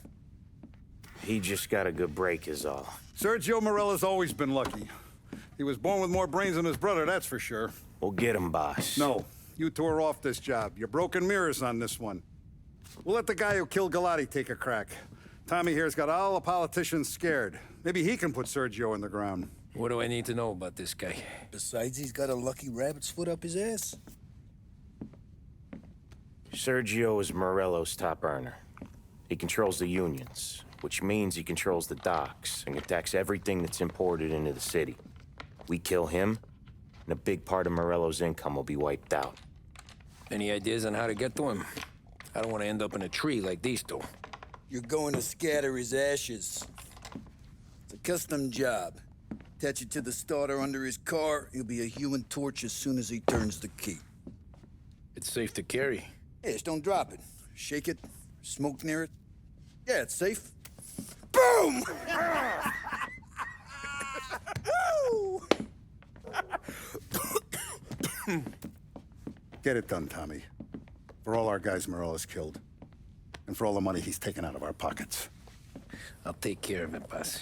He just got a good break is all. Sergio Morella's always been lucky. He was born with more brains than his brother, that's for sure. We'll get him, boss. No, you two are off this job. You're broken mirrors on this one. We'll let the guy who killed Galati take a crack. Tommy here's got all the politicians scared. Maybe he can put Sergio in the ground. What do I need to know about this guy? Besides, he's got a lucky rabbit's foot up his ass. Sergio is Morello's top earner. He controls the unions, which means he controls the docks and attacks everything that's imported into the city. We kill him, and a big part of Morello's income will be wiped out. Any ideas on how to get to him? I don't want to end up in a tree like these two. You're going to scatter his ashes. It's a custom job. Attach it to the starter under his car. He'll be a human torch as soon as he turns the key. It's safe to carry. Hey, just don't drop it. Shake it, smoke near it. Yeah, it's safe. Boom! Get it done, Tommy. For all our guys Morella's killed. And for all the money he's taken out of our pockets. I'll take care of it, boss.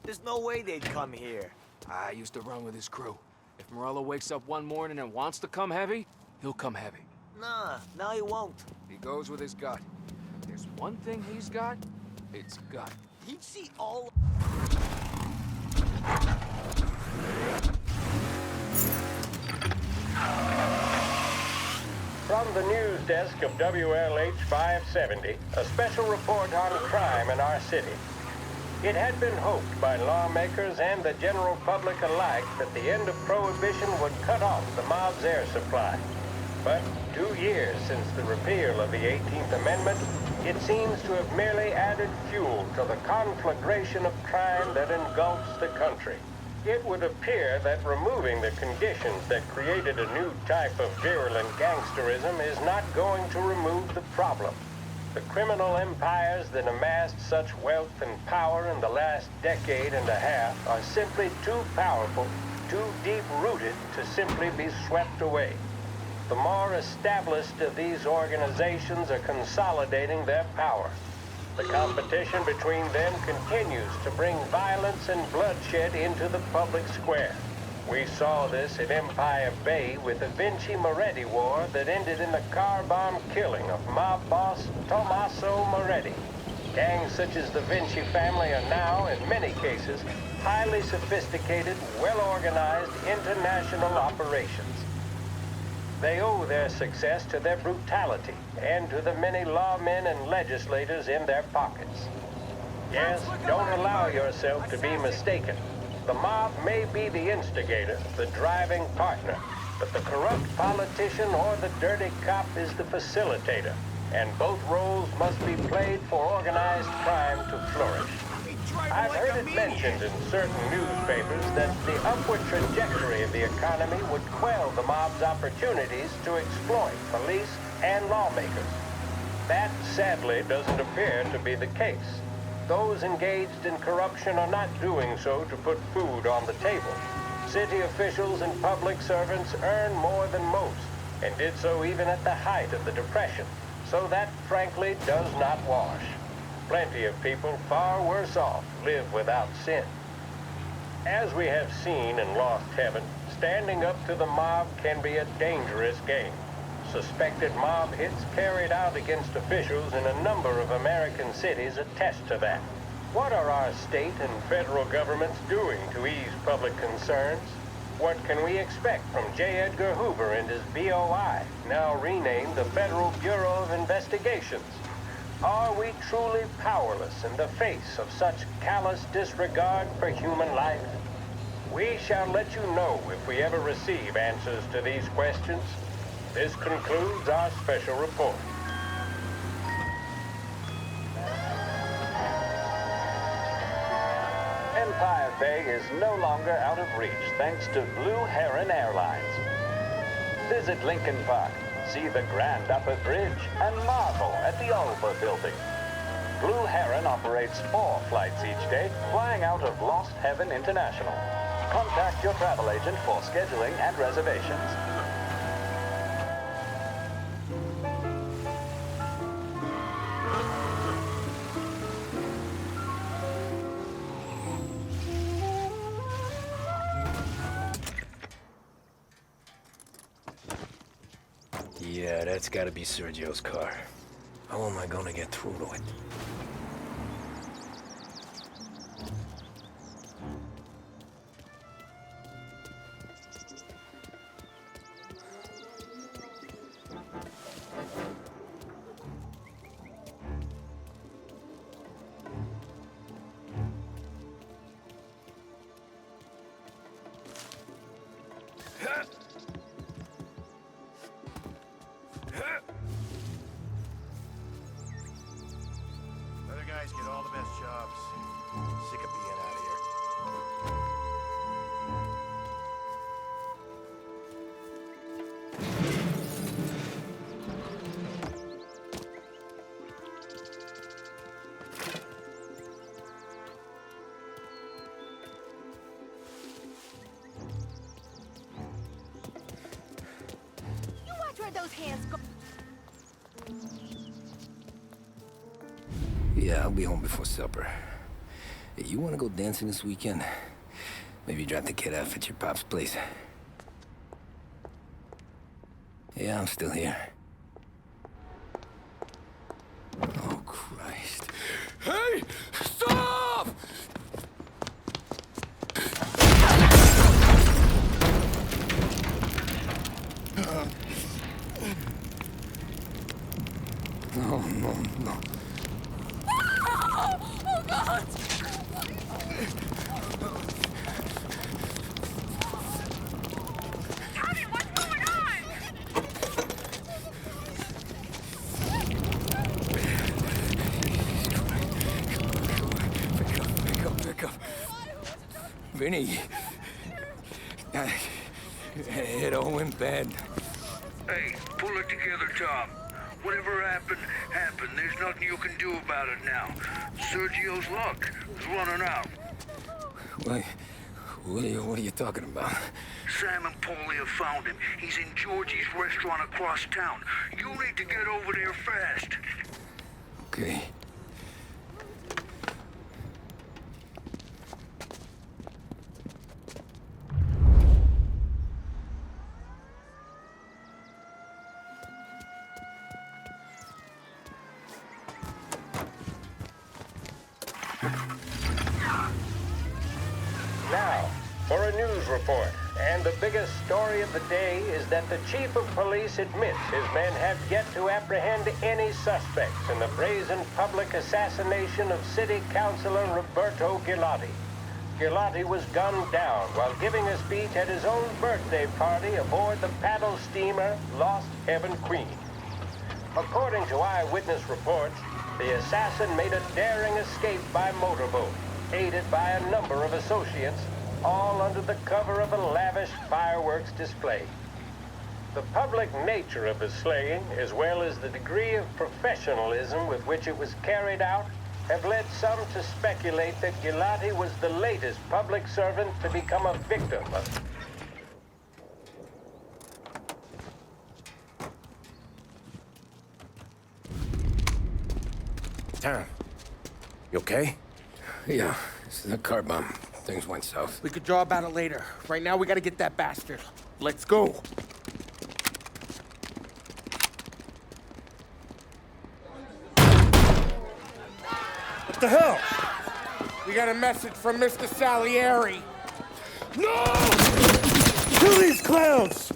There's no way they'd come here. I used to run with his crew. If Morello wakes up one morning and wants to come heavy, he'll come heavy. Nah, now he won't. He goes with his gut. There's one thing he's got, it's gut. He'd see all... From the news desk of WLH 570, a special report on crime in our city. It had been hoped by lawmakers and the general public alike that the end of Prohibition would cut off the mob's air supply. But 2 years since the repeal of the 18th Amendment, it seems to have merely added fuel to the conflagration of crime that engulfs the country. It would appear that removing the conditions that created a new type of virulent gangsterism is not going to remove the problem. The criminal empires that amassed such wealth and power in the last decade and a half are simply too powerful, too deep-rooted to simply be swept away. The more established of these organizations are consolidating their power. The competition between them continues to bring violence and bloodshed into the public square. We saw this at Empire Bay with the Vinci Moretti War that ended in the car bomb killing of mob boss Tommaso Moretti. Gangs such as the Vinci family are now, in many cases, highly sophisticated, well-organized international operations. They owe their success to their brutality and to the many lawmen and legislators in their pockets. Yes, don't allow yourself to be mistaken. The mob may be the instigator, the driving partner, but the corrupt politician or the dirty cop is the facilitator, and both roles must be played for organized crime to flourish. I've heard it mentioned in certain newspapers that the upward trajectory of the economy would quell the mob's opportunities to exploit police and lawmakers. That, sadly, doesn't appear to be the case. Those engaged in corruption are not doing so to put food on the table. City officials and public servants earn more than most, and did so even at the height of the Depression. So that, frankly, does not wash. Plenty of people far worse off live without sin. As we have seen in Lost Heaven, standing up to the mob can be a dangerous game. Suspected mob hits carried out against officials in a number of American cities attest to that. What are our state and federal governments doing to ease public concerns? What can we expect from J. Edgar Hoover and his BOI, now renamed the Federal Bureau of Investigations? Are we truly powerless in the face of such callous disregard for human life? We shall let you know if we ever receive answers to these questions. This concludes our special report. Empire Bay is no longer out of reach thanks to Blue Heron Airlines. Visit Lincoln Park, see the grand upper bridge, and marvel at the Alba building. Blue Heron operates 4 flights each day, flying out of Lost Heaven International. Contact your travel agent for scheduling and reservations. Yeah, that's gotta be Sergio's car. How am I gonna get through to it? Other guys get all the best jobs. Sick of being out of here. You watch where those hands go. Yeah, I'll be home before supper. Hey, you wanna go dancing this weekend? Maybe drop the kid off at your pop's place. Yeah, I'm still here. Oh, Christ. Hey! Stop! No, no, no. Oh, God! Tommy, what's going on? Pick up. Vinny. It all went bad. Hey, pull it together, Tom. Whatever happened, happened. There's nothing you can do about it now. Sergio's luck is running out. What are you talking about? Sam and Paulie have found him. He's in Georgie's restaurant across town. You need to get over there fast. Okay. Now, for a news report. And the biggest story of the day is that the chief of police admits his men have yet to apprehend any suspects in the brazen public assassination of City Councilor Roberto Gilotti. Gilotti was gunned down while giving a speech at his own birthday party aboard the paddle steamer Lost Heaven Queen. According to eyewitness reports, the assassin made a daring escape by motorboat, aided by a number of associates, all under the cover of a lavish fireworks display. The public nature of the slaying, as well as the degree of professionalism with which it was carried out, have led some to speculate that Gilotti was the latest public servant to become a victim of... Tom, you okay? Yeah, this is a car bomb. Things went south. We could draw about it later. Right now, we gotta get that bastard. Let's go. What the hell? We got a message from Mr. Salieri. No! Kill these clowns!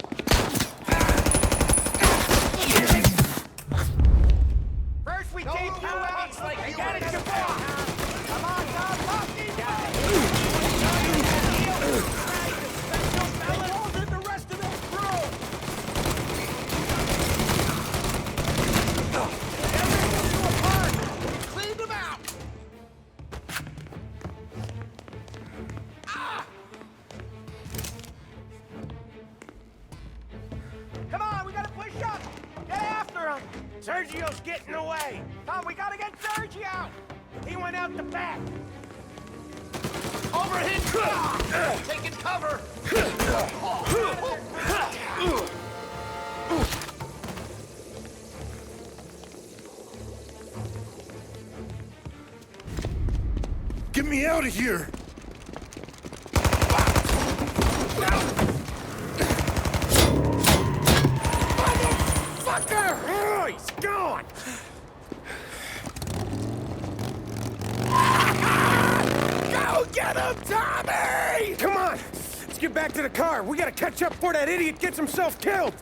First we take you out like I got it, your boy. Come on, Tom, pop these guys. The rest of them through. Clean them out. Come on, we gotta push up. Get after him. Sergio's getting away. Tom, we gotta get Sergio out. He went out the back. Overhead drop. Taking cover. Get me out of here! Motherfucker! Oh, he's gone! Go get him, Tommy! Come on! Let's get back to the car. We gotta catch up before that idiot gets himself killed!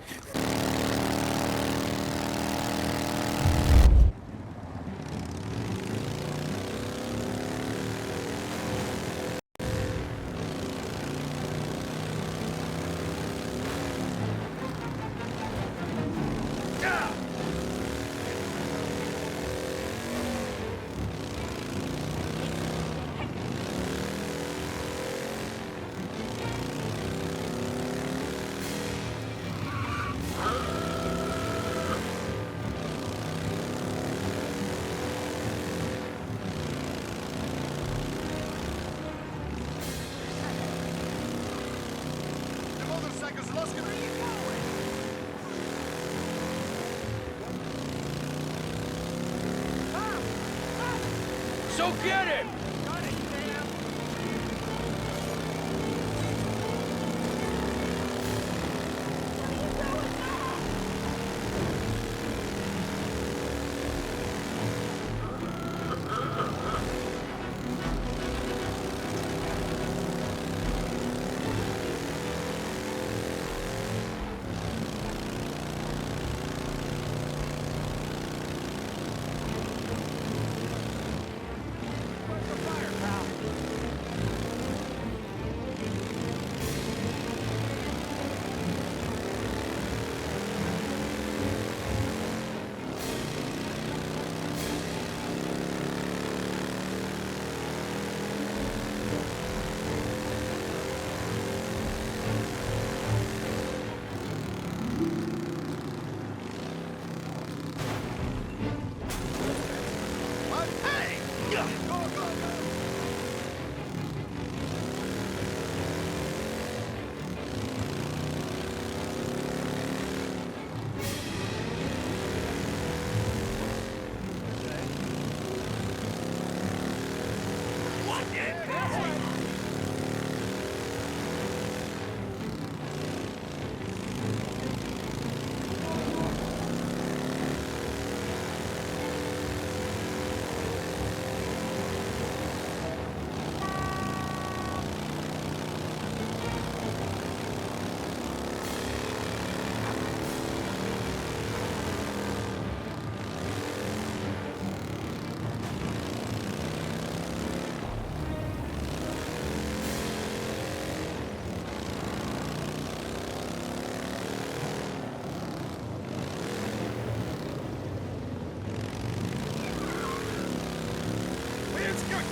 So get him!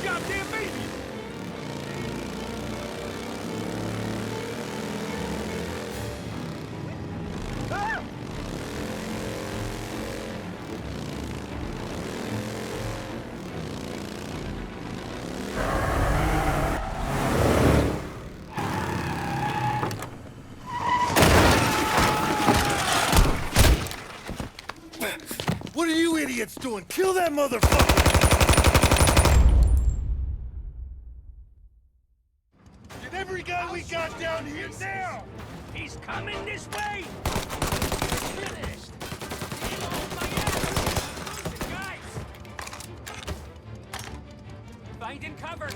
Goddamn baby! Ah! What are you idiots doing? Kill that motherfucker! Get every guy we got down here now! He's coming this way! Finished! Guys! Finding cover!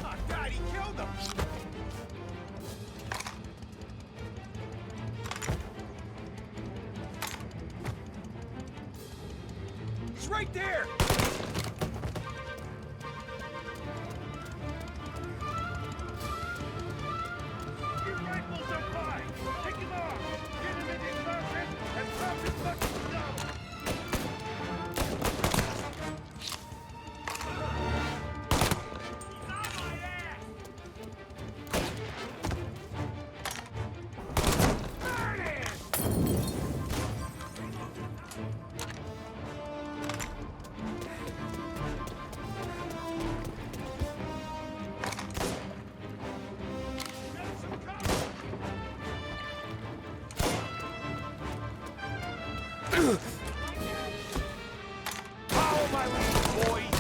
Oh, God, he killed him! right there! Your rifles are fine! Take him off! Get him in his closet and pop his fucking nose! Follow my lead, boys!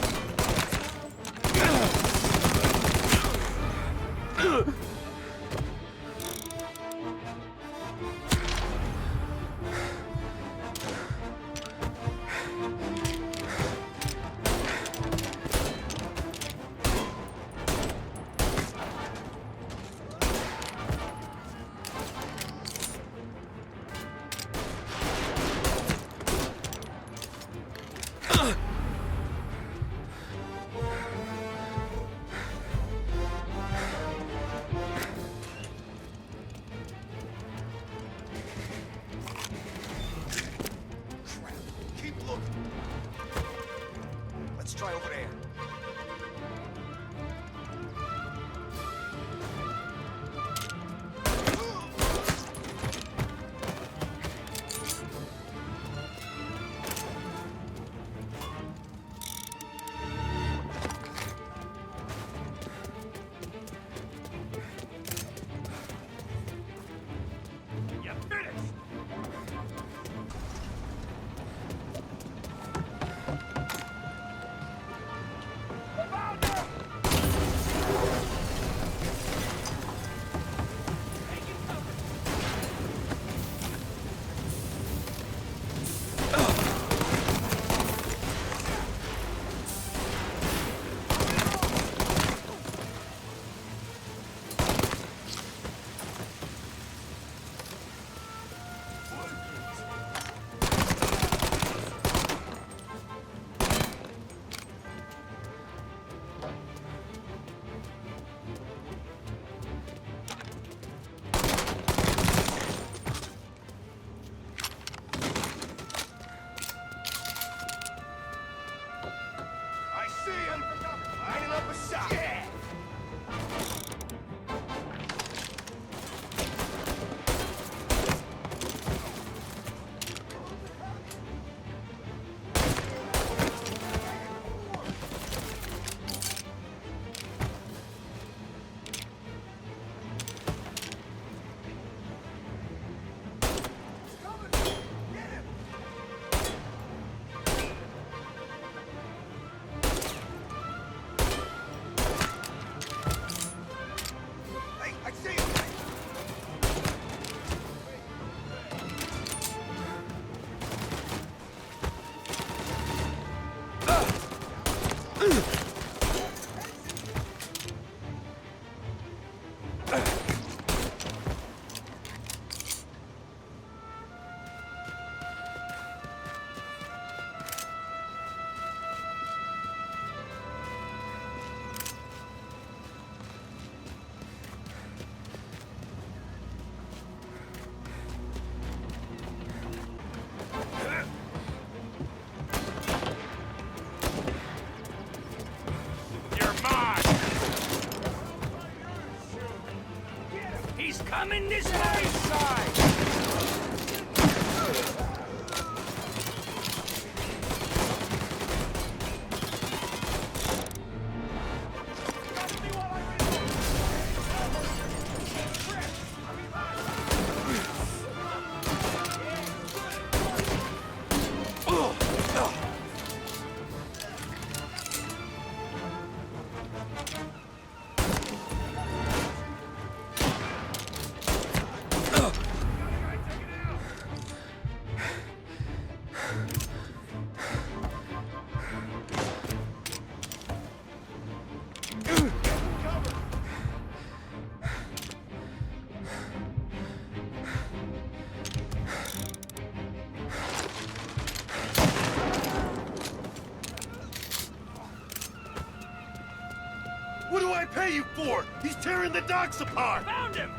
pay you for? He's tearing the docks apart! Found him!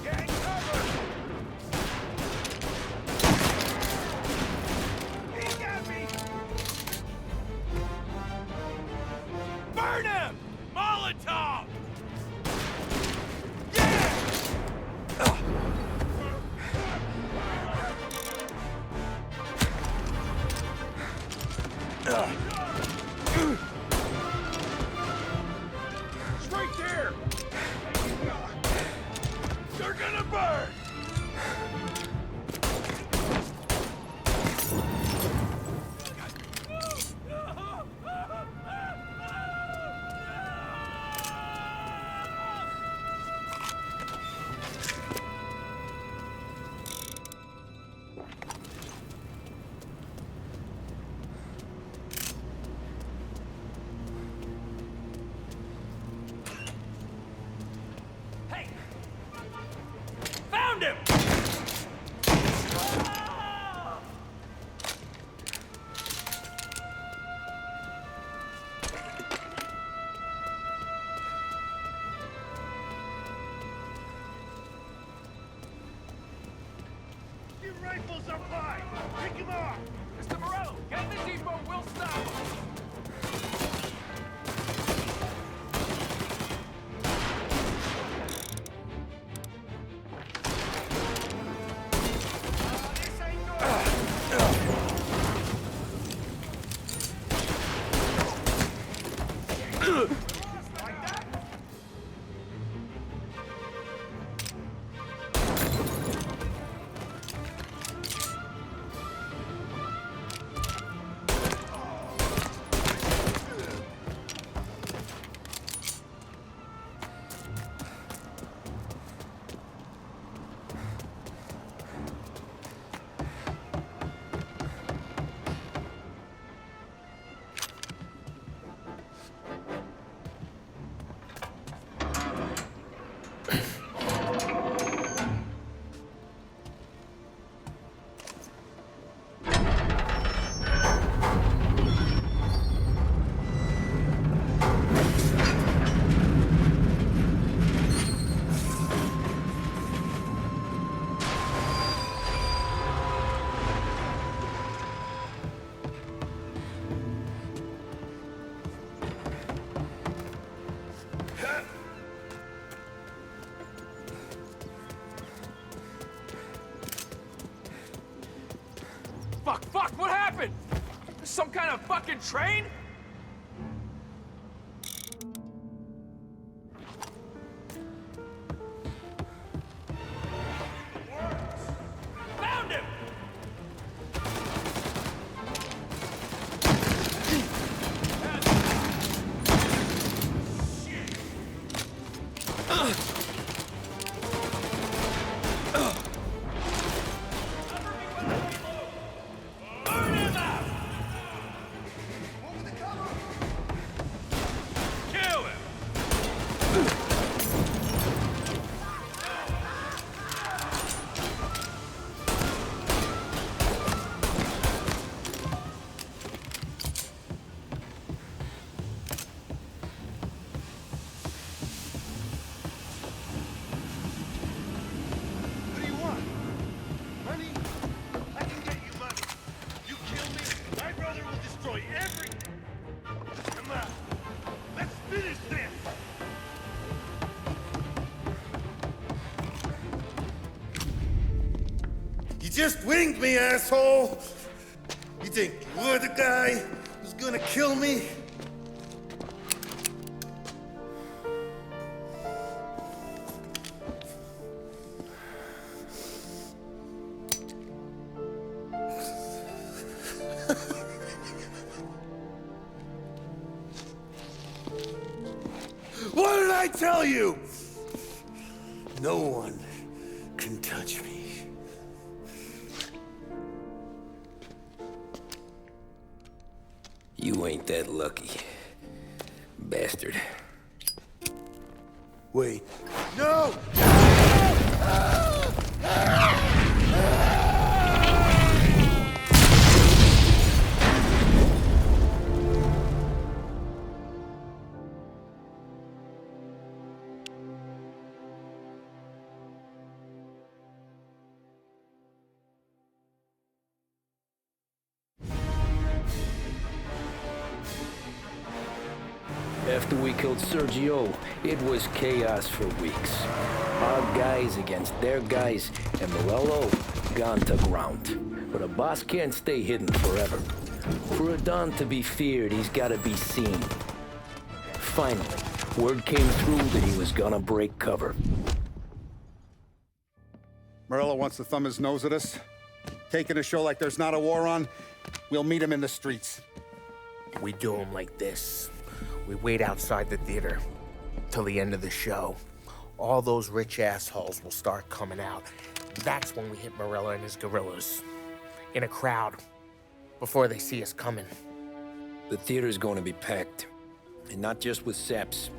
Getting cover! He got me! Burn him! Molotov! Straight there! They're gonna burn! Found him! Your rifles up high! Pick him off! Mr. Morello, get in the depot, we'll stop him! Fuck, what happened? Some kind of fucking train? Found him! You just winged me, asshole! You think you're the guy who's gonna kill me? What did I tell you? No one can touch me. You ain't that lucky, bastard. Wait. No! After we killed Sergio, it was chaos for weeks. Our guys against their guys, and Morello gone to ground. But a boss can't stay hidden forever. For a Don to be feared, he's gotta be seen. Finally, word came through that he was gonna break cover. Morello wants to thumb his nose at us. Taking a show like there's not a war on, we'll meet him in the streets. We do him like this. We wait outside the theater till the end of the show. All those rich assholes will start coming out. That's when we hit Morello and his guerrillas. In a crowd, before they see us coming. The theater's going to be packed. And not just with saps.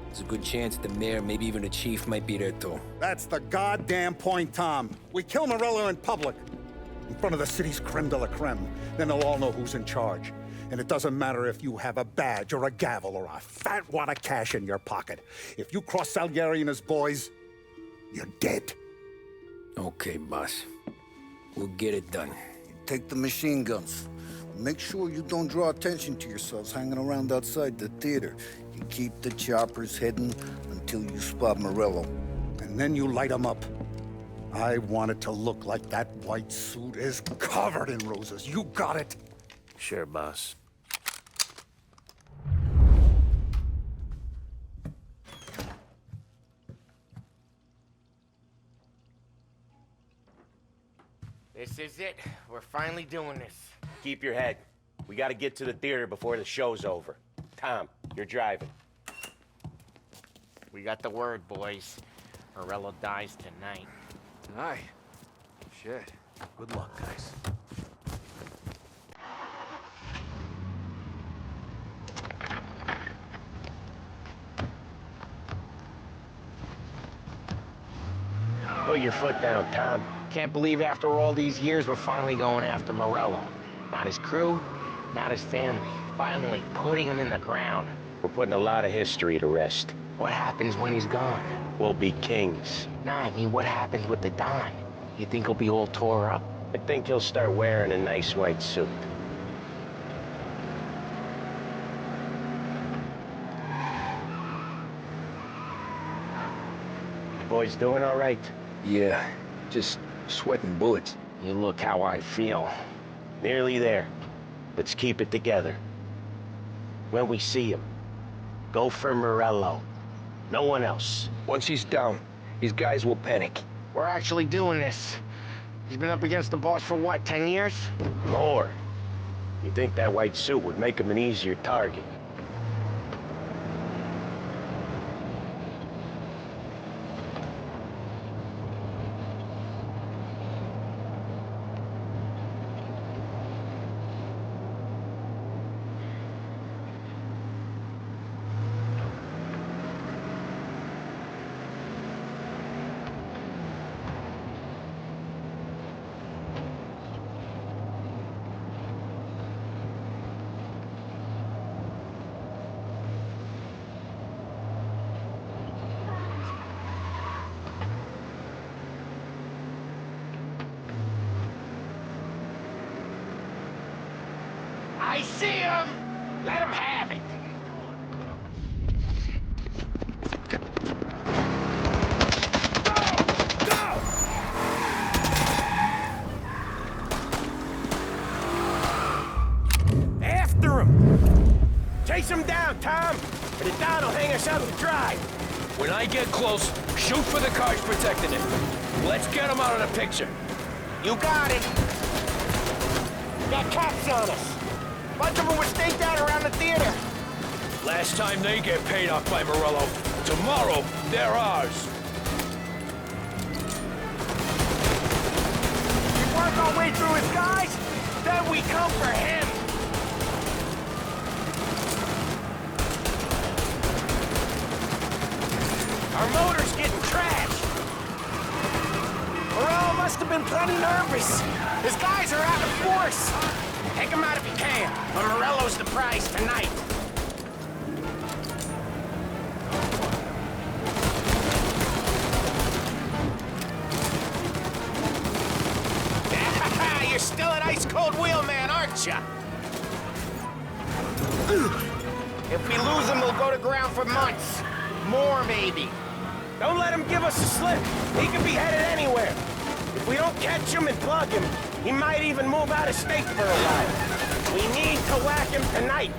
There's a good chance the mayor, maybe even the chief, might be there too. That's the goddamn point, Tom. We kill Morello in public. In front of the city's creme de la creme. Then they'll all know who's in charge. And it doesn't matter if you have a badge or a gavel or a fat wad of cash in your pocket. If you cross Salieri and his boys, you're dead. Okay, boss. We'll get it done. Take the machine guns. Make sure you don't draw attention to yourselves hanging around outside the theater. You keep the choppers heading until you spot Morello. And then you light them up. I want it to look like that white suit is covered in roses. You got it? Sure, boss. This is it. We're finally doing this. Keep your head. We gotta get to the theater before the show's over. Tom, you're driving. We got the word, boys. Morello dies tonight. Aye. Shit. Good luck, guys. Put your foot down, Tom. Can't believe after all these years we're finally going after Morello. Not his crew, not his family. Finally putting him in the ground. We're putting a lot of history to rest. What happens when he's gone? We'll be kings. Nah, I mean, what happens with the Don? You think he'll be all tore up? I think he'll start wearing a nice white suit. You boys doing all right? Yeah, just sweating bullets. You look how I feel. Nearly there. Let's keep it together. When we see him, go for Morello. No one else. Once he's down, his guys will panic. We're actually doing this. He's been up against the boss for what, 10 years? More. You think that white suit would make him an easier target? I see him! Let him have it! After him! Chase him down, Tom! Or the Don will hang us out to dry! When I get close, shoot for the cars protecting it. Let's get him out of the picture. You got it! Got cops on us! Bunch of them were staked out around the theater! Last time they get paid off by Morello. Tomorrow, they're ours. We work our way through his guys, then we come for him! Our motor's getting trashed! Morello must have been plenty nervous. His guys are out of force. Take him out if you can, but Morello's the prize tonight. You're still an ice-cold wheelman, aren't you? If we lose him, we'll go to ground for months. More, maybe. Don't let him give us a slip. He could be headed anywhere. If we don't catch him and plug him, he might even move out of state for a while. We need to whack him tonight.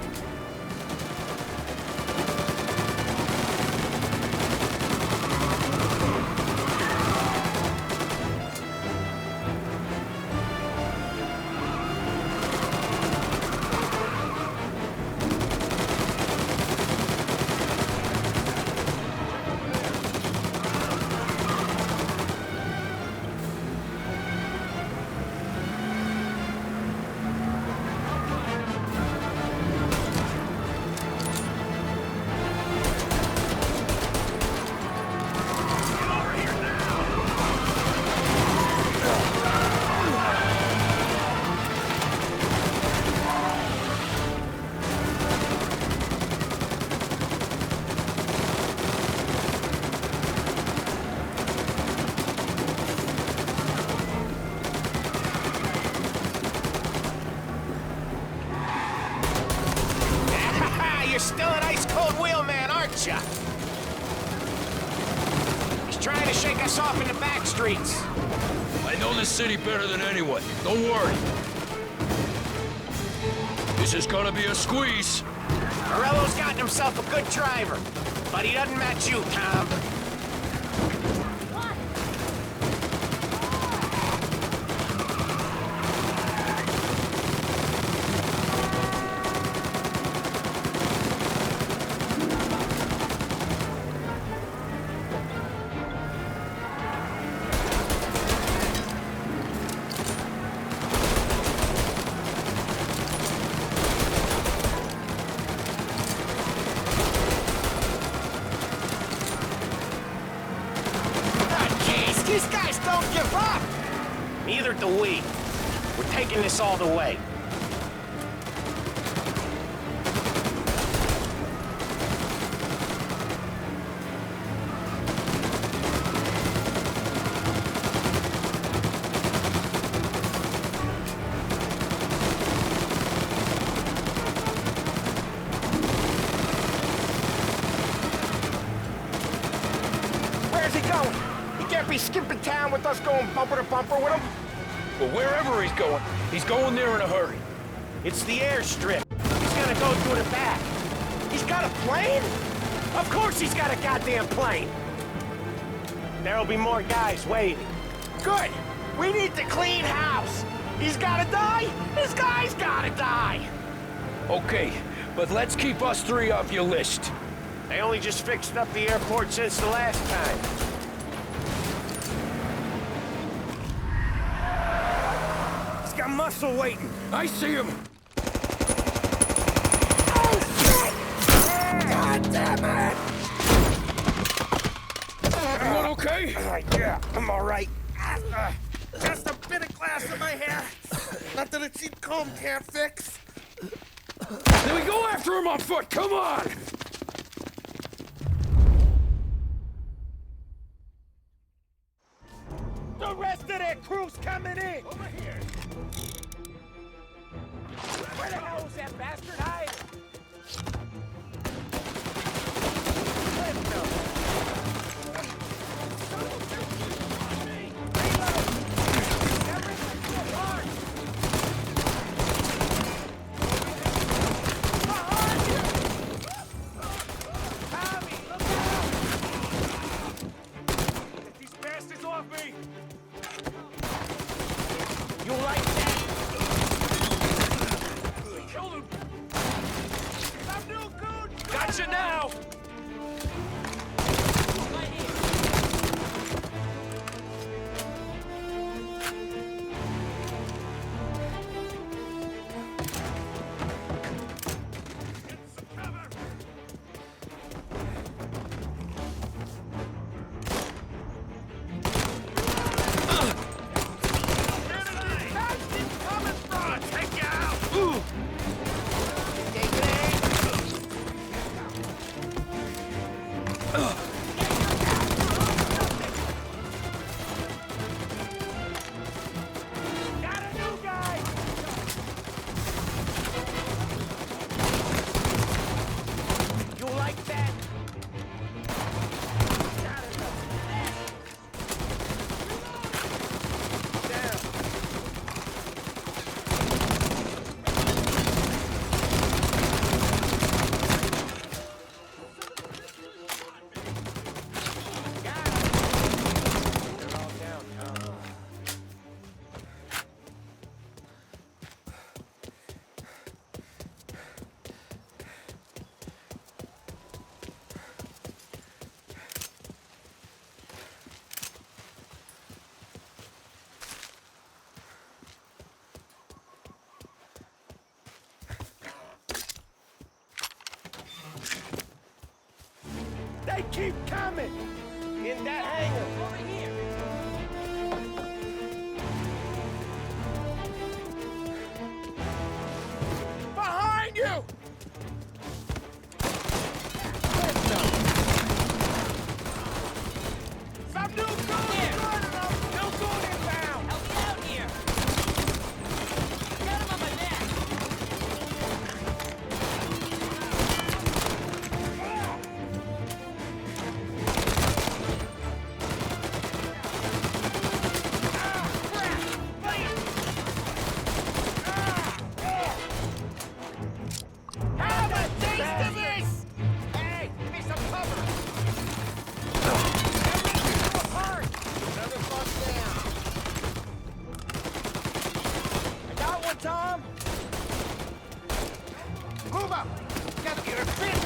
You're still an ice-cold wheelman, aren't ya? He's trying to shake us off in the back streets. I know this city better than anyone. Don't worry. This is gonna be a squeeze. Morello's gotten himself a good driver, but he doesn't match you, Tom. These guys don't give up! Neither do we. We're taking this all the way. Where's he going? He can't be skipping town with us going bumper to bumper with him. Well, wherever he's going there in a hurry. It's the airstrip. He's gonna go through the back. He's got a plane? Of course he's got a goddamn plane. There'll be more guys waiting. Good. We need to clean house. He's gotta die. This guy's gotta die. Okay, but let's keep us three off your list. They only just fixed up the airport since the last time. He's got muscle waiting. I see him. Oh, shit! God damn it! Everyone okay? Yeah, I'm all right. Just a bit of glass in my hair. Nothing a cheap comb can't fix. Then we go after him on foot. Come on! The rest of their crew's coming in! Over here! Where the hell was that bastard hiding? You like that? We killed him! I'm no good! Gotcha now! hangar. Over here. Behind you! Some new goon joining us! New goon inbound! Help me out here! Got him on my neck! Have a taste of this! Hey, give me some cover! Another bus down. I got one, Tom. Move up. Gotta get her fit.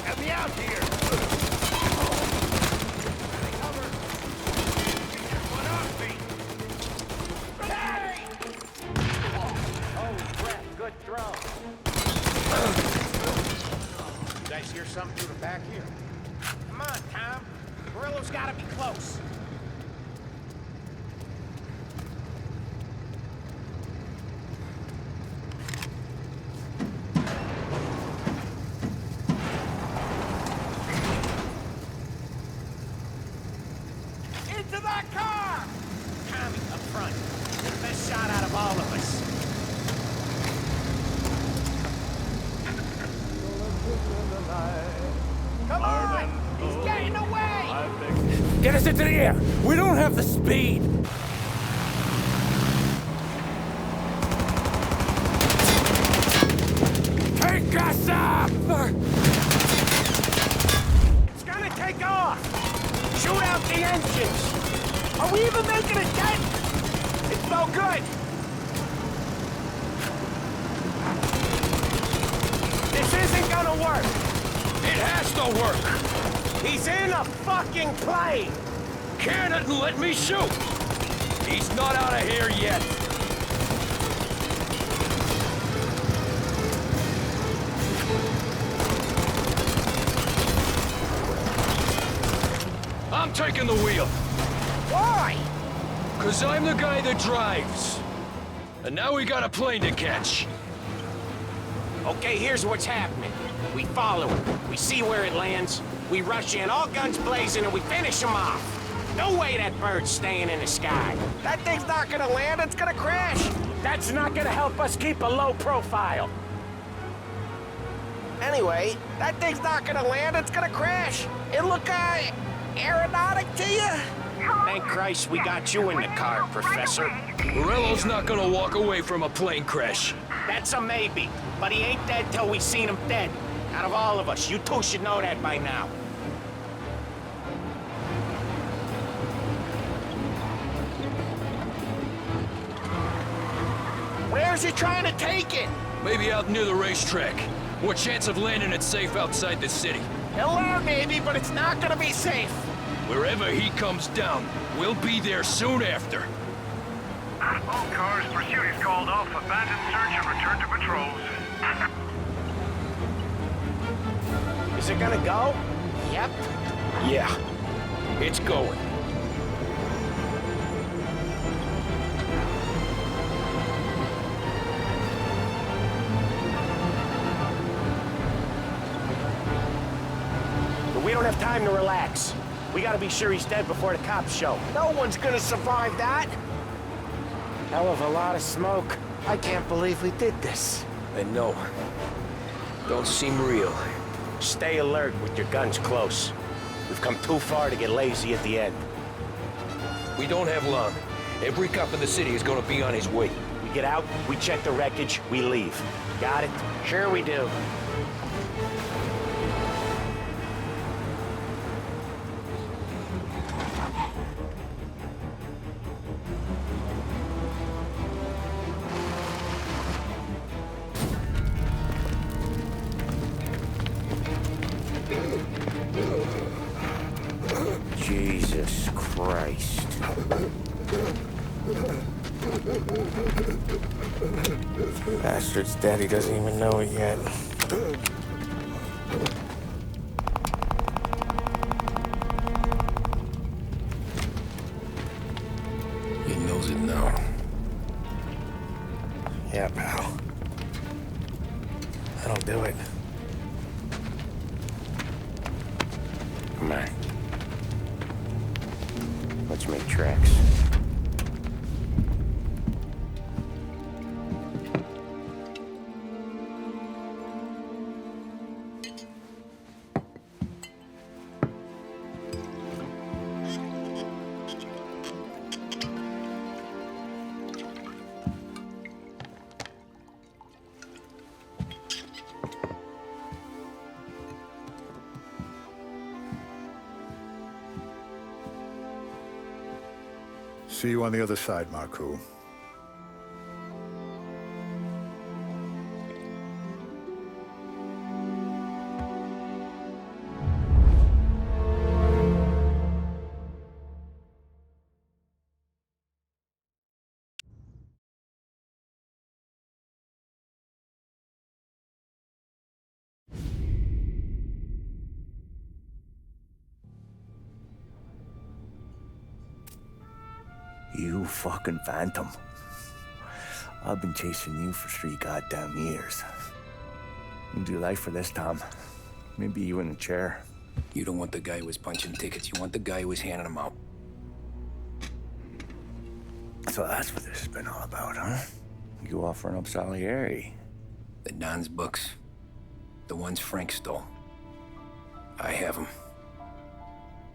Help me out here. Cover. One off me. Hey! Holy crap, good throw. You guys hear something through the back here? Come on, Tom. Murillo's gotta be close. Into that car! Tommy, up front. You're the best shot out of all of us. Come on! He's getting away! Get us into the air! We don't have the speed! Take us up! It's gonna take off! Shoot out the engines! Are we even making a dent? It's no good! This isn't gonna work! It has to work! He's in a fucking plane! Can't let me shoot! He's not out of here yet! I'm taking the wheel. Why? 'Cause I'm the guy that drives. And now we got a plane to catch. Okay, here's what's happening. We follow it. We see where it lands. We rush in, all guns blazing, and we finish him off. No way that bird's staying in the sky. That thing's not gonna land, it's gonna crash. That's not gonna help us keep a low profile. Anyway, that thing's not gonna land, it's gonna crash. It look, aeronautic to you? Thank Christ we got you in the car, Professor. Murillo's not gonna walk away from a plane crash. That's a maybe, but he ain't dead till we seen him dead. Out of all of us, you two should know that by now. Where's he trying to take it? Maybe out near the racetrack. What chance of landing it safe outside the city? He'll land maybe, but it's not gonna be safe. Wherever he comes down, we'll be there soon after. All cars, pursuit is called off. Abandon search and return to patrols. Is it gonna go? Yep. Yeah, it's going. But we don't have time to relax. We gotta be sure he's dead before the cops show. No one's gonna survive that. Hell of a lot of smoke. I can't believe we did this. I know. Don't seem real. Stay alert with your guns close. We've come too far to get lazy at the end. We don't have long. Every cop in the city is gonna be on his way. We get out, we check the wreckage, we leave. Got it? Sure we do. Bastard's daddy doesn't even know it yet. He knows it now. Yeah, pal. That'll do it. Come on. Let's make tracks. See you on the other side, Marku. You fucking phantom. I've been chasing you for 3 goddamn years. What'd you like for this, Tom? Maybe you in a chair. You don't want the guy who was punching tickets. You want the guy who was handing them out. So that's what this has been all about, huh? You offering up Salieri. The Don's books. The ones Frank stole. I have them.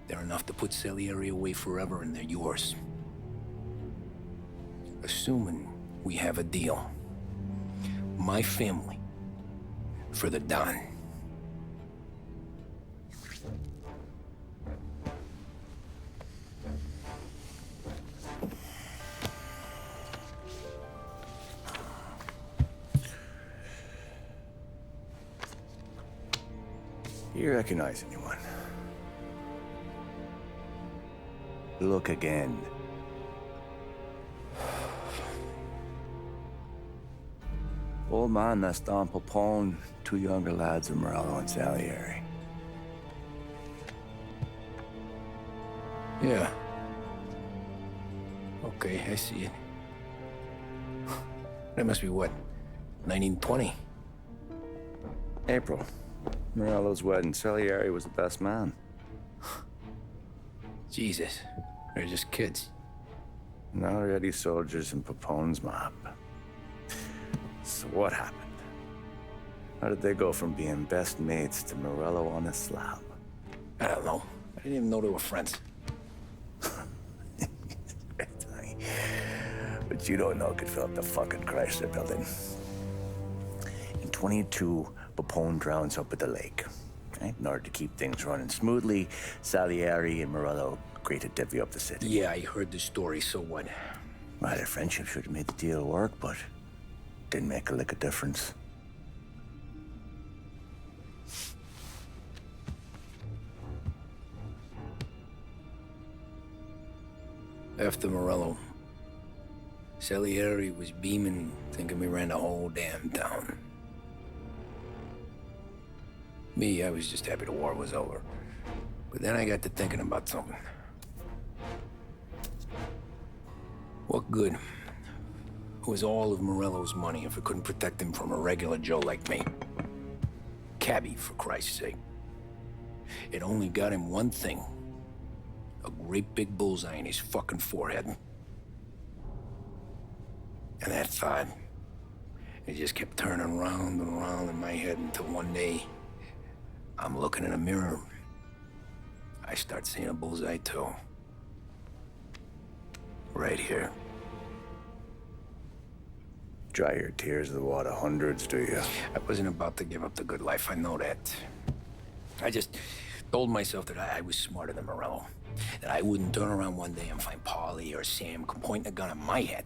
They're enough to put Salieri away forever, and they're yours. Assuming we have a deal. My family for the Don. You recognize anyone? Look again. Old man, that's Don Popone, 2 younger lads of Morello and Salieri. Yeah. Okay, I see it. That must be what? 1920? April. Morello's wedding. Salieri was the best man. Jesus. They're just kids. Now already soldiers in Popone's mob. So what happened? How did they go from being best mates to Morello on a slab? I don't know. I didn't even know they were friends. But you don't know could fill up the fucking Chrysler building. In 22, Popone drowns up at the lake. Right? In order to keep things running smoothly, Salieri and Morello agreed to divvy up the city. Yeah, I heard the story, so what? Well, their friendship should have made the deal work, but didn't make a lick of difference. After Morello, Salieri was beaming, thinking we ran the whole damn town. Me, I was just happy the war was over. But then I got to thinking about something. What good was all of Morello's money if it couldn't protect him from a regular Joe like me? Cabbie, for Christ's sake. It only got him one thing. A great big bullseye in his fucking forehead. And that thought, it just kept turning round and round in my head until one day, I'm looking in a mirror. I start seeing a bullseye too. Right here. Dry your tears of the water hundreds, do you? I wasn't about to give up the good life, I know that. I just told myself that I was smarter than Morello. That I wouldn't turn around one day and find Paulie or Sam pointing a gun at my head.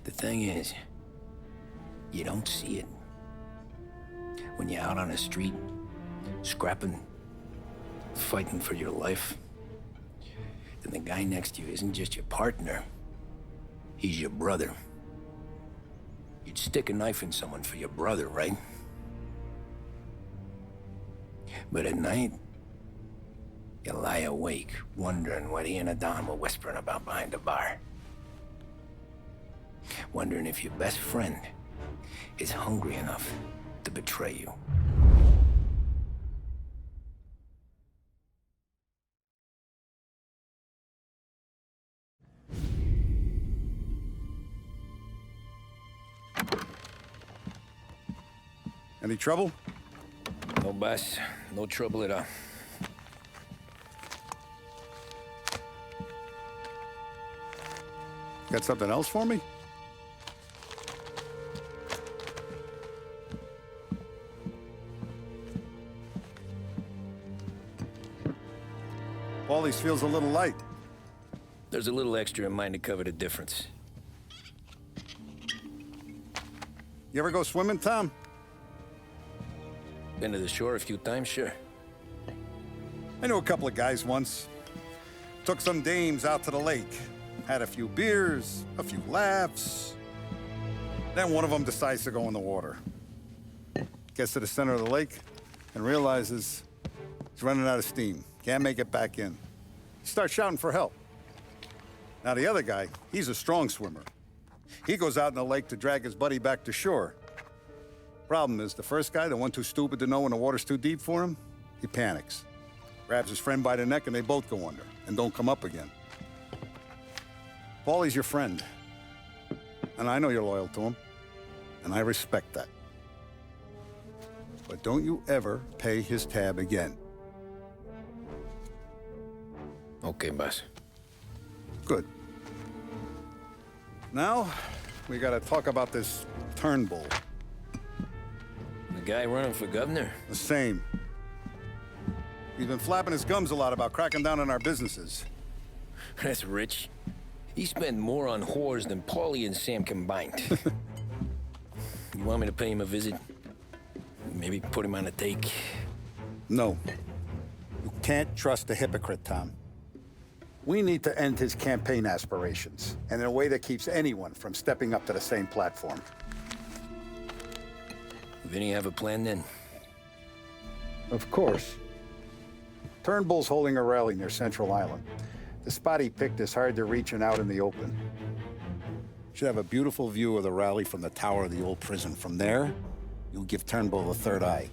The thing is, you don't see it. When you're out on the street, scrapping, fighting for your life, then the guy next to you isn't just your partner. He's your brother. You'd stick a knife in someone for your brother, right? But at night, you lie awake, wondering what he and Adam were whispering about behind the bar. Wondering if your best friend is hungry enough to betray you. Any trouble? No, boss. No trouble at all. Got something else for me? Paulie's feels a little light. There's a little extra in mine to cover the difference. You ever go swimming, Tom? Been to the shore a few times, sure. I knew a couple of guys once. Took some dames out to the lake. Had a few beers, a few laughs. Then one of them decides to go in the water. Gets to the center of the lake and realizes he's running out of steam. Can't make it back in. He starts shouting for help. Now the other guy, he's a strong swimmer. He goes out in the lake to drag his buddy back to shore. Problem is, the first guy, the one too stupid to know when the water's too deep for him, he panics. Grabs his friend by the neck and they both go under and don't come up again. Paulie's your friend. And I know you're loyal to him. And I respect that. But don't you ever pay his tab again. Okay, boss. Good. Now, we gotta talk about this Turnbull. The guy running for governor? The same. He's been flapping his gums a lot about cracking down on our businesses. That's rich. He spent more on whores than Paulie and Sam combined. You want me to pay him a visit? Maybe put him on a take? No. You can't trust a hypocrite, Tom. We need to end his campaign aspirations, and in a way that keeps anyone from stepping up to the same platform. Vinny have a plan then? Of course. Turnbull's holding a rally near Central Island. The spot he picked is hard to reach and out in the open. Should have a beautiful view of the rally from the tower of the old prison. From there, you'll give Turnbull a third eye.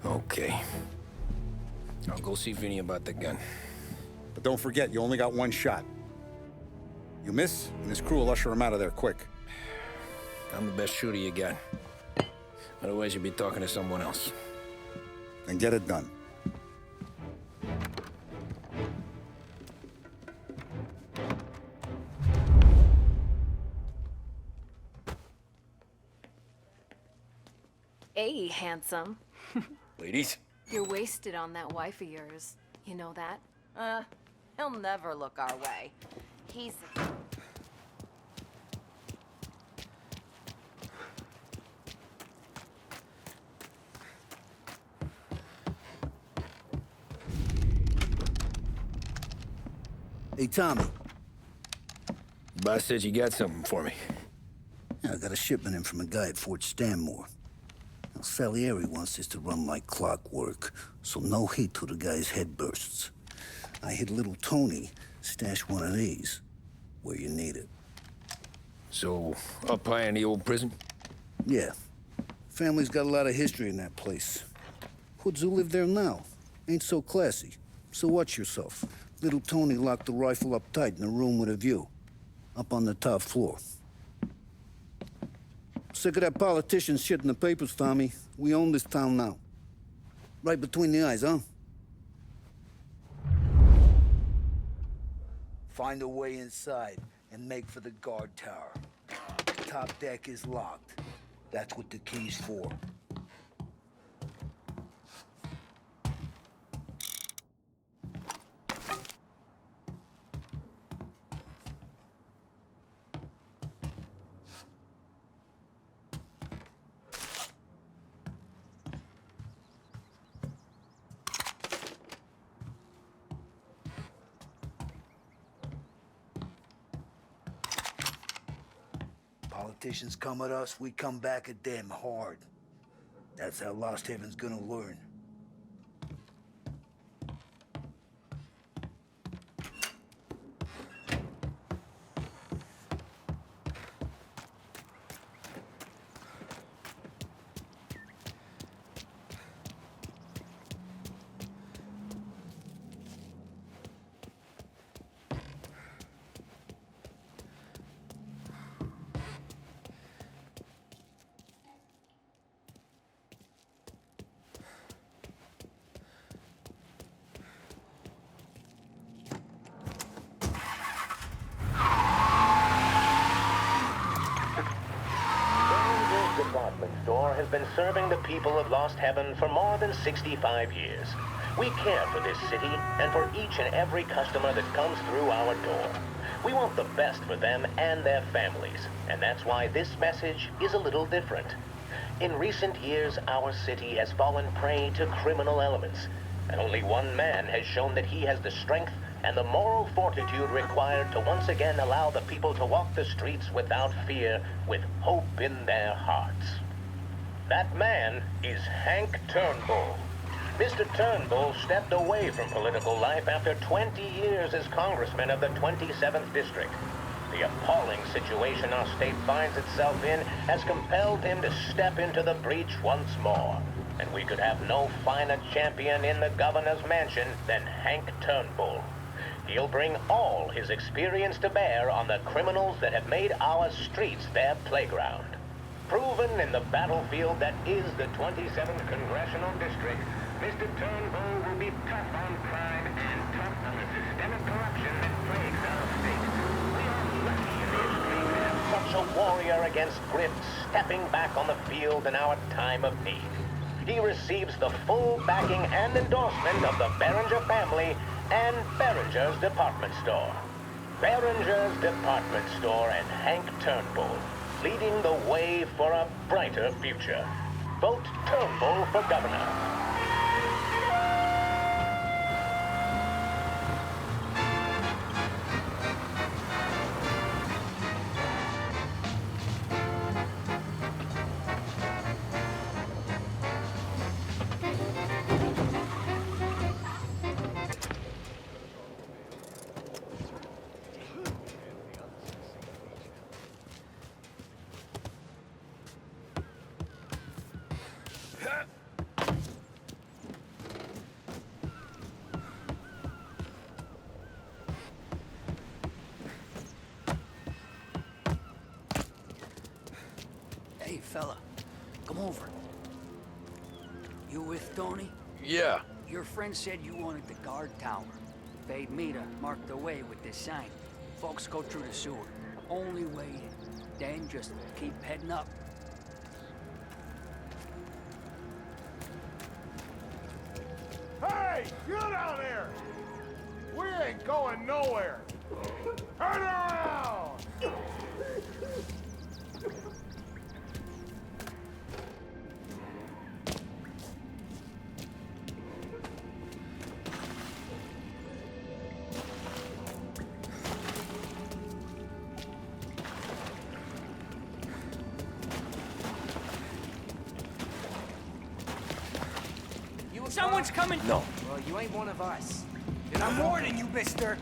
Okay. I'll go see Vinny about the gun. But don't forget, you only got one shot. You miss, and his crew will usher him out of there quick. I'm the best shooter you got. Otherwise, you'd be talking to someone else. Then get it done. Hey, handsome. Ladies? You're wasted on that wife of yours. You know that? He'll never look our way. He's... Hey, Tommy. Boss said you got something for me. Yeah, I got a shipment in from a guy at Fort Stanmore. Now, Salieri wants this to run like clockwork, so no heat till the guy's head bursts. I hit little Tony, stash one of these where you need it. So, up high in the old prison? Yeah. Family's got a lot of history in that place. Hoods who live there now. Ain't so classy. So watch yourself. Little Tony locked the rifle up tight in a room with a view. Up on the top floor. Sick of that politician shit in the papers, Tommy. We own this town now. Right between the eyes, huh? Find a way inside and make for the guard tower. Top deck is locked. That's what the key's for. Politicians come at us, we come back at them hard. That's how Lost Haven's gonna learn. Department store has been serving the people of Lost Heaven for more than 65 years. We care for this city and for each and every customer that comes through our door. We want the best for them and their families, and that's why this message is a little different. In recent years, our city has fallen prey to criminal elements, and only one man has shown that he has the strength and the moral fortitude required to once again allow the people to walk the streets without fear, with hope in their hearts. That man is Hank Turnbull. Mr. Turnbull stepped away from political life after 20 years as congressman of the 27th District. The appalling situation our state finds itself in has compelled him to step into the breach once more. And we could have no finer champion in the governor's mansion than Hank Turnbull. He'll bring all his experience to bear on the criminals that have made our streets their playground. Proven in the battlefield that is the 27th Congressional District, Mr. Turnbull will be tough on crime and tough on the systemic corruption that plagues our state. We are lucky in this state to have such a warrior against grift stepping back on the field in our time of need. He receives the full backing and endorsement of the Behringer family and Behringer's Department Store. Behringer's Department Store and Hank Turnbull, leading the way for a brighter future. Vote Turnbull for governor. Hey, fella, come over. You with Tony? Yeah. Your friend said you wanted the guard tower. Paid me to mark the way with this sign. Folks go through the sewer. Only way in. Then just keep heading up. Hey, you down there! We ain't going nowhere! Turn around! Someone's coming! No. Well, you ain't one of us. And I'm warning you, mister!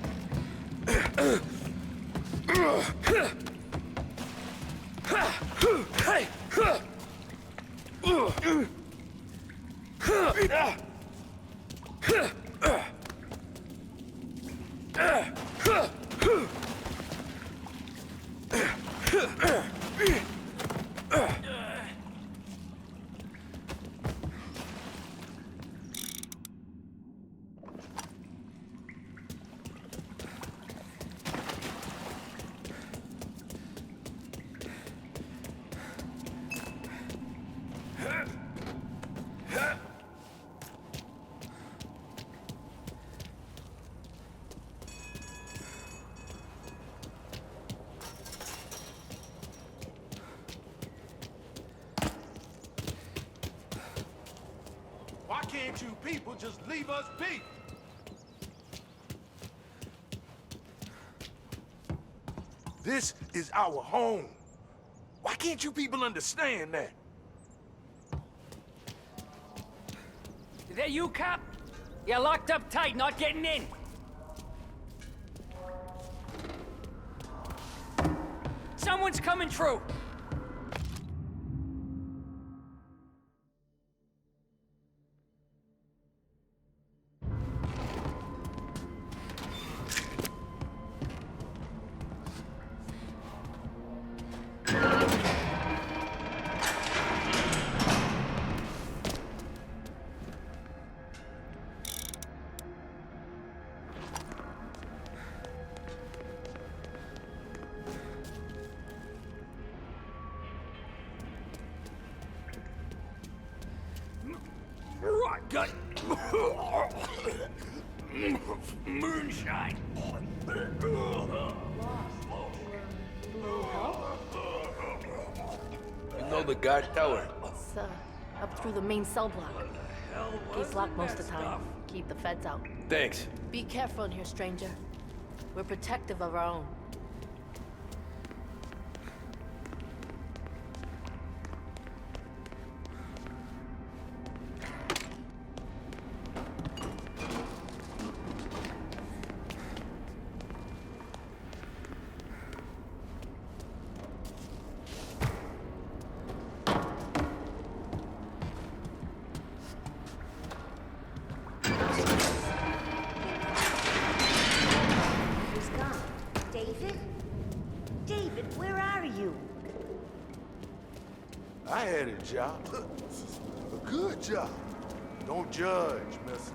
Why can't you people just leave us be? This is our home. can't you people understand that? Is that you, cop? You're locked up tight, not getting in. Someone's coming through. Got moonshine. You know the guard tower? It's, up through the main cell block. Gate's locked most of the time. Keep the feds out. Thanks. Be careful in here, stranger. We're protective of our own. Who's gone? David? David, where are you? I had a job. A good job. Don't judge, mister.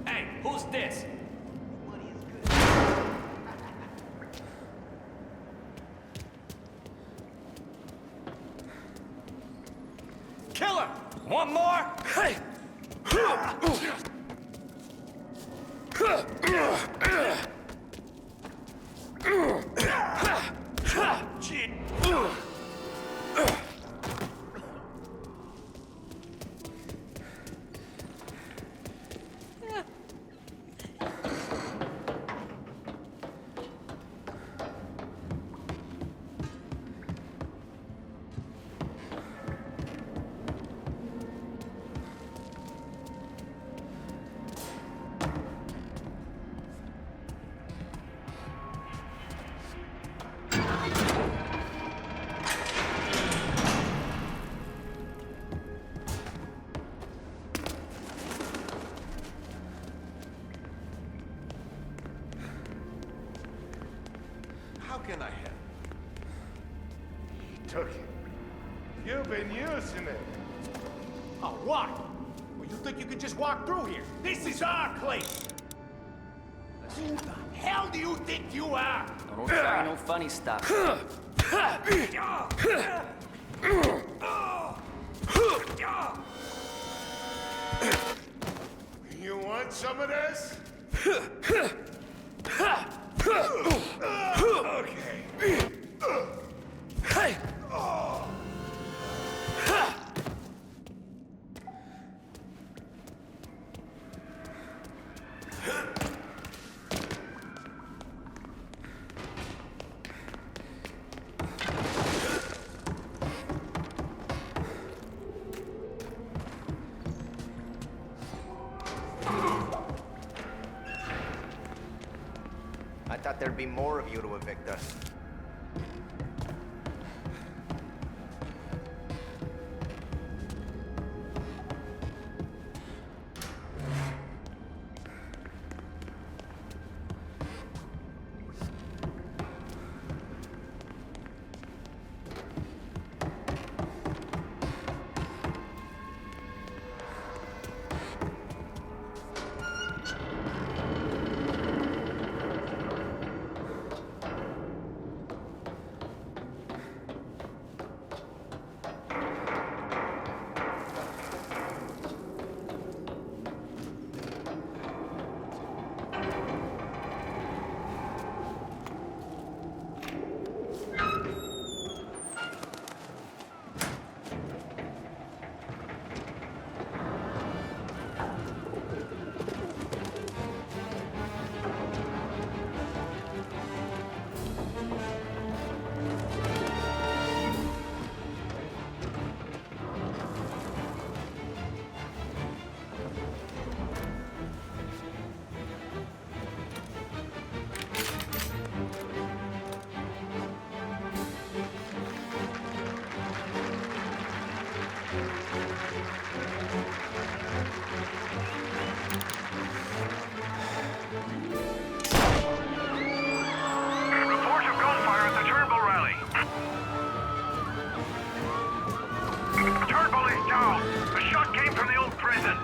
Hey, who's this? Killer! One more? Hey! How can I help? He took it. You've been using it. Oh, what? Well, you think you can just walk through here? This is our place! Who the hell do you think you are? Don't try no funny stuff. You want some of this? Okay. Hey! I thought there'd be more of you to evict us. Reports of gunfire at the Turnbull rally. Turnbull is down. A shot came from the old prison.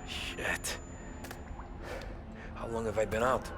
Shit. How long have I been out?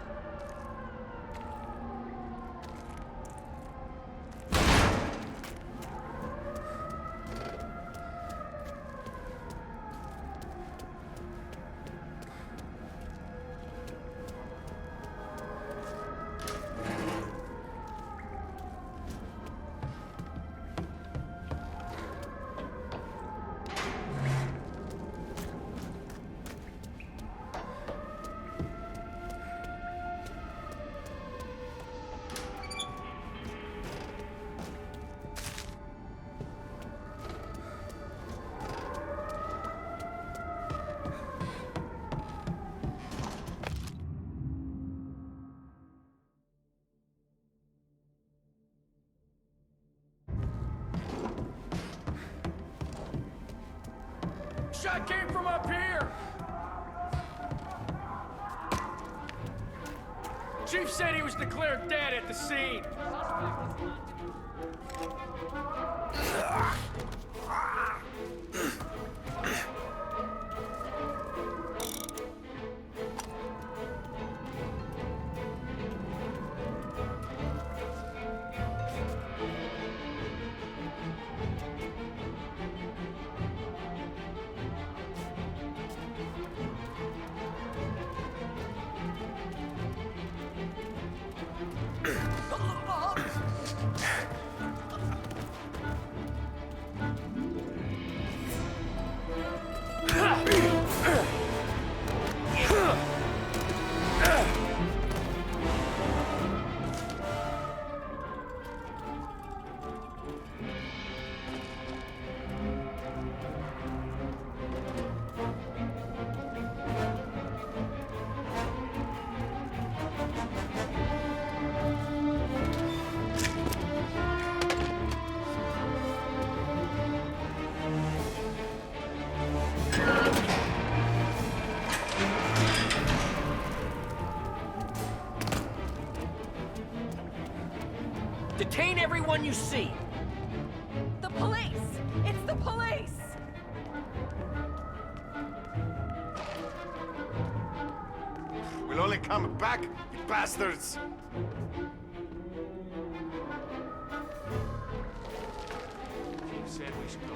Shot came from up here! Chief said he was declared dead at the scene. Detain everyone you see. The police! It's the police! We'll only come back, you bastards! Chief said we should go.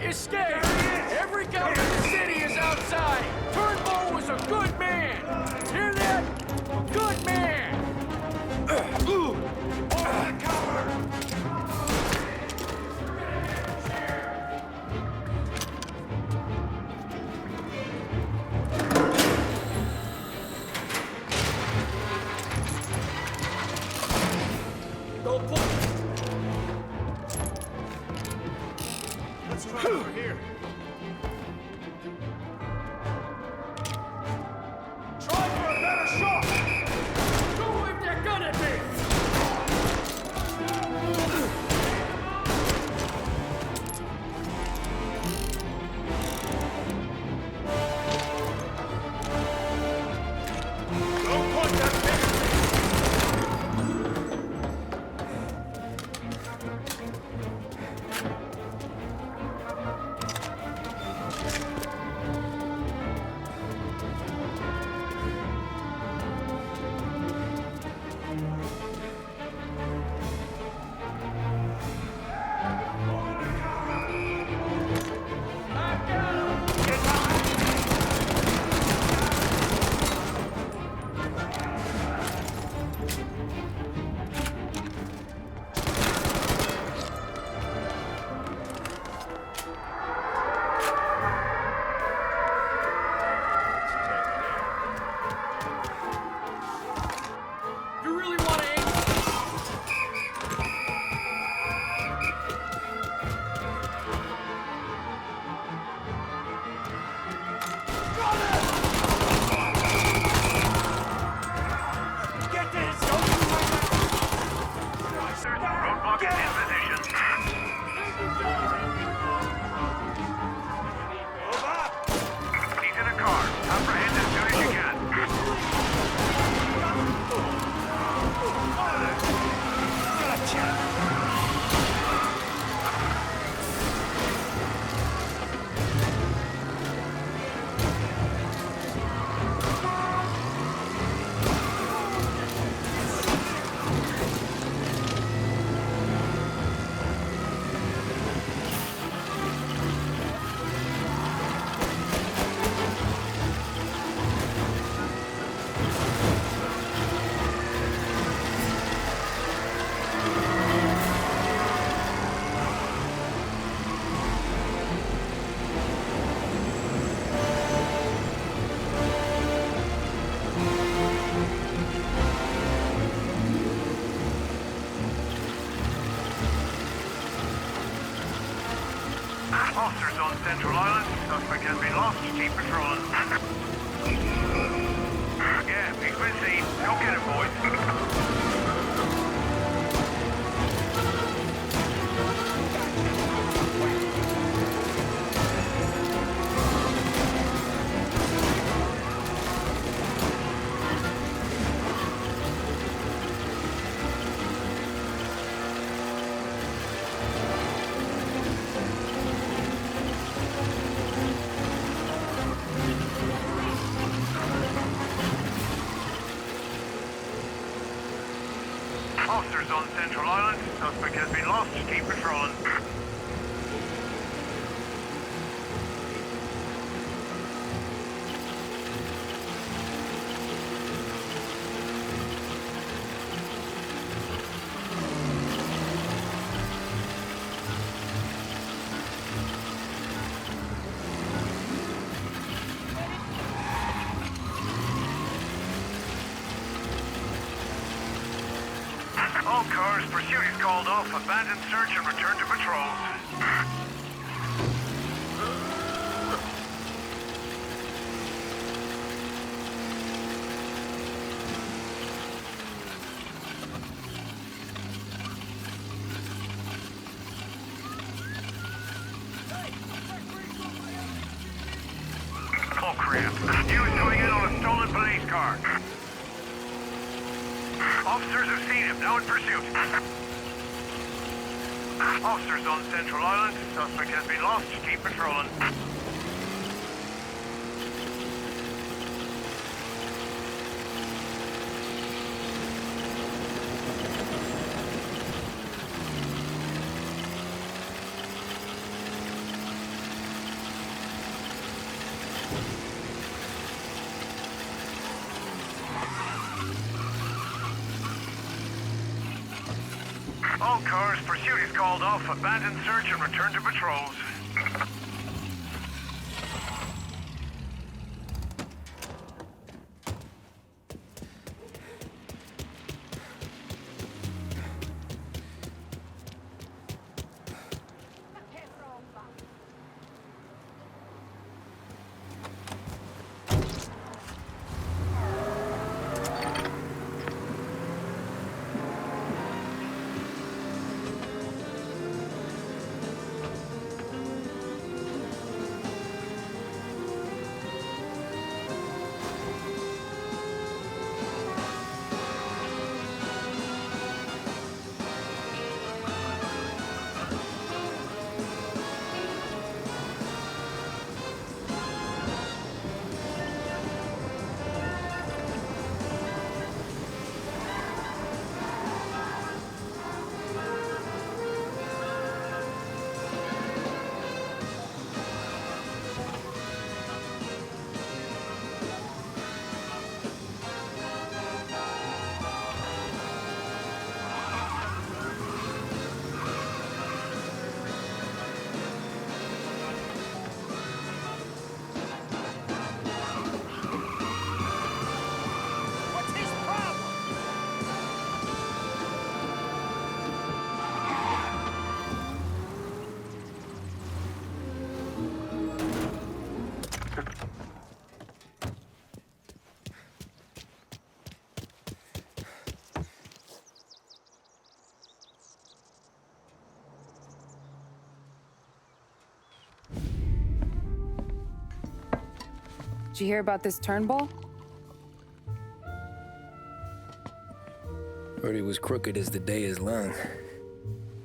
Escape! Every gun in the city is outside! Turnbull was a good man! Hear that? A good man! Over the cover! Go pull! Let's try over here. Try for a better shot! Who whipped that gun at me? Don't point that thing at me! You really want to aim? Get this! Roadblock is in position. Move up! He's in a car. Apprehend as soon as you can. Gotcha! Officers on Central Island. Suspect has been lost. Keep patrolling. Yeah, he's been seen. Go get him, boys. Officers on Central Island. Suspect has been lost. Keep patrolling. All cars, pursuit is called off. Abandon search and return to patrols. Oh crap. News coming in on a stolen police car. Officers have seen him, now in pursuit. Officers on Central Island. Suspect has been lost. Keep patrolling. All cars, pursuit is called off. Abandon search and return to patrols. Did you hear about this Turnbull? Heard he was crooked as the day is long.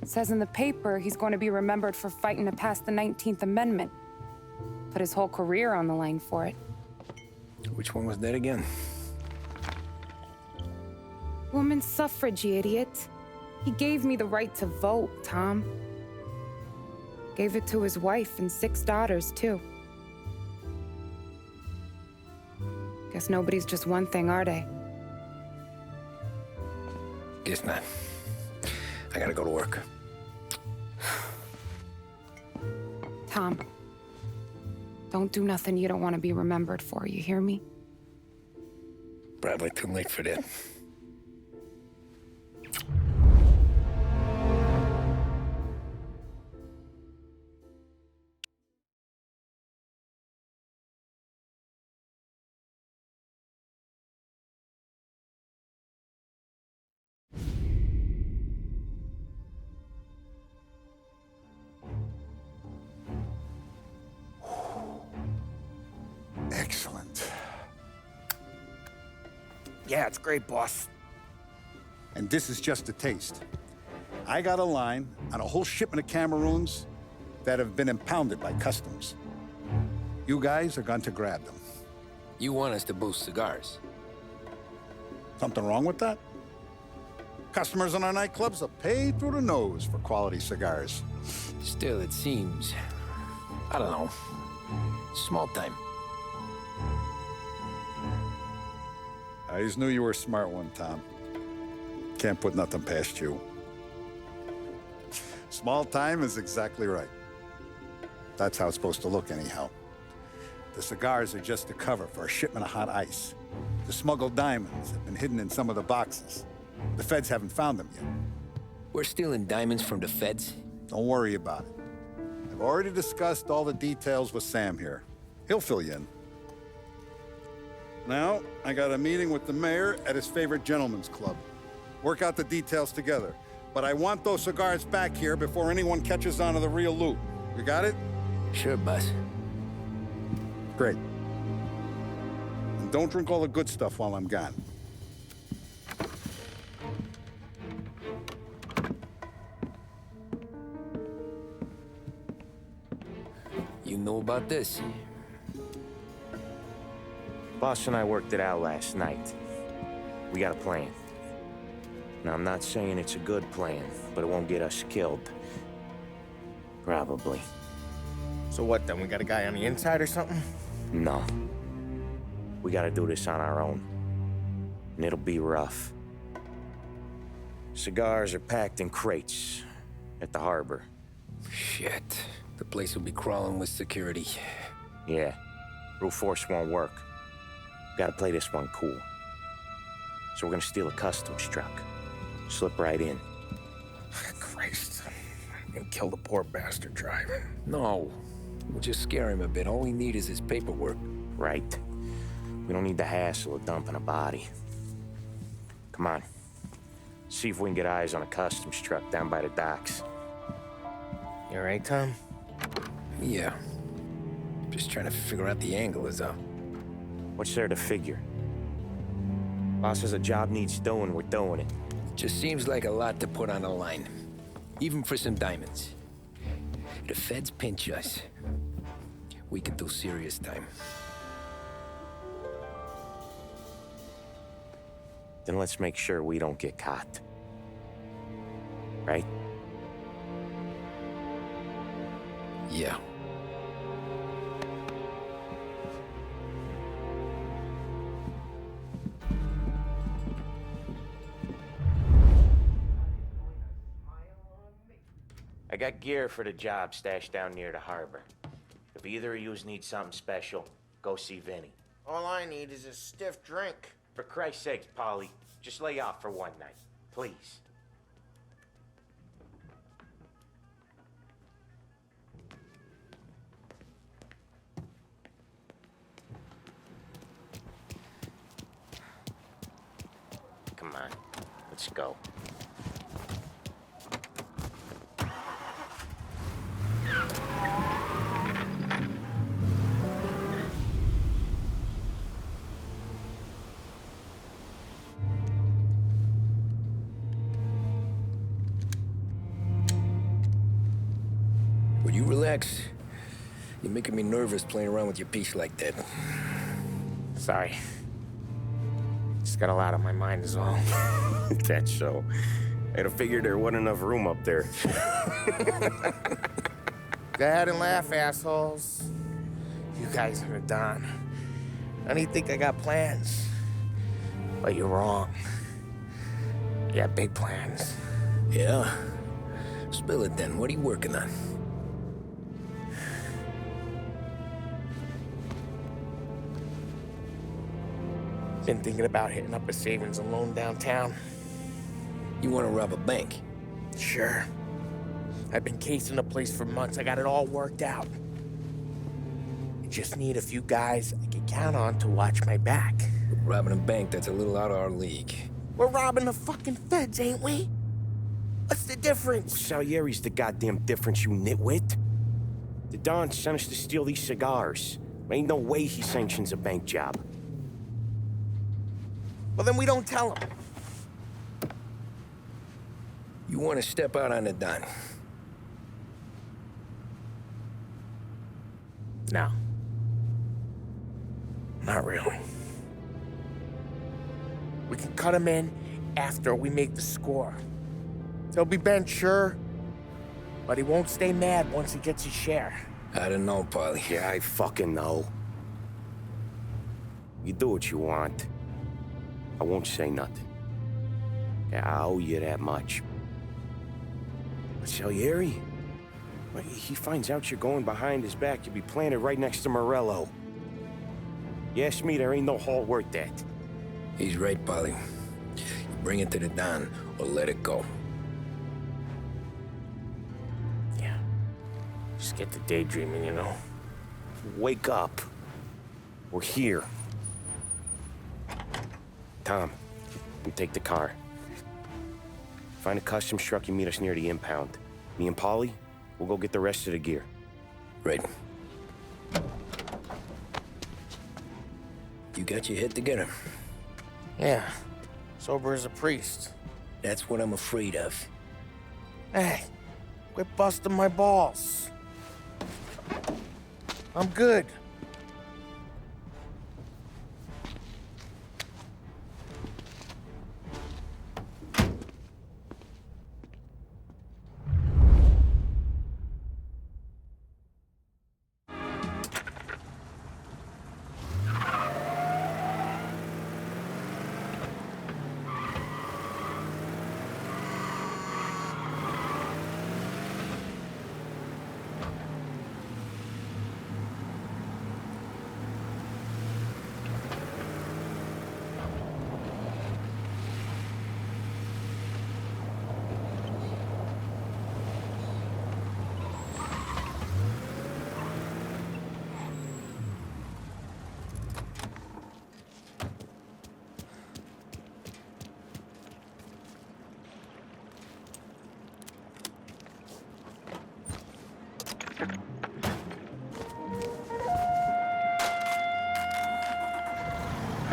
It says in the paper he's going to be remembered for fighting to pass the 19th Amendment. Put his whole career on the line for it. Which one was that again? Women's suffrage, you idiot. He gave me the right to vote, Tom. Gave it to his wife and 6 daughters, too. Guess nobody's just one thing, are they? Guess not. I gotta go to work. Tom, don't do nothing you don't want to be remembered for, you hear me? Probably too late for that. Excellent. Yeah, it's great, boss. And this is just a taste. I got a line on a whole shipment of Cameroons that have been impounded by customs. You guys are going to grab them. You want us to boost cigars? Something wrong with that? Customers in our nightclubs are paid through the nose for quality cigars. Still, it seems... I don't know. Small time. I just knew you were a smart one, Tom. Can't put nothing past you. Small time is exactly right. That's how it's supposed to look anyhow. The cigars are just a cover for a shipment of hot ice. The smuggled diamonds have been hidden in some of the boxes. The feds haven't found them yet. We're stealing diamonds from the feds? Don't worry about it. I've already discussed all the details with Sam here. He'll fill you in. Now, I got a meeting with the mayor at his favorite gentleman's club. Work out the details together. But I want those cigars back here before anyone catches on to the real loot. You got it? Sure, boss. Great. And don't drink all the good stuff while I'm gone. You know about this? Boss and I worked it out last night. We got a plan. Now, I'm not saying it's a good plan, but it won't get us killed. Probably. So what then? We got a guy on the inside or something? No. We gotta do this on our own. And it'll be rough. Cigars are packed in crates at the harbor. Shit. The place will be crawling with security. Yeah. Brute force won't work. Gotta play this one cool. So we're gonna steal a customs truck. Slip right in. Christ. I'm gonna kill the poor bastard driver. No. We'll just scare him a bit. All we need is his paperwork. Right. We don't need the hassle of dumping a body. Come on. See if we can get eyes on a customs truck down by the docks. You all right, Tom? Yeah. Just trying to figure out the angle is up. What's there to figure? Boss says a job needs doing, we're doing it. Just seems like a lot to put on the line. Even for some diamonds. If the feds pinch us, we could do serious time. Then let's make sure we don't get caught. Right? Yeah. I got gear for the job stashed down near the harbor. If either of yous need something special, go see Vinny. All I need is a stiff drink. For Christ's sakes, Polly, just lay off for one night, please. Come on, let's go. Would you relax? You're making me nervous playing around with your piece like that. Sorry. Just got a lot on my mind is all. That's so. I'd have figured there wasn't enough room up there. Go ahead and laugh, assholes. You guys are done. I don't think I got plans. But you're wrong. I got big plans. Yeah? Spill it then. What are you working on? Been thinking about hitting up a savings and loan downtown. You want to rob a bank? Sure. I've been casing the place for months. I got it all worked out. I just need a few guys I can count on to watch my back. Robbing a bank, that's a little out of our league. We're robbing the fucking feds, ain't we? What's the difference? Salieri's the goddamn difference, you nitwit. The Don sent us to steal these cigars. Ain't no way he sanctions a bank job. Well, then we don't tell him. You want to step out on the Don? No. Not really. We can cut him in after we make the score. He'll be bent, sure, but he won't stay mad once he gets his share. I don't know, Polly. Yeah, I fucking know. You do what you want. I won't say nothing. Yeah, I owe you that much. But Salieri, when he finds out you're going behind his back, you'll be planted right next to Morello. You ask me, there ain't no haul worth that. He's right, Polly. You bring it to the Don, or let it go. Yeah. Just get to daydreaming, you know. Wake up. We're here. Tom, you take the car. Find a customs truck, you meet us near the impound. Me and Polly, we'll go get the rest of the gear. Right. You got your head together. Yeah. Sober as a priest. That's what I'm afraid of. Hey, quit busting my balls. I'm good.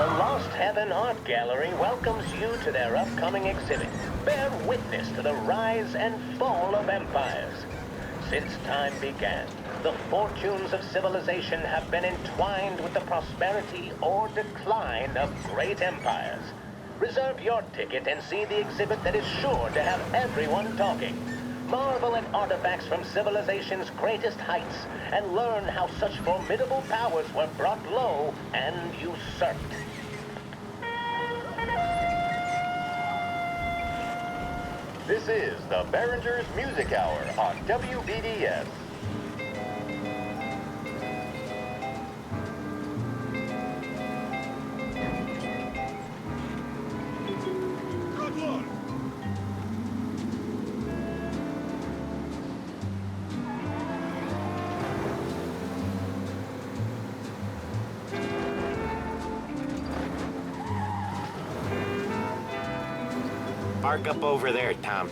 The Lost Heaven Art Gallery welcomes you to their upcoming exhibit. Bear witness to the rise and fall of empires. Since time began, the fortunes of civilization have been entwined with the prosperity or decline of great empires. Reserve your ticket and see the exhibit that is sure to have everyone talking. Marvel at artifacts from civilization's greatest heights and learn how such formidable powers were brought low and usurped. This is the Behringer's Music Hour on WBDS. Good luck! Park up over there, Tom.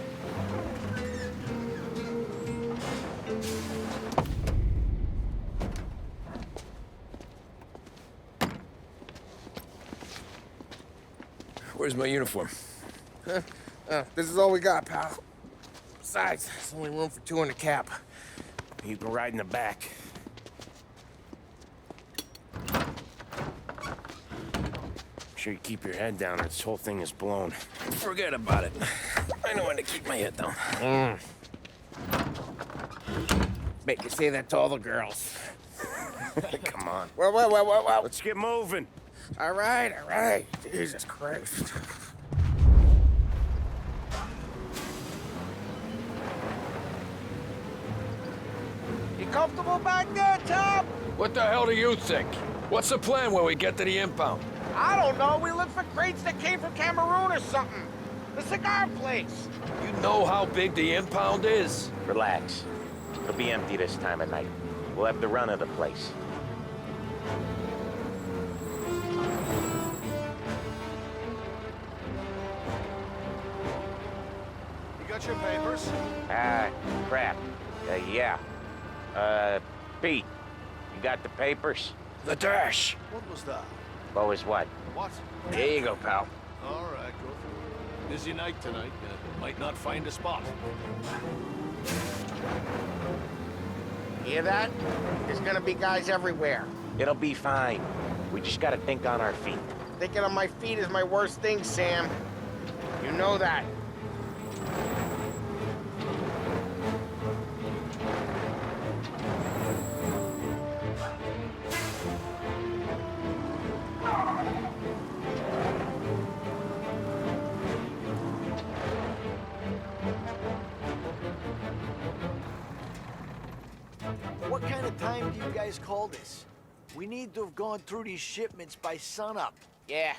Where's my uniform? Huh? This is all we got, pal. Besides, there's only room for 2 in the cab. You can ride in the back. Make sure you keep your head down or this whole thing is blown. Forget about it. I know when to keep my head down. Make you say that to all the girls. Come on. Well. Let's get moving. All right. Jesus Christ. You comfortable back there, Tom? What the hell do you think? What's the plan when we get to the impound? I don't know. We look for crates that came from Cameroon or something. The cigar place. You know how big the impound is? Relax. It'll be empty this time of night. We'll have the run of the place. You got your papers? Crap. Yeah. Pete, you got the papers? The dash. What was that? What was what? What? There you go, pal. All right, go for it. Busy night tonight. Might not find a spot. Hear that? There's gonna be guys everywhere. It'll be fine. We just gotta think on our feet. Thinking on my feet is my worst thing, Sam. You know that. What kind of time do you guys call this? We need to have gone through these shipments by sunup. Yeah.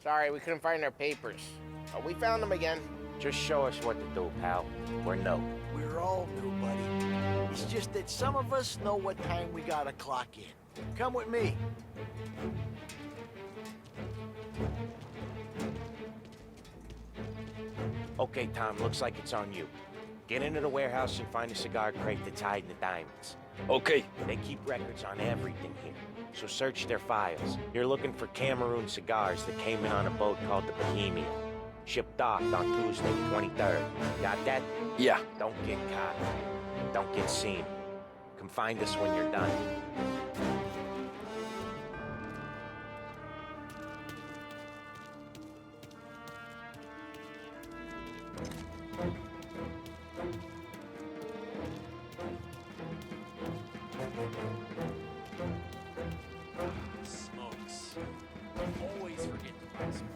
Sorry, we couldn't find our papers. But we found them again. Just show us what to do, pal. We're new. We're all new, buddy. It's just that some of us know what time we gotta clock in. Come with me. Okay, Tom, looks like it's on you. Get into the warehouse and find a cigar crate that's hiding the diamonds. Okay. They keep records on everything here, so search their files. You're looking for Cameroon cigars that came in on a boat called the Bohemia. Shipped off on Tuesday, 23rd. Got that? Yeah. Don't get caught. Don't get seen. Come find us when you're done. Smokes. Always forget to buy some.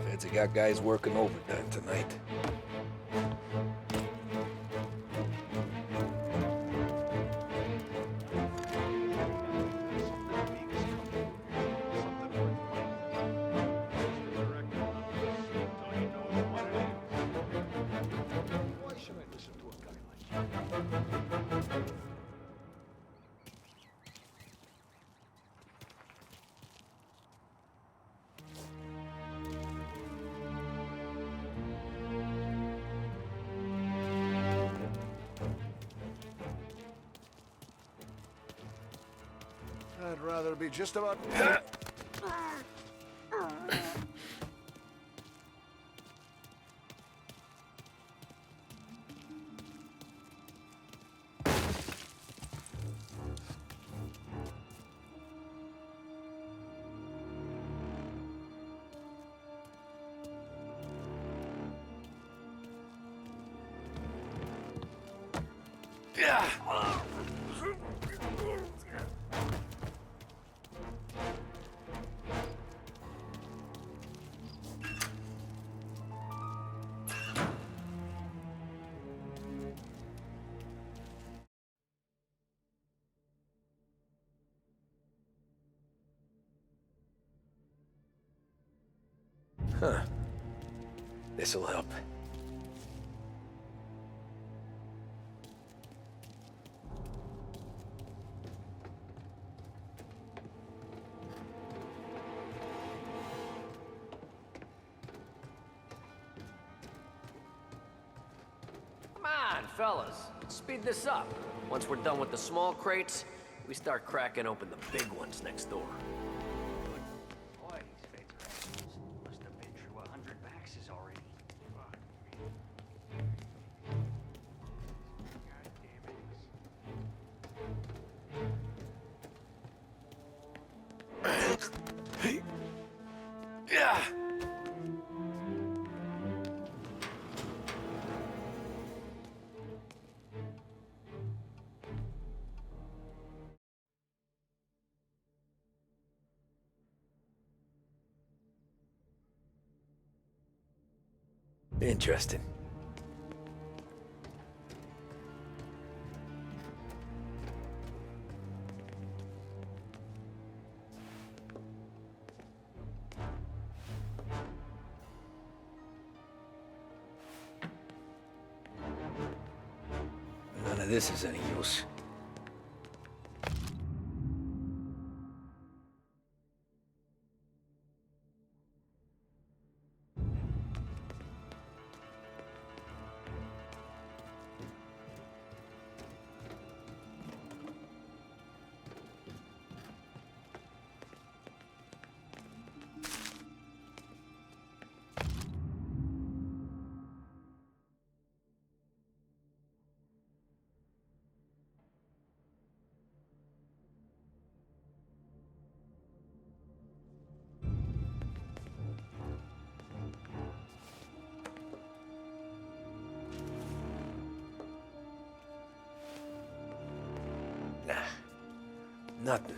Feds have got guys working overtime tonight. Why should I listen to a guy like you? rather be just about... Huh. This'll help. Come on, fellas. Speed this up. Once we're done with the small crates, we start cracking open the big ones next door. Boy, these feds are assholes. Must have been through 100 baxes already. Yeah. Interesting. None of this is any use. Nah, nothing.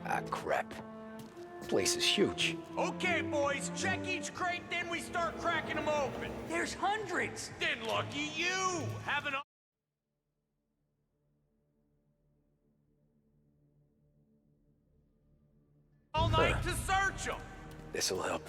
Ah, crap. Place is huge. Okay, boys, check each crate, then we start cracking them open. There's hundreds! Then lucky you! Having all night to search them. This'll help.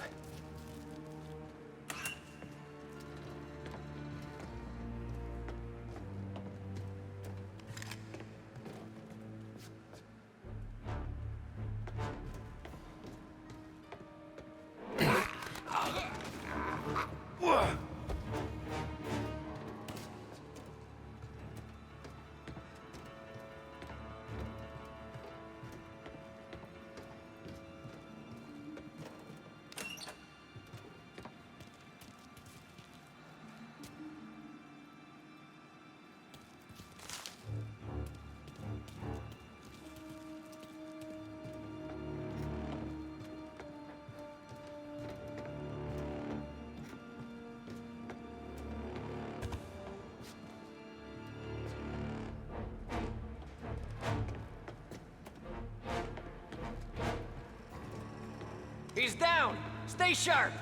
He's down! Stay sharp!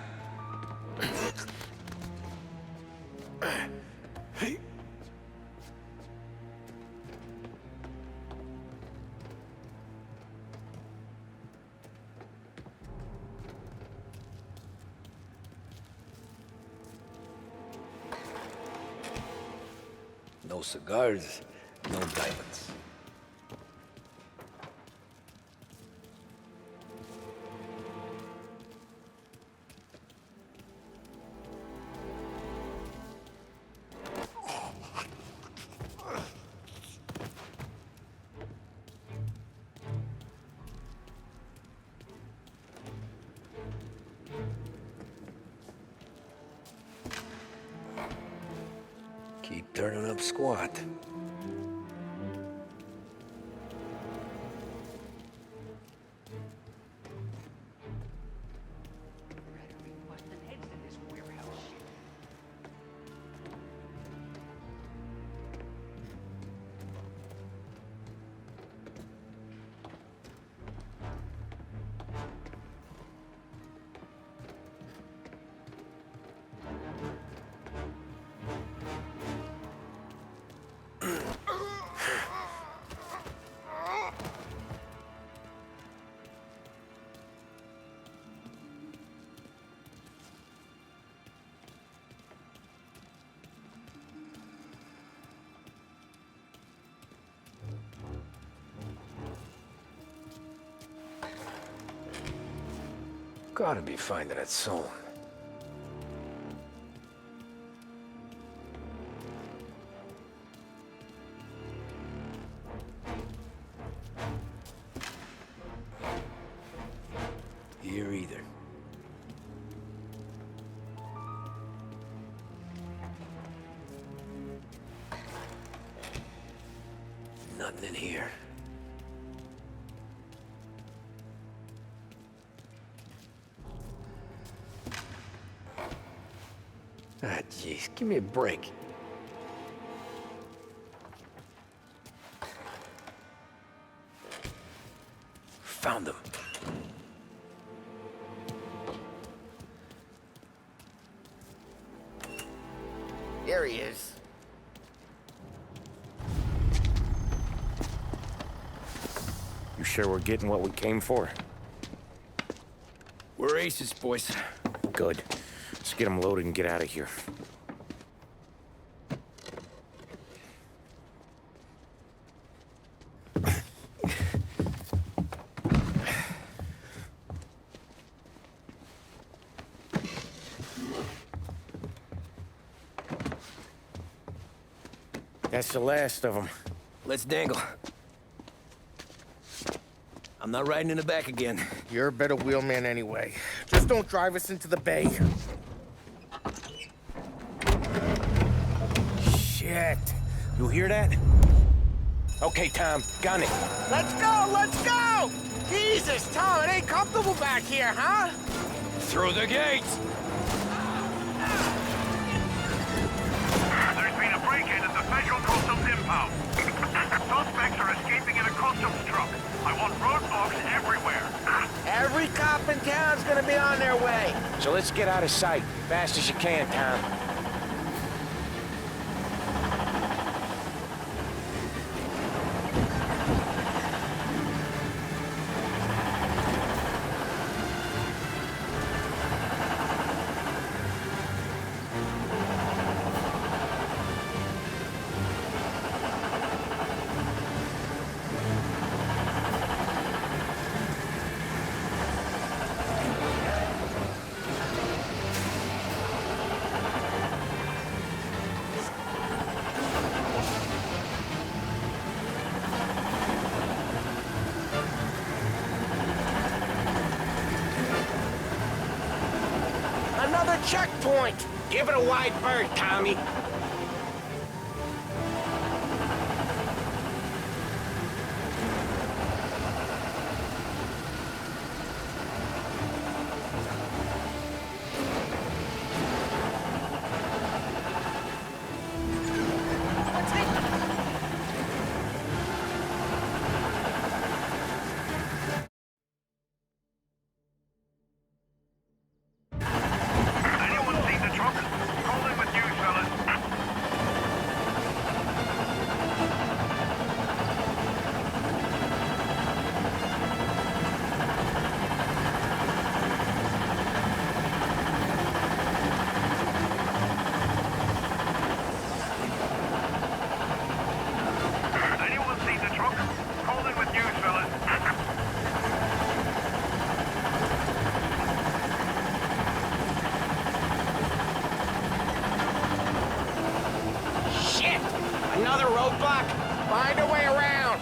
No cigars, no diamonds. Keep turning up squat. Gotta be finding it soon. Here either. Nothing in here. Ah, jeez, give me a break. Found them. There he is. You sure we're getting what we came for? We're aces, boys. Good. Let's get them loaded and get out of here. That's the last of them. Let's dangle. I'm not riding in the back again. You're a better wheelman anyway. Just don't drive us into the bay. Shit. You hear that? Okay, Tom, gun it. Let's go! Let's go! Jesus, Tom, it ain't comfortable back here, huh? Through the gates! There's been a break-in at the Federal Customs impound. Suspects are escaping in a customs truck. I want roadblocks everywhere. Every cop in town's gonna be on their way. So let's get out of sight. Fast as you can, Tom. Another checkpoint! Give it a wide berth, Tommy. Another roadblock? Find a way around.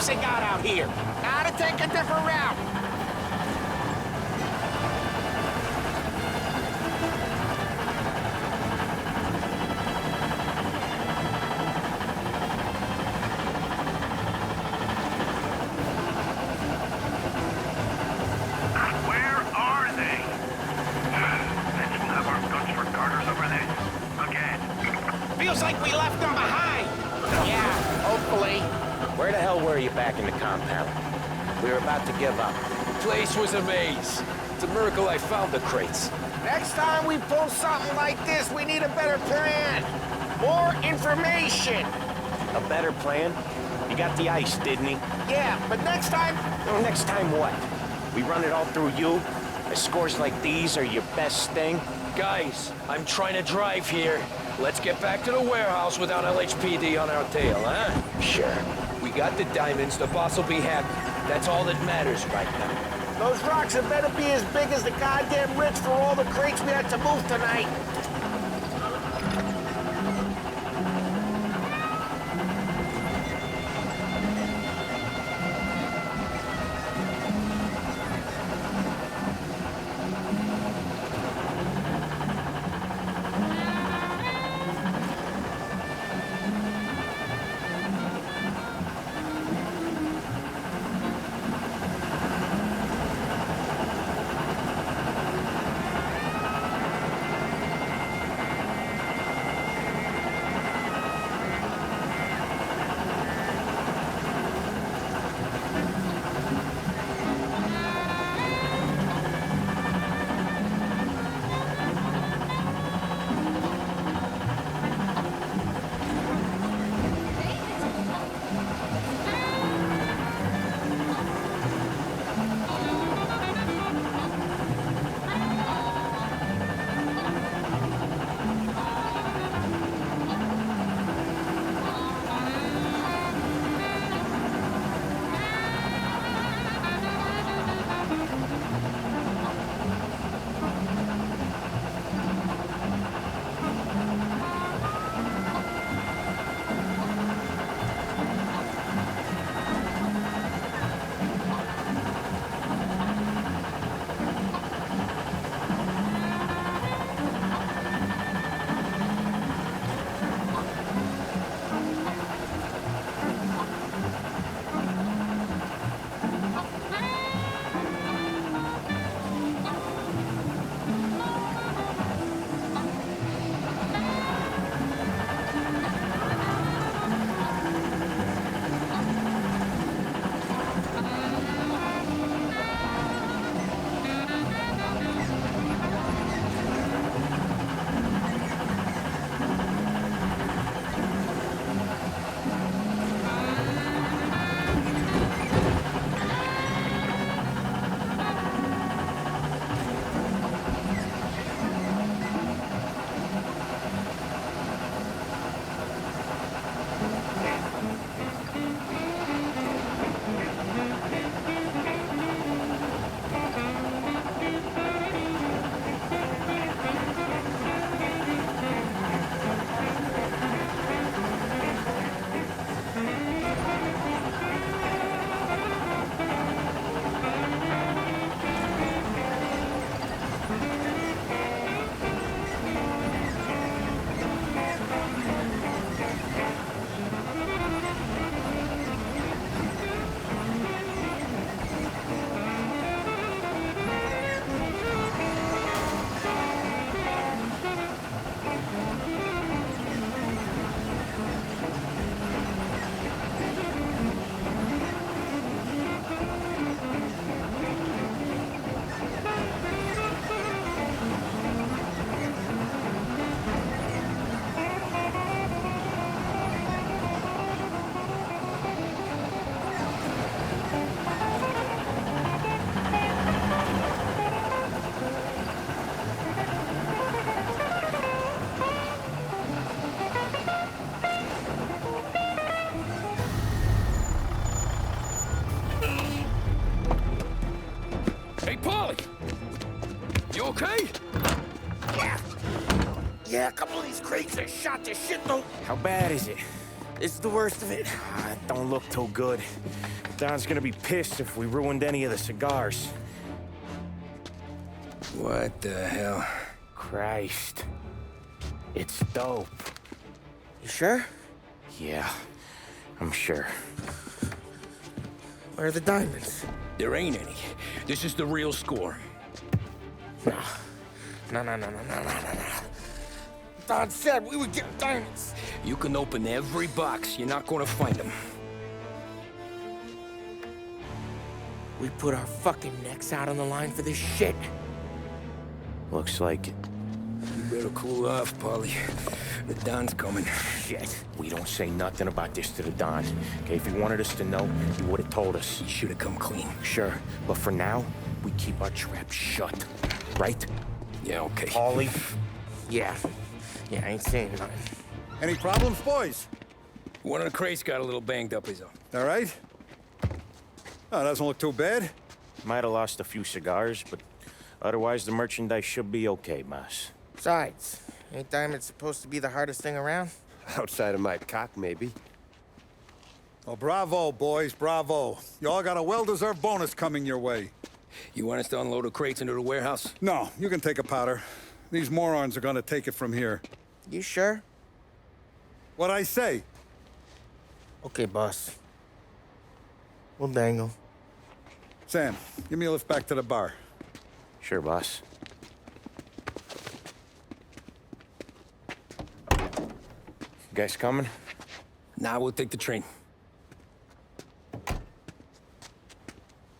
They got out here. Gotta take a different route. Where are they? Let's have our guns for garters over this. Again. Feels like we left them behind. Yeah, hopefully. Where the hell were you back in the compound? We were about to give up. Place was a maze. It's a miracle I found the crates. Next time we pull something like this, we need a better plan. More information. A better plan? He got the ice, didn't he? Yeah, but next time... Well, next time what? We run it all through you? Scores like these are your best thing? Guys, I'm trying to drive here. Let's get back to the warehouse without LHPD on our tail, huh? Sure. We got the diamonds, the boss will be happy. That's all that matters right now. Those rocks had better be as big as the goddamn ridge for all the crates we had to move tonight. Yeah, a couple of these crates are shot to shit, though. How bad is it? This is the worst of it. It don't look too good. Don's gonna be pissed if we ruined any of the cigars. What the hell? Christ. It's dope. You sure? Yeah, I'm sure. Where are the diamonds? There ain't any. This is the real score. No. Don said we would get diamonds. You can open every box. You're not gonna find them. We put our fucking necks out on the line for this shit. Looks like it. You better cool off, Paulie. The Don's coming. Shit. We don't say nothing about this to the Don. Okay, if he wanted us to know, he would have told us. He should have come clean. Sure, but for now, we keep our trap shut. Right? Yeah, okay. Paulie? Yeah, I ain't saying nothing. Any problems, boys? One of the crates got a little banged up, is all. All right? Oh, doesn't look too bad. Might have lost a few cigars, but otherwise the merchandise should be okay, boss. Besides, ain't diamonds supposed to be the hardest thing around? Outside of my cock, maybe. Well, bravo, boys, bravo. You all got a well-deserved bonus coming your way. You want us to unload the crates into the warehouse? No, you can take a powder. These morons are gonna take it from here. You sure? What'd I say? Okay, boss. We'll dangle. Sam, give me a lift back to the bar. Sure, boss. You guys coming? Nah, we'll take the train.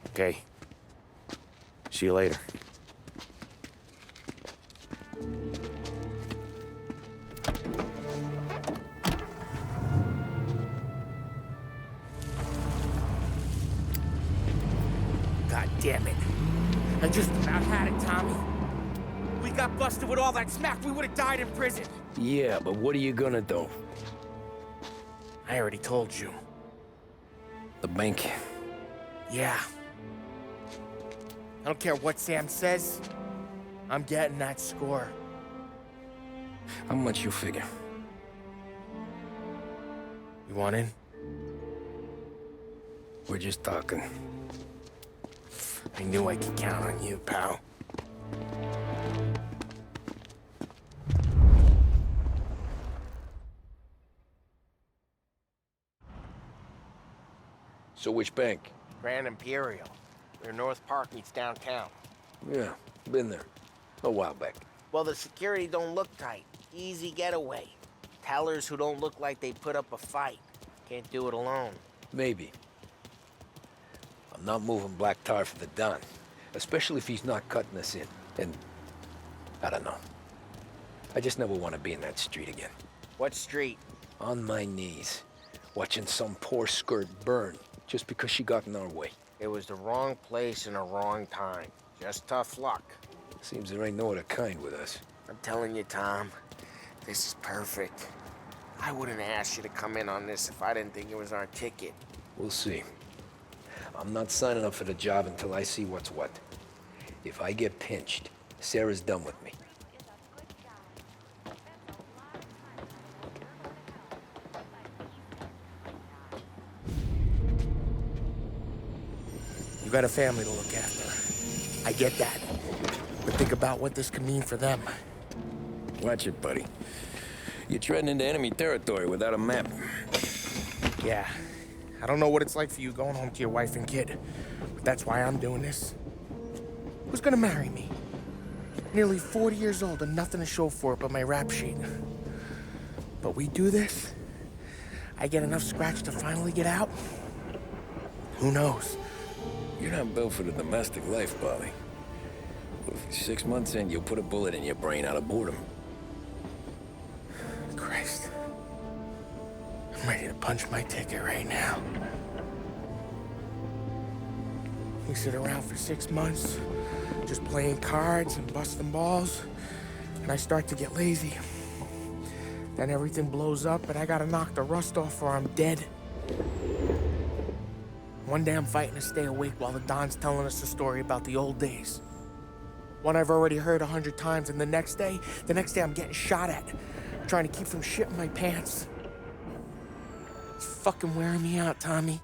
Okay. See you later. God damn it. I just about had it, Tommy. We got busted with all that smack, we would have died in prison. Yeah, but what are you gonna do? I already told you. The bank. Yeah. I don't care what Sam says. I'm getting that score. How much you figure? You want in? We're just talking. I knew I could count on you, pal. So which bank? Grand Imperial. Where North Park meets downtown. Yeah, been there. A while back. Well, the security don't look tight. Easy getaway. Tellers who don't look like they put up a fight. Can't do it alone. Maybe. I'm not moving black tar for the Don. Especially if he's not cutting us in. And I don't know. I just never want to be in that street again. What street? On my knees. Watching some poor skirt burn just because she got in our way. It was the wrong place and the wrong time. Just tough luck. Seems there ain't no other kind with us. I'm telling you, Tom, this is perfect. I wouldn't ask you to come in on this if I didn't think it was our ticket. We'll see. I'm not signing up for the job until I see what's what. If I get pinched, Sarah's done with me. You got a family to look after. I get that. But think about what this could mean for them. Watch it, buddy. You're treading into enemy territory without a map. Yeah. I don't know what it's like for you going home to your wife and kid, but that's why I'm doing this. Who's gonna marry me? Nearly 40 years old and nothing to show for it but my rap sheet. But we do this, I get enough scratch to finally get out? Who knows? You're not built for the domestic life, Polly. But if 6 months in, you'll put a bullet in your brain out of boredom. Christ. I'm ready to punch my ticket right now. We sit around for 6 months, just playing cards and busting balls, and I start to get lazy. Then everything blows up, and I gotta knock the rust off or I'm dead. One day I'm fighting to stay awake while the Don's telling us a story about the old days. One I've already heard 100 times, and the next day I'm getting shot at. Trying to keep from shitting my pants. It's fucking wearing me out, Tommy.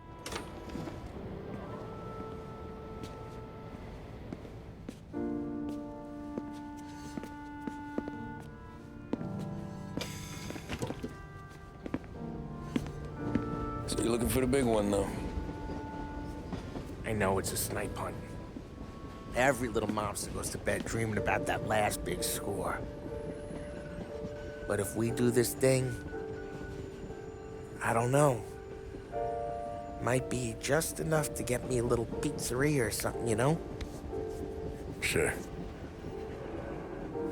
So you're looking for the big one, though? I know it's a snipe hunt. Every little mobster goes to bed dreaming about that last big score. But if we do this thing, I don't know. Might be just enough to get me a little pizzeria or something, you know? Sure.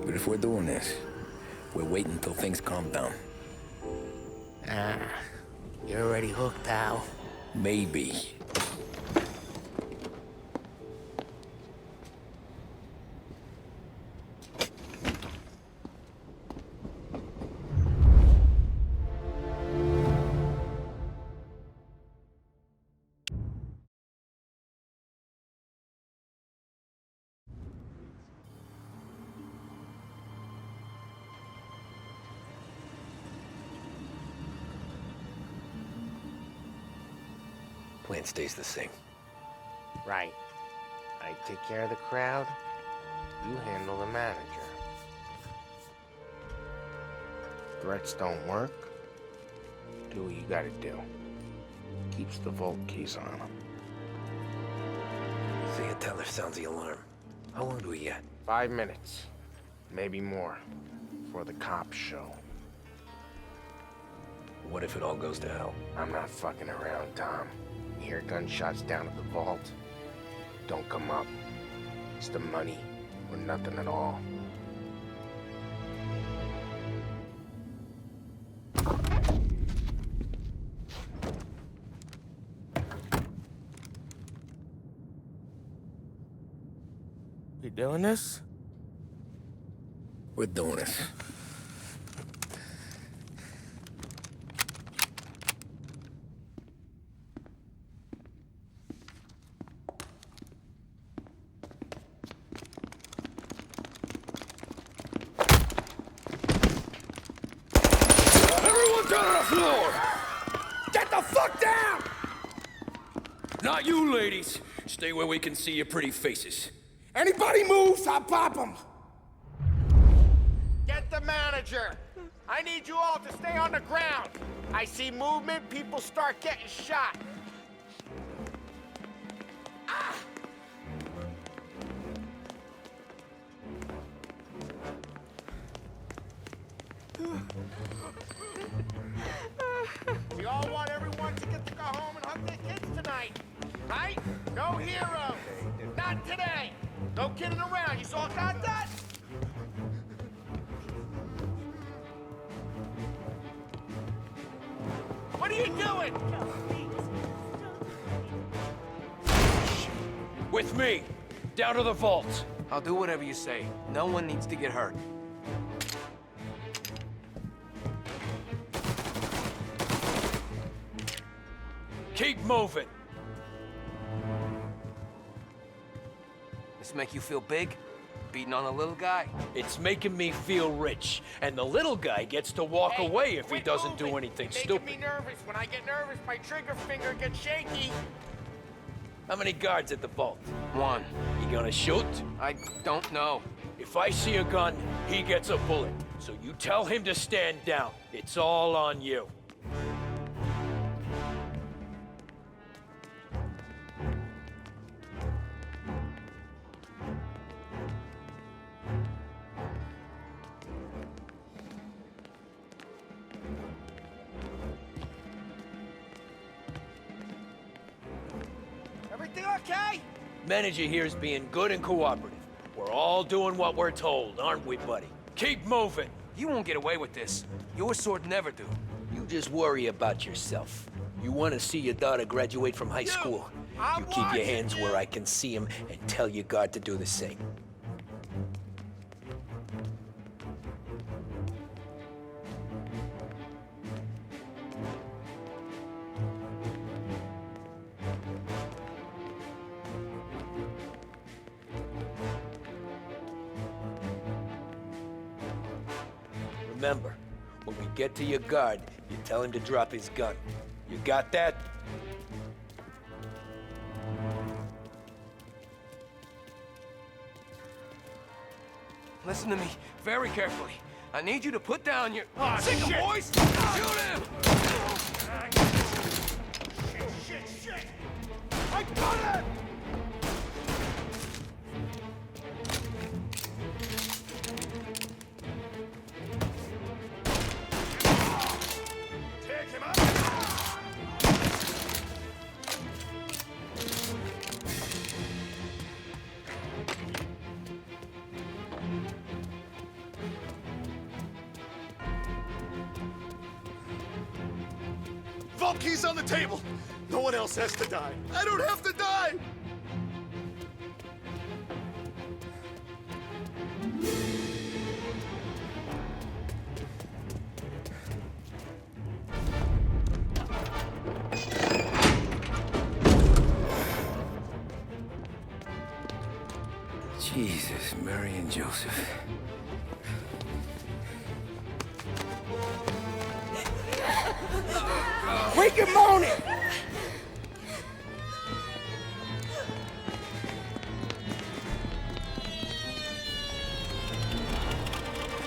But if we're doing this, we're waiting until things calm down. Ah, you're already hooked, pal. Maybe. Plan stays the same. Right. I take care of the crowd, you handle the manager. Threats don't work, do what you gotta do. Keeps the vault keys on him. See a teller sounds the alarm. How long do we get? 5 minutes, maybe more, before the cops show. What if it all goes to hell? I'm not fucking around, Tom. You hear gunshots down at the vault? Don't come up. It's the money, or nothing at all. We doing this? We're doing this. Everyone down on the floor! Get the fuck down! Not you, ladies. Stay where we can see your pretty faces. Anybody moves, I'll pop them! Get the manager! I need you all to stay on the ground. I see movement, people start getting shot. Ah! We all want everyone to get to go home and hug their kids tonight, right? No hero. Not today. No kidding around. You all got that? What are you doing? With me. Down to the vault. I'll do whatever you say. No one needs to get hurt. Keep moving. This make you feel big? Beating on a little guy? It's making me feel rich, and the little guy gets to walk away if he doesn't do anything stupid. Making me nervous. When I get nervous, my trigger finger gets shaky. How many guards at the vault? 1. You gonna shoot? I don't know. If I see a gun, he gets a bullet. So you tell him to stand down. It's all on you. Everything okay? Manager here is being good and cooperative. We're all doing what we're told, aren't we, buddy? Keep moving. You won't get away with this. Your sword never do. You just worry about yourself. You want to see your daughter graduate from high school. You keep your hands where I can see them and tell your guard to do the same. Remember, when we get to your guard, you tell him to drop his gun. You got that? Listen to me very carefully. I need you to put down your... Oh, Sick 'em, shit. boys! Shoot him! Shit! I got it! Take him out! Vault keys on the table. No one else has to die. I don't have to die. Jesus, Mary and Joseph. Wake him on it!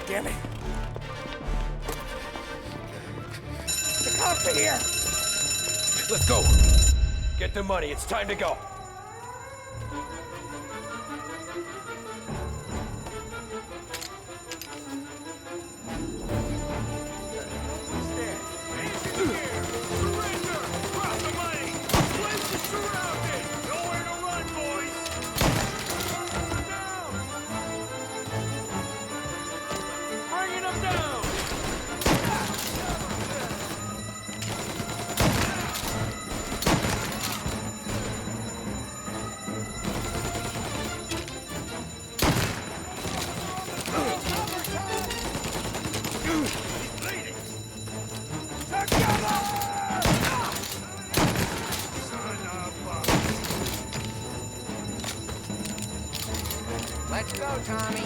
Damn it. The cops are here! Let's go. Get the money. It's time to go. Let's go, Tommy.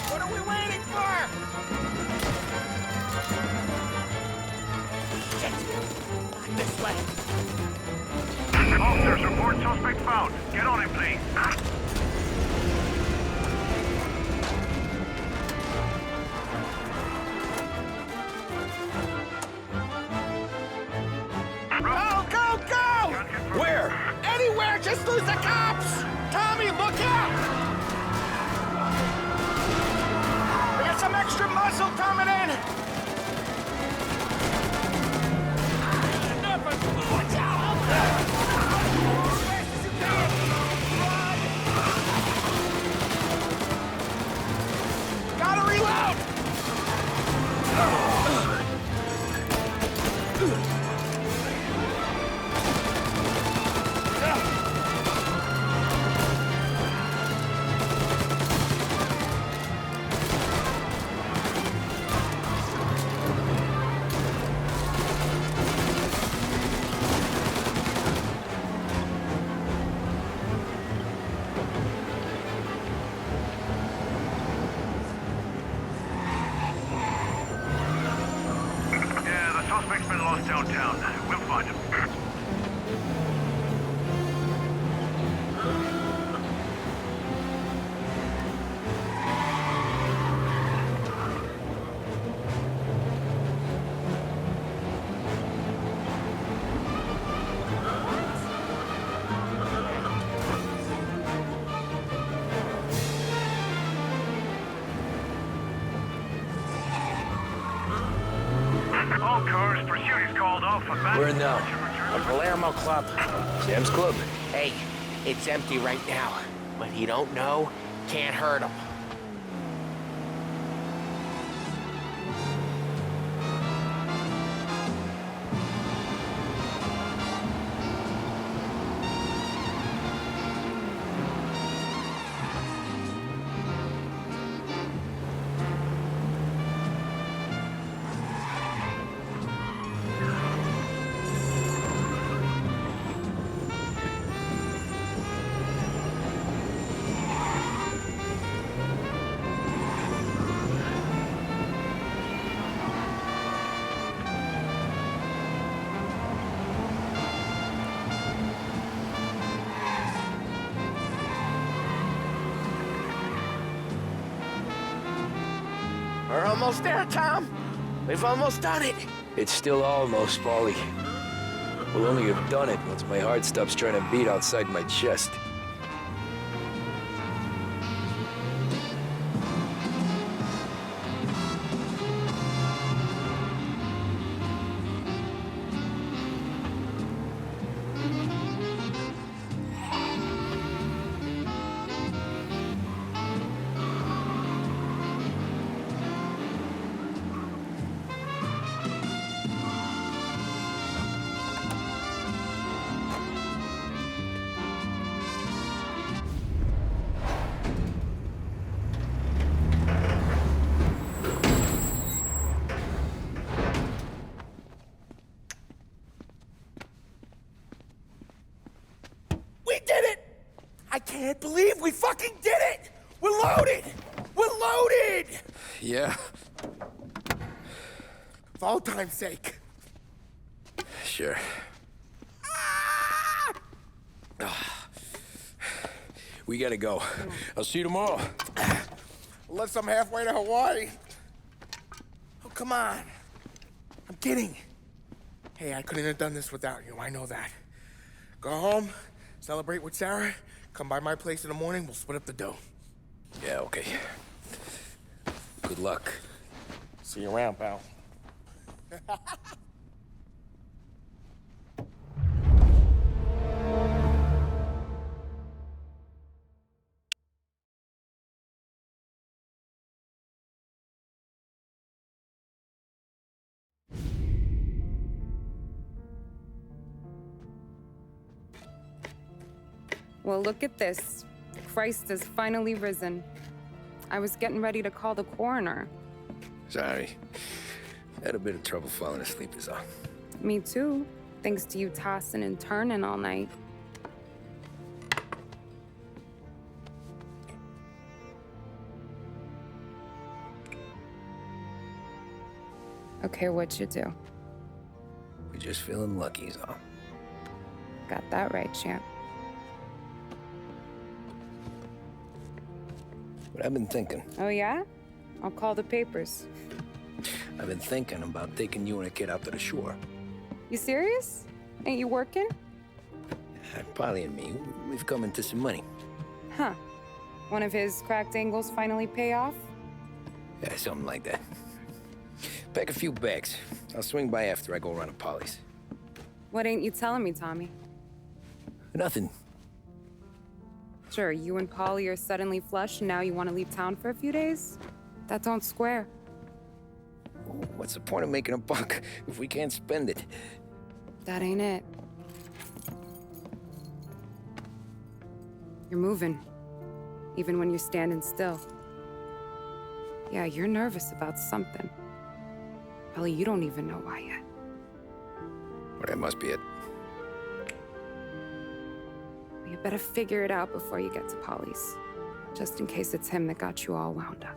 What are we waiting for? Shit! Not this way. Officers, report suspect found. Get on him, please. Go! Where? Anywhere, just lose the cops! Tommy, look out! We got some extra muscle coming in! Watch out! Gotta reload! Yeah, the suspect's been lost downtown. We'll find him. All cars, pursuit is called off for back. Where now? The Palermo Club. Sam's Club. Hey, it's empty right now. But he don't know, can't hurt him. almost there, Tom. We've almost done it. It's still almost, Paulie. We'll only have done it once my heart stops trying to beat outside my chest. We did it! I can't believe we fucking did it! We're loaded! We're loaded! Yeah? For all time's sake. Sure. We gotta go. I'll see you tomorrow. Unless I'm halfway to Hawaii. Oh, come on. I'm kidding. Hey, I couldn't have done this without you. I know that. Go home, celebrate with Sarah, come by my place in the morning, we'll split up the dough. Yeah, okay. Good luck. See you around, pal. Well, look at this. Christ has finally risen. I was getting ready to call the coroner. Sorry. Had a bit of trouble falling asleep is all. Me too, thanks to you tossing and turning all night. Okay, what'd you do? We're just feeling lucky is all. Got that right, champ. But I've been thinking. Oh, yeah? I'll call the papers. I've been thinking about taking you and a kid out to the shore. You serious? Ain't you working? Polly and me, we've come into some money. Huh. One of his cracked angles finally pay off? Yeah, something like that. Pack a few bags. I'll swing by after I go around to Polly's. What ain't you telling me, Tommy? Nothing. Sure, you and Polly are suddenly flush and now you want to leave town for a few days? That don't square. What's the point of making a buck if we can't spend it? That ain't it. You're moving, even when you're standing still. Yeah, you're nervous about something. Probably you don't even know why yet. Well, that must be it. You better figure it out before you get to Polly's. Just in case it's him that got you all wound up.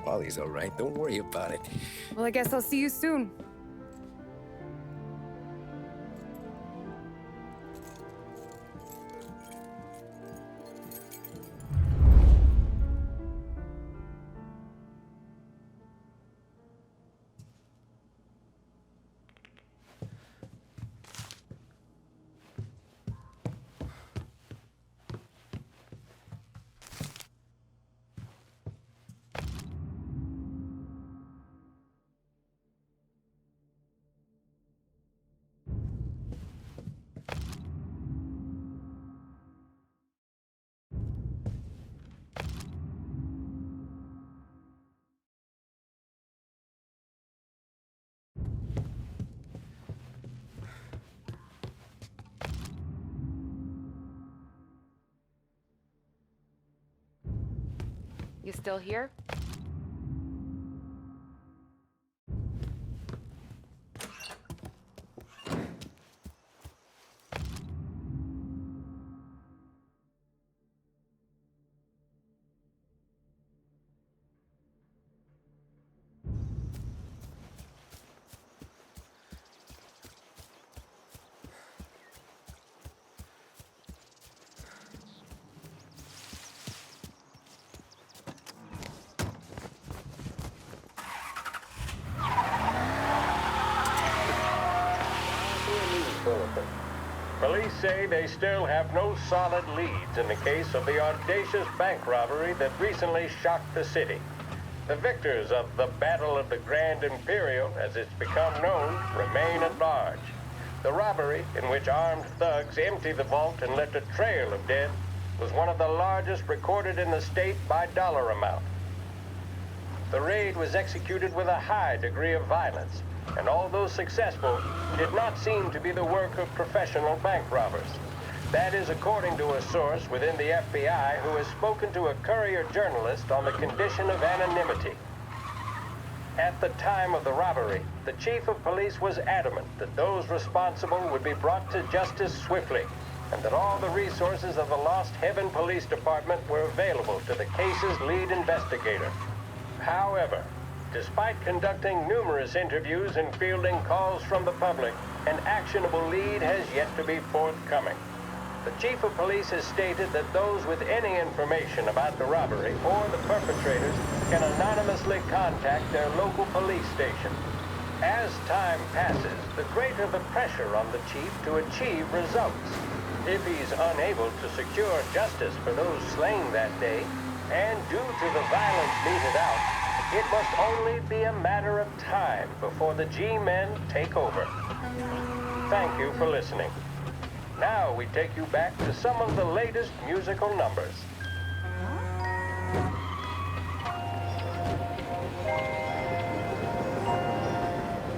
Polly's all right. Don't worry about it. Well, I guess I'll see you soon. You still here? Police say they still have no solid leads in the case of the audacious bank robbery that recently shocked the city. The victors of the Battle of the Grand Imperial, as it's become known, remain at large. The robbery, in which armed thugs emptied the vault and left a trail of dead, was one of the largest recorded in the state by dollar amount. The raid was executed with a high degree of violence, and although successful, did not seem to be the work of professional bank robbers. That is according to a source within the FBI who has spoken to a Courier journalist on the condition of anonymity. At the time of the robbery, the chief of police was adamant that those responsible would be brought to justice swiftly, and that all the resources of the Lost Heaven Police Department were available to the case's lead investigator. However, despite conducting numerous interviews and fielding calls from the public, an actionable lead has yet to be forthcoming. The chief of police has stated that those with any information about the robbery or the perpetrators can anonymously contact their local police station. As time passes, the greater the pressure on the chief to achieve results. If he's unable to secure justice for those slain that day, and due to the violence meted out, it must only be a matter of time before the G-men take over. Thank you for listening. Now we take you back to some of the latest musical numbers.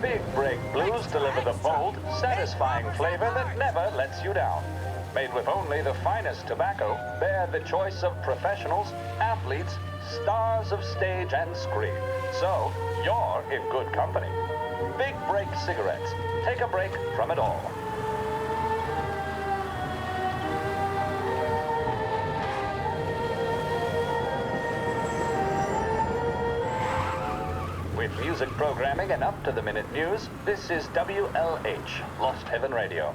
Big Break Blues deliver the bold, satisfying flavor that never lets you down. Made with only the finest tobacco, they're the choice of professionals, athletes, stars of stage and screen. So, you're in good company. Big Break cigarettes. Take a break from it all. With music programming and up-to-the-minute news, this is WLH, Lost Heaven Radio.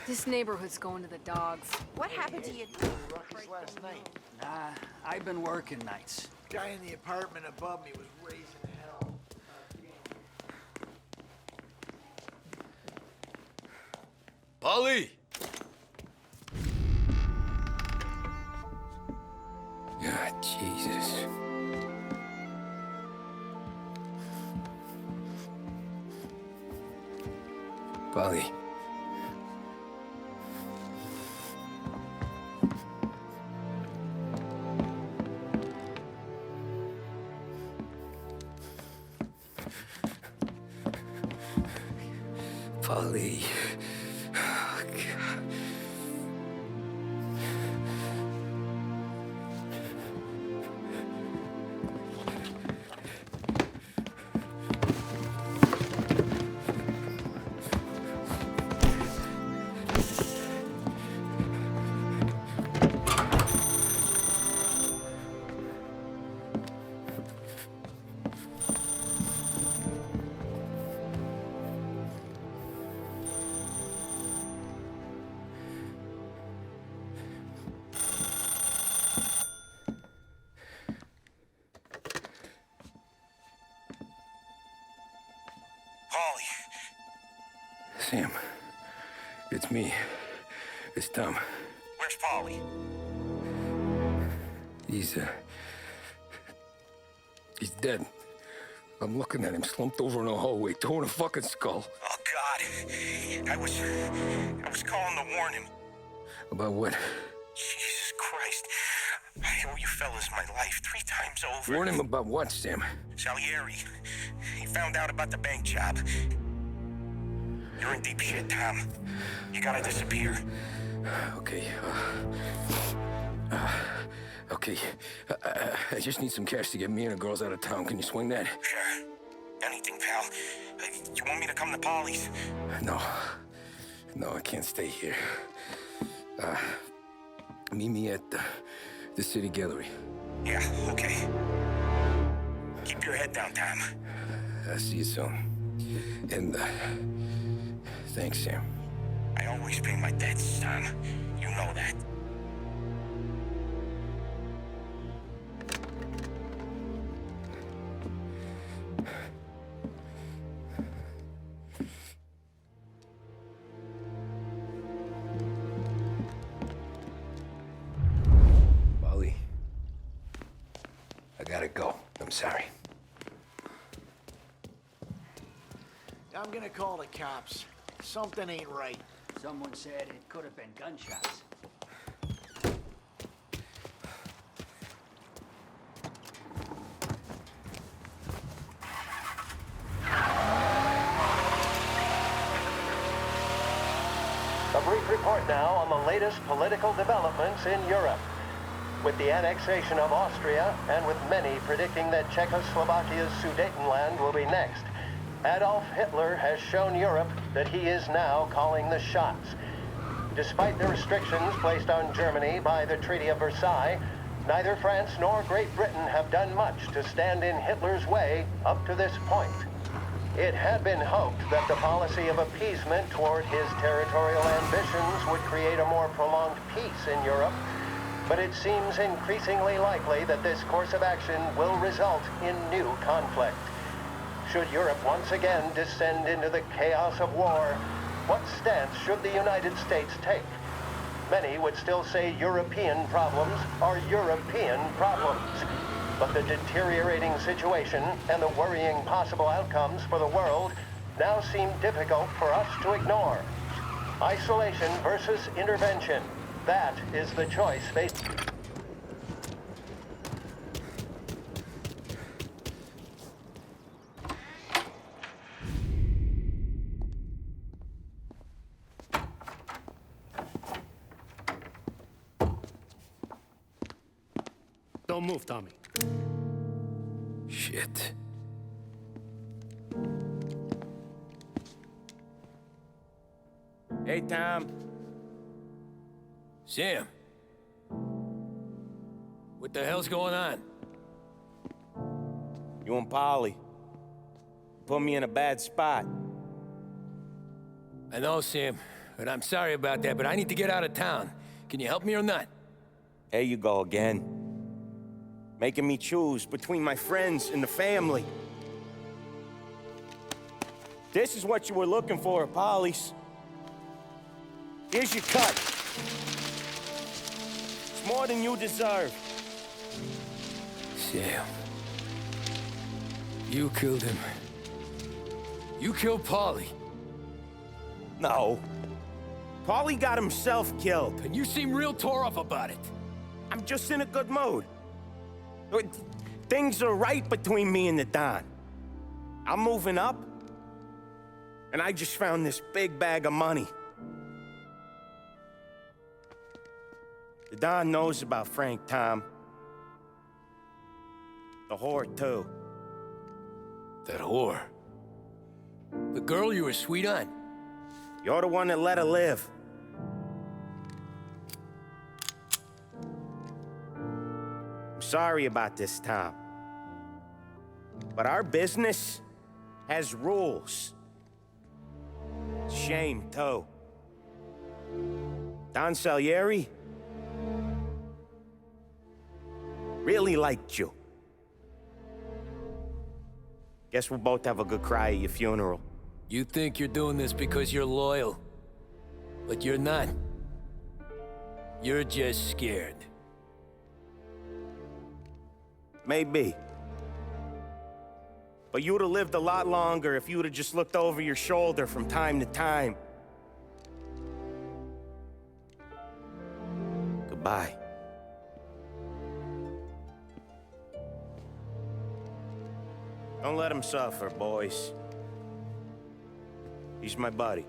This neighborhood's going to the dogs. What happened to you? Last night. Nah, I've been working nights. Guy in the apartment above me was raising hell. Polly! God, Jesus. Polly. Polly. Oh, God. Sam, it's me. It's Tom. Where's Polly? He's dead. I'm looking at him slumped over in the hallway, torn a fucking skull. Oh, God. I was calling to warn him. About what? Jesus Christ. I owe you fellas my life 3 times over. Warn him about what, Sam? Salieri. He found out about the bank job. You're in deep shit, Tom. You gotta disappear. Okay. Okay. I just need some cash to get me and the girls out of town. Can you swing that? Sure. Anything, pal. You want me to come to Polly's? No. No, I can't stay here. Meet me at The city gallery. Yeah, okay. Keep your head down, Tom. I'll see you soon. And, thanks, Sam. I always pay my debts, Tom. You know that. Wally, I gotta go. I'm sorry. I'm gonna call the cops. Something ain't right. Someone said it could have been gunshots. A brief report now on the latest political developments in Europe. With the annexation of Austria, and with many predicting that Czechoslovakia's Sudetenland will be next, Adolf Hitler has shown Europe that he is now calling the shots. Despite the restrictions placed on Germany by the Treaty of Versailles, neither France nor Great Britain have done much to stand in Hitler's way up to this point. It had been hoped that the policy of appeasement toward his territorial ambitions would create a more prolonged peace in Europe, but it seems increasingly likely that this course of action will result in new conflict. Should Europe once again descend into the chaos of war, what stance should the United States take? Many would still say European problems are European problems. But the deteriorating situation and the worrying possible outcomes for the world now seem difficult for us to ignore. Isolation versus intervention. That is the choice faced. Don't move, Tommy. Shit. Hey, Tom. Sam. What the hell's going on? You and Polly put me in a bad spot. I know, Sam, and I'm sorry about that, but I need to get out of town. Can you help me or not? There you go again. Making me choose between my friends and the family. This is what you were looking for, Polly's. Here's your cut. It's more than you deserve. Sam. You killed him. You killed Paulie. No. Paulie got himself killed. And you seem real tore up about it. I'm just in a good mood. Things are right between me and the Don. I'm moving up, and I just found this big bag of money. The Don knows about Frank, Tom. The whore, too. That whore? The girl you were sweet on? You're the one that let her live. I'm sorry about this, Tom. But our business has rules. Shame, too. Don Salieri really liked you. Guess we'll both have a good cry at your funeral. You think you're doing this because you're loyal, but you're not. You're just scared. Maybe. But you'd have lived a lot longer if you'd have just looked over your shoulder from time to time. Goodbye. Don't let him suffer, boys. He's my buddy.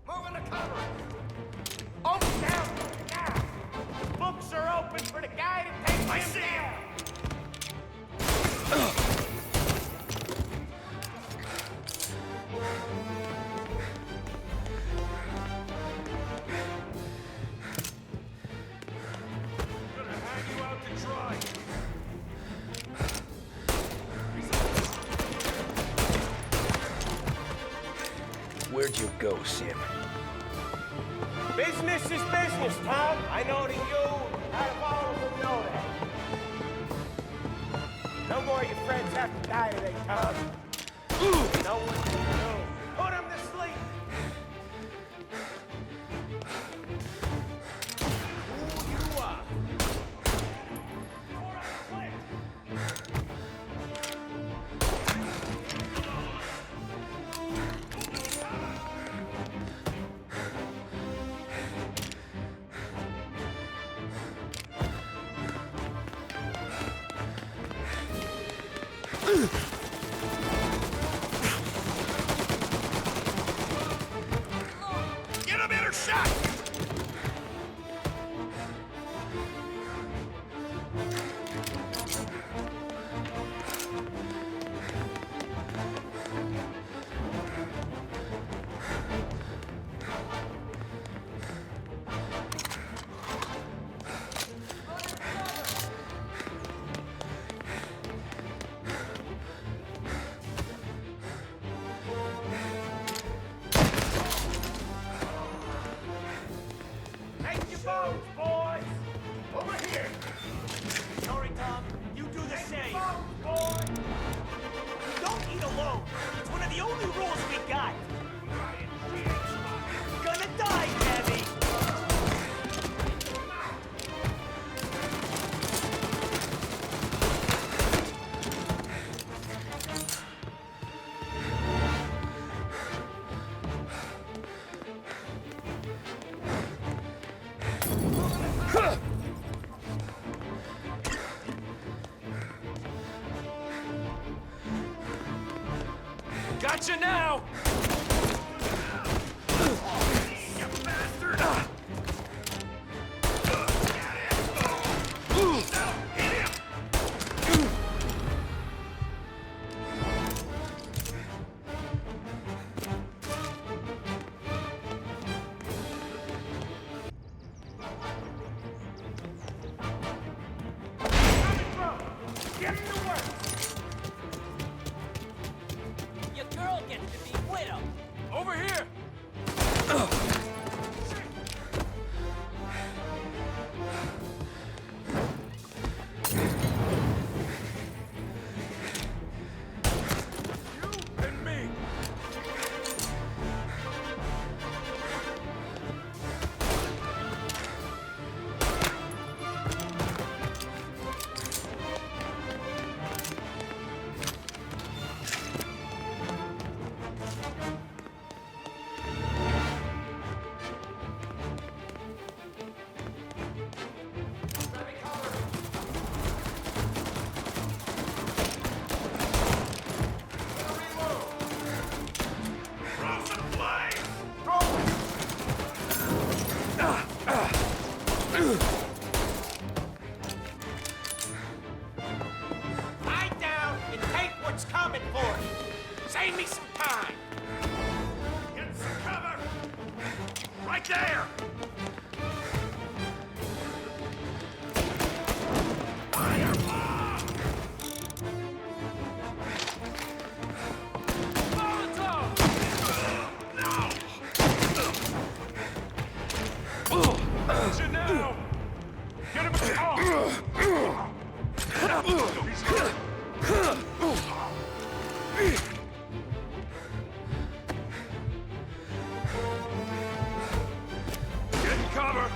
Moving the cover. Open down. Now. Books are open for the guy to take him down. go, Sam. Business is business, Tom. I know that you, out of all of them, know that. No more of your friends have to die today, Tom. No one can do. Put him to sleep. Who you are? Get a better shot! Take your bones, boys! Over here! Sorry, Tom. You do the same. Boys! Don't eat alone. It's one of the only rules we got. Gonna die, Gabby. Gotcha now! You bastard! Hit him! Get to work! Your girl gets to be widow. Over here! You and me. Throw some flames! Lie down and take what's coming for you. Save me some time. Get some cover! Right there! Fireball! No! Gotcha now! Get him in the car! He's hurt! Get cover!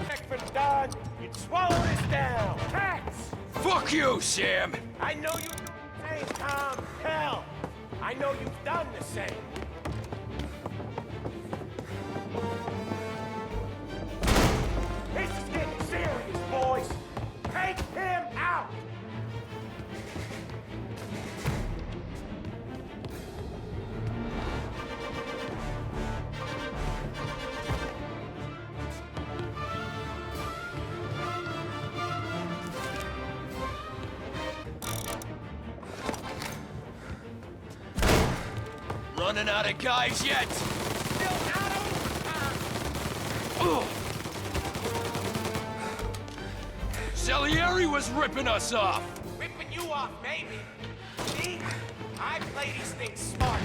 Heck for Don, you'd swallow this down. Cats! Fuck you, Sam! I know you do the same, Tom. Hell, I know you've done the same. This is getting serious, boys. Take him out! Running out of guys yet? Still out of... Salieri was ripping us off! Ripping you off, maybe. See? I play these things smart.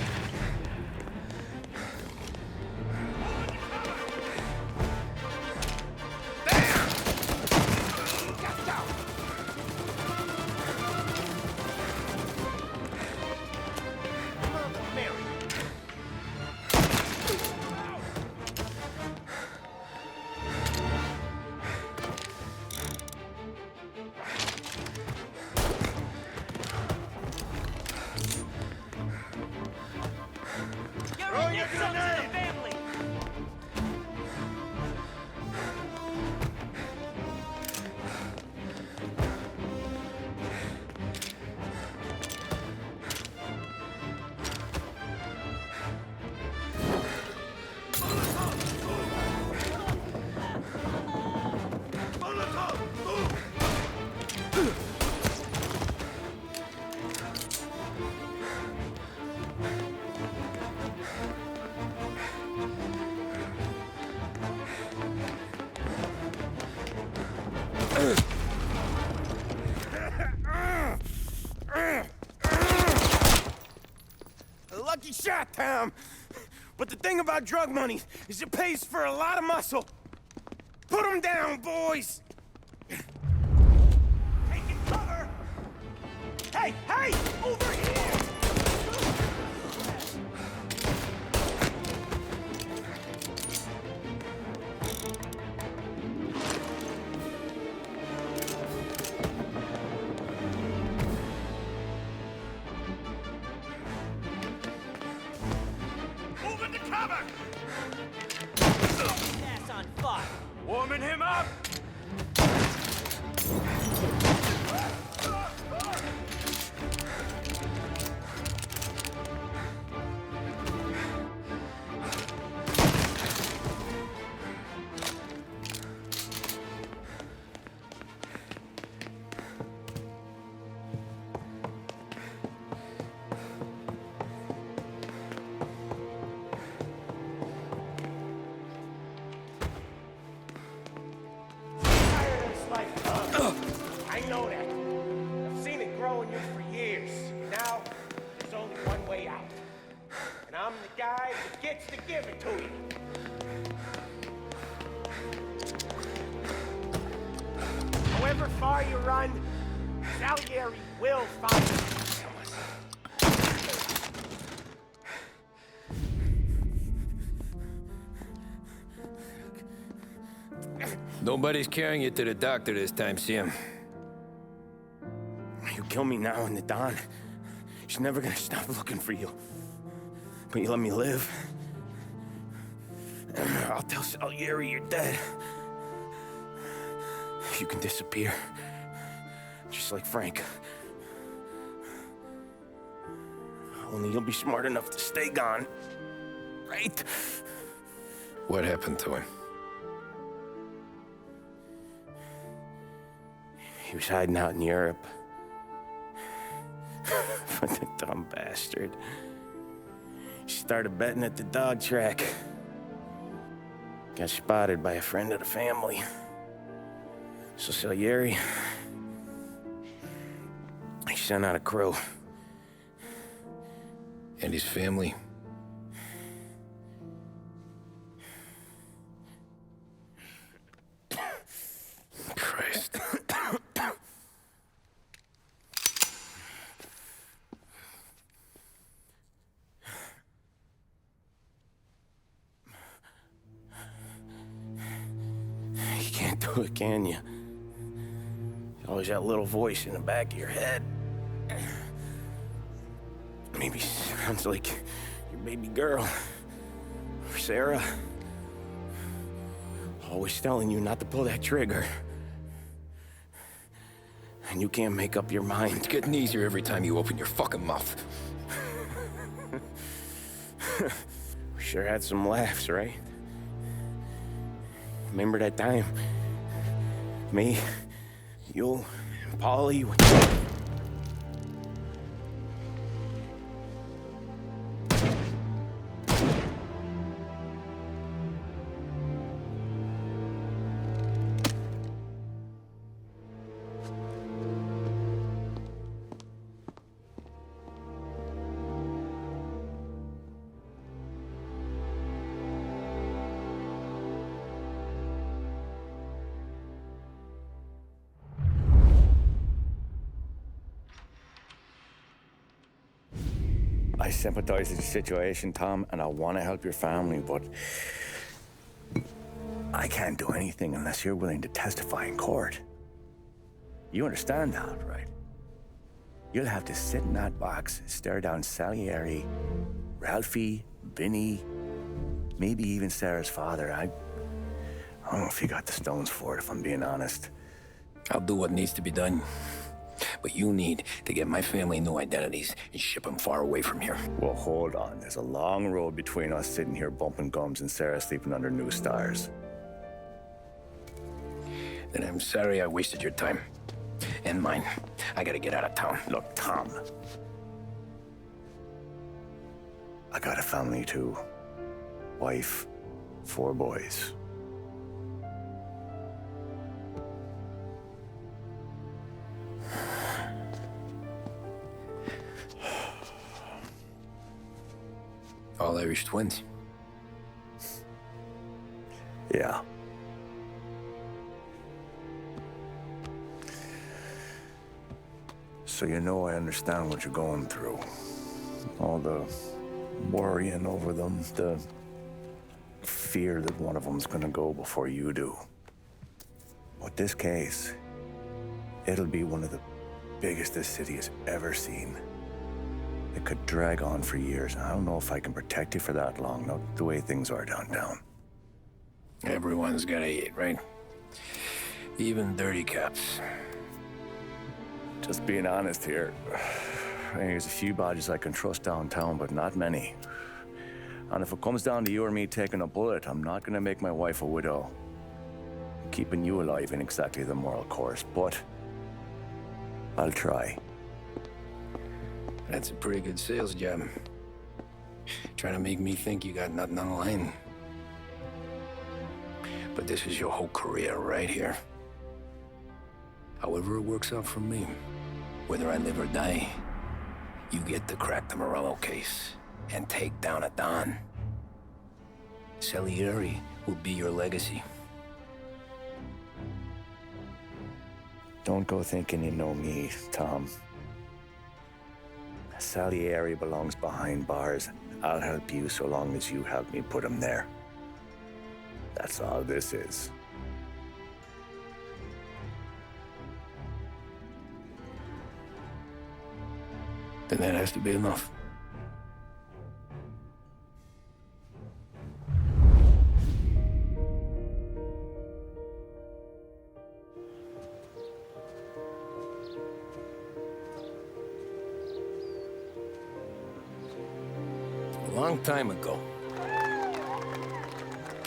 Lucky shot, Tom. But the thing about drug money is it pays for a lot of muscle. Put them down, boys! Taking cover! Hey, hey! Over here! Moving to cover! Ass on fire! Warming him up! I know that. I've seen it grow in you for years. Now, there's only one way out. And I'm the guy that gets to give it to you. However far you run, Salieri will find you. Nobody's carrying you to the doctor this time, Sam. You kill me now in the dawn. She's never gonna stop looking for you. But you let me live. I'll tell Salieri you're dead. You can disappear. Just like Frank. Only you'll be smart enough to stay gone. Right? What happened to him? He was hiding out in Europe. But the dumb bastard. He started betting at the dog track. Got spotted by a friend of the family. So Salieri, he sent out a crew. And his family? Christ. You can't do it, can you? Always that little voice in the back of your head. Maybe sounds like your baby girl. Or Sarah. Always telling you not to pull that trigger. And you can't make up your mind. It's getting easier every time you open your fucking mouth. We sure had some laughs, right? Remember that time? Me, you, and Paulie. I sympathize with your situation, Tom, and I want to help your family, but I can't do anything unless you're willing to testify in court. You understand that, right? You'll have to sit in that box, stare down Salieri, Ralphie, Vinny, maybe even Sarah's father. I don't know if you got the stones for it, if I'm being honest. I'll do what needs to be done. But you need to get my family new identities and ship them far away from here. Well, hold on. There's a long road between us sitting here bumping gums and Sarah sleeping under new stars. Then I'm sorry I wasted your time. And mine. I gotta get out of town. Look, Tom. I got a family too. Wife, 4 boys. All Irish twins. Yeah. So you know I understand what you're going through. All the worrying over them, the fear that one of them's gonna go before you do. But this case, it'll be one of the biggest this city has ever seen. It could drag on for years, and I don't know if I can protect you for that long, not the way things are downtown. Everyone's gotta eat, right? Even dirty cops. Just being honest here, there's a few bodies I can trust downtown, but not many. And if it comes down to you or me taking a bullet, I'm not gonna make my wife a widow. Keeping you alive ain't exactly the moral course, but I'll try. That's a pretty good sales job. Trying to make me think you got nothing on the line. But this is your whole career right here. However it works out for me, whether I live or die, you get to crack the Morello case and take down a Don. Salieri will be your legacy. Don't go thinking you know me, Tom. Salieri belongs behind bars. I'll help you so long as you help me put him there. That's all this is. Then that has to be enough. A long time ago,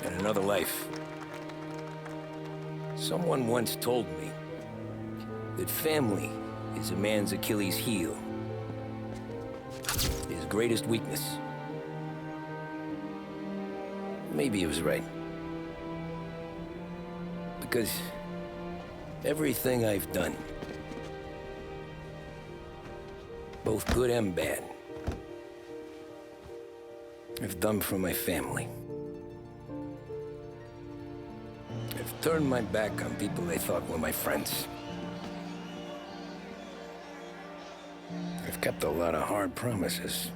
in another life, someone once told me that family is a man's Achilles heel, his greatest weakness. Maybe he was right. Because everything I've done, both good and bad, I've done for my family. I've turned my back on people I thought were my friends. I've kept a lot of hard promises.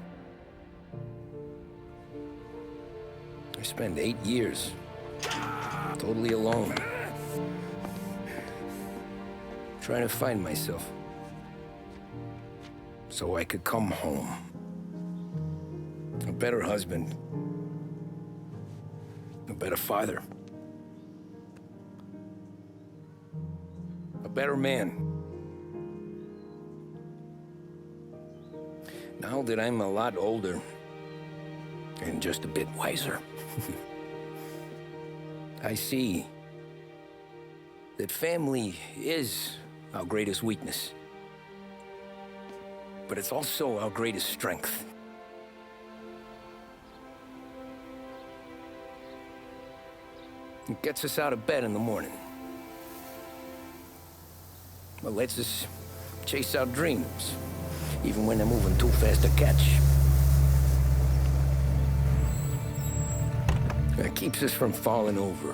I spent 8 years totally alone, trying to find myself so I could come home. A better husband, a better father, a better man. Now that I'm a lot older and just a bit wiser, I see that family is our greatest weakness, but it's also our greatest strength. It gets us out of bed in the morning. It lets us chase our dreams, even when they're moving too fast to catch. It keeps us from falling over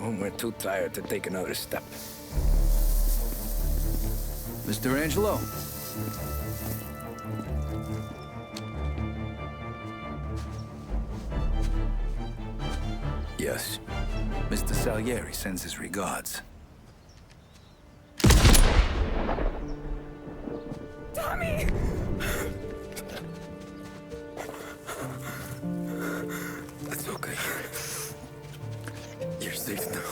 when we're too tired to take another step. Mr. Angelo. Yes. Mr. Salieri sends his regards. Tommy! That's okay. You're safe now.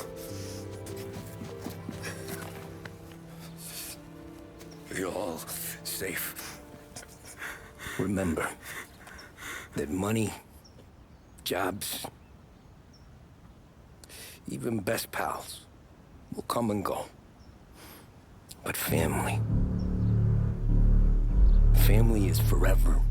You're all safe. Remember that money, jobs, even best pals will come and go. But family is forever.